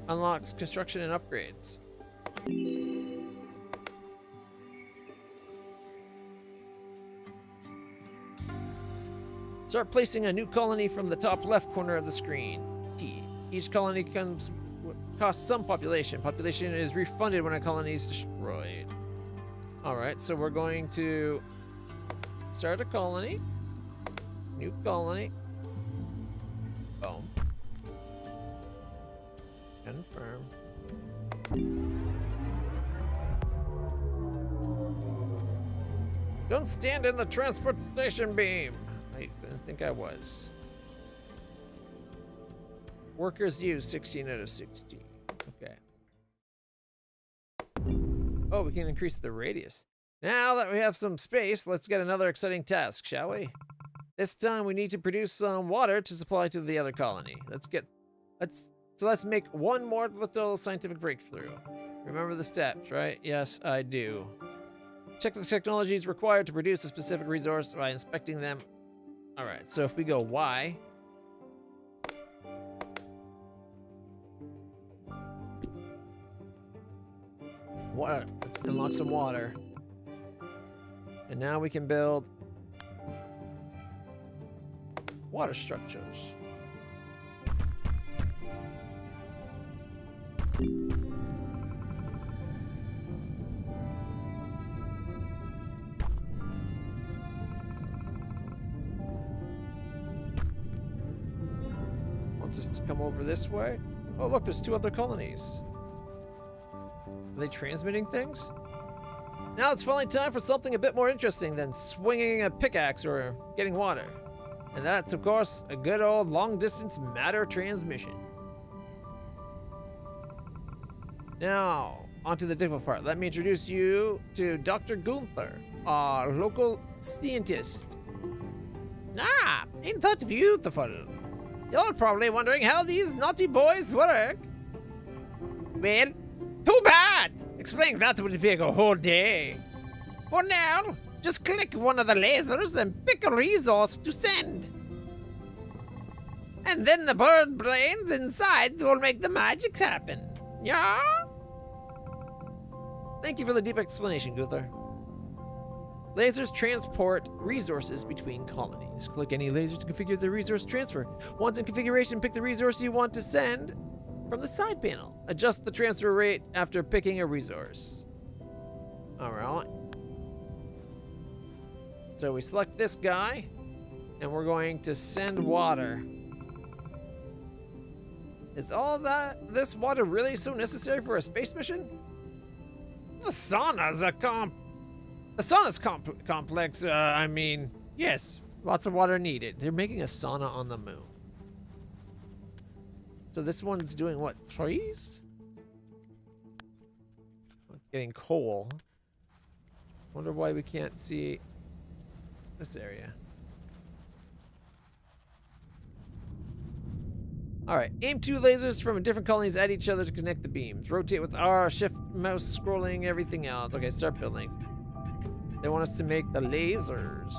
Unlocks construction and upgrades. Start placing a new colony from the top left corner of the screen. T. Each colony costs some population. Population is refunded when a colony is destroyed. Alright, so we're going to start a colony. New colony. Boom. Confirm. Don't stand in the transportation beam. I didn't think I was. Workers use 16 out of 16. Okay. Oh, we can increase the radius. Now that we have some space, let's get another exciting task, shall we? This time we need to produce some water to supply to the other colony. Let's make one more little scientific breakthrough. Remember the steps, right? Yes, I do. Check the technologies required to produce a specific resource by inspecting them. All right, so if we go Y, water. Let's unlock some water. And now we can build water structures. Wants us to come over this way. Oh, look, there's 2 other colonies. Are they transmitting things? Now it's finally time for something a bit more interesting than swinging a pickaxe or getting water. And that's, of course, a good old long-distance matter transmission. Now, onto the difficult part. Let me introduce you to Dr. Gunther, our local scientist. Ah, ain't that beautiful? You're probably wondering how these naughty boys work. Well, too bad! Explaining that would take a whole day. For now, just click one of the lasers and pick a resource to send. And then the bird brains inside will make the magic happen. Yeah? Thank you for the deep explanation, Gunther. Lasers transport resources between colonies. Click any laser to configure the resource transfer. Once in configuration, pick the resource you want to send from the side panel. Adjust the transfer rate after picking a resource. All right. So we select this guy, and we're going to send water. Is all this water really so necessary for a space mission? The sauna's complex. I mean, yes, lots of water needed. They're making a sauna on the moon. So this one's doing what? Trees? Getting coal. Wonder why we can't see this area. Alright, aim 2 lasers from different colonies at each other to connect the beams. Rotate with R, shift mouse scrolling, everything else. Okay, start building. They want us to make the lasers.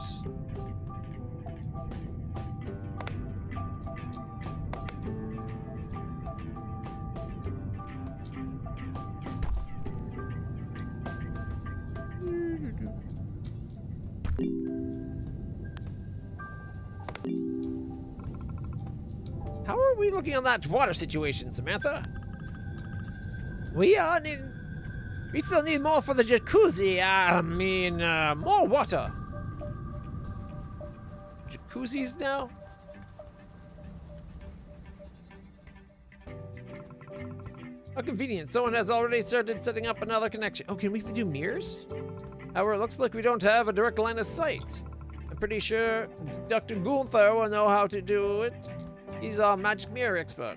How are we looking on that water situation, Samantha? We We still need more for the jacuzzi. I mean, more water. Jacuzzis now? How convenient. Someone has already started setting up another connection. Oh, can we do mirrors? However, it looks like we don't have a direct line of sight. I'm pretty sure Dr. Gunther will know how to do it. He's our magic mirror expert.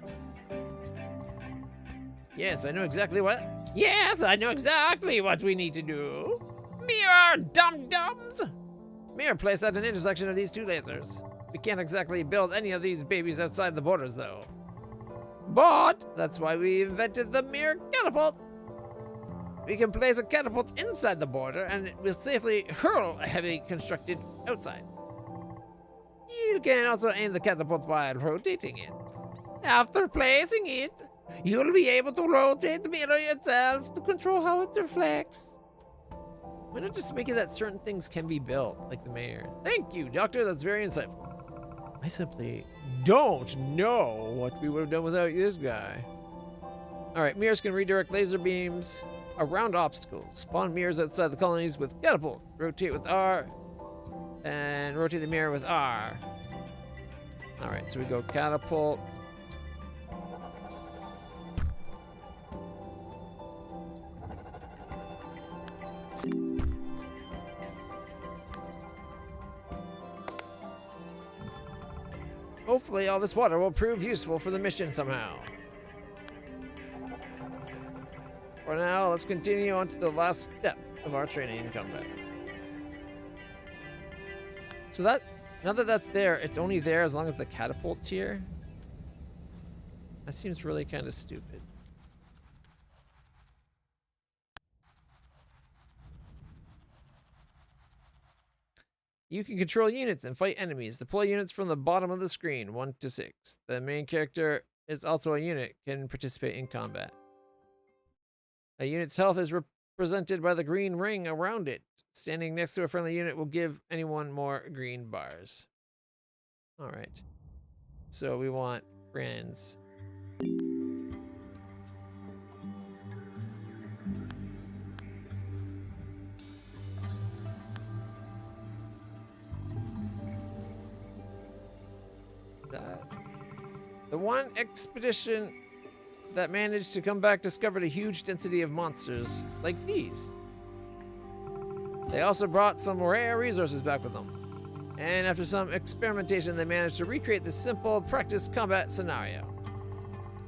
Yes, I know exactly what. Yes, I know exactly what we need to do. Mirror, dum-dums! Mirror placed at an intersection of these two lasers. We can't exactly build any of these babies outside the borders, though. But that's why we invented the mirror catapult. We can place a catapult inside the border, and it will safely hurl a heavy constructed outside. You can also aim the catapult while rotating it. After placing it, you'll be able to rotate the mirror itself to control how it reflects. Why not just make it that certain things can be built, like the mayor? Thank you, Doctor. That's very insightful. I simply don't know what we would have done without this guy. All right, mirrors can redirect laser beams around obstacles. Spawn mirrors outside the colonies with catapult. Rotate with R, and rotate the mirror with R. All right, so we go catapult. Hopefully all this water will prove useful for the mission somehow. For now, let's continue on to the last step of our training in combat. So now that that's there, it's only there as long as the catapult's here. That seems really kind of stupid. You can control units and fight enemies. Deploy units from the bottom of the screen, 1 to 6. The main character is also a unit, can participate in combat. A unit's health is represented by the green ring around it. Standing next to a friendly unit will give anyone more green bars. All right. So we want friends. The one expedition that managed to come back discovered a huge density of monsters like these. They also brought some rare resources back with them. And after some experimentation, they managed to recreate this simple practice combat scenario.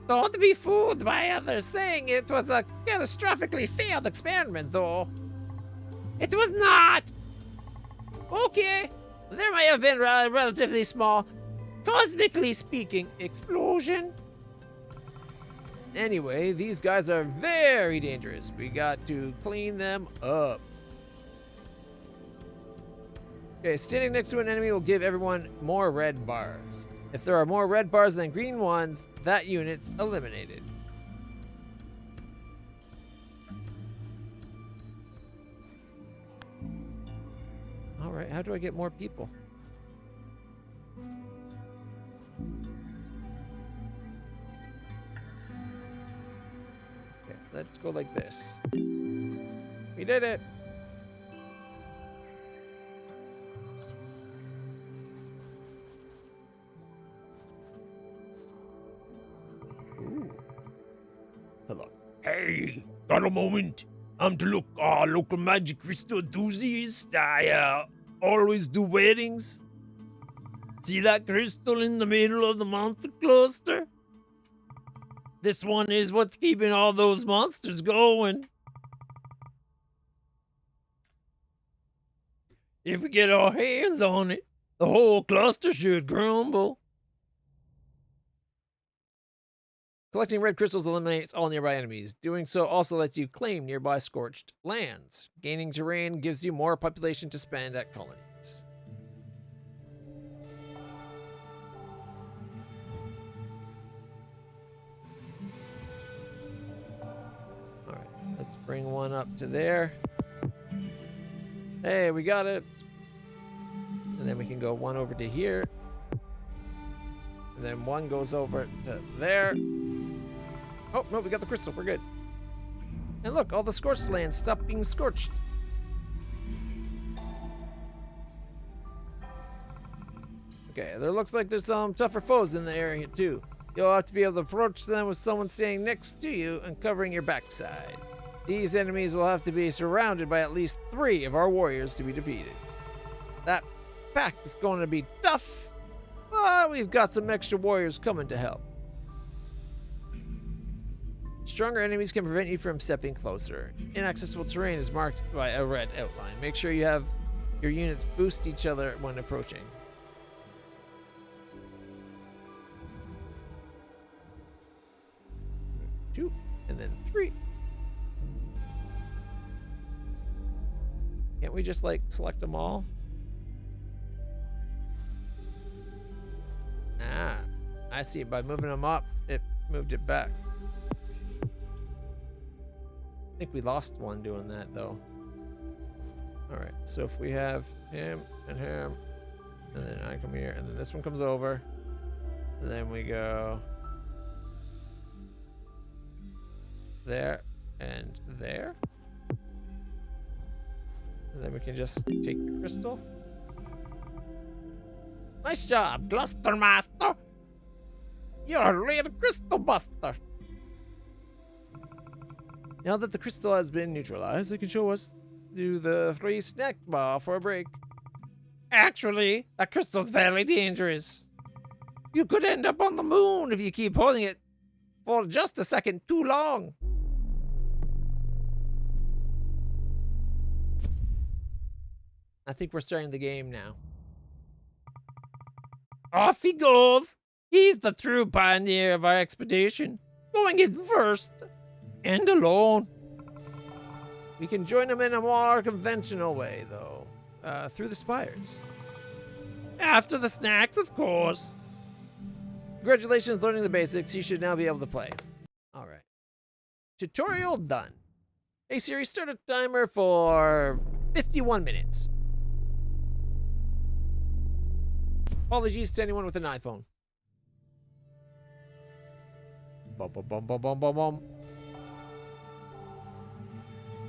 Don't be fooled by others saying it was a catastrophically failed experiment, though. It was not! Okay, there may have been a relatively small, cosmically speaking, explosion. Anyway, these guys are very dangerous. We got to clean them up. Okay, standing next to an enemy will give everyone more red bars. If there are more red bars than green ones, that unit's eliminated. All right, how do I get more people? Okay, let's go like this. We did it. Ooh. Hello. Hey, got a moment? I'm to look local magic crystal enthusiast. I always do weddings. See that crystal in the middle of the monster cluster? This one is what's keeping all those monsters going. If we get our hands on it, the whole cluster should crumble. Collecting red crystals eliminates all nearby enemies. Doing so also lets you claim nearby scorched lands. Gaining terrain gives you more population to spend at colonies. Alright, let's bring one up to there. Hey, we got it. And then we can go one over to here. And then one goes over to there. Oh, no, we got the crystal. We're good. And look, all the scorched lands stop being scorched. Okay, there looks like there's some tougher foes in the area too. You'll have to be able to approach them with someone standing next to you and covering your backside. These enemies will have to be surrounded by at least 3 of our warriors to be defeated. That pact is going to be tough, but we've got some extra warriors coming to help. Stronger enemies can prevent you from stepping closer. Inaccessible terrain is marked by a red outline. Make sure you have your units boost each other when approaching. 2, and then 3. Can't we just like select them all? Ah, I see. By moving them up, it moved it back. I think we lost one doing that though. All right, so if we have him, and then I come here, and then this one comes over, and then we go there and there. And then we can just take the crystal. Nice job, Cluster Master. You're a real crystal buster. Now that the crystal has been neutralized, it can show us to the free snack bar for a break. Actually, that crystal's very dangerous. You could end up on the moon if you keep holding it for just a second too long. I think we're starting the game now. Off he goes. He's the true pioneer of our expedition, going in first and alone. We can join him in a more conventional way, though, through the spires. After the snacks, of course. Congratulations learning the basics. You should now be able to play. All right. Tutorial done. Hey Siri, start a timer for 51 minutes. Apologies to anyone with an iPhone. Bum, bum, bum, bum, bum, bum, bum.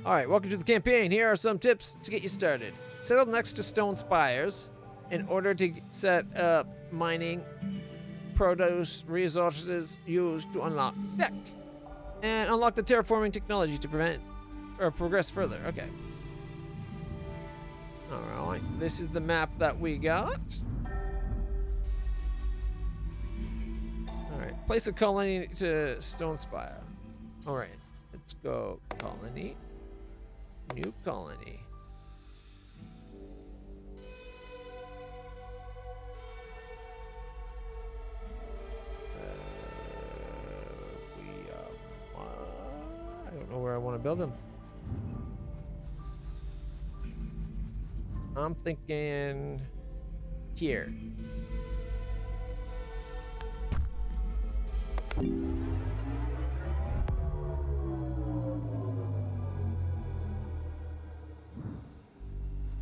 All right, welcome to the campaign. Here are some tips to get you started. Settle next to stone spires in order to set up mining produce resources used to unlock tech. And unlock the terraforming technology to prevent or progress further. Okay. All right, this is the map that we got. All right, place a colony to Stone Spire. All right, let's go colony. New colony. I don't know where I want to build them. I'm thinking here.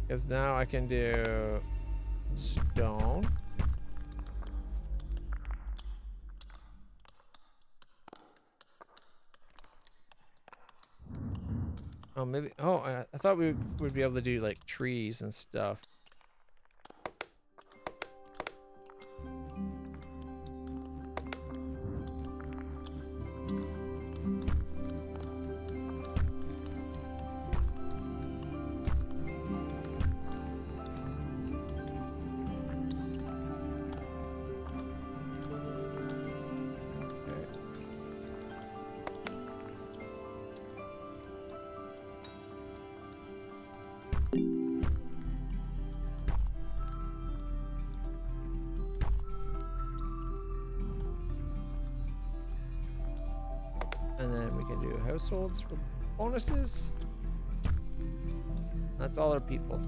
Because now I can do stone. Oh, maybe. Oh, I thought we would be able to do like trees and stuff. And then we can do households for bonuses. That's all our people.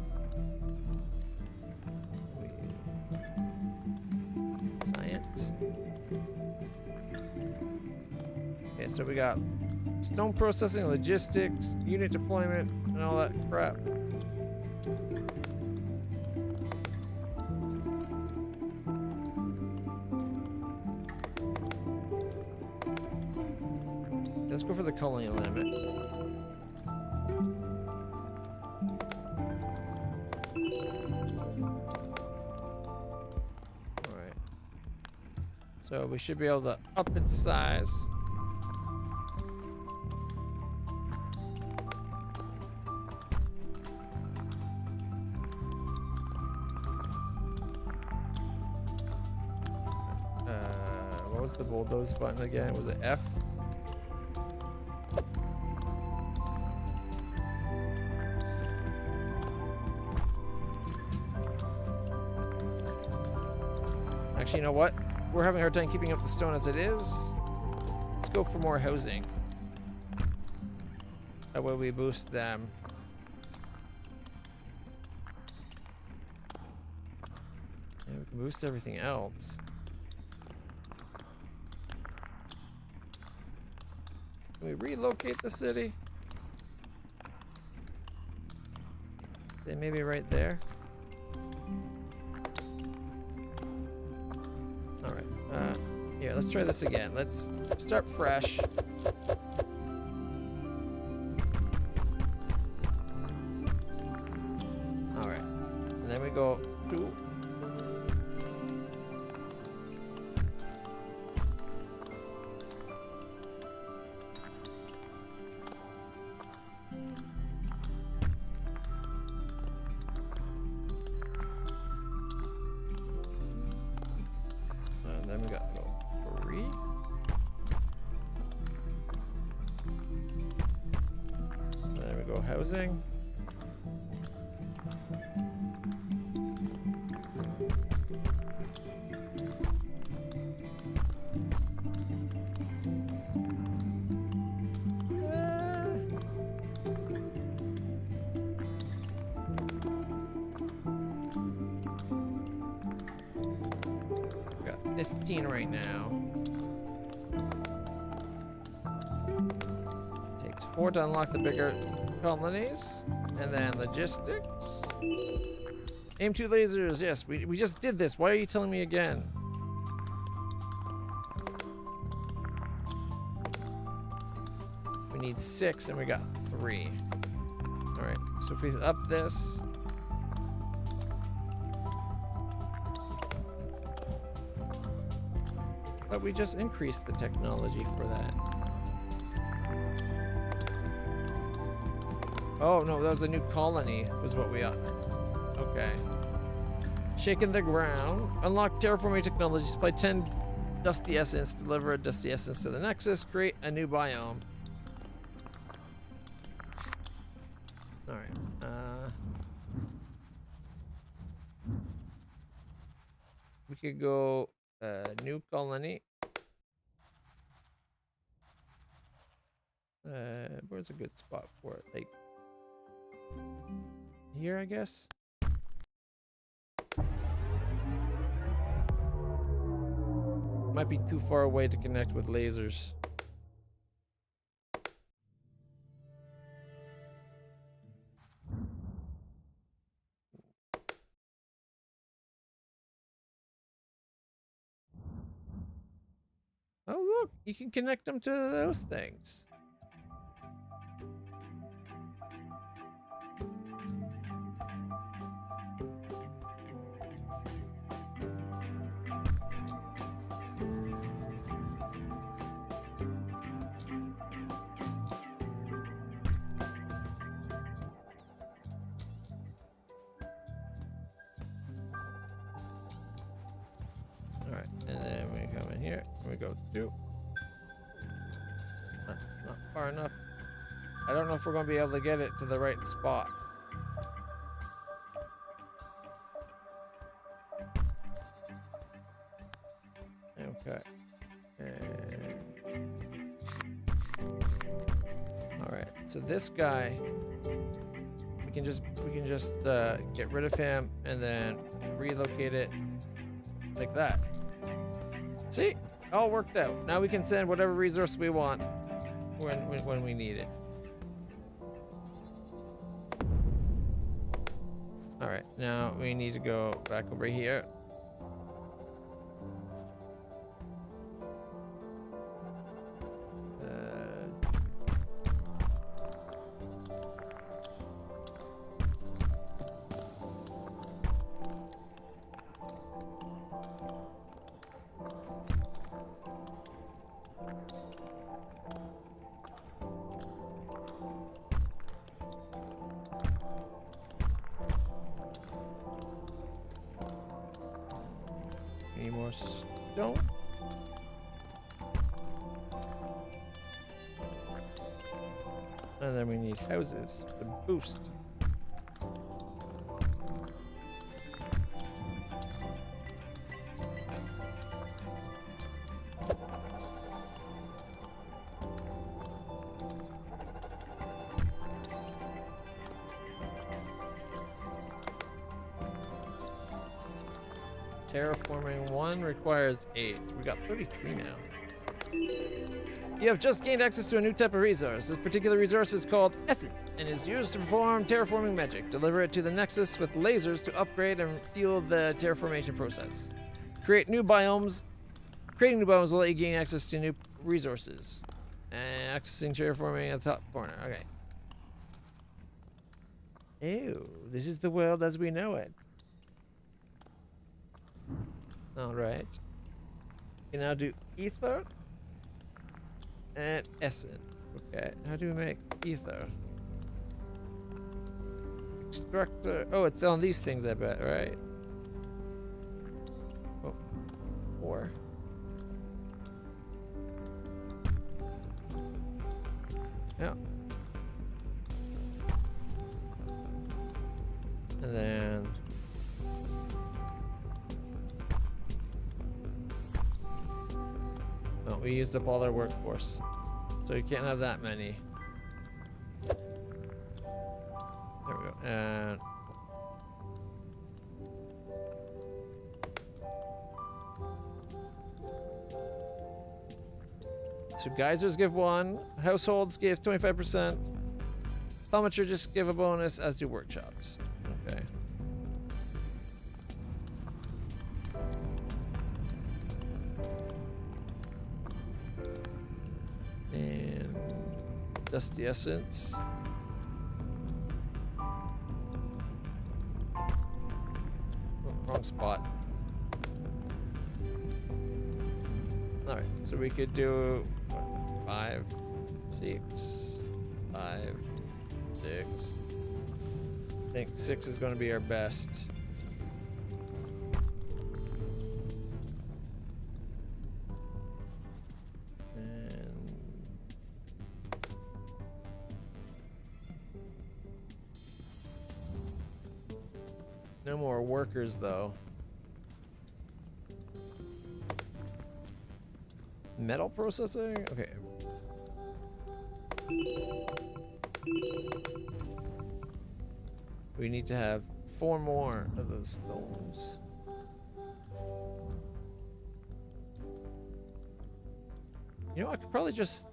Science. Okay, so we got stone processing, logistics, unit deployment, and all that crap. Let's go for the colony limit. So we should be able to up its size. What was the bulldoze button again? Was it F? Actually, you know what? We're having a hard time keeping up the stone as it is. Let's go for more housing. That way we boost them. And we can boost everything else. Can we relocate the city? They may be right there. Alright, here, let's try this again. Let's start fresh. Alright, and then we go 2. And then we got go 3. And then we go housing. We got 15 right now. Takes 4 to unlock the bigger colonies. And then logistics. Aim 2 lasers. Yes, we just did this. Why are you telling me again? We need 6 and we got 3. Alright, so if we up this. I thought we just increased the technology for that. Oh no, that was a new colony, was what we got. Okay. Shaking the ground. Unlock terraforming technology. Supply 10 dusty essence. Deliver a dusty essence to the Nexus. Create a new biome. Alright. We could go new colony. Where's a good spot for it? Like here, I guess. Might be too far away to connect with lasers. Oh look, you can connect them to those things. Alright, and then we come in here, and we go 2. That's not far enough. I don't know if we're going to be able to get it to the right spot. Okay. Alright, so this guy, we can just get rid of him and then relocate it like that. See? All worked out. Now we can send whatever resource we want when we need it. Alright, now we need to go back over here. Need more stone. And then we need houses to boost. Terraforming 1 requires 8. We got 33 now. You have just gained access to a new type of resource. This particular resource is called Essence and is used to perform terraforming magic. Deliver it to the Nexus with lasers to upgrade and fuel the terraformation process. Creating new biomes will let you gain access to new resources. And accessing terraforming at the top corner. Okay. Ew, this is the world as we know it. Alright. We can now do ether and essence. Okay, how do we make ether? Extractor. Oh, it's on these things, I bet, right? Oh, 4. Yeah. And then no, we used up all our workforce. So you can't have that many. There we go. And so geysers give 1, households give 25%, thaumaturgists just give a bonus, as do workshops. Okay. And dusty essence. Oh, wrong spot. All right, so we could do what, 5, 6, 5, 6. I think 6 is going to be our best. And no more workers, though. Metal processing? Okay. We need to have 4 more of those stones. You know, I could probably just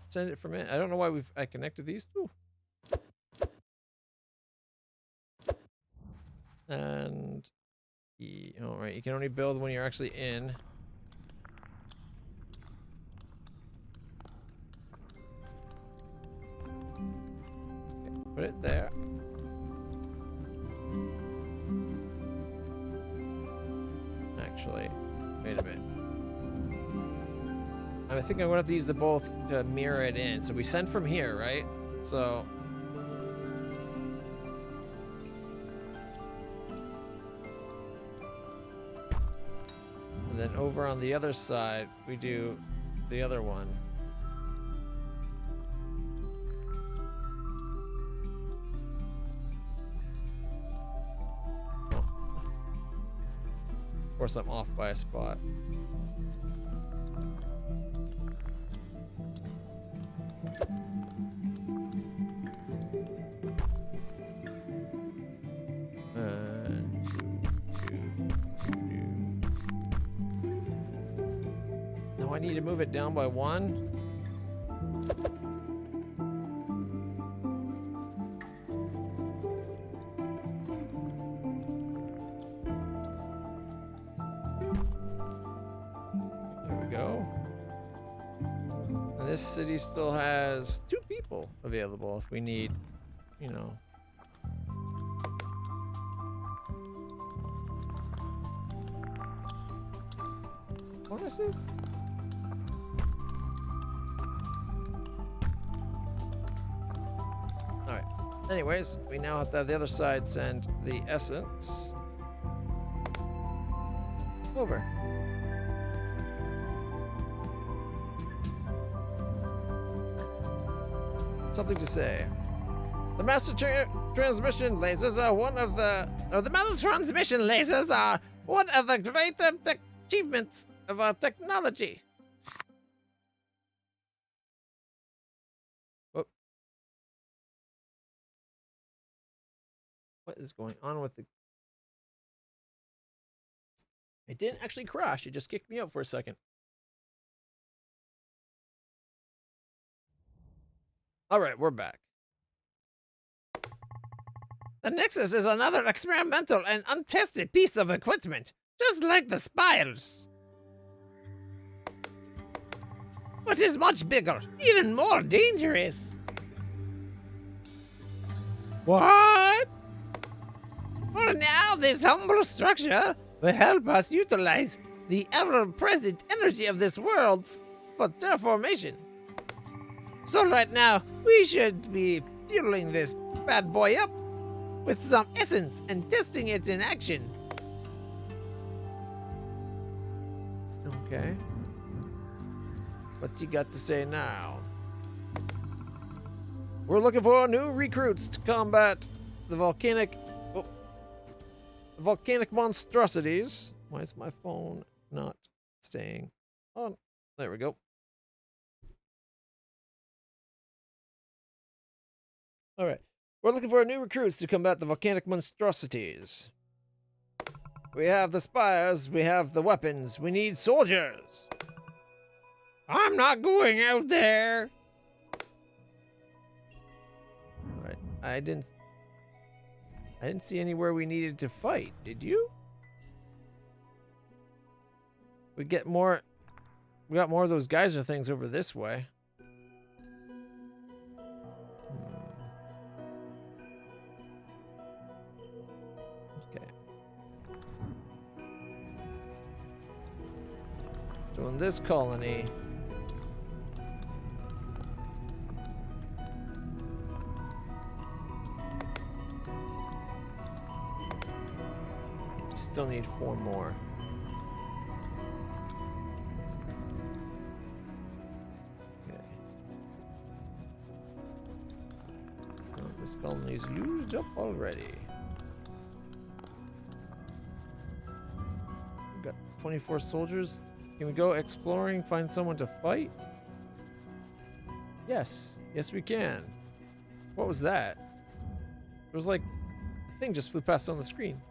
send it from in. I don't know why I connected these two. And all right, you can only build when you're actually in. Put it there. Actually, wait a minute. I think I'm gonna have to use the both to mirror it in. So we send from here, right? So. And then over on the other side, we do the other one. Of course, I'm off by a spot. No, I need to move it down by 1. This city still has 2 people available if we need, you know. Bonuses? Alright. Anyways, we now have to have the other side send the essence. over. Something to say. The master transmission lasers are one of the master transmission lasers are one of the great achievements of our technology. Oh. What is going on with the... It didn't actually crash, it just kicked me out for a second. Alright, we're back. The Nexus is another experimental and untested piece of equipment, just like the spires. But is much bigger, even more dangerous. What? For now, this humble structure will help us utilize the ever-present energy of this world for terraformation. So right now, we should be fueling this bad boy up with some essence and testing it in action. Okay. What's he got to say now? We're looking for new recruits to combat the volcanic monstrosities. Why is my phone not staying on? There we go. All right. We're looking for new recruits to combat the volcanic monstrosities. We have the spires, we have the weapons, we need soldiers. I'm not going out there. All right. I didn't see anywhere we needed to fight, did you? We got more of those geyser things over this way. Okay. So in this colony, we still need 4 more. This colony's used up already. We've got 24 soldiers. Can we go exploring, find someone to fight? Yes. Yes, we can. What was that? It was like a thing just flew past on the screen.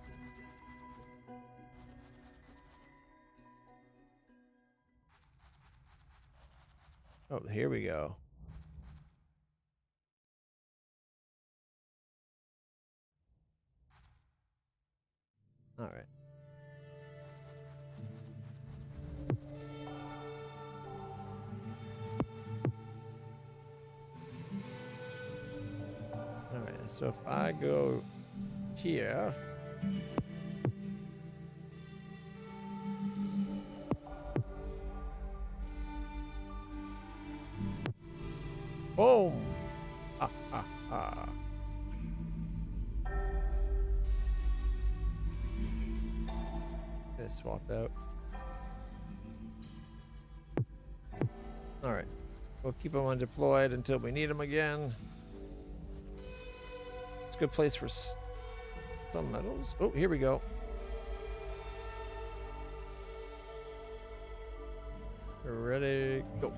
Oh, here we go. All right. All right. So if I go here, boom. Ah, ah, ah. Swap out. All right, we'll keep them undeployed until we need them again. It's a good place for some metals. Oh, here we go. We're ready. Go.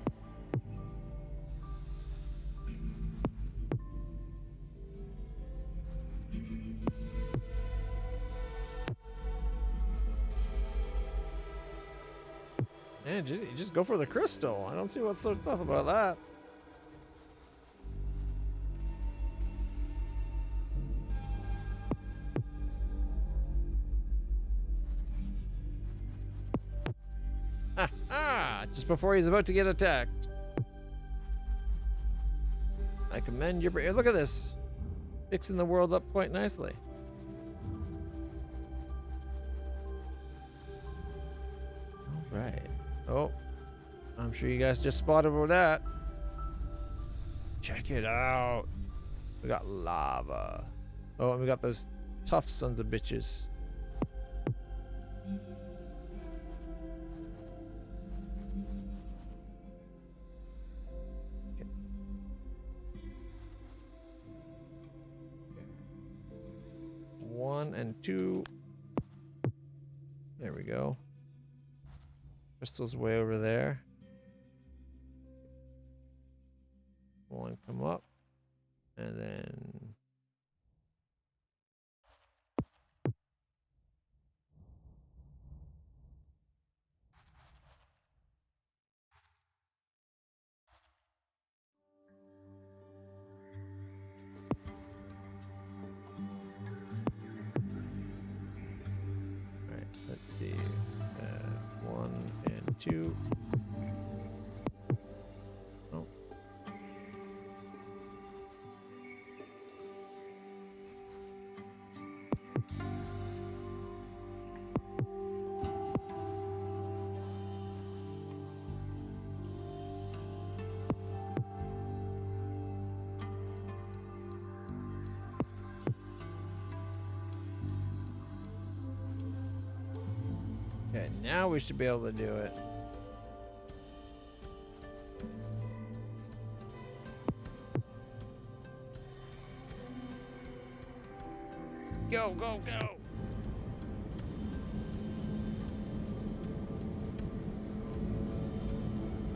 Man, just go for the crystal. I don't see what's so tough about that. Ha ha! Just before he's about to get attacked. I commend your bravery. Look at this. Fixing the world up quite nicely. All right. Oh, I'm sure you guys just spotted over that. Check it out. We got lava. Oh, and we got those tough sons of bitches. 1 and 2. There we go. Crystal's way over there. One come up. And then... Alright, let's see. 1 and 2. Oh. Okay, now we should be able to do it. Go, go, go!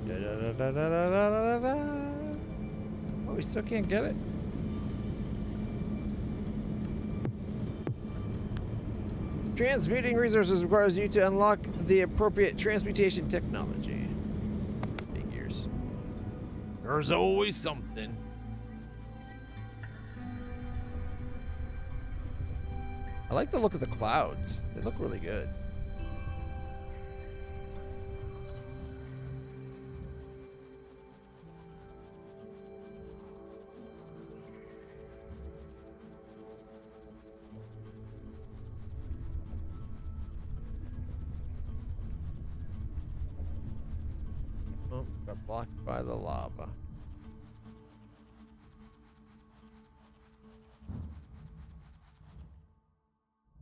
Da, da, da, da, da, da, da, da. Oh, we still can't get it? Transmuting resources requires you to unlock the appropriate transmutation technology. Figures. There's always something. I like the look of the clouds. They look really good. Oh, got blocked by the lava.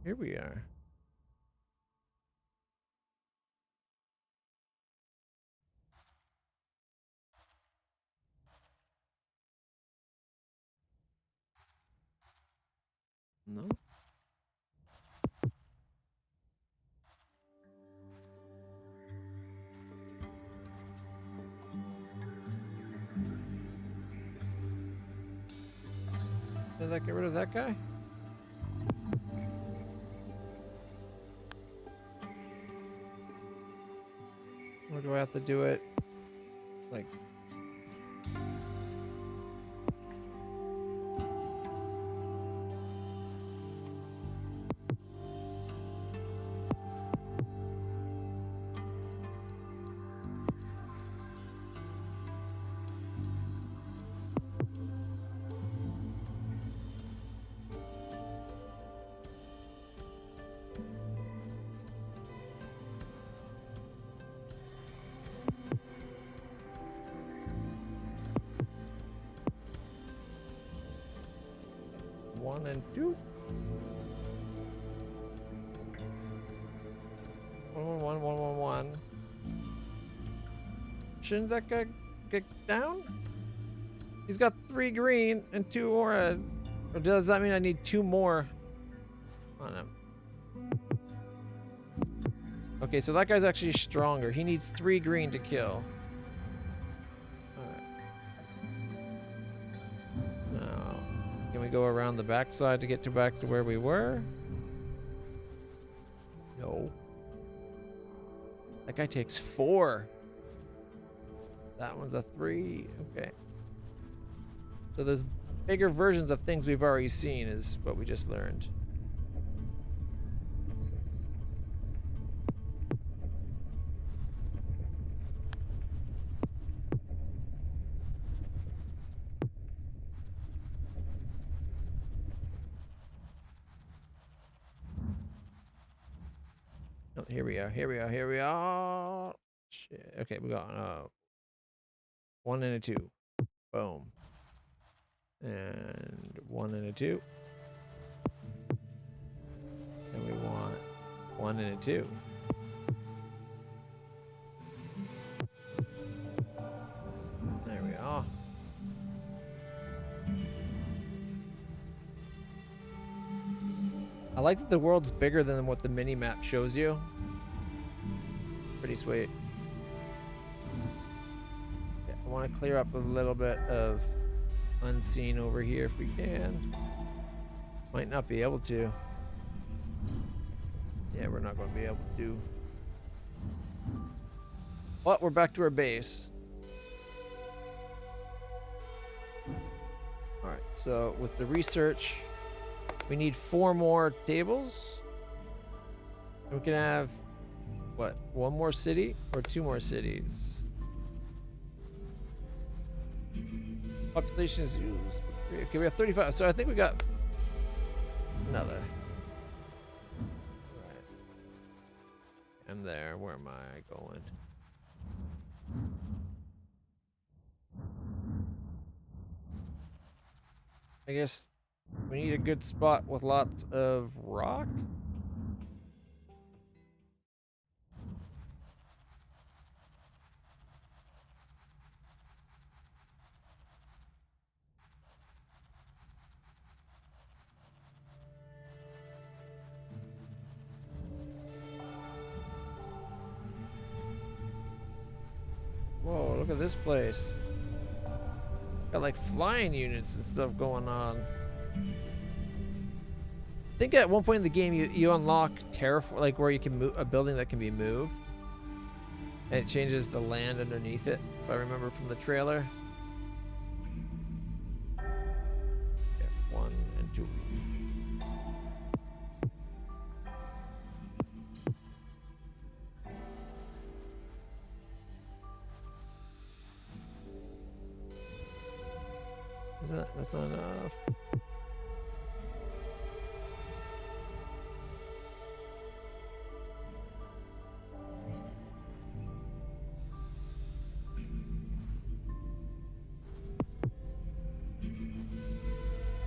Here we are. No? Did that get rid of that guy? Or do I have to do it like... One and two. 111. Shouldn't that guy get down? He's got 3 green and 2 orange. Or does that mean I need 2 more on him? Okay, so that guy's actually stronger. He needs 3 green to kill. Can we go around the backside to get back to where we were? No. That guy takes 4. That one's a 3. Okay. So there's bigger versions of things we've already seen is what we just learned. Oh, here we are. Here we are. Here we are. Shit. Okay, we got 1 and a 2. Boom. And 1 and a 2. And we want 1 and a 2. There we are. I like that the world's bigger than what the mini map shows you. Pretty sweet. Yeah, I want to clear up a little bit of unseen over here if we can. Might not be able to. Yeah, we're not going to be able to do. But we're back to our base. Alright, so with the research, we need 4 more tables. We can have, what, 1 more city or 2 more cities? Population is used. Okay, we have 35. So I think we got another. Alright. I'm there. Where am I going? I guess we need a good spot with lots of rock. Whoa, look at this place. Got like flying units and stuff going on. I think at one point in the game you unlock terraform, like where you can move a building that can be moved. And it changes the land underneath it, if I remember from the trailer. Okay, 1 and 2. That's not enough.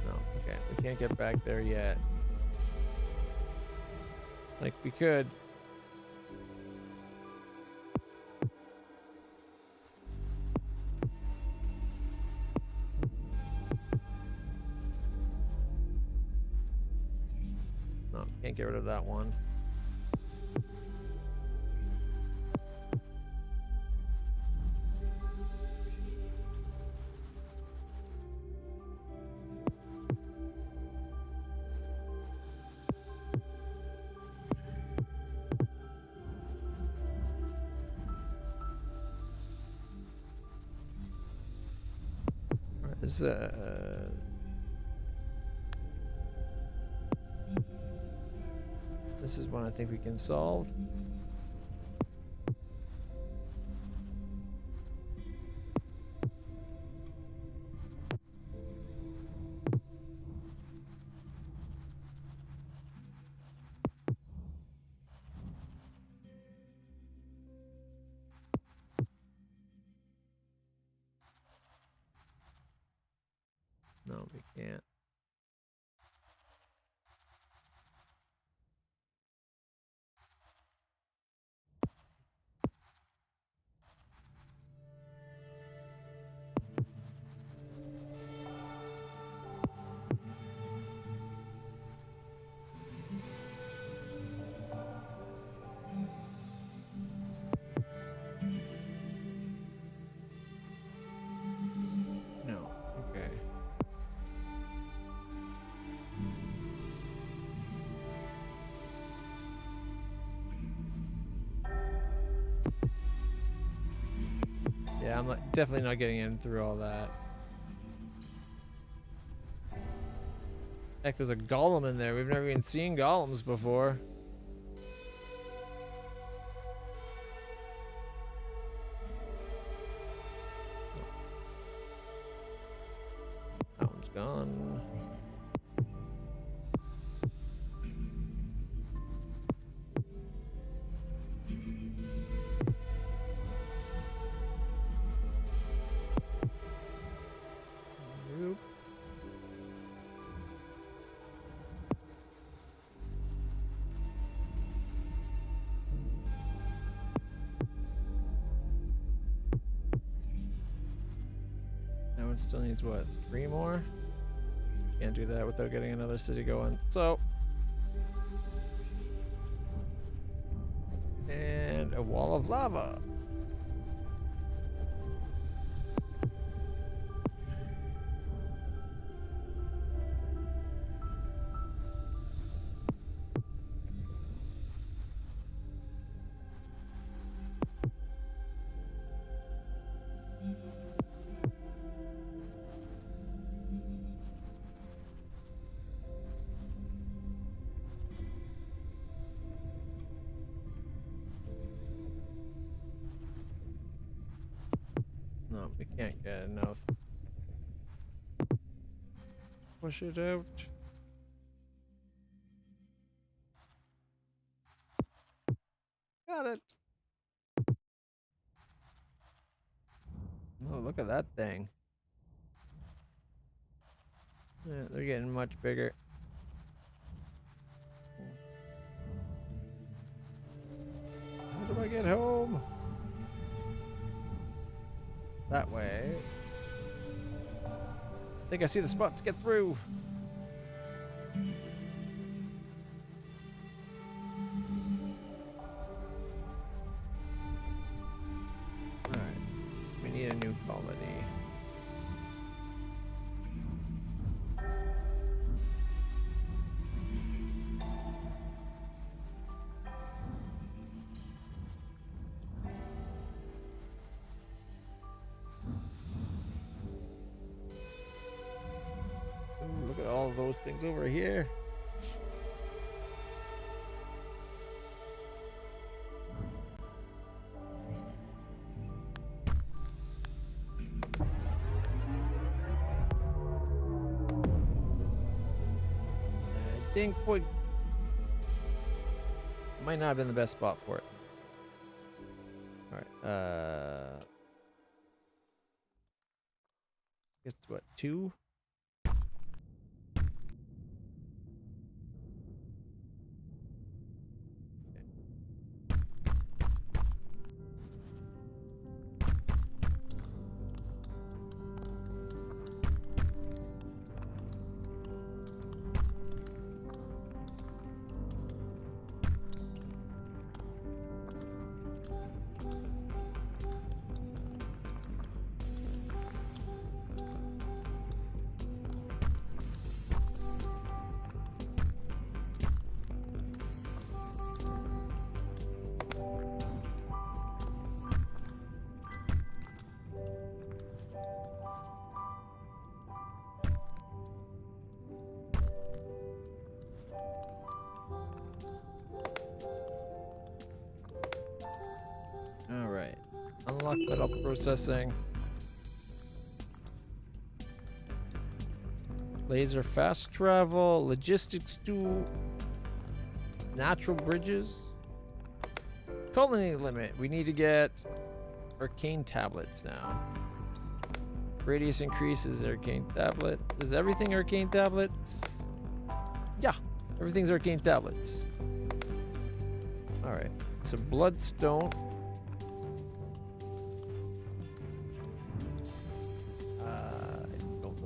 No, okay, we can't get back there yet. Like we could. Can't get rid of that one. All right, this This is one I think we can solve. No, we can't. No, okay. Yeah, I'm definitely not getting in through all that. Heck, there's a golem in there. We've never even seen golems before. That one's gone. Nope. That one still needs what? 3 more? Can't do that without getting another city going. So And a wall of lava. No, we can't get enough. Push it out. Got it. Oh, look at that thing. Yeah, they're getting much bigger. How do I get home? That way. I think I see the spot to get through. Alright. We need a new colony. Ooh, look at all those things over here. Didn't quite. Might not have been the best spot for it. Alright, guess what, 2? Alright. Unlock metal processing. Laser fast travel. Logistics 2. Natural bridges. Colony limit. We need to get arcane tablets now. Radius increases arcane tablet. Is everything arcane tablets? Yeah. Everything's arcane tablets. Alright. So bloodstone.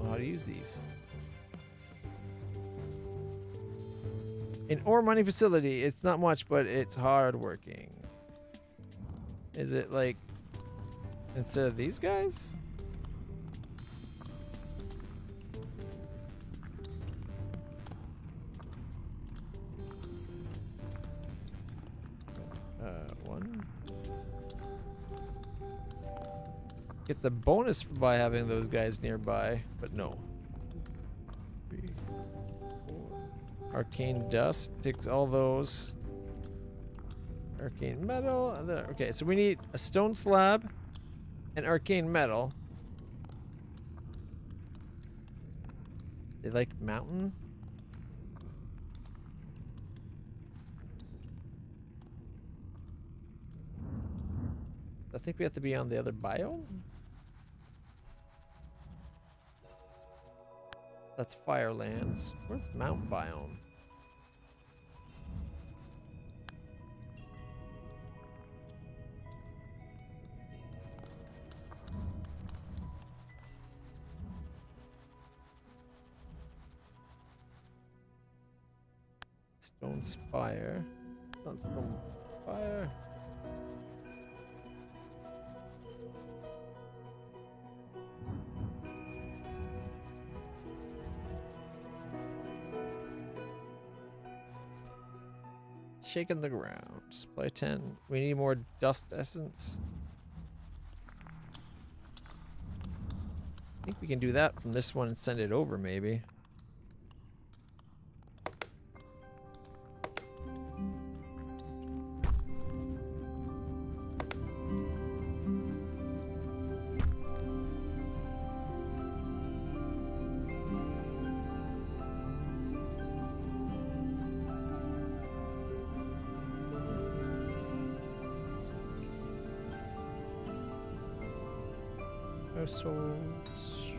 How to use these. An ore mining facility. It's not much, but it's hard working. Is it like instead of these guys? One. Gets a bonus by having those guys nearby, but no. 3, 4. Arcane dust takes all those. Arcane metal. Okay, so we need a stone slab and arcane metal. They like mountain. I think we have to be on the other biome. That's Firelands. Where's mountain biome? Stone Spire. Not Stone Spire. shaking the ground. Supply 10. We need more dust essence. I think we can do that from this one and send it over, maybe. Households.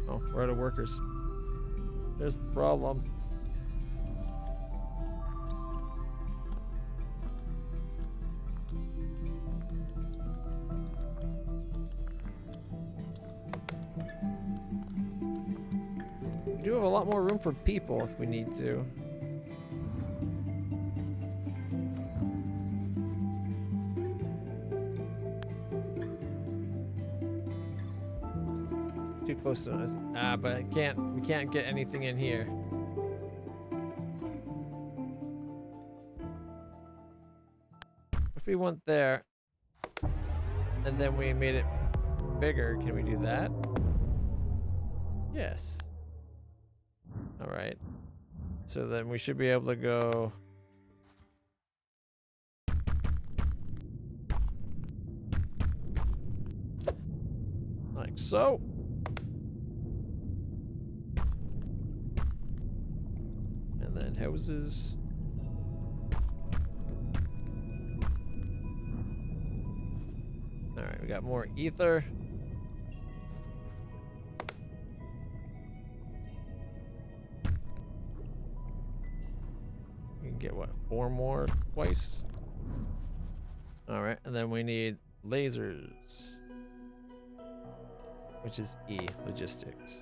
Oh, we're out of workers. There's the problem. We do have a lot more room for people if we need to. Too close to us. But we can't get anything in here. If we went there and then we made it bigger, can we do that? Yes. All right. So then we should be able to go like so. And then houses. All right, we got more ether. We can get what, 4 more twice? All right, and then we need lasers, which is E, logistics.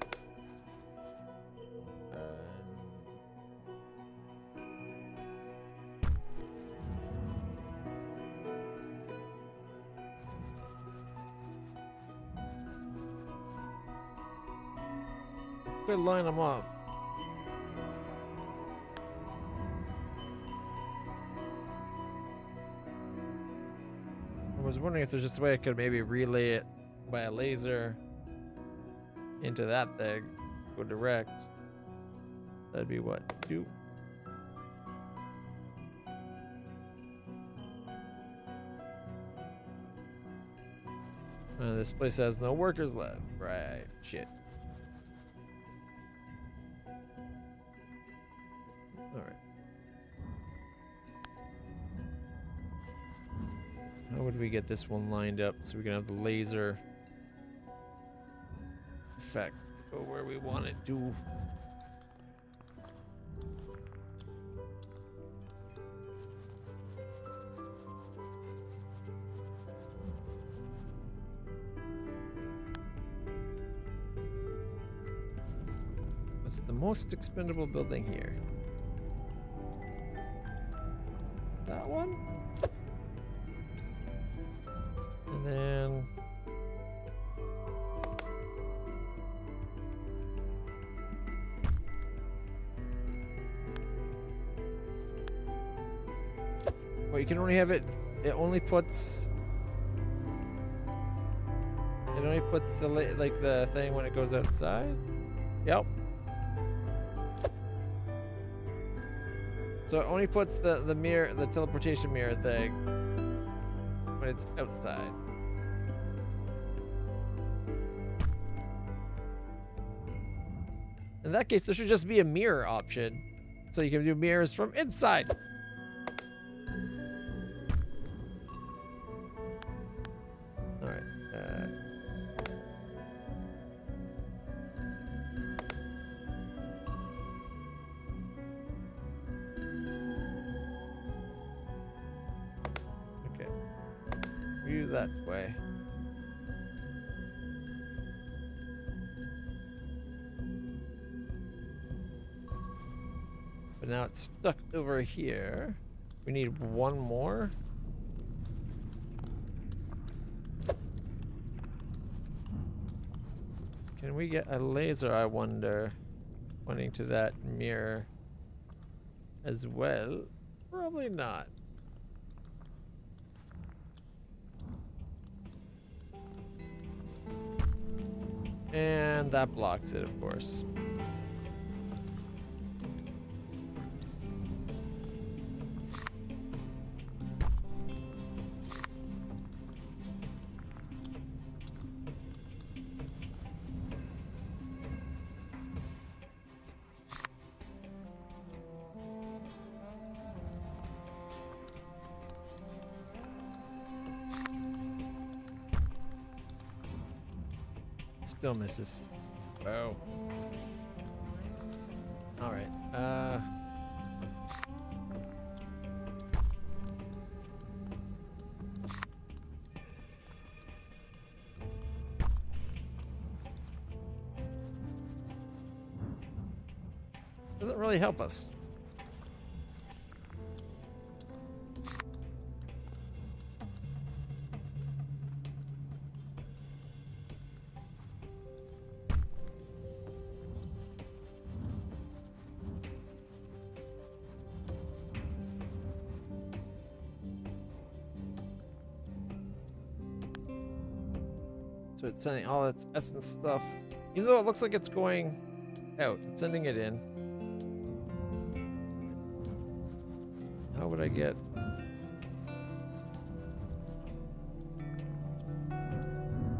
Good, line them up. I was wondering if there's just a way I could maybe relay it by a laser into that thing. Go direct. That'd be what? 2. This place has no workers left. Right. Shit. Alright. How would we get this one lined up so we can have the laser effect go where we want it to? What's the most expendable building here? That one? And then well, you can only have it only puts the like the thing when it goes outside. Yep. So it only puts the mirror, the teleportation mirror thing when it's outside. In that case, there should just be a mirror option. So you can do mirrors from inside. All right. Okay. View that way. But now it's stuck over here. We need one more. Can Can we get a laser, I wonder, pointing to that mirror as well? Probably not. And that blocks it, of course. Still misses. Oh. All right. Doesn't really help us. So it's sending all its essence stuff. Even though it looks like it's going out, it's sending it in. How would I get...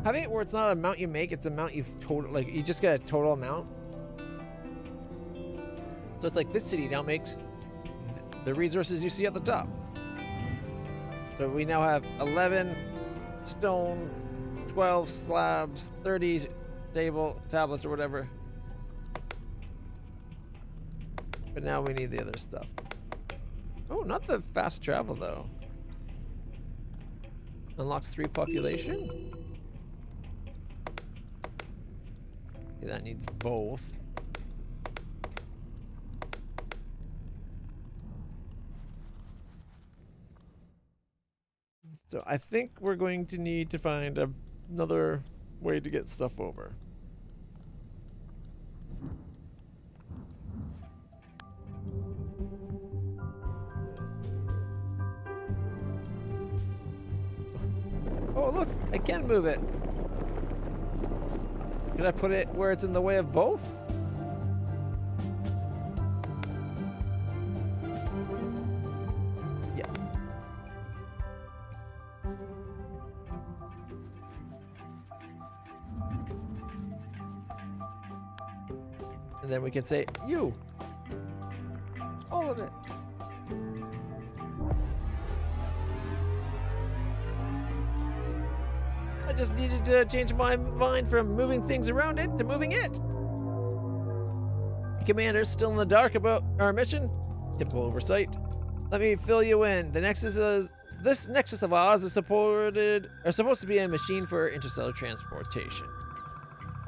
Having it where it's not an amount you make, it's an amount you've total, like you just get a total amount. So it's like this city now makes the resources you see at the top. So we now have 11 stone, 12 slabs, 30 tablets or whatever. But now we need the other stuff. Oh, not the fast travel though. Unlocks 3 population. Okay, that needs both. So I think we're going to need to find another way to get stuff over. Oh, look, I can move it. Can I put it where it's in the way of both? Yeah. And then we can say, you. All of it. I just needed to change my mind from moving things around it to moving it. Commander's still in the dark about our mission. Typical oversight. Let me fill you in. This Nexus of Oz is supposed to be a machine for interstellar transportation.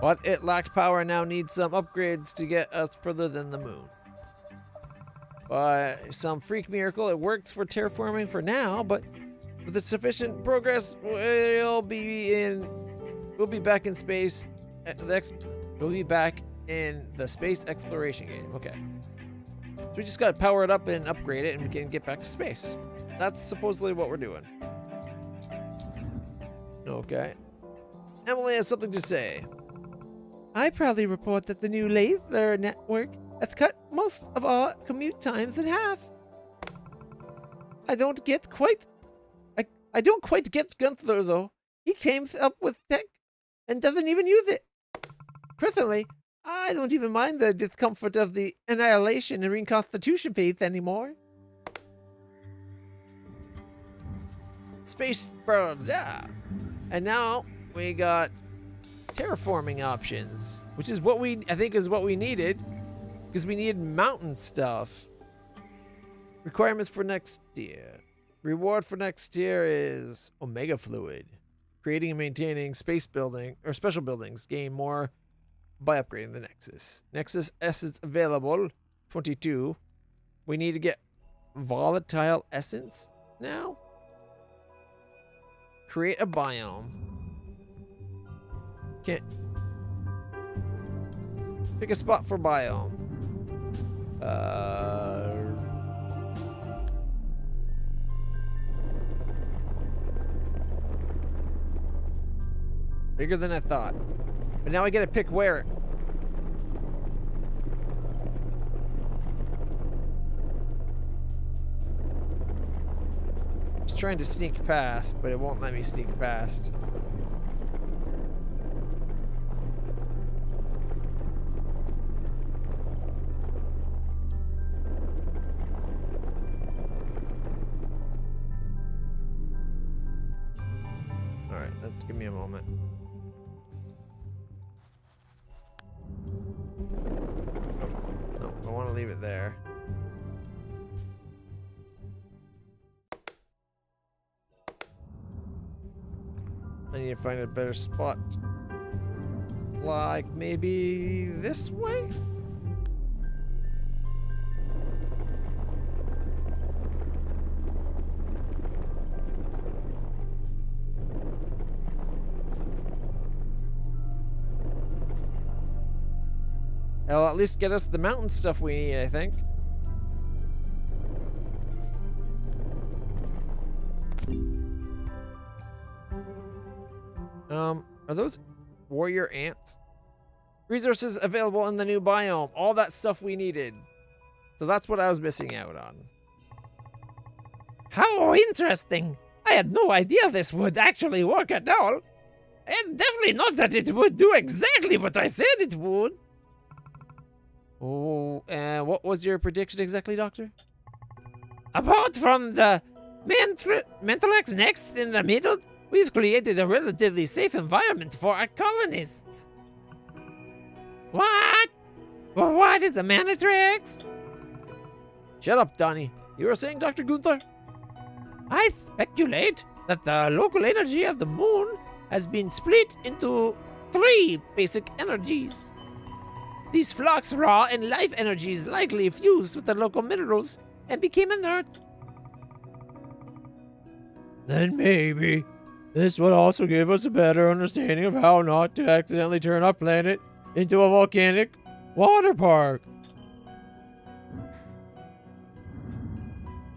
But it lacked power and now needs some upgrades to get us further than the moon. By some freak miracle, it works for terraforming for now, but with the sufficient progress, we'll be back in space. We'll be back in the space exploration game. Okay. So we just gotta power it up and upgrade it, and we can get back to space. That's supposedly what we're doing. Okay. Emily has something to say. I proudly report that the new laser network has cut most of our commute times in half. I don't quite get Gunther, though. He came up with tech and doesn't even use it. Personally, I don't even mind the discomfort of the annihilation and reconstitution phase anymore. Space birds, yeah. And now we got terraforming options, which is what I think is what we needed, because we needed mountain stuff. Requirements for next year. Reward for next year is Omega Fluid. Creating and maintaining space building or special buildings gain more by upgrading the Nexus. Nexus essence available, 22. We need to get volatile essence now. Create a biome. Pick a spot for biome. Bigger than I thought. But now I gotta pick where. Just trying to sneak past, but it won't let me sneak past. Alright, let's give me a moment. No, I want to leave it there. I need to find a better spot. Like maybe this way? It'll at least get us the mountain stuff we need, I think. Are those warrior ants? Resources available in the new biome. All that stuff we needed. So that's what I was missing out on. How interesting. I had no idea this would actually work at all. And definitely not that it would do exactly what I said it would. Oh, and what was your prediction exactly, Doctor? Apart from the Mentalax next in the middle, we've created a relatively safe environment for our colonists. What? What is a Manatrix? Shut up, Donnie. You were saying, Dr. Gunther? I speculate that the local energy of the moon has been split into 3 basic energies. These flux raw and life energies likely fused with the local minerals and became inert. Then maybe this would also give us a better understanding of how not to accidentally turn our planet into a volcanic water park.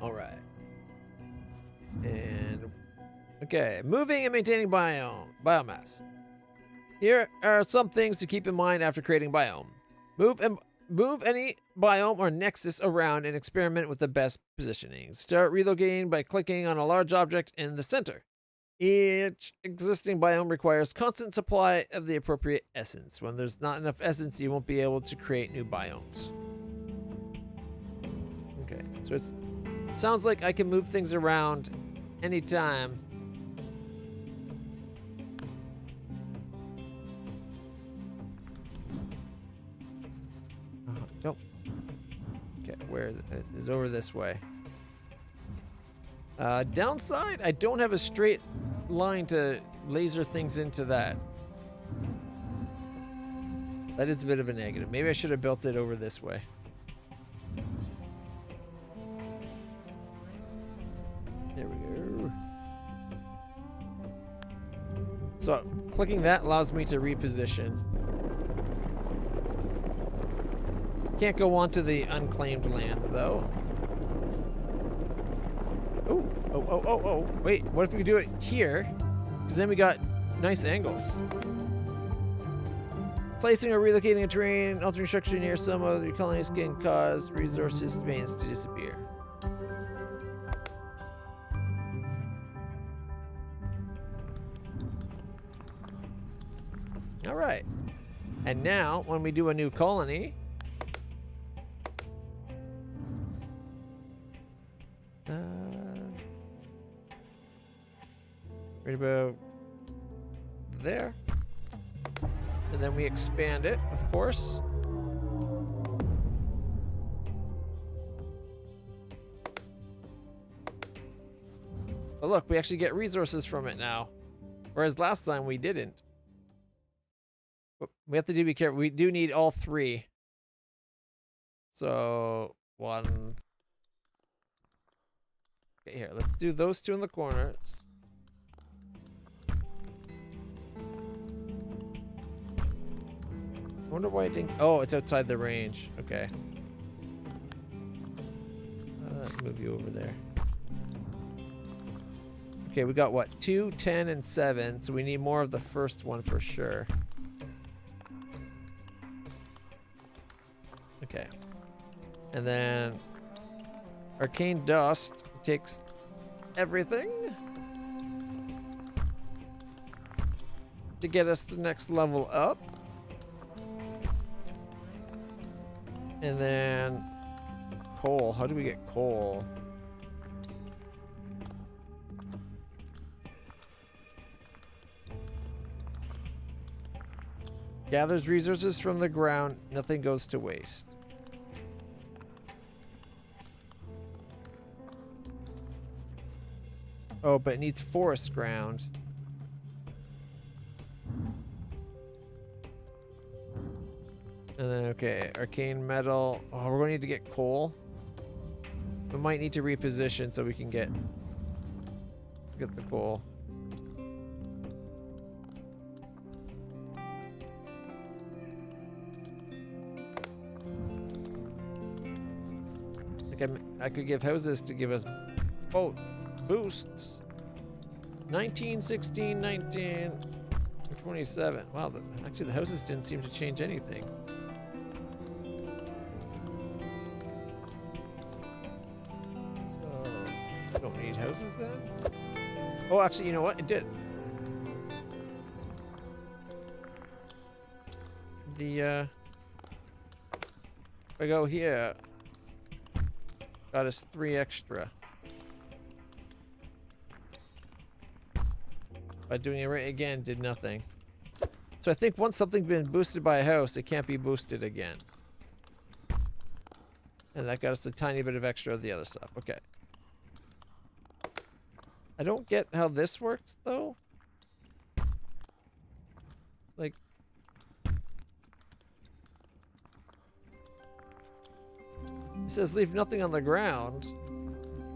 All right. And okay, moving and maintaining biomass. Here are some things to keep in mind after creating biome. Move any biome or nexus around and experiment with the best positioning. Start relocating by clicking on a large object in the center. Each existing biome requires constant supply of the appropriate essence. When there's not enough essence, you won't be able to create new biomes. Okay, so it sounds like I can move things around anytime. Don't. Okay, where is it? It's over this way. Downside, I don't have a straight line to laser things into that. That is a bit of a negative. Maybe I should have built it over this way. There we go. So, clicking that allows me to reposition. Can't go onto the unclaimed lands, though. Oh. Wait, what if we do it here? Because then we got nice angles. Placing or relocating a terrain, altering structure near some of your colonies can cause resources domains to disappear. All right. And now, when we do a new colony, right about there. And then we expand it, of course. But look, we actually get resources from it now. Whereas last time we didn't. But we have to be careful. We do need all 3. So, 1. Okay, here, let's do those 2 in the corners. I wonder why it didn't. Oh, it's outside the range. Okay. Let's move you over there. Okay, we got what? 2, 10, and 7. So we need more of the first one for sure. Okay. And then arcane dust takes everything to get us the next level up. And then coal. How do we get coal? Gathers resources from the ground. Nothing goes to waste. Oh, but it needs forest ground. And then, okay, arcane metal. Oh, we're going to need to get coal. We might need to reposition so we can get the coal. Like I could give houses to give us both boosts. 19, 16, 19, and 27. Wow, actually the houses didn't seem to change anything. Don't need houses then? Oh, actually, you know what? It did. If I go here, got us 3 extra. By doing it right again, did nothing. So I think once something's been boosted by a house, it can't be boosted again. And that got us a tiny bit of extra of the other stuff. Okay. I don't get how this works, though. Like... It says leave nothing on the ground.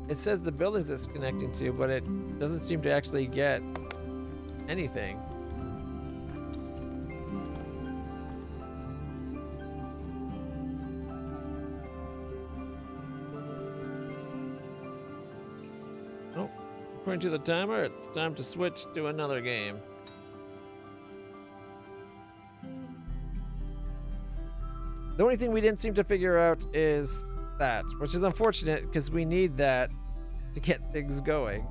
It says the buildings it's connecting to, but it doesn't seem to actually get anything. Oh, according to the timer, it's time to switch to another game. The only thing we didn't seem to figure out is that, which is unfortunate because we need that to get things going.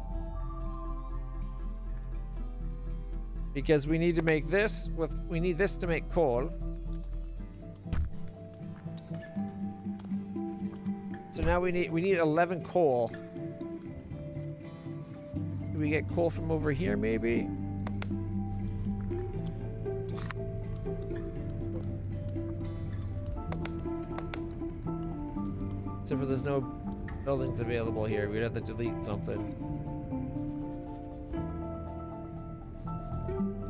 Because we need to make this we need this to make coal. So now we need 11 coal. Do we get coal from over here maybe? Except for there's no buildings available here. We'd have to delete something.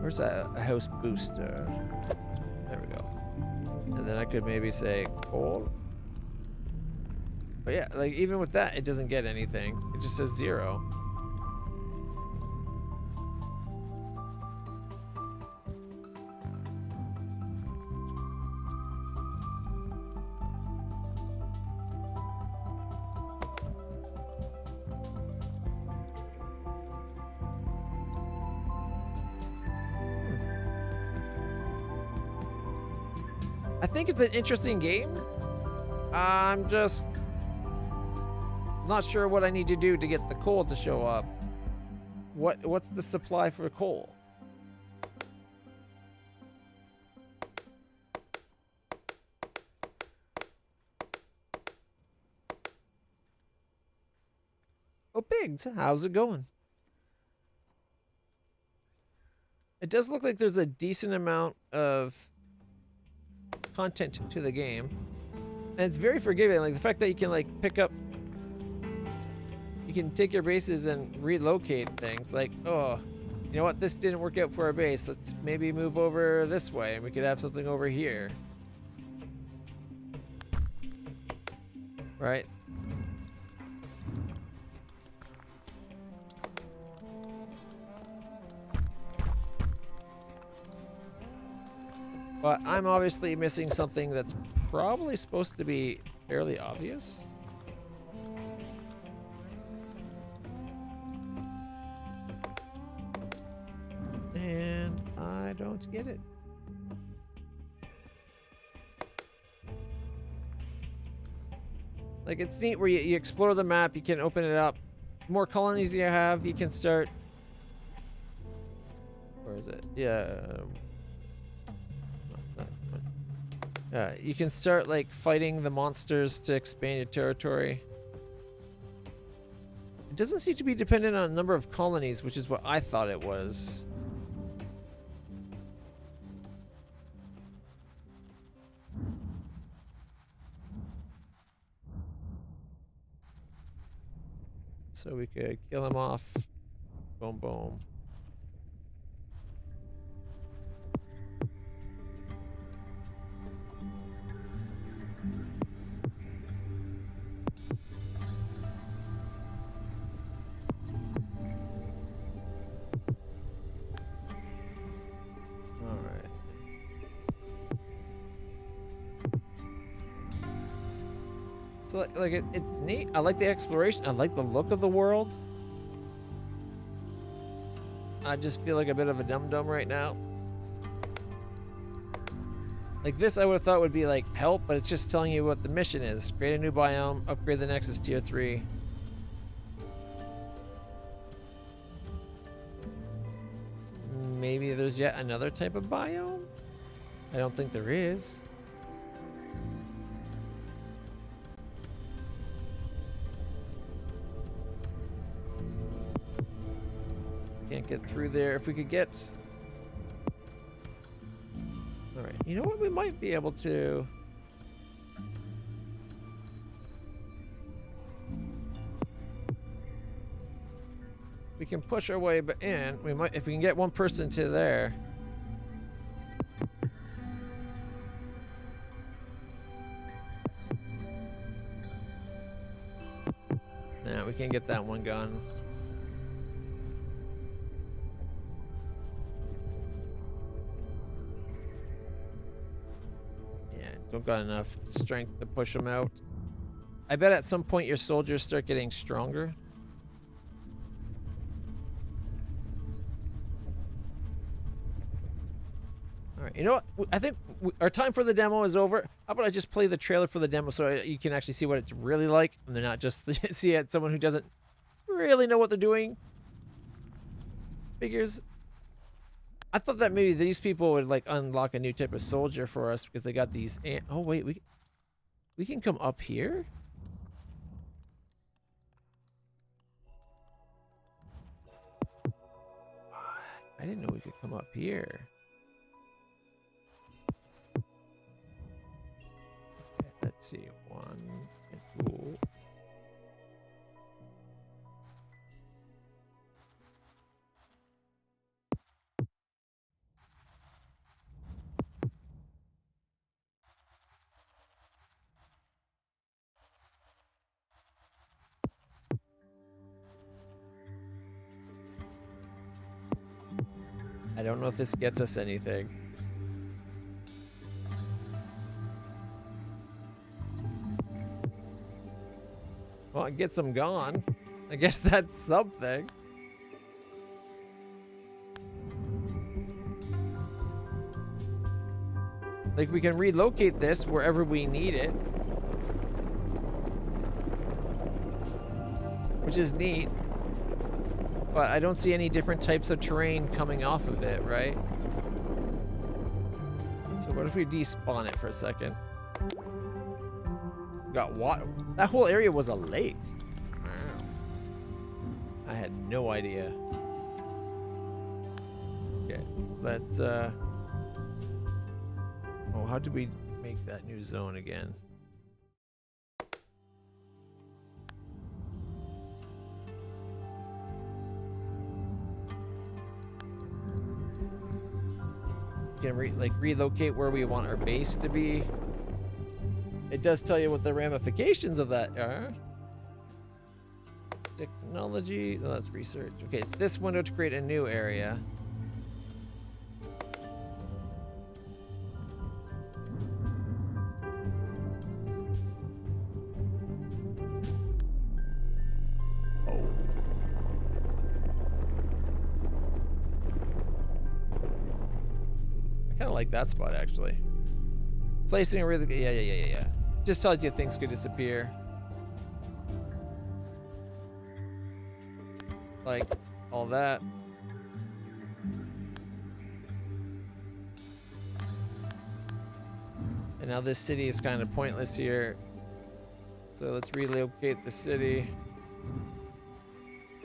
Where's a house booster? There we go. And then I could maybe say coal. But yeah, like even with that, it doesn't get anything. It just says 0. I think it's an interesting game. I'm just not sure what I need to do to get the coal to show up. What's the supply for coal? Oh, Biggs, how's it going? It does look like there's a decent amount of content to the game, and it's very forgiving. Like the fact that you can like pick up, you can take your bases and relocate things. Like, oh, you know what, this didn't work out for our base, let's maybe move over this way and we could have something over here, right? But I'm obviously missing something that's probably supposed to be fairly obvious. And I don't get it. Like, it's neat where you explore the map, you can open it up. The more colonies you have, you can start... Where is it? Yeah. You can start, like, fighting the monsters to expand your territory. It doesn't seem to be dependent on a number of colonies, which is what I thought it was. So we could kill him off. Boom, boom. All right. So it's neat. I like the exploration. I like the look of the world. I just feel like a bit of a dum-dum right now. Like this I would have thought would be like help, but it's just telling you what the mission is. Create a new biome, upgrade the Nexus tier 3. Maybe there's yet another type of biome? I don't think there is. Can't get through there. If we could get... Alright, you know what? We might be able to... We can push our way in. We might, if we can get one person to there. Nah, we can't get that one gun. Don't got enough strength to push them out. I bet at some point your soldiers start getting stronger. All right, you know what? I think our time for the demo is over. How about I just play the trailer for the demo so you can actually see what it's really like, and they're not just see it someone who doesn't really know what they're doing. Figures. I thought that maybe these people would like unlock a new type of soldier for us because they got these. Oh wait, we can come up here. I didn't know we could come up here. Okay, let's see. One. Cool. I don't know if this gets us anything. Well, it gets them gone. I guess that's something. Like, we can relocate this wherever we need it. Which is neat. But I don't see any different types of terrain coming off of it, right? So what if we despawn it for a second? Got water. That whole area was a lake. Wow. I had no idea. Okay, let's oh, how did we make that new zone again? Can relocate where we want our base to be. It does tell you what the ramifications of that are. Technology, no, that's research. Okay, it's this window to create a new area. of like that spot, actually. Placing a really... Yeah. Just tells you things could disappear. Like, all that. And now this city is kind of pointless here. So let's relocate the city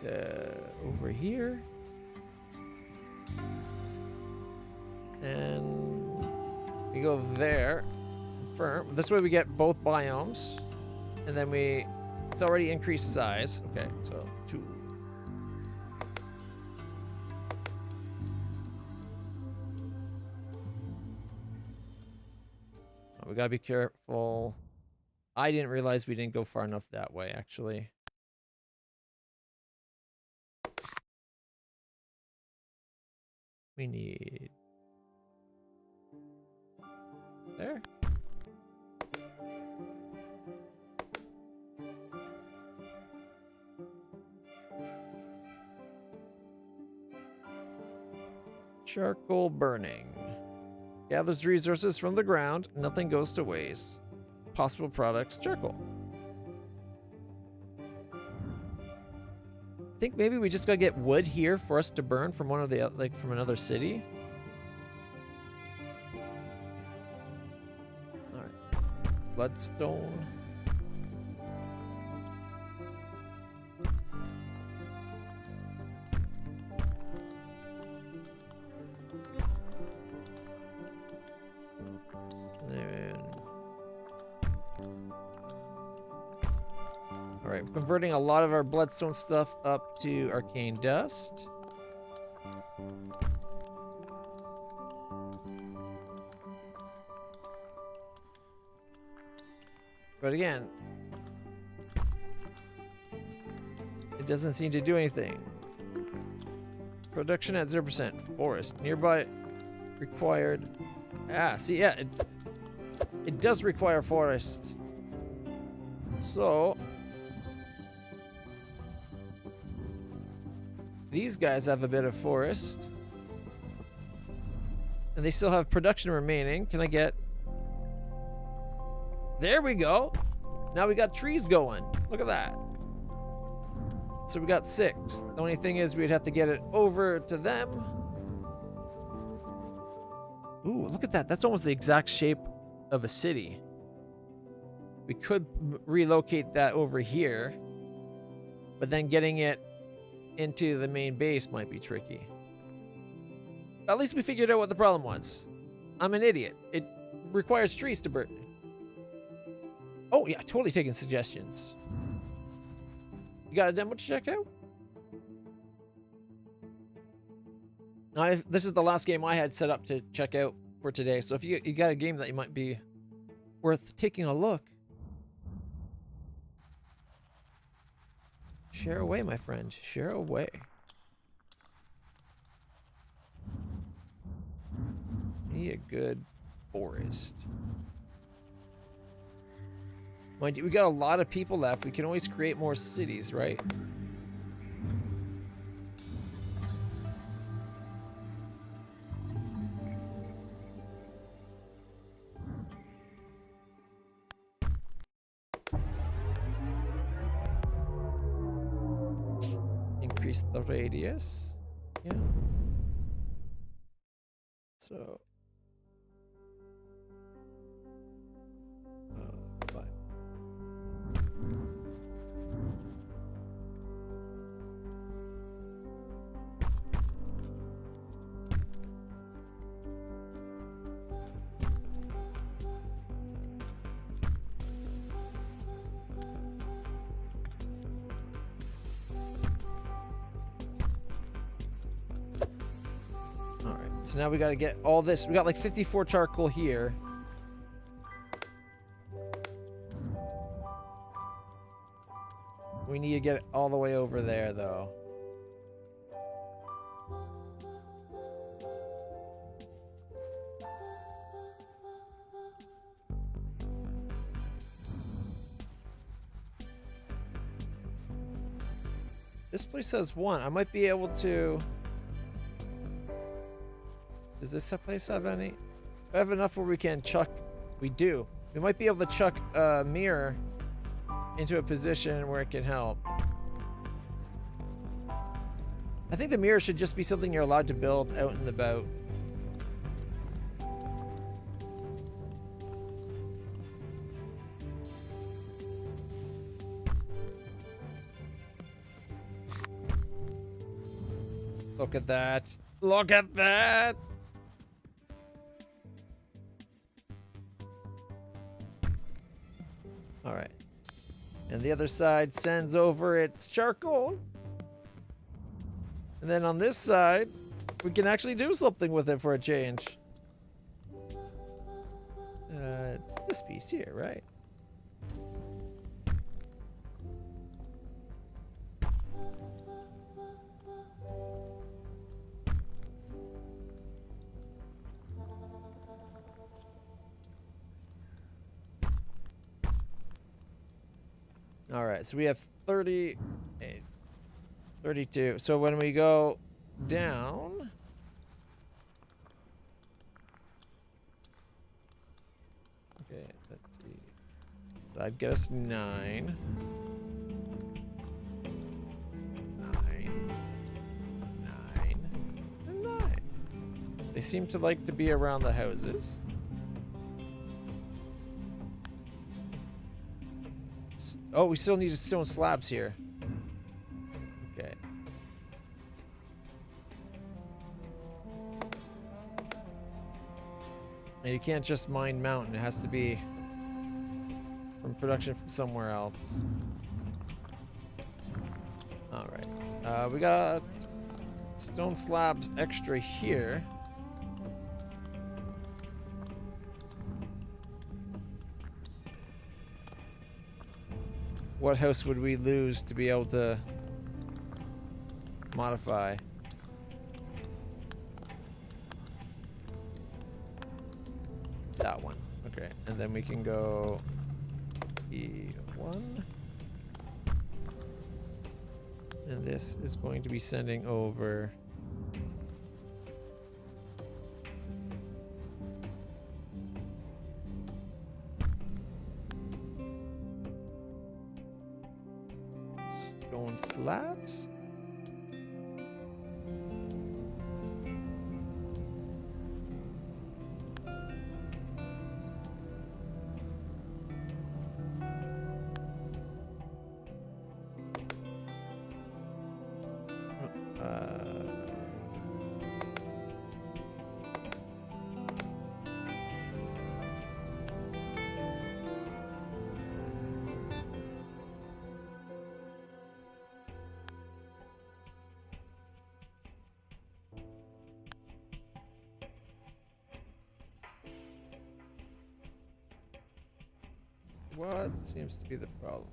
to over here. And we go there. Confirm. This way we get both biomes. And then it's already increased size. Okay, so 2. We gotta be careful. I didn't realize we didn't go far enough that way, actually. We need... there. Charcoal burning. Gathers resources from the ground. Nothing goes to waste. Possible products, charcoal. I think maybe we just gotta get wood here for us to burn from one of the, like, from another city. Alright. Bloodstone. Alright, we're converting a lot of our bloodstone stuff up to arcane dust. But again, it doesn't seem to do anything. Production at 0%. Forest. Nearby required. Ah, see, yeah, it does require forest. So these guys have a bit of forest. And they still have production remaining. Can I get... There we go. Now we got trees going. Look at that. So we got 6. The only thing is we'd have to get it over to them. Ooh, look at that. That's almost the exact shape of a city. We could relocate that over here. But then getting it into the main base might be tricky. At least we figured out what the problem was. I'm an idiot. It requires trees to burn. Oh yeah, totally taking suggestions. You got a demo to check out? This is the last game I had set up to check out for today. So if you got a game that you might be worth taking a look, share away, my friend. Share away. Need a good forest. Mind you, we got a lot of people left. We can always create more cities, right? Increase the radius. Yeah. So. Fine. So now we got to get all this. We got like 54 charcoal here. We need to get it all the way over there, though. This place has 1. I might be able to... Does this place have any? I have enough where we can chuck. We do. We might be able to chuck a mirror into a position where it can help. I think the mirror should just be something you're allowed to build out and about. Look at that. Look at that. All right. And the other side sends over its charcoal. And then on this side, we can actually do something with it for a change. This piece here, right? All right, so we have 38, 32. So when we go down, okay, let's see. That'd get us 9. 9. 9. And 9. They seem to like to be around the houses. Oh, we still need stone slabs here. Okay. And you can't just mine mountain. It has to be from production from somewhere else. All right. We got stone slabs extra here. What house would we lose to be able to modify? That one. Okay. And then we can go E1. And this is going to be sending over stone slabs. What seems to be the problem?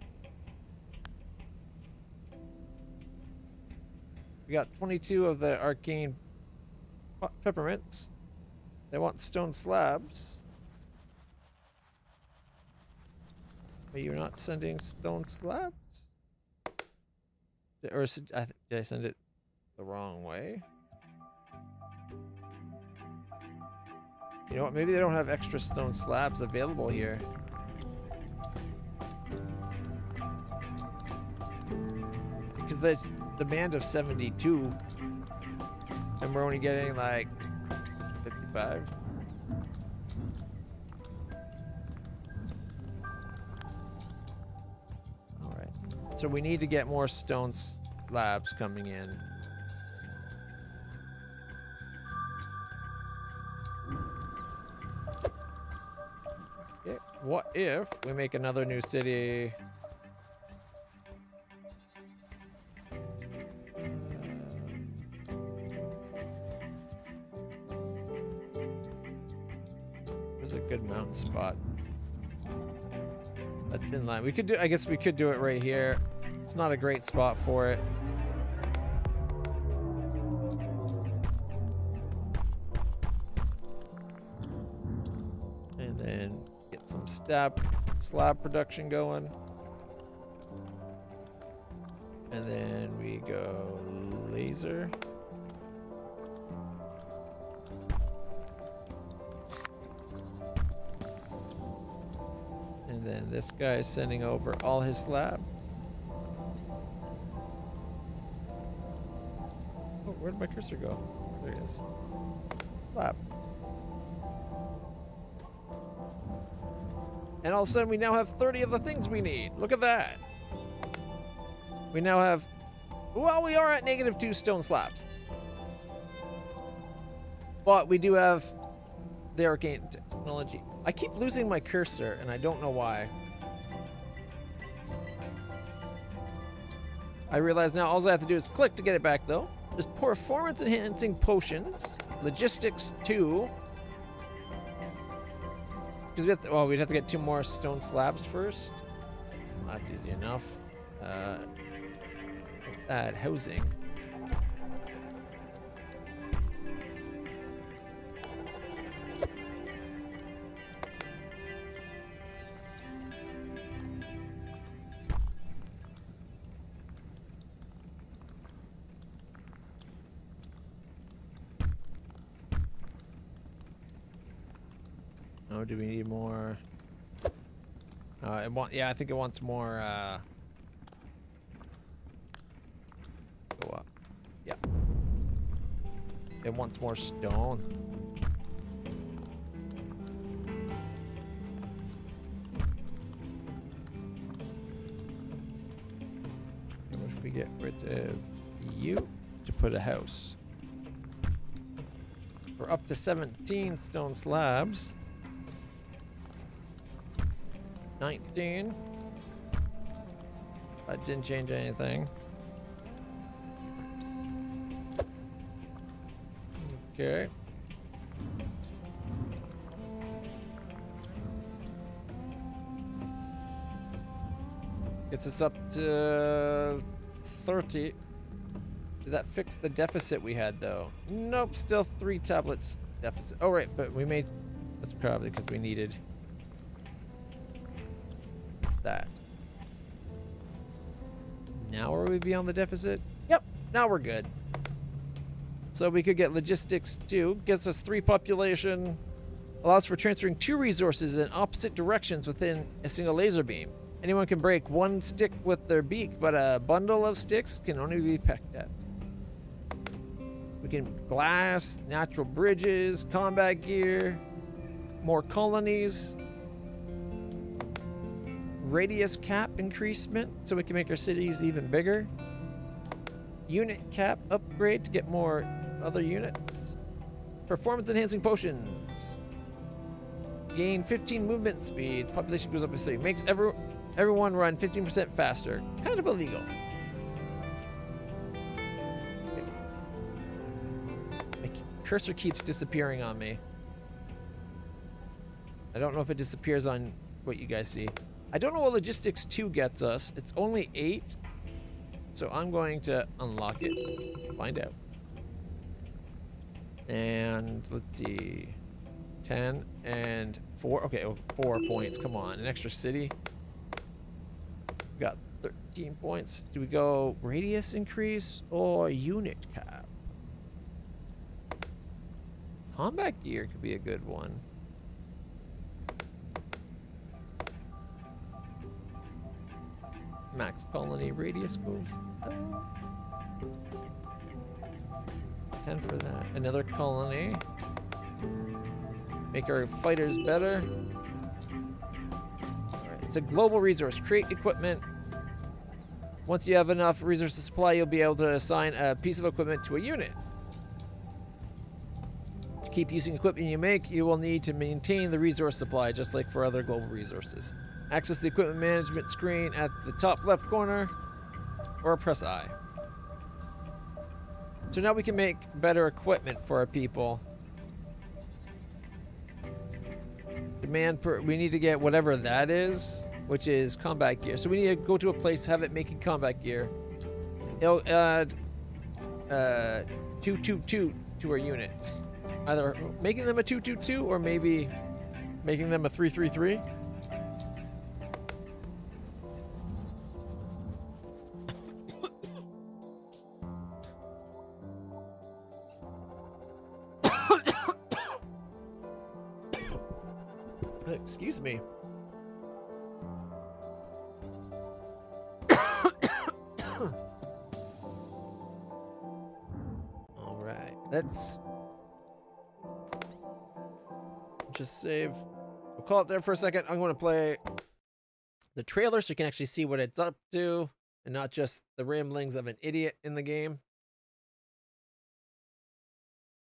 We got 22 of the arcane peppermints. They want stone slabs. But you're not sending stone slabs? Or did I send it the wrong way? You know what? Maybe they don't have extra stone slabs available here. Because there's demand of 72, and we're only getting like 55. All right, so we need to get more stone slabs coming in. Okay, what if we make another new city? A good mountain spot that's in line. We could do, I guess we could do it right here. It's not a great spot for it. And then get some slab production going. And then we go laser. this guy is sending over all his slab. Oh, where did my cursor go? There it is. Slab. And all of a sudden, we now have 30 of the things we need. Look at that. We now have... Well, we are at -2 stone slabs. But we do have the arcane technology. I keep losing my cursor, and I don't know why. I realize now all I have to do is click to get it back, though. There's performance-enhancing potions. Logistics 2. Because we have to, well, we'd have to get 2 more stone slabs first. Well, that's easy enough. Let's add housing. Oh, do we need more? Yeah, I think it wants more. Go up. Yeah. It wants more stone. What if we get rid of you to put a house? We're up to 17 stone slabs. 19. That didn't change anything. Okay. Gets us up to 30. Did that fix the deficit we had, though? Nope, still 3 tablets deficit. Oh, right, but we made... That's probably because we needed... that. Now are we beyond the deficit? Yep, now we're good. So we could get logistics 2, gets us 3 population, allows for transferring 2 resources in opposite directions within a single laser beam. Anyone can break 1 stick with their beak, but a bundle of sticks can only be pecked at. We can glass, natural bridges, combat gear, more colonies, radius cap increasement so we can make our cities even bigger. Unit cap upgrade to get more other units. Performance enhancing potions. Gain 15 movement speed. Population goes up to 3. Makes everyone run 15% faster. Kind of illegal. My cursor keeps disappearing on me. I don't know if it disappears on what you guys see. I don't know what Logistics 2 gets us. It's only 8. So I'm going to unlock it. Find out. And let's see. 10 and 4. Okay, 4 points. Come on. An extra city. We got 13 points. Do we go radius increase or unit cap? Combat gear could be a good one. Max colony radius goes up. 10 for that. Another colony. Make our fighters better. Alright, it's a global resource. Create equipment. Once you have enough resource to supply, you'll be able to assign a piece of equipment to a unit. To keep using equipment you make, you will need to maintain the resource supply, just like for other global resources. Access the equipment management screen at the top left corner, or press I. So now we can make better equipment for our people. Demand per, we need to get whatever that is, which is combat gear. So we need to go to a place, have it making combat gear. It'll add 222 to our units. Either making them a 222 or maybe making them a 333. Excuse me. Let's just save. We'll call it there for a second. I'm going to play the trailer so you can actually see what it's up to and not just the ramblings of an idiot in the game.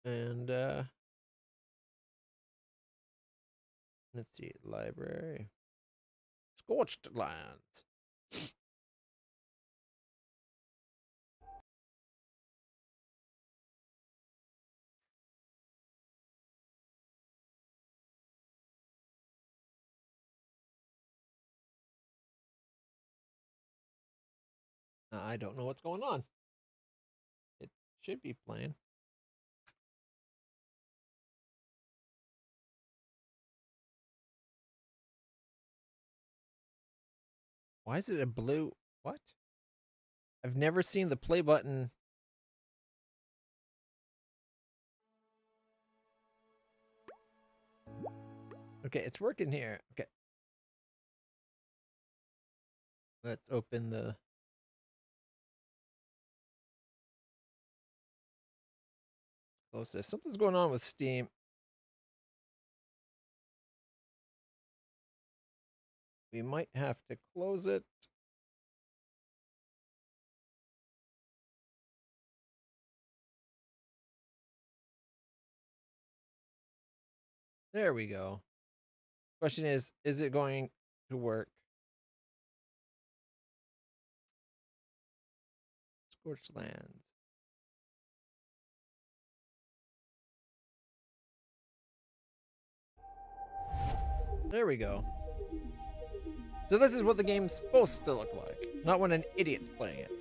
And let's see, library. Scorched Lands. I don't know what's going on. It should be playing. Why is it a blue? What? I've never seen the play button. Okay, it's working here. Okay. Let's open the... Close this. Something's going on with Steam. We might have to close it. There we go. Question is it going to work? Scorched Lands. There we go. So this is what the game's supposed to look like, not when an idiot's playing it.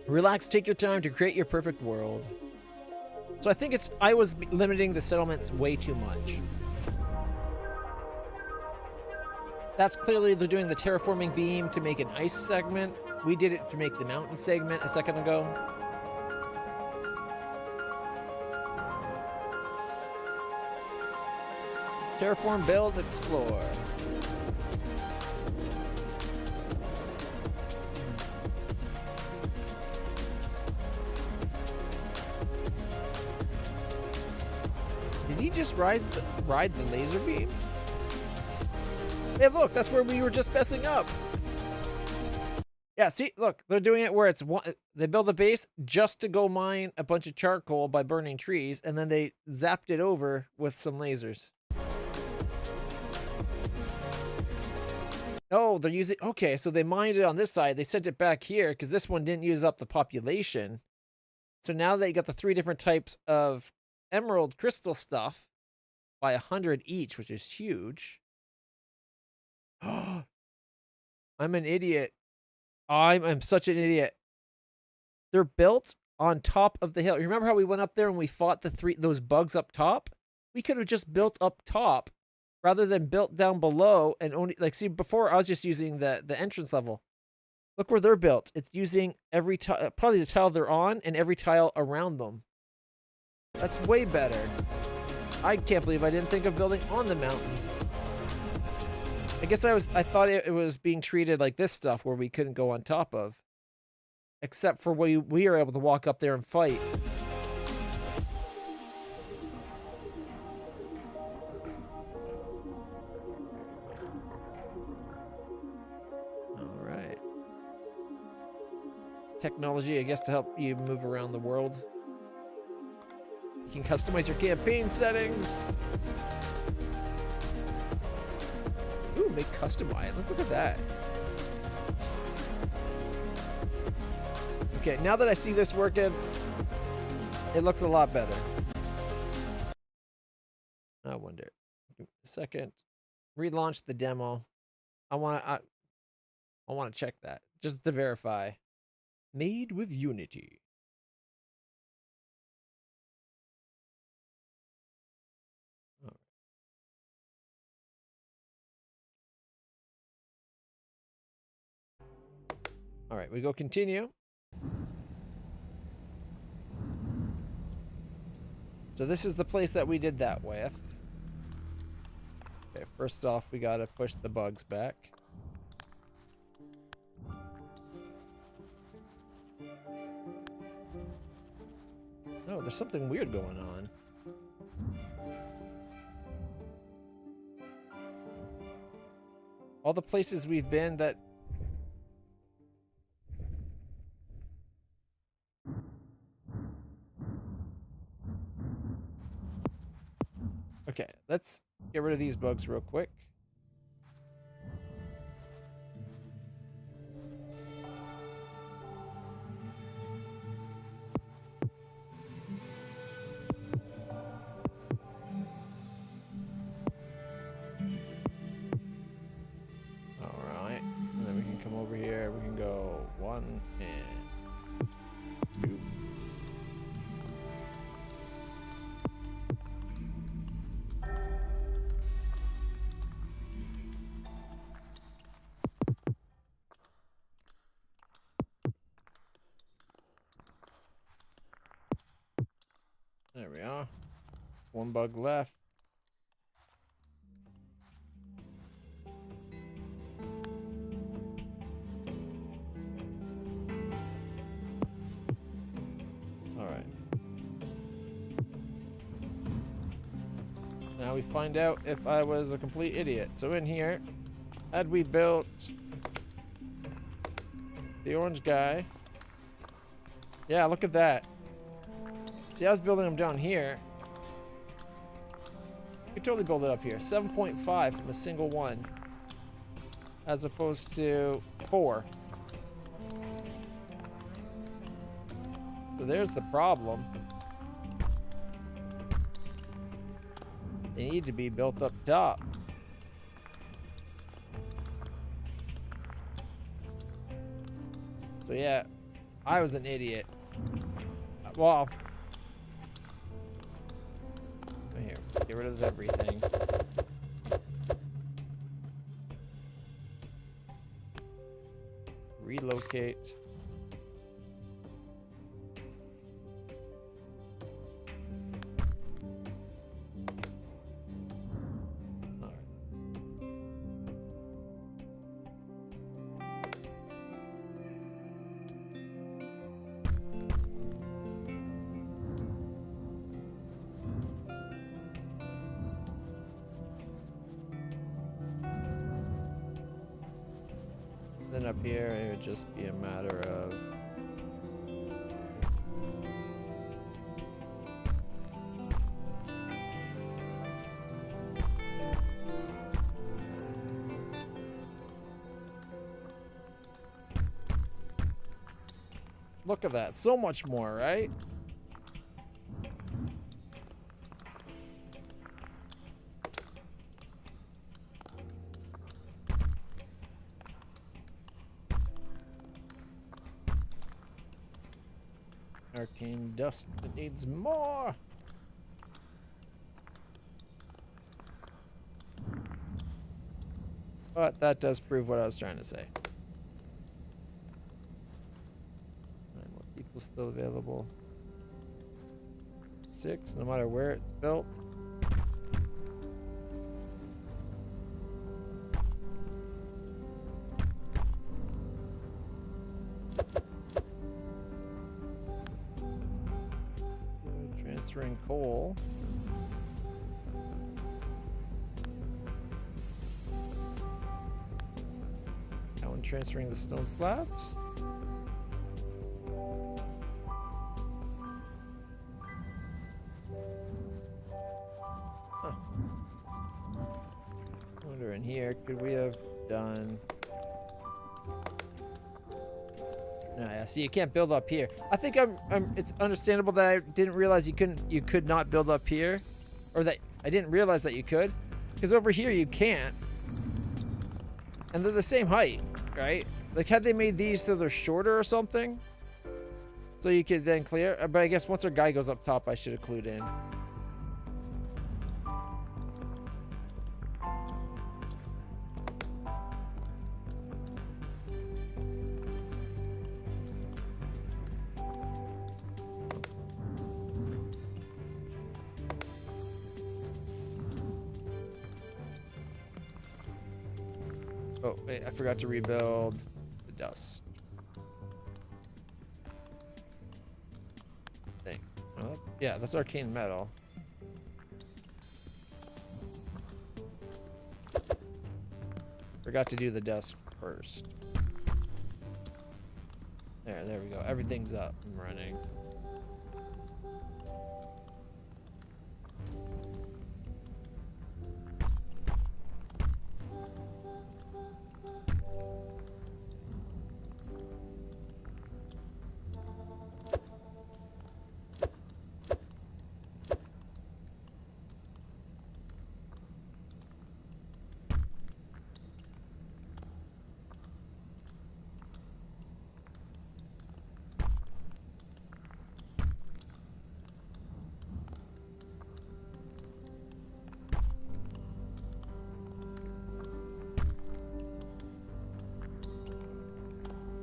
Relax, take your time to create your perfect world. So I think I was limiting the settlements way too much. That's clearly they're doing the terraforming beam to make an ice segment. We did it to make the mountain segment a second ago. Terraform, build, explore. Did he just ride the laser beam? Hey, look, that's where we were just messing up. Yeah, see, look, they're doing it where it's one. They build a base just to go mine a bunch of charcoal by burning trees, and then they zapped it over with some lasers. Oh, they're using... Okay, so they mined it on this side. They sent it back here because this one didn't use up the population. So now they got the 3 different types of emerald crystal stuff by 100 each, which is huge. I'm an idiot. I'm such an idiot. They're built on top of the hill. You remember how we went up there and we fought those bugs up top? We could have just built up top rather than built down below and only, like, see, before I was just using the entrance level. Look where they're built. It's using every tile, probably the tile they're on and every tile around them. That's way better. I can't believe I didn't think of building on the mountain. I guess I thought it was being treated like this stuff where we couldn't go on top of. Except for we are able to walk up there and fight. Alright. Technology, I guess, to help you move around the world. You can customize your campaign settings. Ooh, make customize. Let's look at that. Okay, now that I see this working, it looks a lot better. I wonder. Give me a second. Relaunch the demo. I want to check that just to verify. Made with Unity. All right, we go continue. So this is the place that we did that with. Okay, first off, we gotta push the bugs back. know, there's something weird going on. All the places we've been that... Okay, let's get rid of these bugs real quick. Alright, and then we can come over here. We can go 1 and 2. There we are. 1 bug left. Alright. Now we find out if I was a complete idiot. So in here, had we built the orange guy. Yeah, look at that. See, I was building them down here. You could totally build it up here. 7.5 from a single one. As opposed to 4. So there's the problem. They need to be built up top. So yeah, I was an idiot. Well, here, get rid of everything. Relocate. All right. Then up here, it would just be a matter of look at that, so much more, right? Arcane dust, it needs more. But that does prove what I was trying to say. And more people still available. 6, no matter where it's built. Transferring coal. Now I'm transferring the stone slabs. Huh. I wonder in here, could we have done... No, yeah, see, you can't build up here. I think it's understandable that I didn't realize you could not build up here, or that I didn't realize that you could, because over here you can't, and they're the same height, right? Like, had they made these so they're shorter or something, so you could then clear. But I guess once our guy goes up top, I should have clued in. Oh, wait, I forgot to rebuild the dust. Thing. Oh, yeah, that's arcane metal. Forgot to do the dust first. There we go. Everything's up and running.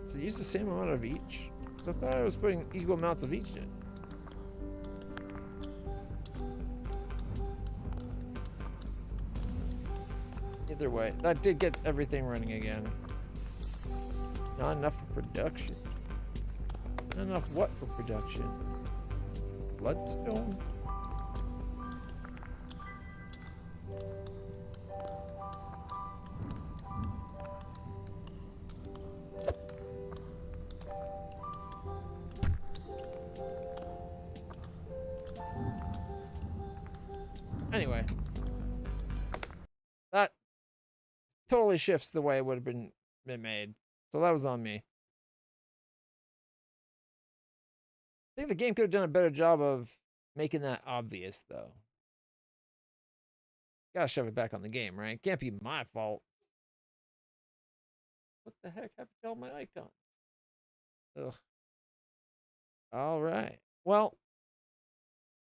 Does it use the same amount of each? Because I thought I was putting equal amounts of each in. Either way, that did get everything running again. Not enough for production. Not enough what for production? Bloodstone? Anyway, that totally shifts the way it would have been made. So that was on me. I think the game could have done a better job of making that obvious, though. Gotta shove it back on the game, right? Can't be my fault. What the heck happened to all my icons? Ugh. All right. Well,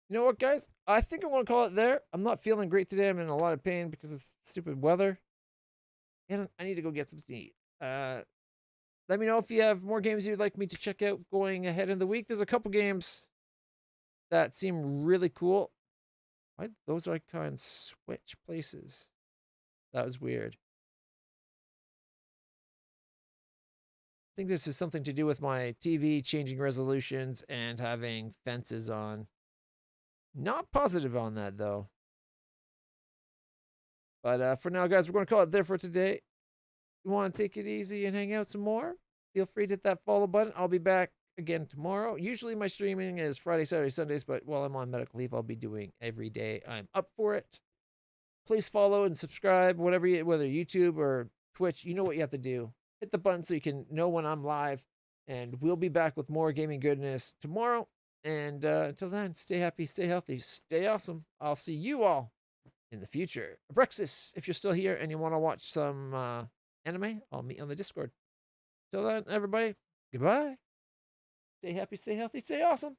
you know what, guys? I think I want to call it there. I'm not feeling great today. I'm in a lot of pain because of stupid weather. And I need to go get some sleep. Let me know if you have more games you'd like me to check out going ahead in the week. There's a couple games that seem really cool. Why did those icons switch places? That was weird. I think this is something to do with my TV changing resolutions and having fences on. Not positive on that, though. But for now, guys, we're going to call it there for today. If you want to take it easy and hang out some more, feel free to hit that follow button. I'll be back again tomorrow. Usually my streaming is Friday, Saturday, Sundays, but while I'm on medical leave, I'll be doing every day. I'm up for it. Please follow and subscribe, whether YouTube or Twitch. You know what you have to do. Hit the button so you can know when I'm live. And we'll be back with more gaming goodness tomorrow. And until then, stay happy, stay healthy, stay awesome. I'll see you all in the future. Brexis, if you're still here and you want to watch some anime, I'll meet you on the Discord. Till then, everybody, goodbye. Stay happy, stay healthy, stay awesome.